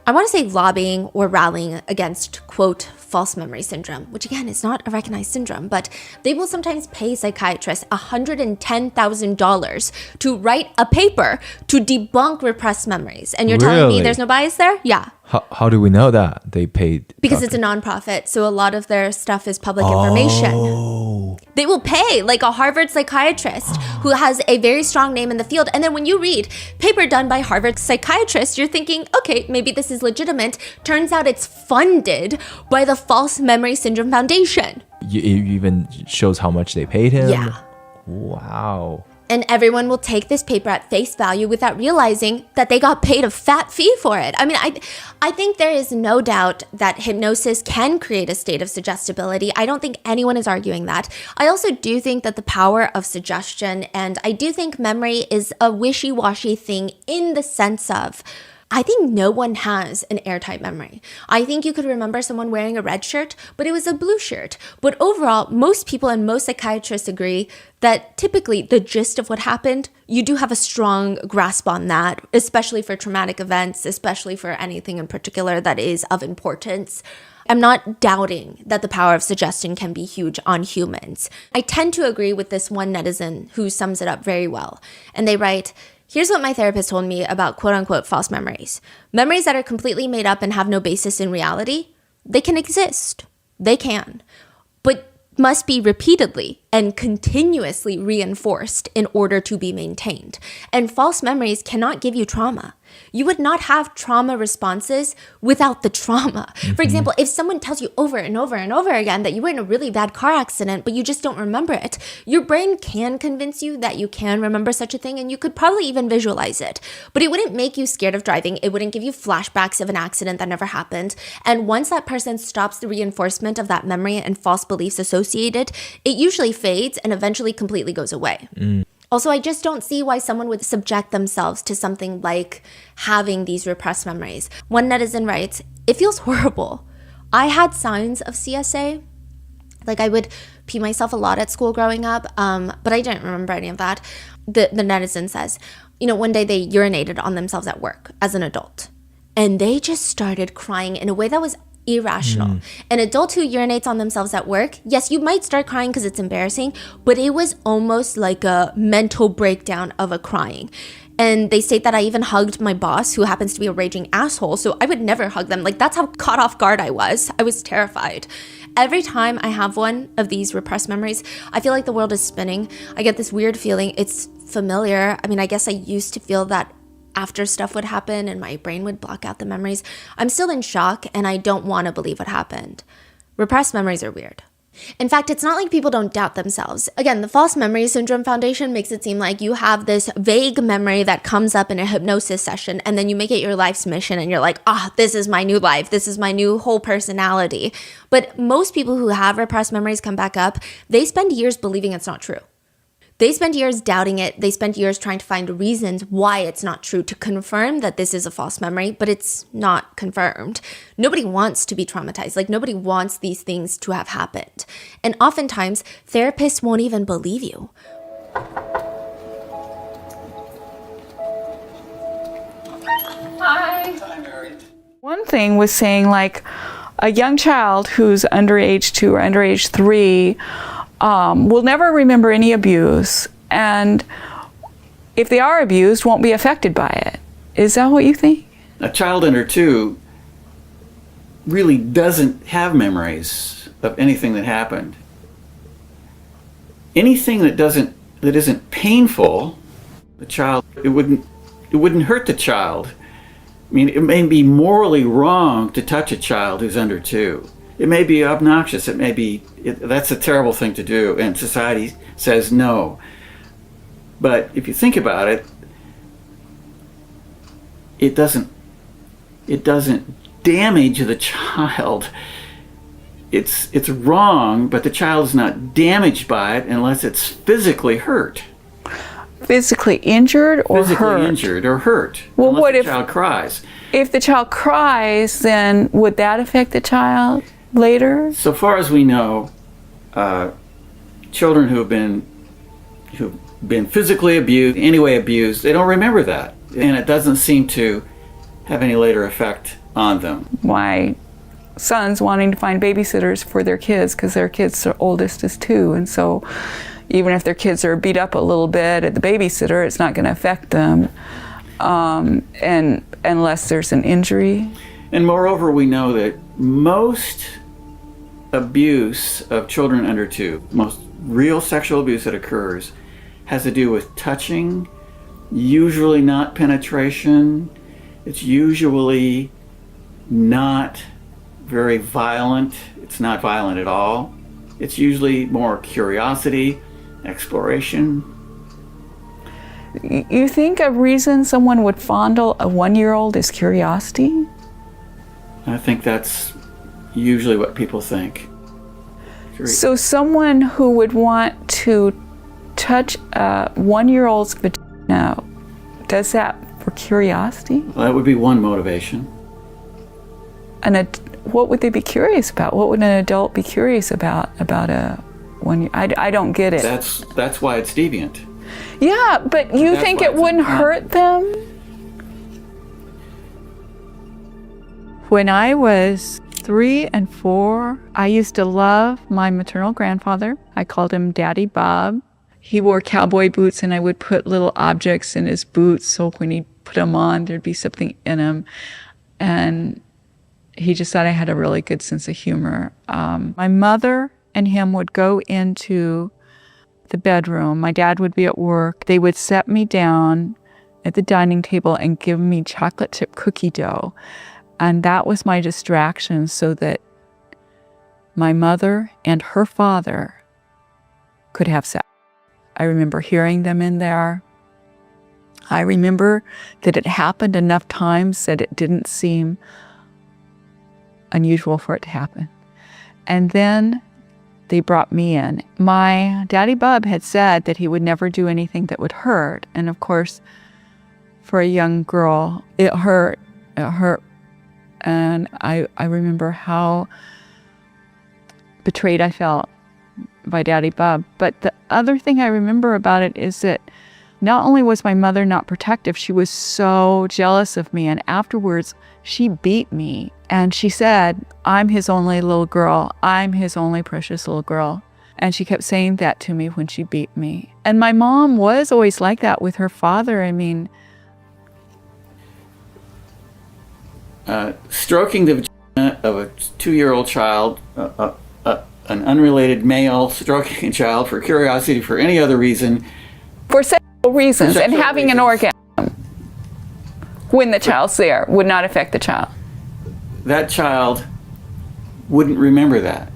I want to say, lobbying or rallying against, quote, false memory syndrome, which again is not a recognized syndrome, but they will sometimes pay psychiatrists $110,000 to write a paper to debunk repressed memories. And you're telling me there's no bias there? Yeah. How do we know that they paid? Because it's a nonprofit, so a lot of their stuff is public information. They will pay like a Harvard psychiatrist who has a very strong name in the field. And then when you read paper done by Harvard psychiatrist, you're thinking, okay, maybe this is legitimate. Turns out it's funded by the False Memory Syndrome Foundation. It even shows how much they paid him. Yeah. Wow. And everyone will take this paper at face value without realizing that they got paid a fat fee for it. I mean, I think there is no doubt that hypnosis can create a state of suggestibility. I don't think anyone is arguing that. I also do think that the power of suggestion, and I do think memory is a wishy-washy thing in the sense of, I think no one has an airtight memory. I think you could remember someone wearing a red shirt, but it was a blue shirt. But overall, most people and most psychiatrists agree that typically the gist of what happened, you do have a strong grasp on that, especially for traumatic events, especially for anything in particular that is of importance. I'm not doubting that the power of suggestion can be huge on humans. I tend to agree with this one netizen who sums it up very well. And they write, here's what my therapist told me about quote-unquote false memories. Memories that are completely made up and have no basis in reality, they can exist. They can. But must be repeatedly and continuously reinforced in order to be maintained. And false memories cannot give you trauma. You would not have trauma responses without the trauma. For example, if someone tells you over and over and over again that you were in a really bad car accident, but you just don't remember it, your brain can convince you that you can remember such a thing, and you could probably even visualize it. But it wouldn't make you scared of driving. It wouldn't give you flashbacks of an accident that never happened. And once that person stops the reinforcement of that memory and false beliefs associated, it usually fades and eventually completely goes away. Also, I just don't see why someone would subject themselves to something like having these repressed memories. One netizen writes, it feels horrible. I had signs of CSA. Like I would pee myself a lot at school growing up, but I didn't remember any of that. The netizen says, one day they urinated on themselves at work as an adult. And they just started crying in a way that was irrational. An adult who urinates on themselves at work, yes, you might start crying because it's embarrassing, but it was almost like a mental breakdown of a crying. And they state that I even hugged my boss, who happens to be a raging asshole, so I would never hug them. Like, that's how caught off guard I was. I was terrified. Every time I have one of these repressed memories, I feel like the world is spinning. I get this weird feeling. It's familiar. I mean, I guess I used to feel that after stuff would happen and my brain would block out the memories. I'm still in shock and I don't want to believe what happened. Repressed memories are weird. In fact, it's not like people don't doubt themselves. Again, the False Memory Syndrome Foundation makes it seem like you have this vague memory that comes up in a hypnosis session and then you make it your life's mission and you're like, this is my new life. This is my new whole personality. But most people who have repressed memories come back up, they spend years believing it's not true. They spend years doubting it. They spend years trying to find reasons why it's not true to confirm that this is a false memory, but it's not confirmed. Nobody wants to be traumatized. Like, nobody wants these things to have happened. And oftentimes, therapists won't even believe you. Hi. One thing was saying, like, a young child who's under age 2 or under age 3 will never remember any abuse, and if they are abused, won't be affected by it. Is that what you think? A child under 2 really doesn't have memories of anything that happened. Anything that isn't painful, the child, it wouldn't hurt the child. I mean, it may be morally wrong to touch a child who's under 2. It may be obnoxious. That's a terrible thing to do, and society says no. But if you think about it, it doesn't damage the child. It's wrong, but the child is not damaged by it unless it's physically hurt. Physically injured or hurt? Physically injured or hurt. Well, unless what the if child cries? If the child cries, then would that affect the child later? So far as we know, children who've been physically abused, anyway abused, they don't remember that, and it doesn't seem to have any later effect on them. My son's wanting to find babysitters for their kids because their kids' oldest is 2, and so even if their kids are beat up a little bit at the babysitter, it's not going to affect them, and unless there's an injury. And moreover, we know that most abuse of children under 2, most real sexual abuse that occurs, has to do with touching, usually not penetration. It's usually not very violent. It's not violent at all. It's usually more curiosity, exploration. You think a reason someone would fondle a 1-year-old is curiosity? I think that's usually what people think. So someone who would want to touch a 1-year-old's vagina, does that for curiosity? Well, that would be one motivation. And what would they be curious about? What would an adult be curious about a 1 year? I don't get it. That's why it's deviant. Yeah, but you think it wouldn't hurt them? When I was 3 and 4, I used to love my maternal grandfather. I called him Daddy Bob. He wore cowboy boots, and I would put little objects in his boots, so when he put them on, there'd be something in them. And he just thought I had a really good sense of humor. My mother and him would go into the bedroom. My dad would be at work. They would set me down at the dining table and give me chocolate chip cookie dough. And that was my distraction so that my mother and her father could have sex. I remember hearing them in there. I remember that it happened enough times that it didn't seem unusual for it to happen. And then they brought me in. My Daddy Bub had said that he would never do anything that would hurt. And of course, for a young girl, it hurt. It hurt. And I remember how betrayed I felt by Daddy Bub. But the other thing I remember about it is that not only was my mother not protective, she was so jealous of me. And afterwards, she beat me. And she said, I'm his only little girl. I'm his only precious little girl. And she kept saying that to me when she beat me. And my mom was always like that with her father. I mean, stroking the vagina of a 2-year-old child, an unrelated male stroking a child for curiosity, for any other reason. For sexual reasons, and having an orgasm when the child's there would not affect the child. That child wouldn't remember that.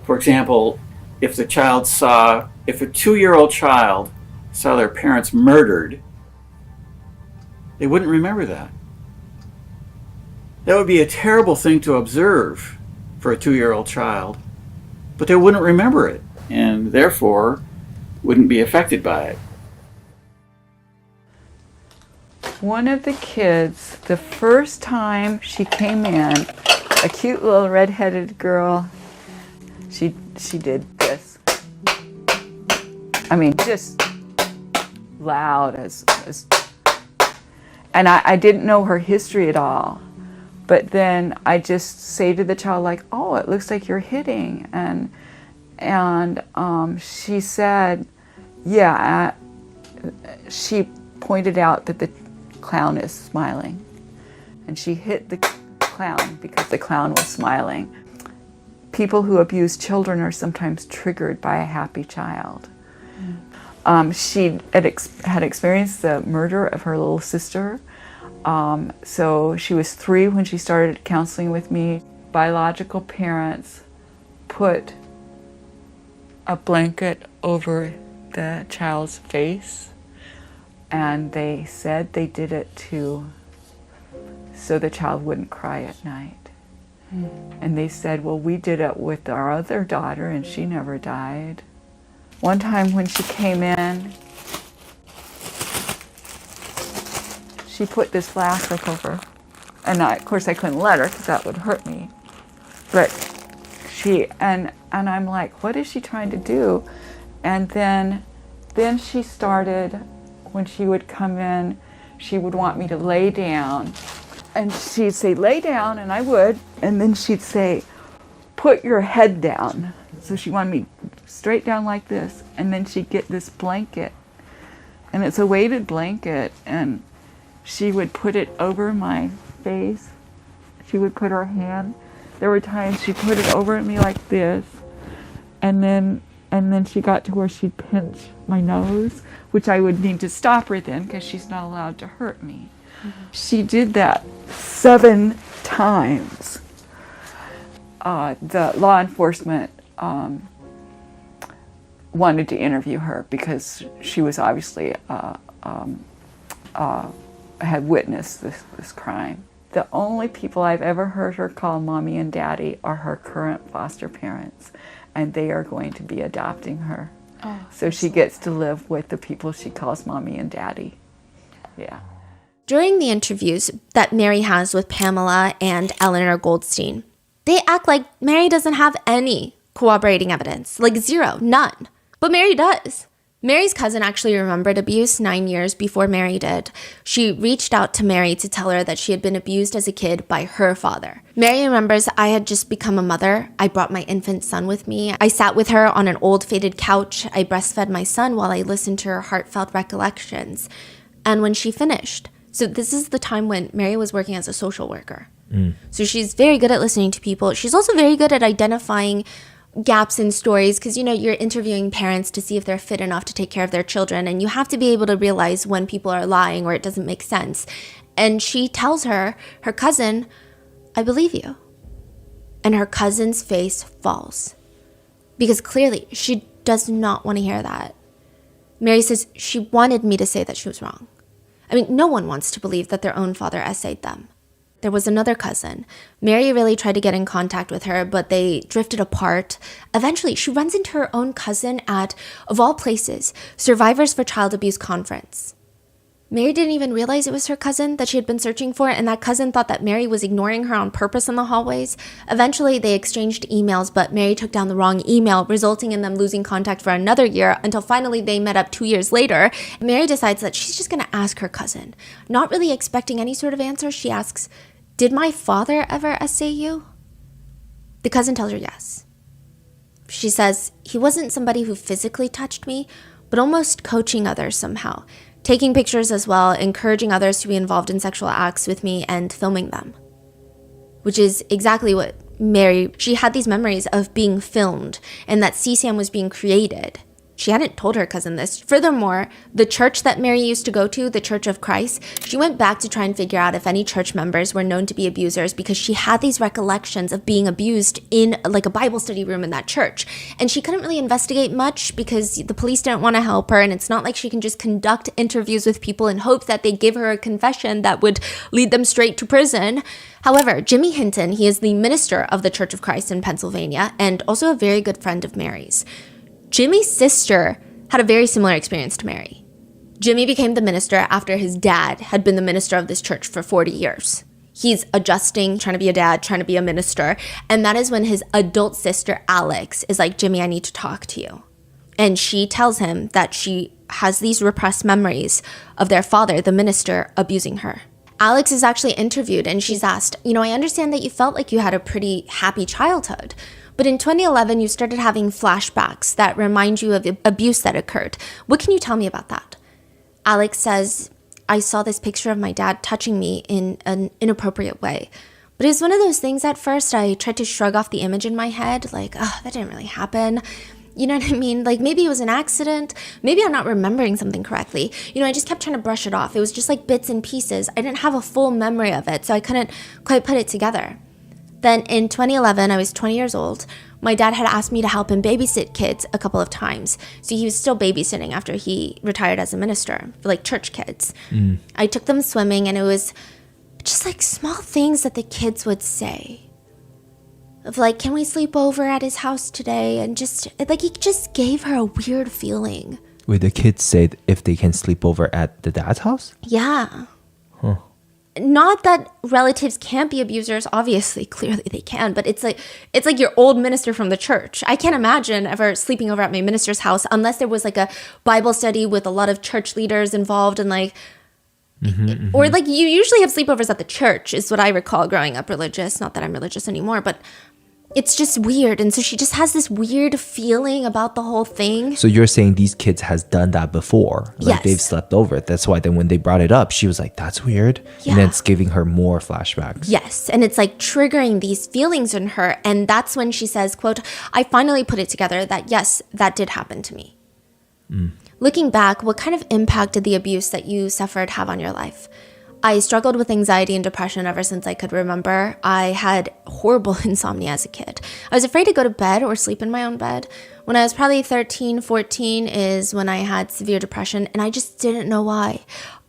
For example, if a 2-year-old child saw their parents murdered, they wouldn't remember that. That would be a terrible thing to observe for a 2-year-old child, but they wouldn't remember it. And therefore, wouldn't be affected by it. One of the kids, the first time she came in, a cute little redheaded girl, she did this. I mean, just loud as and I didn't know her history at all. But then I just say to the child, like, oh, it looks like you're hitting. And she said, yeah, she pointed out that the clown is smiling. And she hit the clown because the clown was smiling. People who abuse children are sometimes triggered by a happy child. She had experienced the murder of her little sister. So she was 3 when she started counseling with me. Biological parents put a blanket over the child's face, and they said they did it so the child wouldn't cry at night. And they said, well, we did it with our other daughter and she never died. One time when she came in, she put this flashlight over, and of course I couldn't let her because that would hurt me. But and I'm like, what is she trying to do? And then she started, when she would come in, she would want me to lay down. And she'd say, lay down, and I would. And then she'd say, put your head down. So she wanted me straight down like this. And then she'd get this blanket. And it's a weighted blanket. And she would put it over my face. She would put her hand. There were times she put it over me like this. And then she got to where she'd pinch my nose, which I would need to stop her then because she's not allowed to hurt me. She did that 7 times. The law enforcement wanted to interview her because she was obviously had witnessed this crime. The only people I've ever heard her call mommy and daddy are her current foster parents, and they are going to be adopting her. Oh, so she gets to live with the people she calls mommy and daddy. Yeah. During the interviews that Mary has with Pamela and Eleanor Goldstein, they act like Mary doesn't have any corroborating evidence, like zero, none. But Mary does. Mary's cousin actually remembered abuse 9 years before Mary did. She reached out to Mary to tell her that she had been abused as a kid by her father. Mary remembers, I had just become a mother. I brought my infant son with me. I sat with her on an old faded couch. I breastfed my son while I listened to her heartfelt recollections. And when she finished, so this is the time when Mary was working as a social worker. So she's very good at listening to people. She's also very good at identifying gaps in stories because, you know, you're interviewing parents to see if they're fit enough to take care of their children, and you have to be able to realize when people are lying or it doesn't make sense. And she tells her cousin, I believe you. And her cousin's face falls because clearly she does not want to hear that. Mary says she wanted me to say that she was wrong. I mean, no one wants to believe that their own father essayed them. There was another cousin. Mary really tried to get in contact with her, but they drifted apart. Eventually, she runs into her own cousin at, of all places, Survivors for Child Abuse Conference. Mary didn't even realize it was her cousin that she had been searching for, and that cousin thought that Mary was ignoring her on purpose in the hallways. Eventually, they exchanged emails, but Mary took down the wrong email, resulting in them losing contact for another year, until finally they met up 2 years later. Mary decides that she's just going to ask her cousin. Not really expecting any sort of answer, she asks, did my father ever essay you? The cousin tells her yes. She says, he wasn't somebody who physically touched me, but almost coaching others somehow. Taking pictures as well, encouraging others to be involved in sexual acts with me and filming them. Which is exactly what Mary, she had these memories of being filmed and that CSAM was being created. She hadn't told her cousin this. Furthermore, the church that Mary used to go to, the Church of Christ, she went back to try and figure out if any church members were known to be abusers because she had these recollections of being abused in like a Bible study room in that church. And she couldn't really investigate much because the police didn't want to help her, and it's not like she can just conduct interviews with people in hopes that they give her a confession that would lead them straight to prison. However, Jimmy Hinton, he is the minister of the Church of Christ in Pennsylvania and also a very good friend of Mary's. Jimmy's sister had a very similar experience to Mary. Jimmy became the minister after his dad had been the minister of this church for 40 years. He's adjusting, trying to be a dad, trying to be a minister. And that is when his adult sister, Alex, is like, Jimmy, I need to talk to you. And she tells him that she has these repressed memories of their father, the minister, abusing her. Alex is actually interviewed and she's asked, I understand that you felt like you had a pretty happy childhood, but in 2011, you started having flashbacks that remind you of the abuse that occurred. What can you tell me about that? Alex says, I saw this picture of my dad touching me in an inappropriate way. But it was one of those things at first I tried to shrug off the image in my head, like, oh, that didn't really happen. You know what I mean? Like maybe it was an accident. Maybe I'm not remembering something correctly. I just kept trying to brush it off. It was just like bits and pieces. I didn't have a full memory of it, so I couldn't quite put it together. Then in 2011, I was 20 years old. My dad had asked me to help him babysit kids a couple of times. So he was still babysitting after he retired as a minister for like church kids. I took them swimming and it was just like small things that the kids would say. Of like, can we sleep over at his house today? And just like, he just gave her a weird feeling. Wait, the kids say if they can sleep over at the dad's house? Yeah. Huh. Not that relatives can't be abusers. Obviously, clearly they can. But it's like your old minister from the church. I can't imagine ever sleeping over at my minister's house unless there was like a Bible study with a lot of church leaders involved and like, or like you usually have sleepovers at the church is what I recall growing up religious. Not that I'm religious anymore, but it's just weird. And so she just has this weird feeling about the whole thing. So you're saying these kids has done that before? Like Yes. they've slept over. That's why then when they brought it up, she was like, that's weird. Yeah. And then it's giving her more flashbacks. Yes, and it's like triggering these feelings in her. And that's when she says, quote, I finally put it together that yes, that did happen to me. Looking back, what kind of impact did the abuse that you suffered have on your life? I struggled with anxiety and depression ever since I could remember. I had horrible insomnia as a kid. I was afraid to go to bed or sleep in my own bed. When I was probably 13, 14 is when I had severe depression, and I just didn't know why.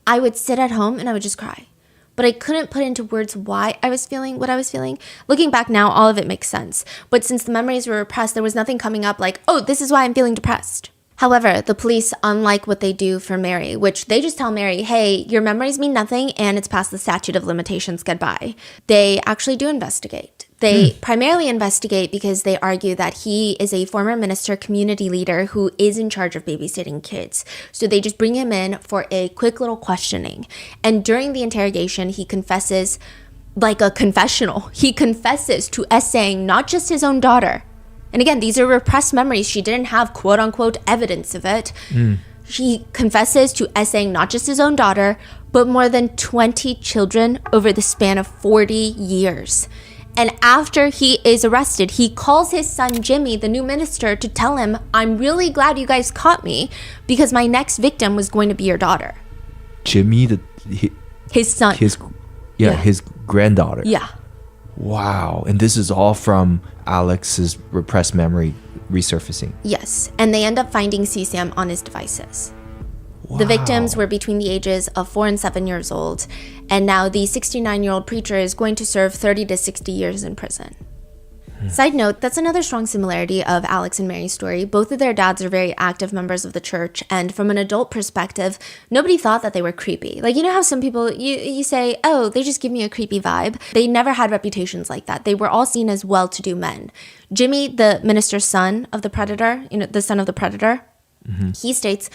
I would sit at home and I would just cry. But I couldn't put into words why I was feeling what I was feeling. Looking back now, all of it makes sense. But since the memories were repressed, there was nothing coming up like, oh, this is why I'm feeling depressed. However, the police, unlike what they do for Mary, which they just tell Mary, hey, your memories mean nothing and it's past the statute of limitations, goodbye. They actually do investigate. They primarily investigate because they argue that he is a former minister, community leader who is in charge of babysitting kids. So they just bring him in for a quick little questioning. And during the interrogation, he confesses like a confessional. He confesses to essaying not just his own daughter. And again, these are repressed memories. She didn't have quote unquote evidence of it. He confesses to essaying not just his own daughter, but more than 20 children over the span of 40 years. And after he is arrested, he calls his son Jimmy, the new minister, to tell him, I'm really glad you guys caught me because my next victim was going to be your daughter. Jimmy, His son. his granddaughter. Yeah. Wow. And this is all from Alex's repressed memory resurfacing. Yes. And they end up finding CSAM on his devices. The victims were between the ages of 4 and 7 years old. And now the 69-year-old preacher is going to serve 30 to 60 years in prison. Side note, that's another strong similarity of Alex and Mary's story. Both of their dads are very active members of the church, and from an adult perspective, nobody thought that they were creepy. Like, you know how some people, you say, oh, they just give me a creepy vibe? They never had reputations like that. They were all seen as well-to-do men. Jimmy, the minister's son of the predator, the son of the predator, he states,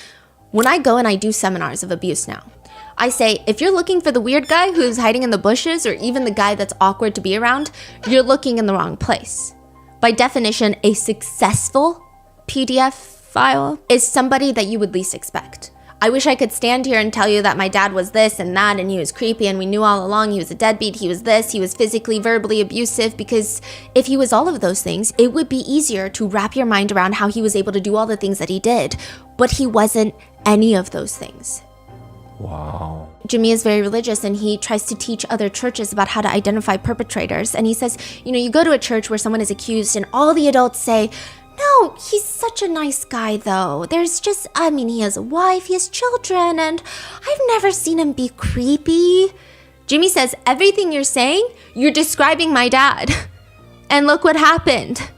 when I go and I do seminars of abuse now, I say, if you're looking for the weird guy who's hiding in the bushes or even the guy that's awkward to be around, you're looking in the wrong place. By definition, a successful PDF file is somebody that you would least expect. I wish I could stand here and tell you that my dad was this and that and he was creepy and we knew all along he was a deadbeat, he was this, he was physically, verbally abusive, because if he was all of those things, it would be easier to wrap your mind around how he was able to do all the things that he did. But he wasn't any of those things. Wow. Jimmy is very religious and he tries to teach other churches about how to identify perpetrators. And he says, you go to a church where someone is accused and all the adults say, no, he's such a nice guy though. There's just, he has a wife, he has children, and I've never seen him be creepy. Jimmy says, everything you're saying, you're describing my dad. And look what happened.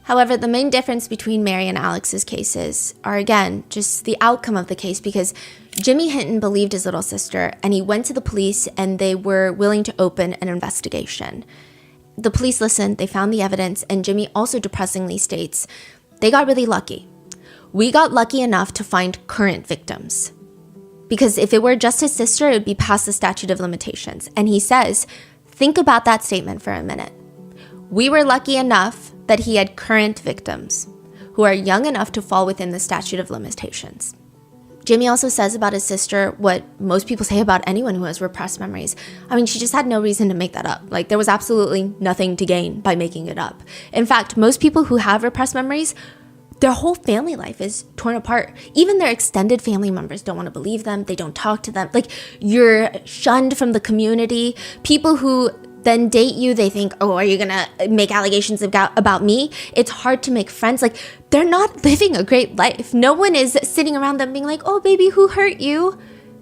However, the main difference between Mary and Alex's cases are, again, just the outcome of the case, because Jimmy Hinton believed his little sister, and he went to the police, and they were willing to open an investigation. The police listened, they found the evidence, and Jimmy also depressingly states, they got really lucky. We got lucky enough to find current victims. Because if it were just his sister, it would be past the statute of limitations. And he says, think about that statement for a minute. We were lucky enough that he had current victims who are young enough to fall within the statute of limitations. Jimmy also says about his sister what most people say about anyone who has repressed memories. I mean, she just had no reason to make that up. Like, there was absolutely nothing to gain by making it up. In fact, most people who have repressed memories, their whole family life is torn apart. Even their extended family members don't want to believe them. They don't talk to them. Like, you're shunned from the community. People who then date you, they think, oh, are you gonna make allegations about me? It's hard to make friends. Like, they're not living a great life. No one is sitting around them being like, oh, baby, who hurt you?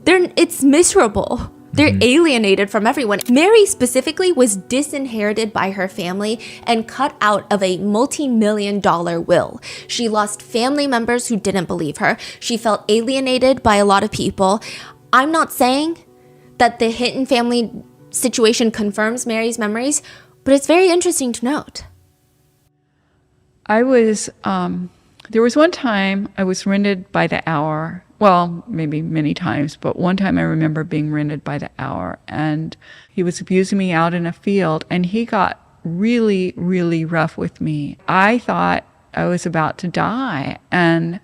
It's miserable. They're alienated from everyone. Mary specifically was disinherited by her family and cut out of a multi-million-dollar will. She lost family members who didn't believe her. She felt alienated by a lot of people. I'm not saying that the Hinton family situation confirms Mary's memories, but it's very interesting to note. I was, there was one time I was rented by the hour. Well, maybe many times, but one time I remember being rented by the hour, and he was abusing me out in a field, and he got really, really rough with me. I thought I was about to die, and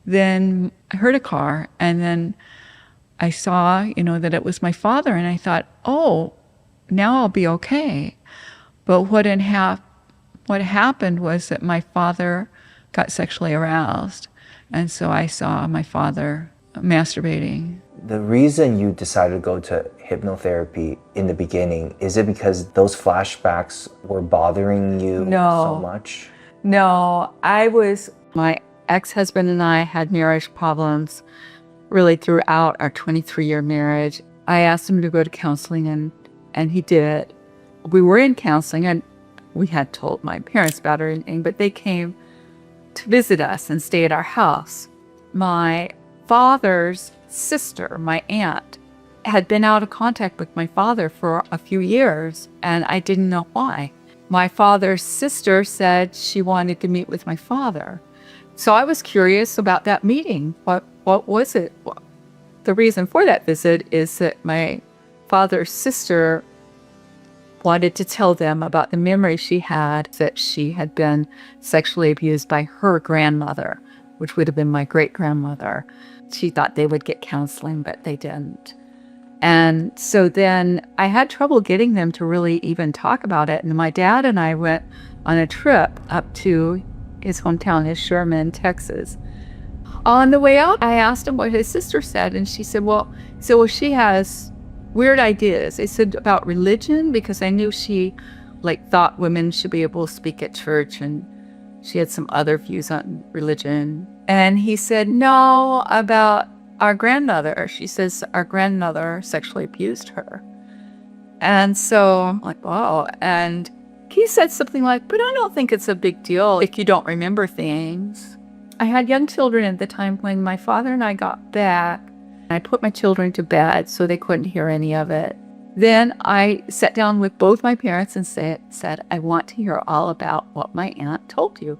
then I heard a car, and then I saw, that it was my father, and I thought, oh, now I'll be okay. But what happened was that my father got sexually aroused, and so I saw my father masturbating. The reason you decided to go to hypnotherapy in the beginning, is it because those flashbacks were bothering you so much? No, my ex-husband and I had marriage problems really throughout our 23-year marriage. I asked him to go to counseling, and he did. We were in counseling, and we had told my parents about everything, but they came to visit us and stay at our house. My father's sister, my aunt, had been out of contact with my father for a few years, and I didn't know why. My father's sister said she wanted to meet with my father. So I was curious about that meeting. What was it? The reason for that visit is that my father's sister wanted to tell them about the memory she had that she had been sexually abused by her grandmother, which would have been my great-grandmother. She thought they would get counseling, but they didn't. And so then I had trouble getting them to really even talk about it. And my dad and I went on a trip up to his hometown, is Sherman, Texas. On the way out, I asked him what his sister said, and she said, well, she has weird ideas. I said about religion, because I knew she thought women should be able to speak at church, and she had some other views on religion. And he said, no, about our grandmother. She says our grandmother sexually abused her. And so I'm like, wow. And he said something like, but I don't think it's a big deal if you don't remember things. I had young children at the time when my father and I got back. I put my children to bed so they couldn't hear any of it. Then I sat down with both my parents and said, I want to hear all about what my aunt told you.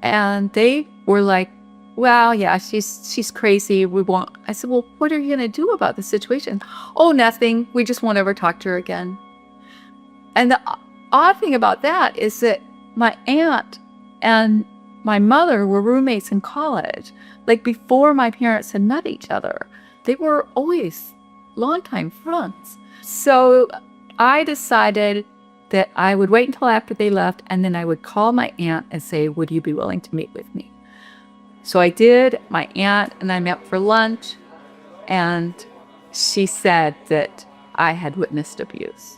And they were like, well, yeah, she's crazy. I said, well, what are you going to do about the situation? Oh, nothing. We just won't ever talk to her again. And the odd thing about that is that my aunt and my mother were roommates in college. Before my parents had met each other, they were always longtime friends. So I decided that I would wait until after they left, and then I would call my aunt and say, would you be willing to meet with me? So I did. My aunt and I met for lunch, and she said that I had witnessed abuse.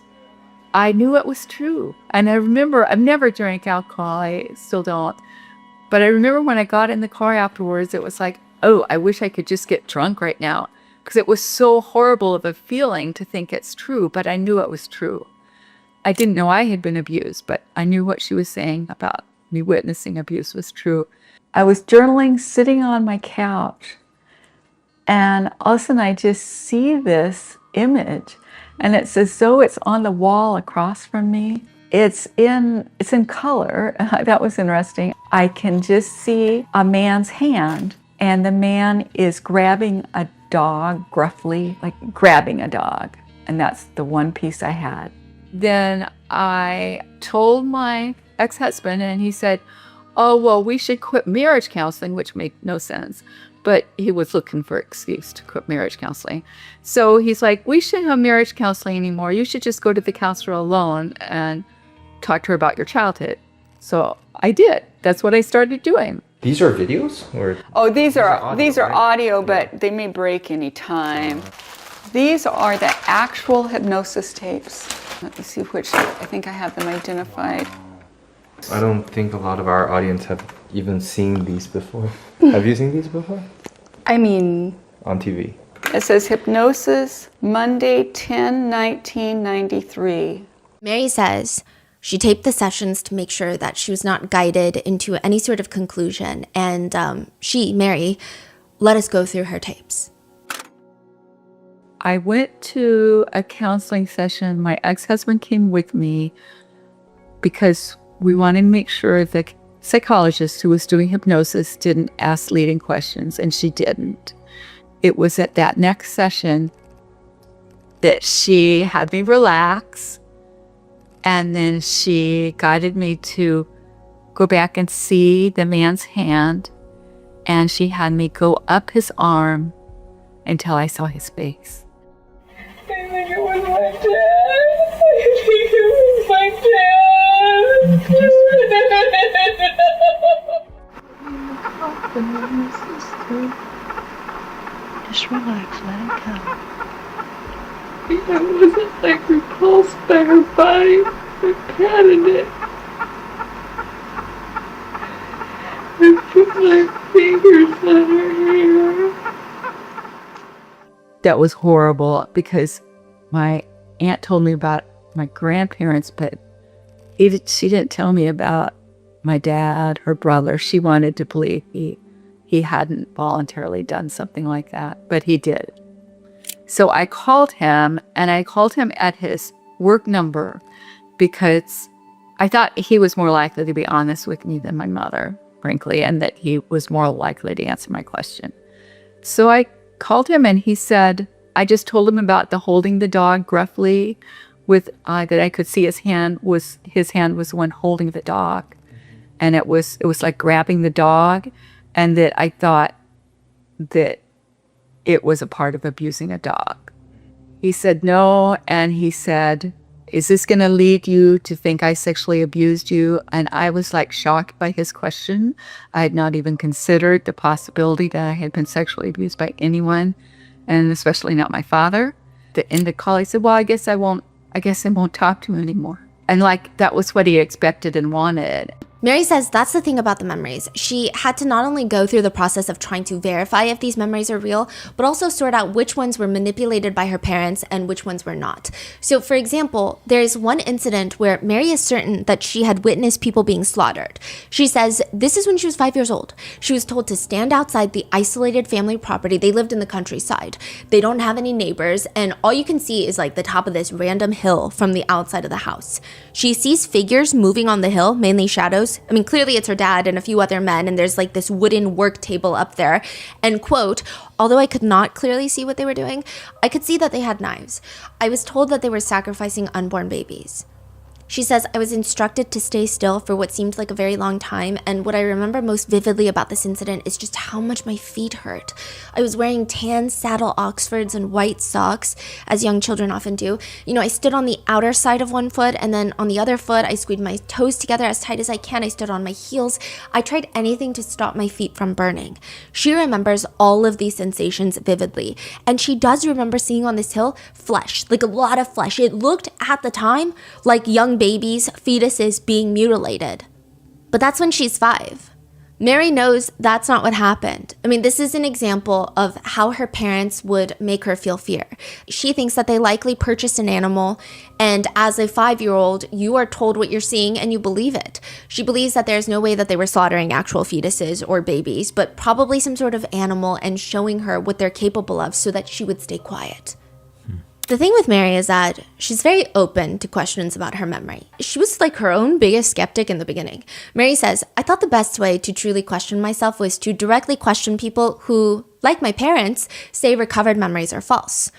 I knew it was true. And I remember, I've never drank alcohol, I still don't. But I remember when I got in the car afterwards, it was like, oh, I wish I could just get drunk right now. Because it was so horrible of a feeling to think it's true, but I knew it was true. I didn't know I had been abused, but I knew what she was saying about me witnessing abuse was true. I was journaling sitting on my couch, and all of a sudden I just see this image, and it's as though it's on the wall across from me. It's in color. That was interesting. I can just see a man's hand, and the man is grabbing a dog gruffly, like grabbing a dog. And that's the one piece I had. Then I told my ex-husband, and he said, oh, well, we should quit marriage counseling, which made no sense. But he was looking for an excuse to quit marriage counseling. So he's like, we shouldn't have marriage counseling anymore. You should just go to the counselor alone and talk to her about your childhood. So I did. That's what I started doing. These are videos? Or Oh, these are audio, but they may break any time. These are the actual hypnosis tapes. Let me see which, I think I have them identified. I don't think a lot of our audience have even seen these before. Have you seen these before? I mean, on TV. It says Hypnosis, Monday, 10/19/93. Mary says she taped the sessions to make sure that she was not guided into any sort of conclusion. And Mary, let us go through her tapes. I went to a counseling session. My ex-husband came with me because we wanted to make sure the psychologist who was doing hypnosis didn't ask leading questions, and she didn't. It was at that next session that she had me relax, and then she guided me to go back and see the man's hand, and she had me go up his arm until I saw his face. I think it was my dad. I think it was my dad. Just relax, let it go. I wasn't like repulsed by her body. I patted it. I put my fingers on her hair. That was horrible because my aunt told me about my grandparents, but she didn't tell me about my dad, her brother. She wanted to believe he hadn't voluntarily done something like that, but he did. So I called him, and I called him at his work number because I thought he was more likely to be honest with me than my mother, frankly, and that he was more likely to answer my question. So I called him, and he said, I just told him about the holding the dog gruffly with that I could see his hand was the one holding the dog, and it was like grabbing the dog, and that I thought that it was a part of abusing a dog. He said no, and he said, is this going to lead you to think I sexually abused you? And I was like shocked by his question. I had not even considered the possibility that I had been sexually abused by anyone, and especially not my father. At the end of the call, he said, well, I guess I won't talk to him anymore. And like, that was what he expected and wanted. Mary says that's the thing about the memories. She had to not only go through the process of trying to verify if these memories are real, but also sort out which ones were manipulated by her parents and which ones were not. So, for example, there's one incident where Mary is certain that she had witnessed people being slaughtered. She says this is when she was 5 years old. She was told to stand outside the isolated family property. They lived in the countryside. They don't have any neighbors, and all you can see is like the top of this random hill from the outside of the house. She sees figures moving on the hill, mainly shadows. I mean, clearly it's her dad and a few other men, and there's like this wooden work table up there. And quote, although I could not clearly see what they were doing, I could see that they had knives. I was told that they were sacrificing unborn babies. She says, I was instructed to stay still for what seemed like a very long time, and what I remember most vividly about this incident is just how much my feet hurt. I was wearing tan saddle Oxfords and white socks, as young children often do. You know, I stood on the outer side of one foot, and then on the other foot, I squeezed my toes together as tight as I can. I stood on my heels. I tried anything to stop my feet from burning. She remembers all of these sensations vividly, and she does remember seeing on this hill flesh, like a lot of flesh. It looked at the time like young babies, fetuses being mutilated. But that's when she's 5. Mary knows that's not what happened. I mean, this is an example of how her parents would make her feel fear. She thinks that they likely purchased an animal, and as a 5-year-old, you are told what you're seeing and you believe it. She believes that there's no way that they were slaughtering actual fetuses or babies, but probably some sort of animal and showing her what they're capable of so that she would stay quiet. The thing with Mary is that she's very open to questions about her memory. She was like her own biggest skeptic in the beginning. Mary says, I thought the best way to truly question myself was to directly question people who, like my parents, say recovered memories are false.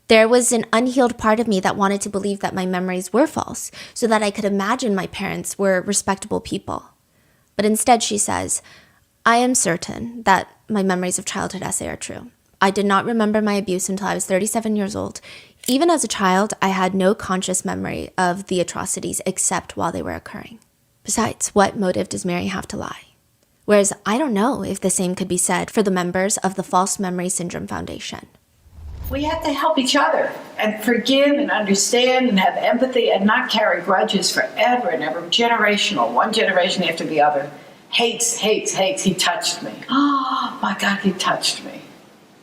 There was an unhealed part of me that wanted to believe that my memories were false, so that I could imagine my parents were respectable people. But instead, she says, I am certain that my memories of childhood essay are true. I did not remember my abuse until I was 37 years old. Even as a child, I had no conscious memory of the atrocities except while they were occurring. Besides, what motive does Mary have to lie? Whereas I don't know if the same could be said for the members of the False Memory Syndrome Foundation. We have to help each other and forgive and understand and have empathy and not carry grudges forever and ever. Generational, one generation after the other. Hates, hates, hates. He touched me. Oh my God, he touched me.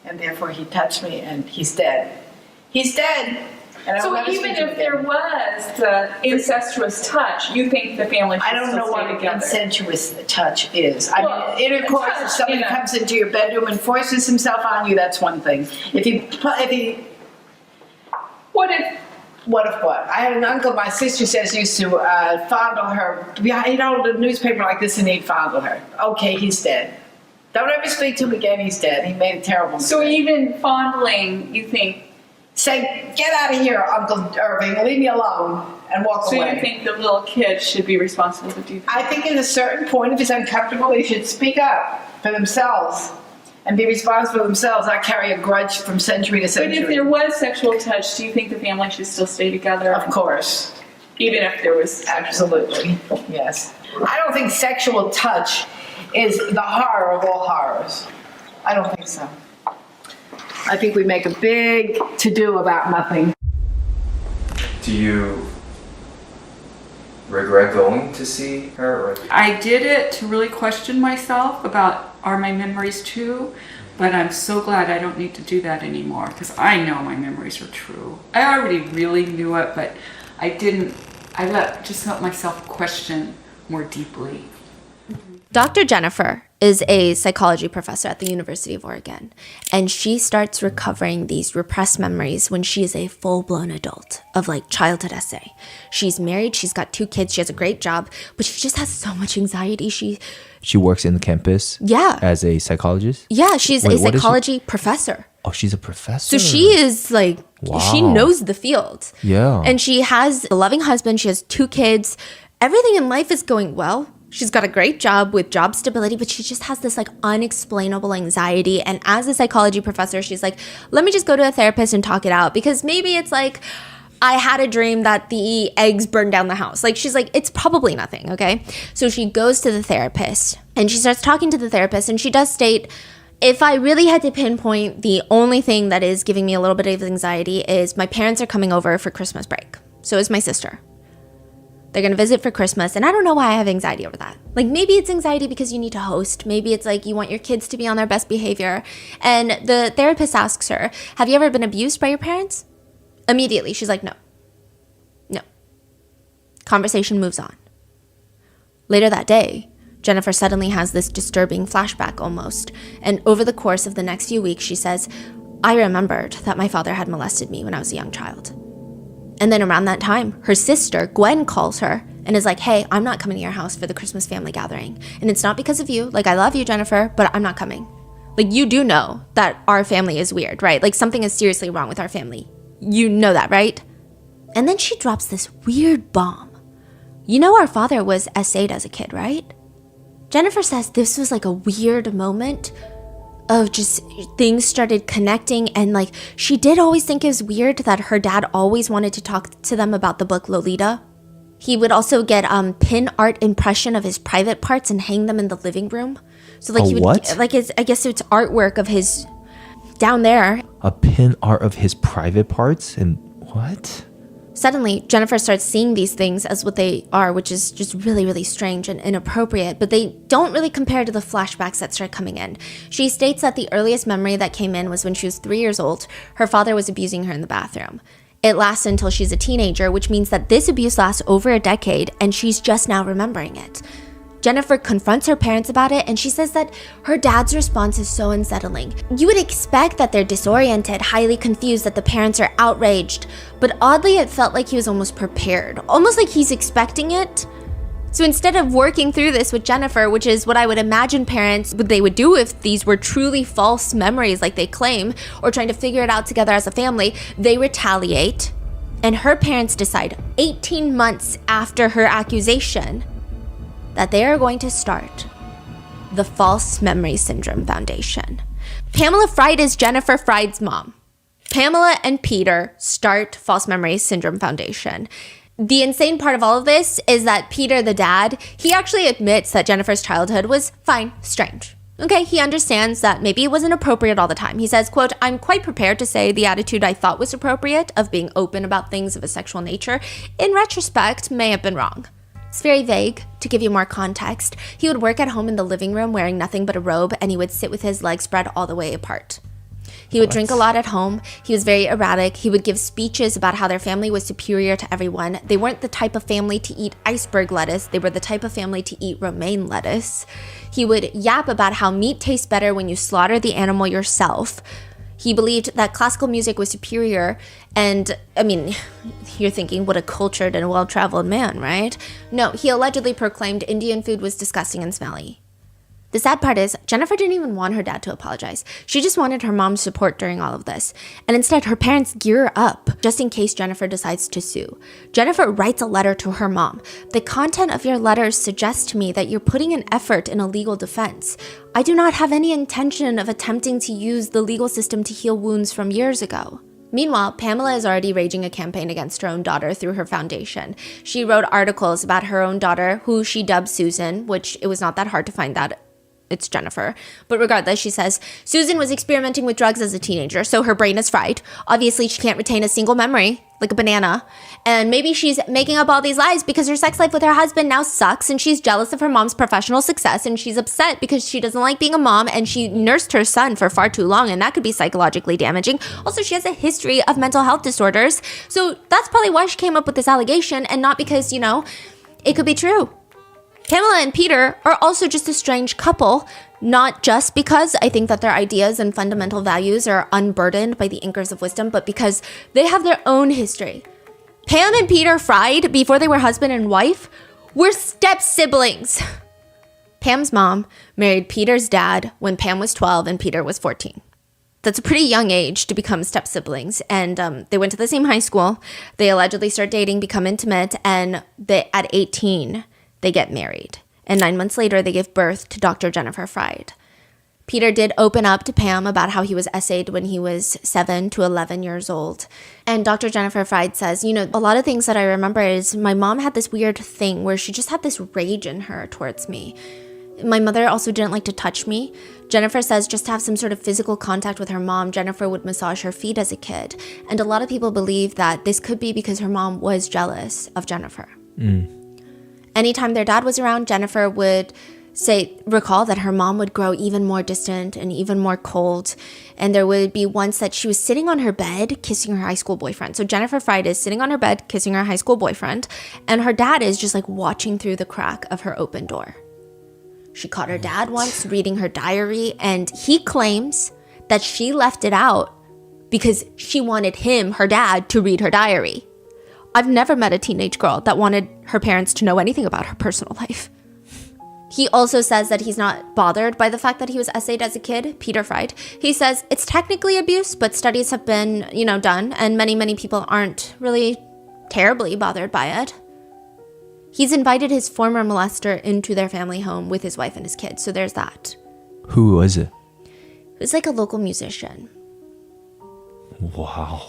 And therefore he touched me and he's dead. He's dead. And so even if there was the incestuous touch, you think the family should I don't know what together. Incestuous touch is. I mean, intercourse, if somebody comes into your bedroom and forces himself on you, that's one thing. What if what? I had an uncle, my sister says, used to fondle her. He'd hold a newspaper like this and he'd fondle her. Okay, he's dead. Don't ever speak to him again, he's dead. He made a terrible mistake. So even fondling, you think? Say, get out of here, Uncle Irving, leave me alone, and walk away. So you think the little kid should be responsible to do that? I think at a certain point, if it's uncomfortable, they should speak up for themselves and be responsible for themselves, not carry a grudge from century to century. But if there was sexual touch, do you think the family should still stay together? Of course. Even if there was Absolutely, yes. I don't think sexual touch is the horror of all horrors. I don't think so. I think we make a big to-do about nothing. Do you regret going to see her? I did it to really question myself about, are my memories true? But I'm so glad I don't need to do that anymore because I know my memories are true. I already really knew it, but I didn't. Just let myself question more deeply. Dr. Jennifer is a psychology professor at the University of Oregon, and she starts recovering these repressed memories when she is a full-blown adult of like childhood essay. She's married, she's got 2 kids, she has a great job, but she just has so much anxiety. She works in the campus as a psychologist? Yeah, she's a psychology professor. Oh, she's a professor. So she is like, she knows the field. Yeah. And she has a loving husband, she has 2 kids. Everything in life is going well. She's got a great job with job stability, but she just has this like unexplainable anxiety. And as a psychology professor, she's like, let me just go to a therapist and talk it out, because maybe it's like, I had a dream that the eggs burned down the house. Like, she's like, it's probably nothing, okay? So she goes to the therapist and she starts talking to the therapist, and she does state, if I really had to pinpoint, the only thing that is giving me a little bit of anxiety is my parents are coming over for Christmas break. So is my sister. They're going to visit for Christmas, and I don't know why I have anxiety over that. Like, maybe it's anxiety because you need to host. Maybe it's like you want your kids to be on their best behavior. And the therapist asks her, have you ever been abused by your parents? Immediately, she's like, no. No. Conversation moves on. Later that day, Jennifer suddenly has this disturbing flashback almost. And over the course of the next few weeks, she says, I remembered that my father had molested me when I was a young child. And then around that time, her sister, Gwen, calls her and is like, hey, I'm not coming to your house for the Christmas family gathering. And it's not because of you. Like, I love you, Jennifer, but I'm not coming. Like, you do know that our family is weird, right? Like, something is seriously wrong with our family. You know that, right? And then she drops this weird bomb. You know our father was SA'd as a kid, right? Jennifer says this was like a weird moment of just things started connecting, and like she did always think it was weird that her dad always wanted to talk to them about the book Lolita. He would also get pin art impression of his private parts and hang them in the living room. So like he would like I guess it's artwork of his down there. A pin art of his private parts and what? Suddenly, Jennifer starts seeing these things as what they are, which is just really, really strange and inappropriate, but they don't really compare to the flashbacks that start coming in. She states that the earliest memory that came in was when she was 3 years old. Her father was abusing her in the bathroom. It lasts until she's a teenager, which means that this abuse lasts over a decade, and she's just now remembering it. Jennifer confronts her parents about it, and she says that her dad's response is so unsettling. You would expect that they're disoriented, highly confused, that the parents are outraged, but oddly it felt like he was almost prepared, almost like he's expecting it. So instead of working through this with Jennifer, which is what I would imagine parents would do if these were truly false memories like they claim, or trying to figure it out together as a family, they retaliate, and her parents decide 18 months after her accusation that they are going to start the False Memory Syndrome Foundation. Pamela Fried is Jennifer Fried's mom. Pamela and Peter start False Memory Syndrome Foundation. The insane part of all of this is that Peter, the dad, he actually admits that Jennifer's childhood was fine, strange. Okay, he understands that maybe it wasn't appropriate all the time. He says, quote, "I'm quite prepared to say the attitude I thought was appropriate of being open about things of a sexual nature, in retrospect, may have been wrong." It's very vague. To give you more context, he would work at home in the living room wearing nothing but a robe, and he would sit with his legs spread all the way apart. He would drink a lot at home. He was very erratic. He would give speeches about how their family was superior to everyone. They weren't the type of family to eat iceberg lettuce. They were the type of family to eat romaine lettuce. He would yap about how meat tastes better when you slaughter the animal yourself. He believed that classical music was superior, and, I mean, you're thinking, what a cultured and well-traveled man, right? No, he allegedly proclaimed Indian food was disgusting and smelly. The sad part is, Jennifer didn't even want her dad to apologize. She just wanted her mom's support during all of this. And instead, her parents gear up just in case Jennifer decides to sue. Jennifer writes a letter to her mom. "The content of your letters suggests to me that you're putting an effort in a legal defense. I do not have any intention of attempting to use the legal system to heal wounds from years ago." Meanwhile, Pamela is already raging a campaign against her own daughter through her foundation. She wrote articles about her own daughter, who she dubbed Susan, which it was not that hard to find that it's Jennifer. But regardless, she says, "Susan was experimenting with drugs as a teenager, so her brain is fried. Obviously, she can't retain a single memory, like a banana. And maybe she's making up all these lies because her sex life with her husband now sucks, and she's jealous of her mom's professional success, and she's upset because she doesn't like being a mom, and she nursed her son for far too long, and that could be psychologically damaging. Also, she has a history of mental health disorders. So that's probably why she came up with this allegation, and not because, you know, it could be true." Pamela and Peter are also just a strange couple, not just because I think that their ideas and fundamental values are unburdened by the anchors of wisdom, but because they have their own history. Pam and Peter Fried, before they were husband and wife, were step-siblings. Pam's mom married Peter's dad when Pam was 12 and Peter was 14. That's a pretty young age to become step-siblings, and they went to the same high school. They allegedly start dating, become intimate, and at 18, they get married. And 9 months later, they give birth to Dr. Jennifer Fried. Peter did open up to Pam about how he was essayed when he was 7 to 11 years old. And Dr. Jennifer Fried says, you know, a lot of things that I remember is my mom had this weird thing where she just had this rage in her towards me. My mother also didn't like to touch me. Jennifer says just to have some sort of physical contact with her mom, Jennifer would massage her feet as a kid. And a lot of people believe that this could be because her mom was jealous of Jennifer. Anytime their dad was around, Jennifer would recall that her mom would grow even more distant and even more cold. And there would be once that she was sitting on her bed kissing her high school boyfriend. So Jennifer Fried is sitting on her bed kissing her high school boyfriend, and her dad is just like watching through the crack of her open door. She caught her dad once reading her diary, and he claims that she left it out because she wanted him, her dad, to read her diary. I've never met a teenage girl that wanted her parents to know anything about her personal life. He also says that he's not bothered by the fact that he was essayed as a kid, Peter Fried. He says it's technically abuse, but studies have been, done, and many people aren't really terribly bothered by it. He's invited his former molester into their family home with his wife and his kids, so there's that. Who was it? It was like a local musician. Wow.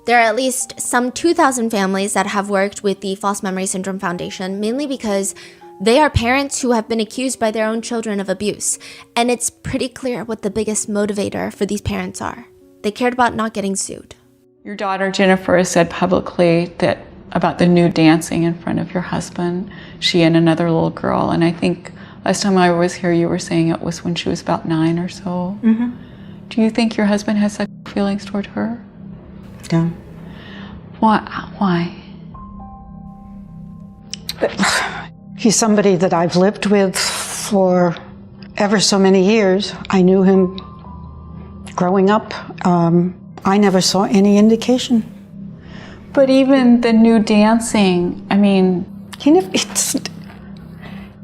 There are at least some 2,000 families that have worked with the False Memory Syndrome Foundation, mainly because they are parents who have been accused by their own children of abuse. And it's pretty clear what the biggest motivator for these parents are. They cared about not getting sued. Your daughter Jennifer has said publicly that about the nude dancing in front of your husband, she and another little girl. And I think last time I was here, you were saying it was when she was about 9 or so. Mm-hmm. Do you think your husband has sexual feelings toward her? No. Why? He's somebody that I've lived with for ever so many years. I knew him growing up. I never saw any indication. But even the nude dancing, I mean...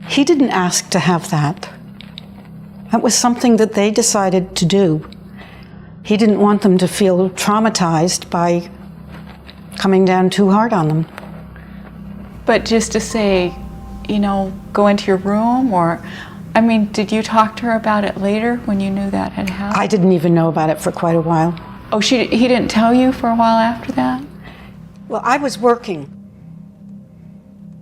He didn't ask to have that. That was something that they decided to do. He didn't want them to feel traumatized by coming down too hard on them. But just to say, you know, go into your room, or, I mean, did you talk to her about it later when you knew that had happened? I didn't even know about it for quite a while. Oh, he didn't tell you for a while after that? Well, I was working.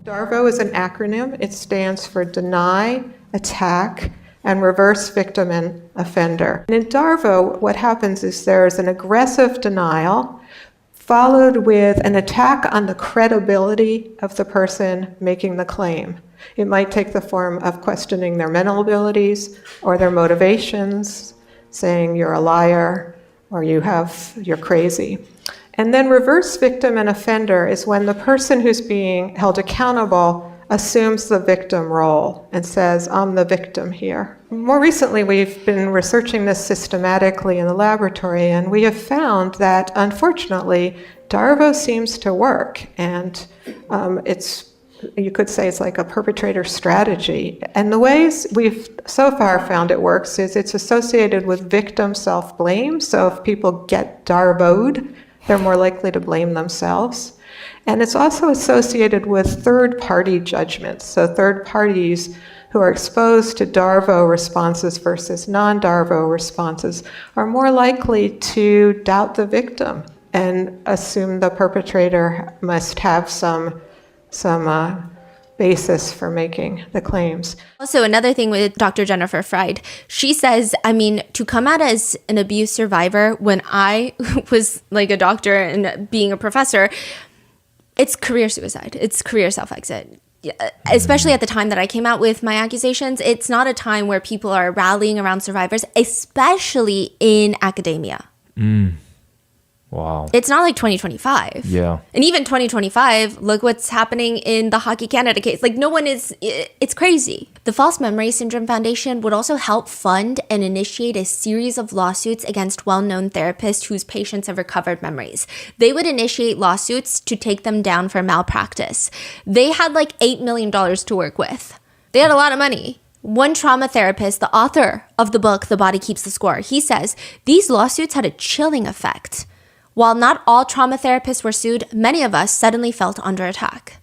DARVO is an acronym. It stands for Deny, Attack, and Reverse Victim and Offender. And in DARVO, what happens is there's an aggressive denial followed with an attack on the credibility of the person making the claim. It might take the form of questioning their mental abilities or their motivations, saying you're a liar or you're crazy. And then reverse victim and offender is when the person who's being held accountable assumes the victim role and says, I'm the victim here. More recently, we've been researching this systematically in the laboratory, and we have found that, unfortunately, DARVO seems to work, and you could say it's like a perpetrator strategy. And the ways we've so far found it works is it's associated with victim self-blame. So if people get DARVO'd, they're more likely to blame themselves. And it's also associated with third-party judgments. So third parties who are exposed to DARVO responses versus non-DARVO responses are more likely to doubt the victim and assume the perpetrator must have some basis for making the claims. Also, another thing with Dr. Jennifer Fried, she says, I mean, to come out as an abuse survivor when I was like a doctor and being a professor, it's career suicide. It's career self-exit. Especially at the time that I came out with my accusations, it's not a time where people are rallying around survivors, especially in academia. Wow. It's not like 2025. Yeah. And even 2025, look what's happening in the Hockey Canada case. Like, it's crazy. The False Memory Syndrome Foundation would also help fund and initiate a series of lawsuits against well-known therapists whose patients have recovered memories. They would initiate lawsuits to take them down for malpractice. They had like $8 million to work with. They had a lot of money. One trauma therapist, the author of the book, The Body Keeps the Score, he says, these lawsuits had a chilling effect. While not all trauma therapists were sued, many of us suddenly felt under attack.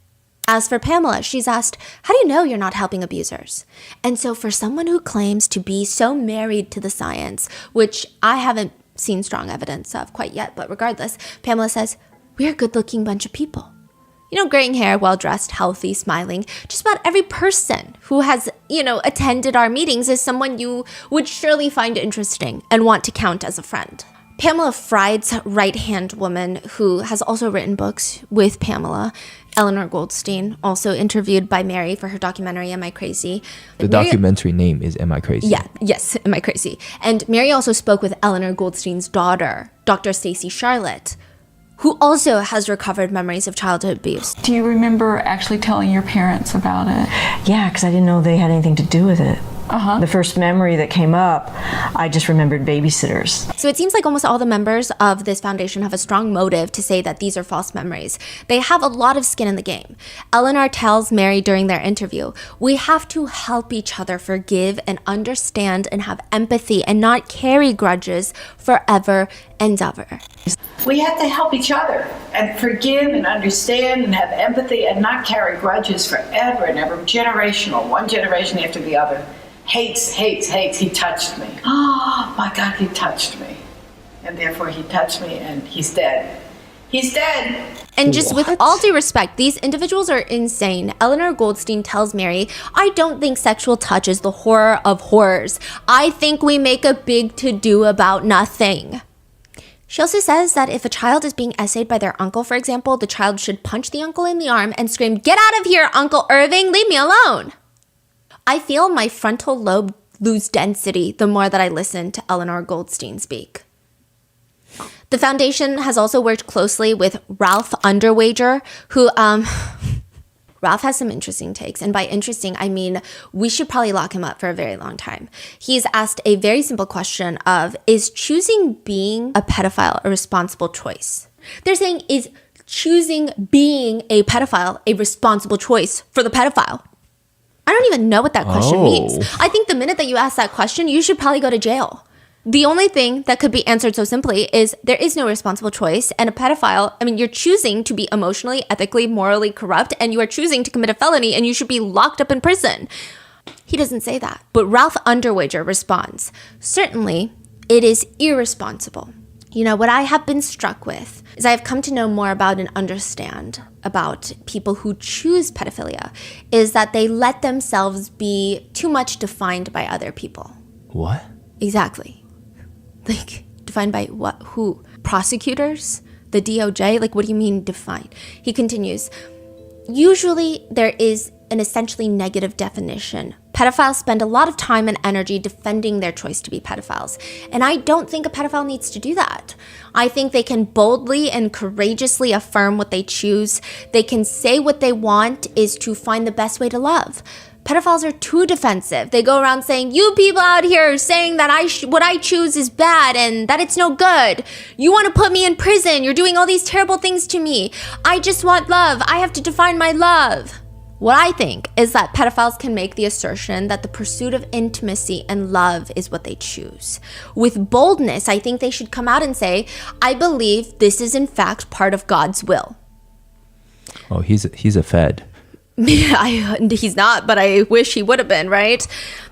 As for Pamela, she's asked, how do you know you're not helping abusers? And so for someone who claims to be so married to the science, which I haven't seen strong evidence of quite yet, but regardless, Pamela says, we're a good-looking bunch of people. You know, graying hair, well-dressed, healthy, smiling. Just about every person who has, attended our meetings is someone you would surely find interesting and want to count as a friend. Pamela Fried's right-hand woman, who has also written books with Pamela, Eleanor Goldstein, also interviewed by Mary for her documentary, Am I Crazy? The documentary name is Am I Crazy? Yeah, yes, Am I Crazy? And Mary also spoke with Eleanor Goldstein's daughter, Dr. Stacey Charlotte, who also has recovered memories of childhood abuse. Do you remember actually telling your parents about it? Yeah, because I didn't know they had anything to do with it. The first memory that came up, I just remembered babysitters. So it seems like almost all the members of this foundation have a strong motive to say that these are false memories. They have a lot of skin in the game. Eleanor tells Mary during their interview, we have to help each other forgive and understand and have empathy and not carry grudges forever and ever. We have to help each other and forgive and understand and have empathy and not carry grudges forever and ever. Generational, one generation after the other. Hates, hates, hates. He touched me. Oh my God, he touched me. And therefore he touched me and he's dead. He's dead. And just with all due respect, these individuals are insane. Eleanor Goldstein tells Mary, I don't think sexual touch is the horror of horrors. I think we make a big to-do about nothing. She also says that if a child is being essayed by their uncle, for example, the child should punch the uncle in the arm and scream, "Get out of here, Uncle Irving, leave me alone." I feel my frontal lobe lose density the more that I listen to Eleanor Goldstein speak. The foundation has also worked closely with Ralph Underwager, who, Ralph has some interesting takes. And by interesting, I mean, we should probably lock him up for a very long time. He's asked a very simple question of, is choosing being a pedophile a responsible choice? They're saying, is choosing being a pedophile a responsible choice for the pedophile? I don't even know what that question means. I think the minute that you ask that question, you should probably go to jail. The only thing that could be answered so simply is there is no responsible choice. And a pedophile, I mean, you're choosing to be emotionally, ethically, morally corrupt, and you are choosing to commit a felony, and you should be locked up in prison. He doesn't say that. But Ralph Underwager responds, certainly, it is irresponsible. You know, what I have been struck with is I have come to know more about and understand about people who choose pedophilia is that they let themselves be too much defined by other people. What? Exactly. Like, defined by what? Who? Prosecutors? The DOJ? Like, what do you mean defined? He continues, usually there is an essentially negative definition. Pedophiles spend a lot of time and energy defending their choice to be pedophiles. And I don't think a pedophile needs to do that. I think they can boldly and courageously affirm what they choose. They can say what they want is to find the best way to love. Pedophiles are too defensive. They go around saying, you people out here saying that what I choose is bad and that it's no good. You want to put me in prison. You're doing all these terrible things to me. I just want love. I have to define my love. What I think is that pedophiles can make the assertion that the pursuit of intimacy and love is what they choose. With boldness, I think they should come out and say, I believe this is in fact part of God's will. Oh, he's a Fed. He's not, but I wish he would have been, right?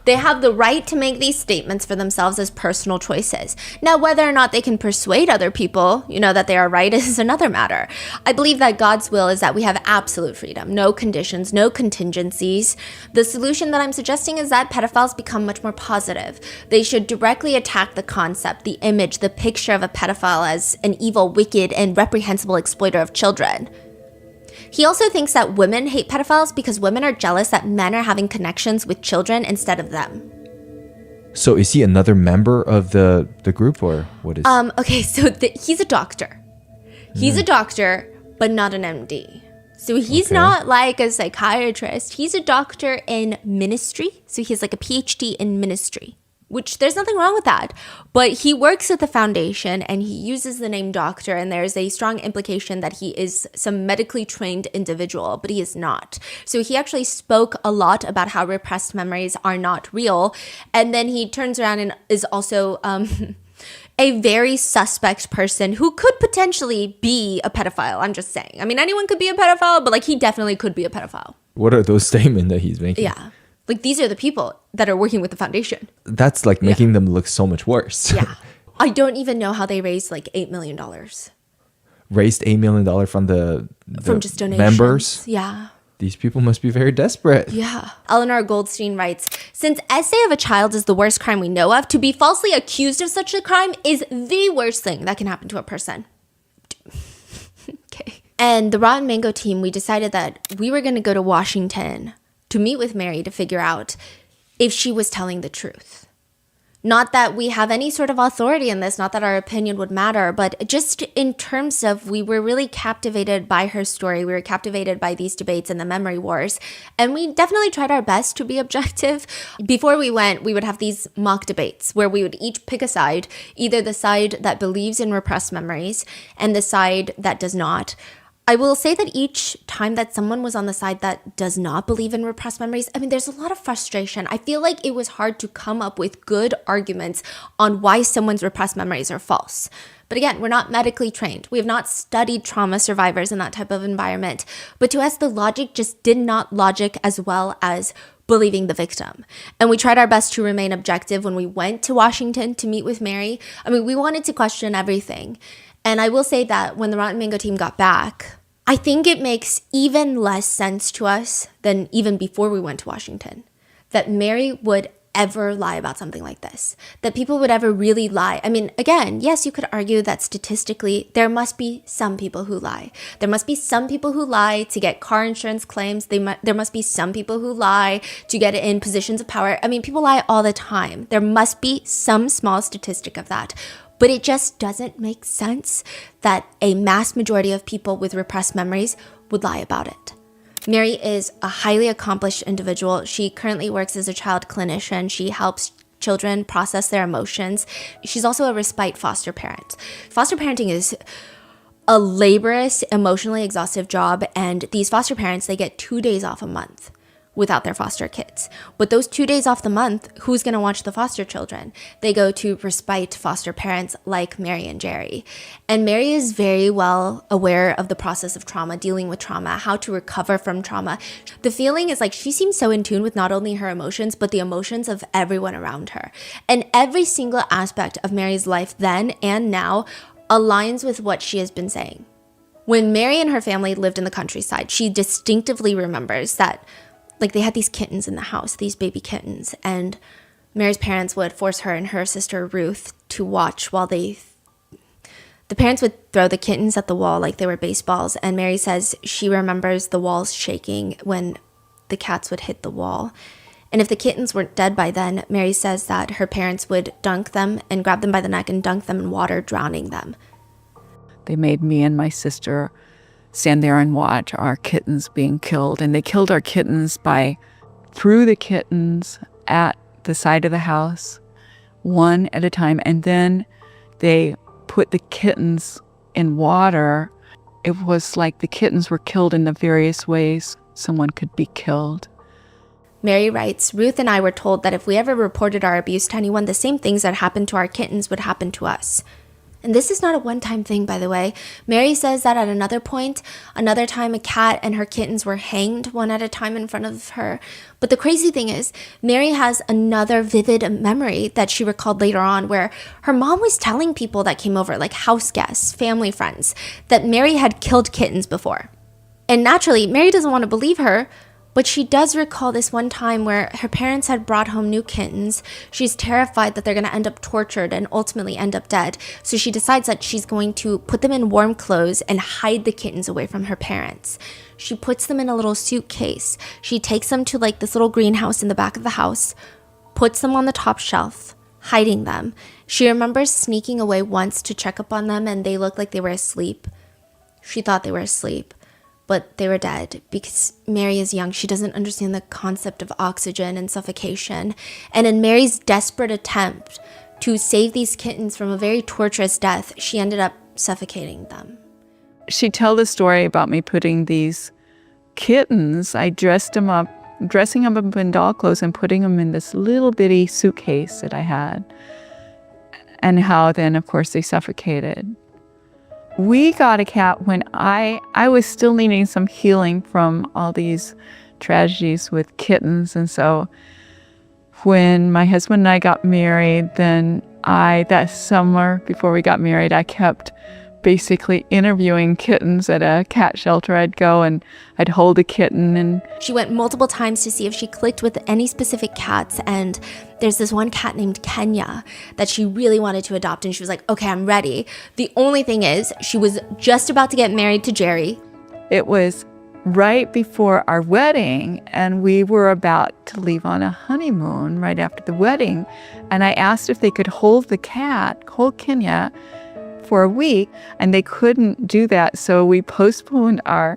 They have the right to make these statements for themselves as personal choices. Now, whether or not they can persuade other people, that they are right is another matter. I believe that God's will is that we have absolute freedom, no conditions, no contingencies. The solution that I'm suggesting is that pedophiles become much more positive. They should directly attack the concept, the image, the picture of a pedophile as an evil, wicked, and reprehensible exploiter of children. He also thinks that women hate pedophiles because women are jealous that men are having connections with children instead of them. So is he another member of the group, or what is? Okay, so he's a doctor. He's a doctor, but not an MD. So he's not like a psychiatrist. He's a doctor in ministry. So he's like a PhD in ministry, which there's nothing wrong with that. But he works at the foundation and he uses the name doctor, and there's a strong implication that he is some medically trained individual, but he is not. So he actually spoke a lot about how repressed memories are not real. And then he turns around and is also a very suspect person who could potentially be a pedophile. I'm just saying. I mean, anyone could be a pedophile, but like he definitely could be a pedophile. What are those statements that he's making? Yeah. Like, these are the people that are working with the foundation. That's like making them look so much worse. Yeah. I don't even know how they raised like $8 million. Raised $8 million from the from just donations. Members? Yeah. These people must be very desperate. Yeah. Eleanor Goldstein writes, since essay of a child is the worst crime we know of, to be falsely accused of such a crime is the worst thing that can happen to a person. Okay. And the Rotten Mango team, we decided that we were going to go to Washington to meet with Mary to figure out if she was telling the truth. Not that we have any sort of authority in this, not that our opinion would matter, but just in terms of we were really captivated by her story. We were captivated by these debates and the memory wars. And we definitely tried our best to be objective. Before we went, we would have these mock debates where we would each pick a side, either the side that believes in repressed memories and the side that does not. I will say that each time that someone was on the side that does not believe in repressed memories, I mean, there's a lot of frustration. I feel like it was hard to come up with good arguments on why someone's repressed memories are false. But again, we're not medically trained. We have not studied trauma survivors in that type of environment. But to us, the logic just did not logic as well as believing the victim. And we tried our best to remain objective when we went to Washington to meet with Mary. I mean, we wanted to question everything. And I will say that when the Rotten Mango team got back, I think it makes even less sense to us than even before we went to Washington that Mary would ever lie about something like this, that people would ever really lie. I mean, again, yes, you could argue that statistically, there must be some people who lie. There must be some people who lie to get car insurance claims. There must be some people who lie to get in positions of power. I mean, people lie all the time. There must be some small statistic of that. But it just doesn't make sense that a mass majority of people with repressed memories would lie about it. Mary is a highly accomplished individual. She currently works as a child clinician. She helps children process their emotions. She's also a respite foster parent. Foster parenting is a laborious, emotionally exhaustive job, and these foster parents, they get 2 days off a month without their foster kids. But those 2 days off the month, who's going to watch the foster children? They go to respite foster parents like Mary and Jerry. And Mary is very well aware of the process of trauma, dealing with trauma, how to recover from trauma. The feeling is like she seems so in tune with not only her emotions, but the emotions of everyone around her. And every single aspect of Mary's life then and now aligns with what she has been saying. When Mary and her family lived in the countryside, she distinctively remembers that they had these kittens in the house, these baby kittens, and Mary's parents would force her and her sister Ruth to watch while the parents would throw the kittens at the wall like they were baseballs, and Mary says she remembers the walls shaking when the cats would hit the wall. And if the kittens weren't dead by then, Mary says that her parents would dunk them and grab them by the neck and dunk them in water, drowning them. They made me and my sister stand there and watch our kittens being killed. And they killed our kittens threw the kittens at the side of the house, one at a time. And then they put the kittens in water. It was like the kittens were killed in the various ways someone could be killed. Mary writes, Ruth and I were told that if we ever reported our abuse to anyone, the same things that happened to our kittens would happen to us. And this is not a one-time thing, by the way. Mary says that at another time a cat and her kittens were hanged one at a time in front of her. But the crazy thing is, Mary has another vivid memory that she recalled later on where her mom was telling people that came over, like house guests, family friends, that Mary had killed kittens before. And naturally, Mary doesn't want to believe her, but she does recall this one time where her parents had brought home new kittens. She's terrified that they're going to end up tortured and ultimately end up dead. So she decides that she's going to put them in warm clothes and hide the kittens away from her parents. She puts them in a little suitcase. She takes them to this little greenhouse in the back of the house, puts them on the top shelf, hiding them. She remembers sneaking away once to check up on them, and they looked like they were asleep. She thought they were asleep, but they were dead because Mary is young. She doesn't understand the concept of oxygen and suffocation. And in Mary's desperate attempt to save these kittens from a very torturous death, she ended up suffocating them. She'd tell the story about me putting these kittens, I dressing them up in doll clothes and putting them in this little bitty suitcase that I had. And how then, of course, they suffocated. We got a cat when I was still needing some healing from all these tragedies with kittens. And so when my husband and I got married, then that summer before we got married, I kept basically interviewing kittens at a cat shelter. I'd go and I'd hold a kitten. And she went multiple times to see if she clicked with any specific cats, and there's this one cat named Kenya that she really wanted to adopt, and she was like, okay, I'm ready. The only thing is, she was just about to get married to Jerry. It was right before our wedding, and we were about to leave on a honeymoon right after the wedding, and I asked if they could hold Kenya for a week, and they couldn't do that, so we postponed our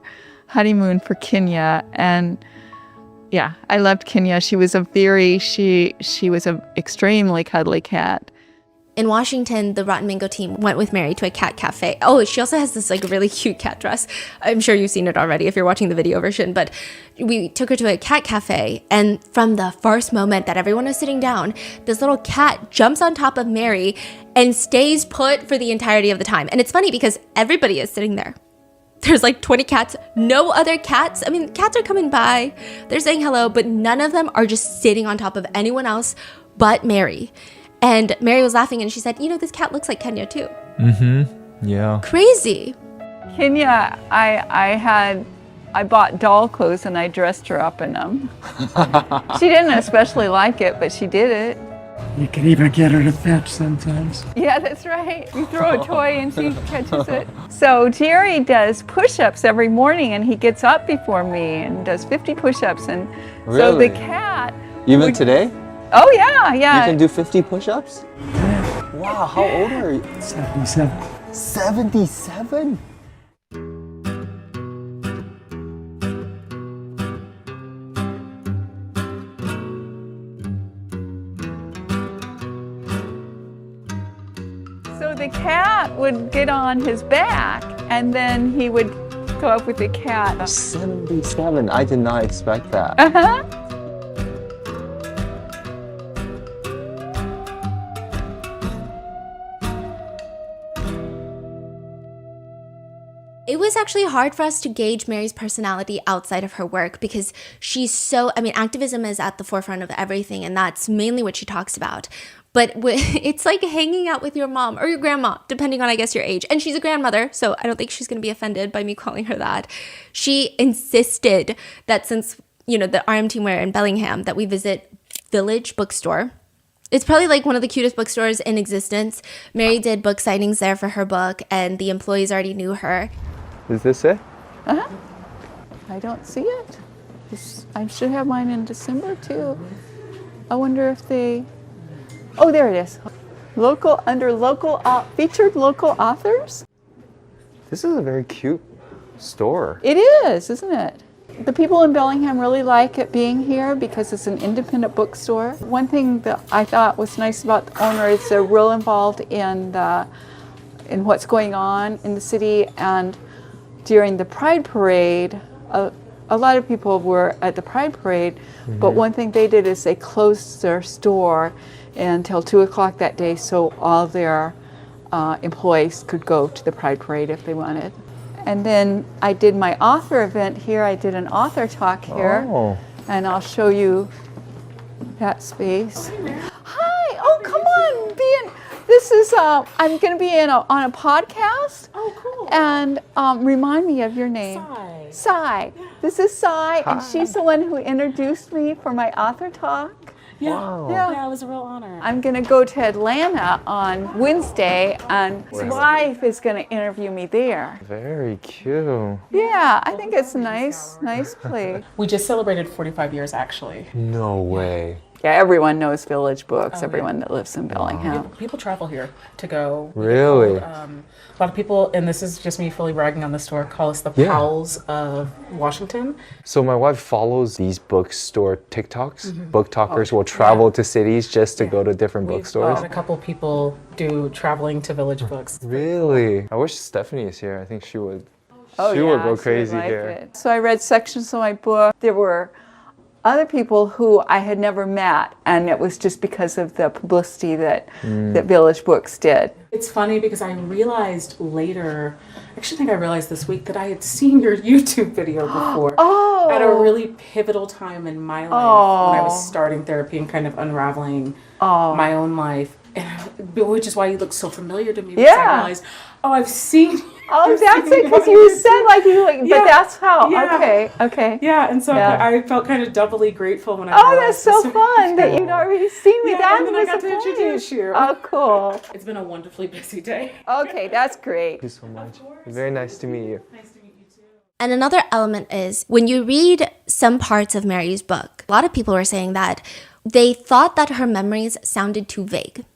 honeymoon for Kenya. And yeah, I loved Kenya. She was a extremely cuddly cat. In Washington, the Rotten Mango team went with Mary to a cat cafe. Oh, she also has this really cute cat dress. I'm sure you've seen it already if you're watching the video version, but we took her to a cat cafe, and from the first moment that everyone was sitting down, this little cat jumps on top of Mary and stays put for the entirety of the time. And it's funny because everybody is sitting there. There's 20 cats, no other cats. I mean, cats are coming by, they're saying hello, but none of them are just sitting on top of anyone else but Mary. And Mary was laughing and she said, this cat looks like Kenya too. Mm-hmm. Yeah. Crazy. Kenya, I had I bought doll clothes and I dressed her up in them. She didn't especially like it, but she did it. You can even get her to fetch sometimes. Yeah, that's right. You throw a toy and she catches it. So Jerry does push-ups every morning, and he gets up before me and does 50 push-ups. And so the cat... Even today? Oh, yeah, yeah. You can do 50 push-ups? Wow, how old are you? 77. 77? So the cat would get on his back, and then he would go up with the cat. 77, I did not expect that. Uh-huh. It was actually hard for us to gauge Mary's personality outside of her work because she's so, I mean, activism is at the forefront of everything, and that's mainly what she talks about. But it's like hanging out with your mom or your grandma, depending on, I guess, your age. And she's a grandmother, so I don't think she's going to be offended by me calling her that. She insisted that since, you know, the RM team were in Bellingham, that we visit Village Bookstore. It's probably like one of the cutest bookstores in existence. Mary did book signings there for her book, and the employees already knew her. Is this it? Uh-huh. I don't see it. I should have mine in December, too. I wonder if they... Oh, there it is. Featured local authors. This is a very cute store. It is, isn't it? The people in Bellingham really like it being here because it's an independent bookstore. One thing that I thought was nice about the owner is they're real involved in what's going on in the city. And during the Pride Parade, a lot of people were at the Pride Parade, but one thing they did is they closed their store until 2 o'clock that day, so all their employees could go to the Pride Parade if they wanted. And then I did my author event here. I did an author talk here, and I'll show you that space. Hi! Oh, come on! This is I'm going to be on a podcast. Oh, cool! And remind me of your name. Sai. This is Sai, and she's the one who introduced me for my author talk. Yeah. Wow. Yeah, it was a real honor. I'm going to go to Atlanta on Wednesday, and his wife is going to interview me there. Very cute. Yeah, I think it's a nice place. We just celebrated 45 years, actually. No way. Yeah, everyone knows Village Books, everyone that lives in Bellingham. People travel here to go. Really? A lot of people, and this is just me fully bragging on the store, call us the Powells of Washington. So my wife follows these bookstore TikToks. Book talkers will travel to cities just to go to different bookstores. A couple people do traveling to Village Books. Really? I wish Stephanie is here. I think she would. Oh, she yeah, would go she would crazy like here. it. So I read sections of my book. There were other people who I had never met, and it was just because of the publicity that Village Books did. It's funny because I realized later, I actually think I realized this week, that I had seen your YouTube video before. At a really pivotal time in my life when I was starting therapy and kind of unraveling my own life. Which is why you look so familiar to me. Because I realized, I've seen you. Oh, that's it, because you said but that's how. Yeah. Okay. Yeah, and so I felt kind of doubly grateful when I realized. Oh, that's so fun that you'd already seen me. Yeah, and then I got to introduce you. Oh, cool. It's been a wonderfully busy day. Okay, that's great. Thank you so much. Very nice to meet you. Nice to meet you too. And another element is when you read some parts of Mary's book, a lot of people were saying that they thought that her memories sounded too vague.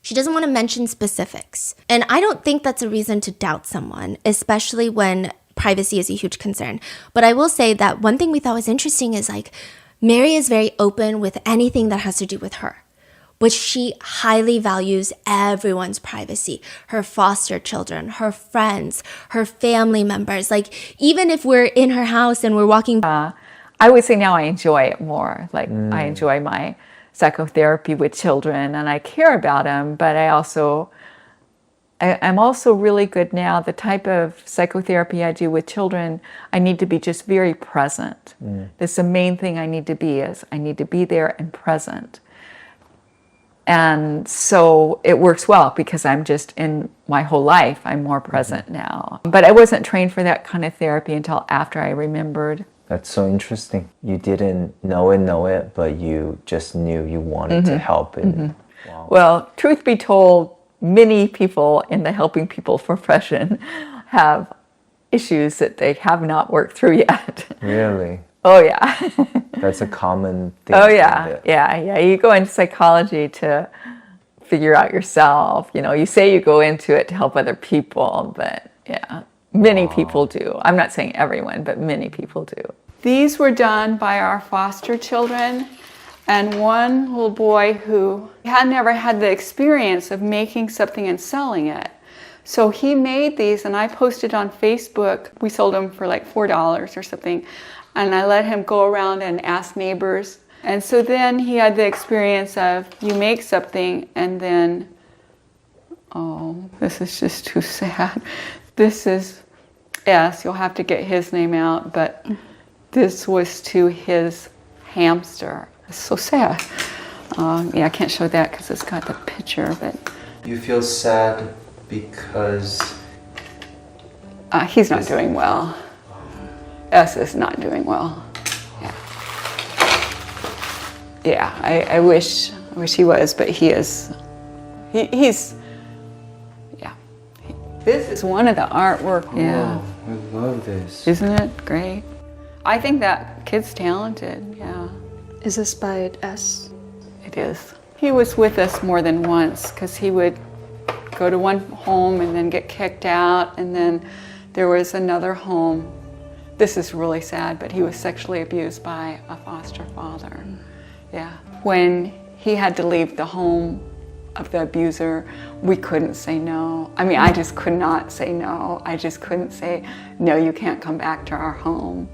She doesn't want to mention specifics. And I don't think that's a reason to doubt someone, especially when privacy is a huge concern. But I will say that one thing we thought was interesting is like Mary is very open with anything that has to do with her. But she highly values everyone's privacy, her foster children, her friends, her family members. Like even if we're in her house and we're walking I would say now I enjoy it more. Like I enjoy my psychotherapy with children and I care about them, but I'm also really good now. The type of psychotherapy I do with children, I need to be just very present. That's the main thing I need to be there and present. And so it works well because I'm just in my whole life, I'm more present now. But I wasn't trained for that kind of therapy until after I remembered. That's so interesting. You didn't know it, but you just knew you wanted to help. And wow. Well, truth be told, many people in the helping people profession have issues that they have not worked through yet. Really? Oh, yeah. That's a common thing. Oh, yeah. Yeah. You go into psychology to figure out yourself. You know, you say you go into it to help other people, but yeah, many people do. I'm not saying everyone, but many people do. These were done by our foster children, and one little boy who had never had the experience of making something and selling it. So he made these, and I posted on Facebook. We sold them for like $4 or something. And I let him go around and ask neighbors. And so then he had the experience of you make something and then, oh, this is just too sad. This is S, you'll have to get his name out, but this was to his hamster. It's so sad. Yeah, I can't show that because it's got the picture, but. You feel sad because? He's not doing well. S is not doing well. Yeah, I wish he was, but he is. He's. Yeah. This is one of the artwork. Yeah. I love this. Isn't it great? I think that kid's talented. Yeah. Is this by S? It is. He was with us more than once because he would go to one home and then get kicked out, and then there was another home. This is really sad, but he was sexually abused by a foster father. Yeah. When he had to leave the home of the abuser, we couldn't say no. I mean, I just could not say no. I just couldn't say, no, you can't come back to our home.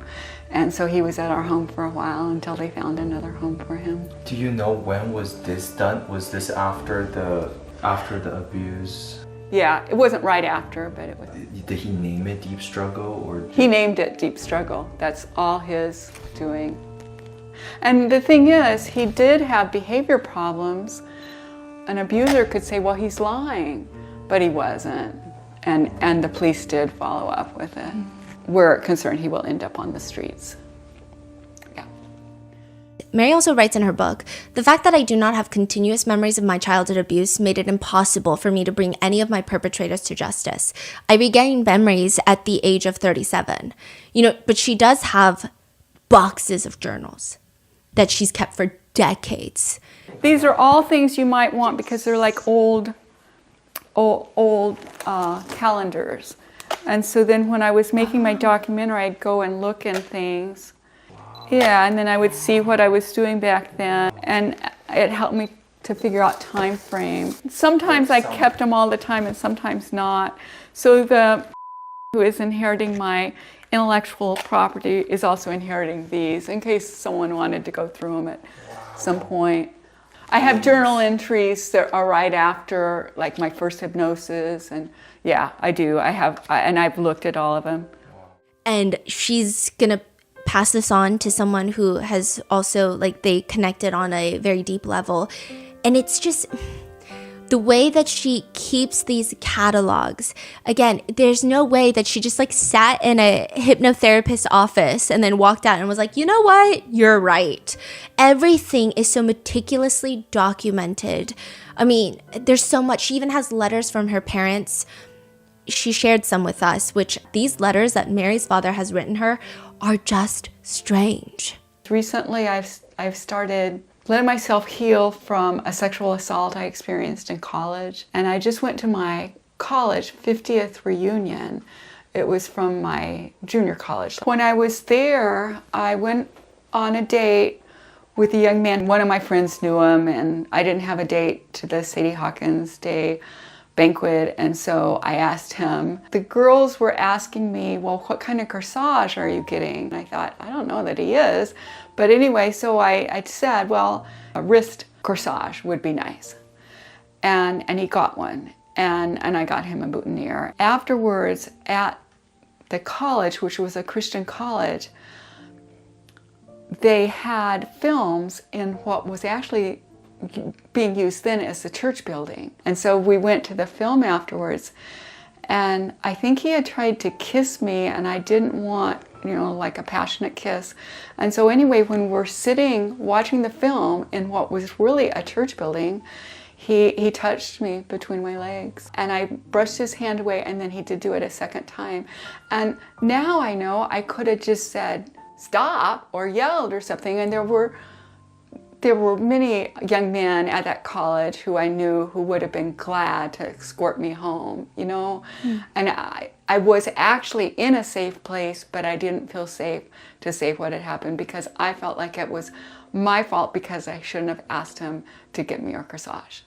And so he was at our home for a while until they found another home for him. Do you know when was this done? Was this after the abuse? Yeah, it wasn't right after, but it was. Did he name it Deep Struggle or? He named it Deep Struggle. That's all his doing. And the thing is, he did have behavior problems. An abuser could say, well, he's lying, but he wasn't. And the police did follow up with it. We're concerned he will end up on the streets. Mary also writes in her book, the fact that I do not have continuous memories of my childhood abuse made it impossible for me to bring any of my perpetrators to justice. I regained memories at the age of 37. But she does have boxes of journals that she's kept for decades. These are all things you might want because they're like old calendars. And so then when I was making my documentary, I'd go and look in things. Yeah, and then I would see what I was doing back then, and it helped me to figure out time frame. Sometimes I kept them all the time and sometimes not. So the who is inheriting my intellectual property is also inheriting these in case someone wanted to go through them at some point. I have journal entries that are right after like my first hypnosis, and yeah, I do. And I've looked at all of them. And she's gonna pass this on to someone who has also, they connected on a very deep level. And it's just the way that she keeps these catalogs. Again, there's no way that she just sat in a hypnotherapist's office and then walked out and was like, you know what? You're right. Everything is so meticulously documented. I mean, there's so much. She even has letters from her parents. She shared some with us, which these letters that Mary's father has written her are just strange. Recently, I've started letting myself heal from a sexual assault I experienced in college. And I just went to my college 50th reunion. It was from my junior college. When I was there, I went on a date with a young man. One of my friends knew him, and I didn't have a date to the Sadie Hawkins Day banquet, and so I asked him. The girls were asking me, well, what kind of corsage are you getting? And I thought, I don't know that he is. But anyway, so I said, well, a wrist corsage would be nice. And he got one, and I got him a boutonniere. Afterwards, at the college, which was a Christian college, they had films in what was actually being used then as the church building. And so we went to the film afterwards, and I think he had tried to kiss me, and I didn't want, like a passionate kiss. And so anyway, when we're sitting watching the film in what was really a church building, he touched me between my legs, and I brushed his hand away, and then he did do it a second time. And now I know I could have just said stop or yelled or something, and there were many young men at that college who I knew who would have been glad to escort me home, And I was actually in a safe place, but I didn't feel safe to say what had happened because I felt like it was my fault because I shouldn't have asked him to give me a corsage.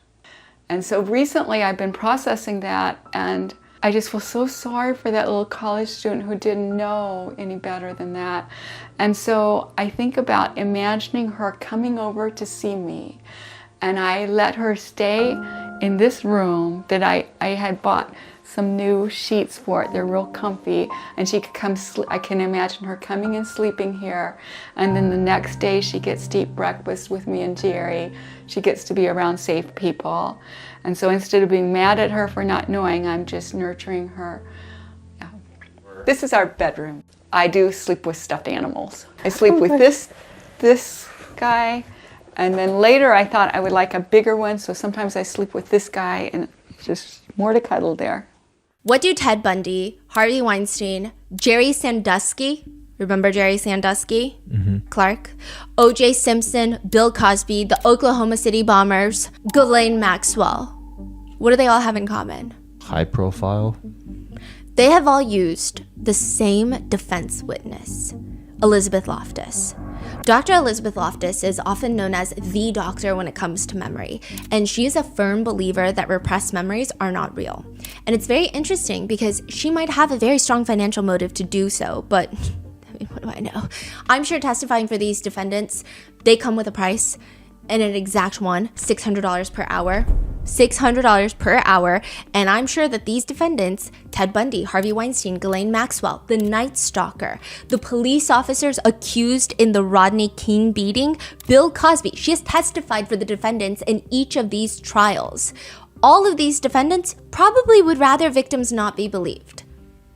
And so recently I've been processing that, and I just feel so sorry for that little college student who didn't know any better than that. And so I think about imagining her coming over to see me, and I let her stay in this room that I had bought some new sheets for it. They're real comfy, and she could come I can imagine her coming and sleeping here, and then the next day she gets to eat breakfast with me and Jerry. She gets to be around safe people. And so instead of being mad at her for not knowing, I'm just nurturing her. Yeah. This is our bedroom. I do sleep with stuffed animals. I sleep with this guy, and then later I thought I would like a bigger one, so sometimes I sleep with this guy, and just more to cuddle there. What do Ted Bundy, Harvey Weinstein, Jerry Sandusky, remember Jerry Sandusky? Clark, O.J. Simpson, Bill Cosby, the Oklahoma City bombers, Ghislaine Maxwell, what do they all have in common? High profile. They have all used the same defense witness, Elizabeth Loftus. Dr. Elizabeth Loftus is often known as the doctor when it comes to memory, and she is a firm believer that repressed memories are not real. And it's very interesting because she might have a very strong financial motive to do so, but what do I know? I'm sure testifying for these defendants, they come with a price, and an exact one, $600 per hour. $600 per hour, and I'm sure that these defendants, Ted Bundy, Harvey Weinstein, Ghislaine Maxwell, the Night Stalker, the police officers accused in the Rodney King beating, Bill Cosby, she has testified for the defendants in each of these trials. All of these defendants probably would rather victims not be believed.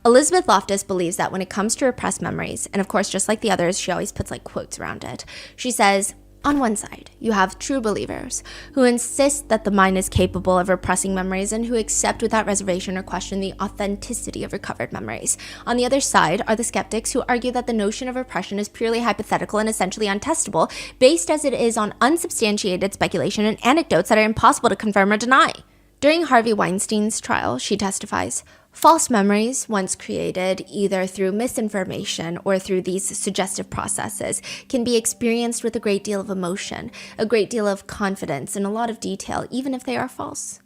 Elizabeth Loftus believes that when it comes to repressed memories, and of course, just like the others, she always puts like quotes around it. She says, on one side, you have true believers who insist that the mind is capable of repressing memories and who accept without reservation or question the authenticity of recovered memories. On the other side are the skeptics who argue that the notion of repression is purely hypothetical and essentially untestable, based as it is on unsubstantiated speculation and anecdotes that are impossible to confirm or deny. During Harvey Weinstein's trial, she testifies, false memories, once created either through misinformation or through these suggestive processes, can be experienced with a great deal of emotion, a great deal of confidence, and a lot of detail, even if they are false.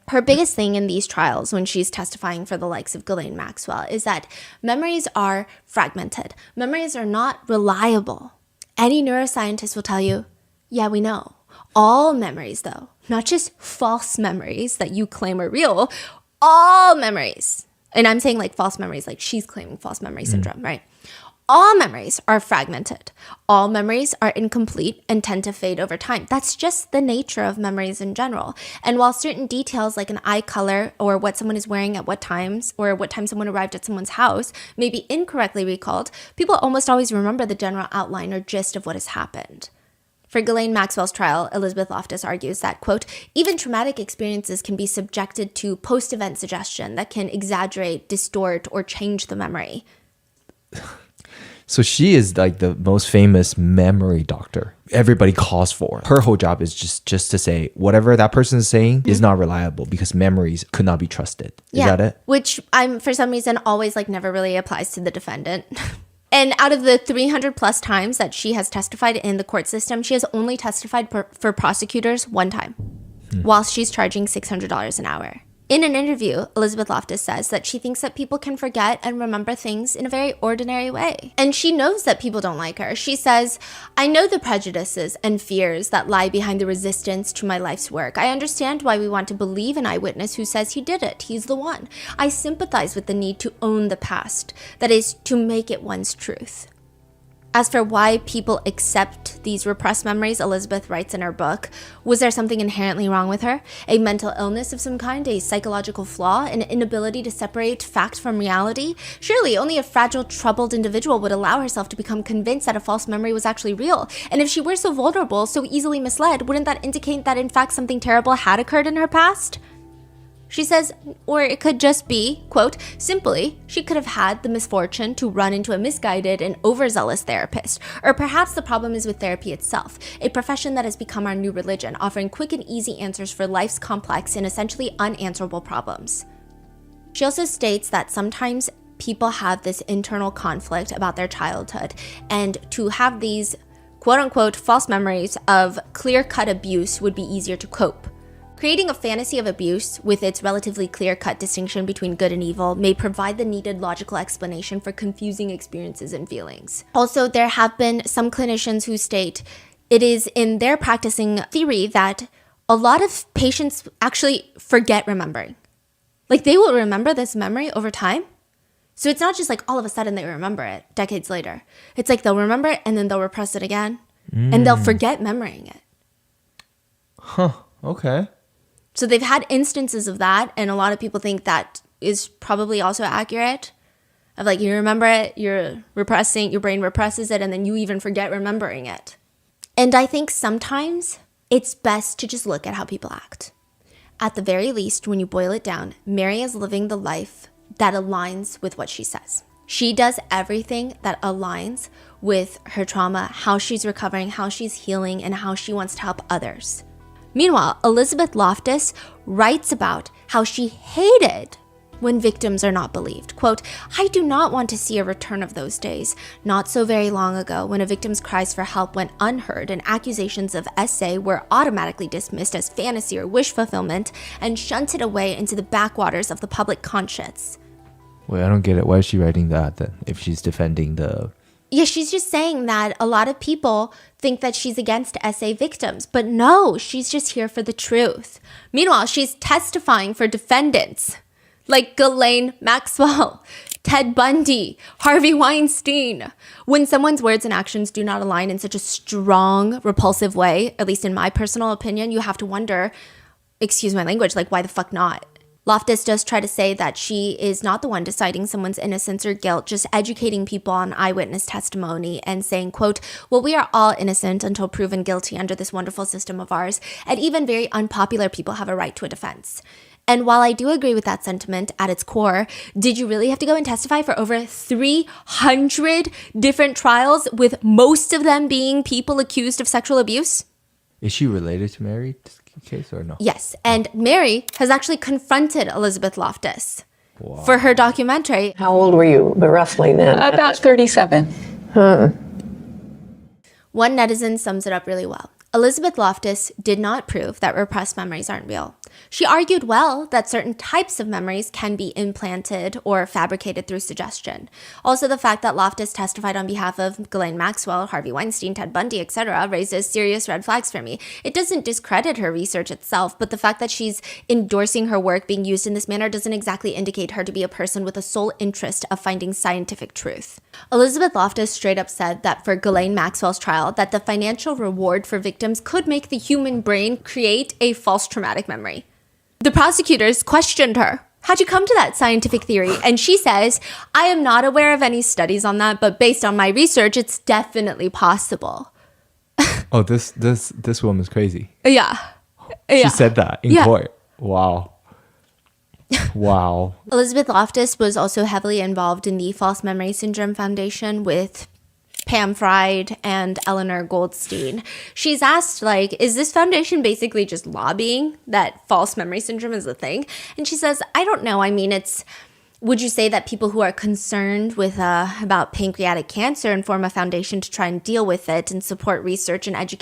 Her biggest thing in these trials when she's testifying for the likes of Ghislaine Maxwell is that memories are fragmented. Memories are not reliable. Any neuroscientist will tell you, yeah, we know. All memories, though, not just false memories that you claim are real, all memories, and I'm saying like false memories, like she's claiming false memory syndrome, right? All memories are fragmented. All memories are incomplete and tend to fade over time. That's just the nature of memories in general. And while certain details like an eye color or what someone is wearing at what times or what time someone arrived at someone's house may be incorrectly recalled, people almost always remember the general outline or gist of what has happened. For Ghislaine Maxwell's trial, Elizabeth Loftus argues that, quote, even traumatic experiences can be subjected to post-event suggestion that can exaggerate, distort, or change the memory. So she is like the most famous memory doctor everybody calls for. Her whole job is just to say whatever that person is saying is not reliable because memories could not be trusted. Is that it? Which I'm, for some reason, always like never really applies to the defendant. And out of the 300 plus times that she has testified in the court system, she has only testified for prosecutors one time, while she's charging $600 an hour. In an interview, Elizabeth Loftus says that she thinks that people can forget and remember things in a very ordinary way. And she knows that people don't like her. She says, I know the prejudices and fears that lie behind the resistance to my life's work. I understand why we want to believe an eyewitness who says he did it. He's the one. I sympathize with the need to own the past. That is, to make it one's truth. As for why people accept these repressed memories, Elizabeth writes in her book, was there something inherently wrong with her? A mental illness of some kind, a psychological flaw, an inability to separate fact from reality? Surely only a fragile, troubled individual would allow herself to become convinced that a false memory was actually real. And if she were so vulnerable, so easily misled, wouldn't that indicate that in fact something terrible had occurred in her past? She says, or it could just be, quote, simply, she could have had the misfortune to run into a misguided and overzealous therapist. Or perhaps the problem is with therapy itself, a profession that has become our new religion, offering quick and easy answers for life's complex and essentially unanswerable problems. She also states that sometimes people have this internal conflict about their childhood, and to have these, quote unquote, false memories of clear-cut abuse would be easier to cope. Creating a fantasy of abuse with its relatively clear-cut distinction between good and evil may provide the needed logical explanation for confusing experiences and feelings. Also, there have been some clinicians who state it is in their practicing theory that a lot of patients actually forget remembering. Like, they will remember this memory over time. So it's not just like all of a sudden they remember it decades later. It's like they'll remember it and then they'll repress it again. And they'll forget memorying it. Huh, okay. So they've had instances of that, and a lot of people think that is probably also accurate. Of like, you remember it, you're repressing, your brain represses it, and then you even forget remembering it. And I think sometimes it's best to just look at how people act. At the very least, when you boil it down, Mary is living the life that aligns with what she says. She does everything that aligns with her trauma, how she's recovering, how she's healing, and how she wants to help others. Meanwhile, Elizabeth Loftus writes about how she hated when victims are not believed. Quote, I do not want to see a return of those days. Not so very long ago, when a victim's cries for help went unheard and accusations of SA were automatically dismissed as fantasy or wish fulfillment and shunted away into the backwaters of the public conscience. Wait, I don't get it. Why is she writing that then, if she's defending the... Yeah, she's just saying that a lot of people think that she's against SA victims, but no, she's just here for the truth. Meanwhile, she's testifying for defendants like Ghislaine Maxwell, Ted Bundy, Harvey Weinstein. When someone's words and actions do not align in such a strong, repulsive way, at least in my personal opinion, you have to wonder, excuse my language, like, why the fuck not? Loftus does try to say that she is not the one deciding someone's innocence or guilt, just educating people on eyewitness testimony and saying, quote, well, we are all innocent until proven guilty under this wonderful system of ours, and even very unpopular people have a right to a defense. And while I do agree with that sentiment at its core, did you really have to go and testify for over 300 different trials, with most of them being people accused of sexual abuse? Is she related to Mary? Case or no? Yes, and Mary has actually confronted Elizabeth Loftus for her documentary. How old were you, but roughly then? About 37. One netizen sums it up really well. Elizabeth Loftus did not prove that repressed memories aren't real. She argued well that certain types of memories can be implanted or fabricated through suggestion. Also, the fact that Loftus testified on behalf of Ghislaine Maxwell, Harvey Weinstein, Ted Bundy, etc. raises serious red flags for me. It doesn't discredit her research itself, but the fact that she's endorsing her work being used in this manner doesn't exactly indicate her to be a person with a sole interest of finding scientific truth. Elizabeth Loftus straight up said that for Ghislaine Maxwell's trial, that the financial reward for victims could make the human brain create a false traumatic memory. The prosecutors questioned her. How'd you come to that scientific theory? And she says, I am not aware of any studies on that, but based on my research, it's definitely possible. Oh, this woman's crazy. Yeah. She said that in court. Wow. Wow. Elizabeth Loftus was also heavily involved in the False Memory Syndrome Foundation with Pam Fried and Eleanor Goldstein. She's asked, like, is this foundation basically just lobbying that false memory syndrome is a thing? And she says, I don't know. I mean, would you say that people who are concerned with about pancreatic cancer and form a foundation to try and deal with it and support research and educate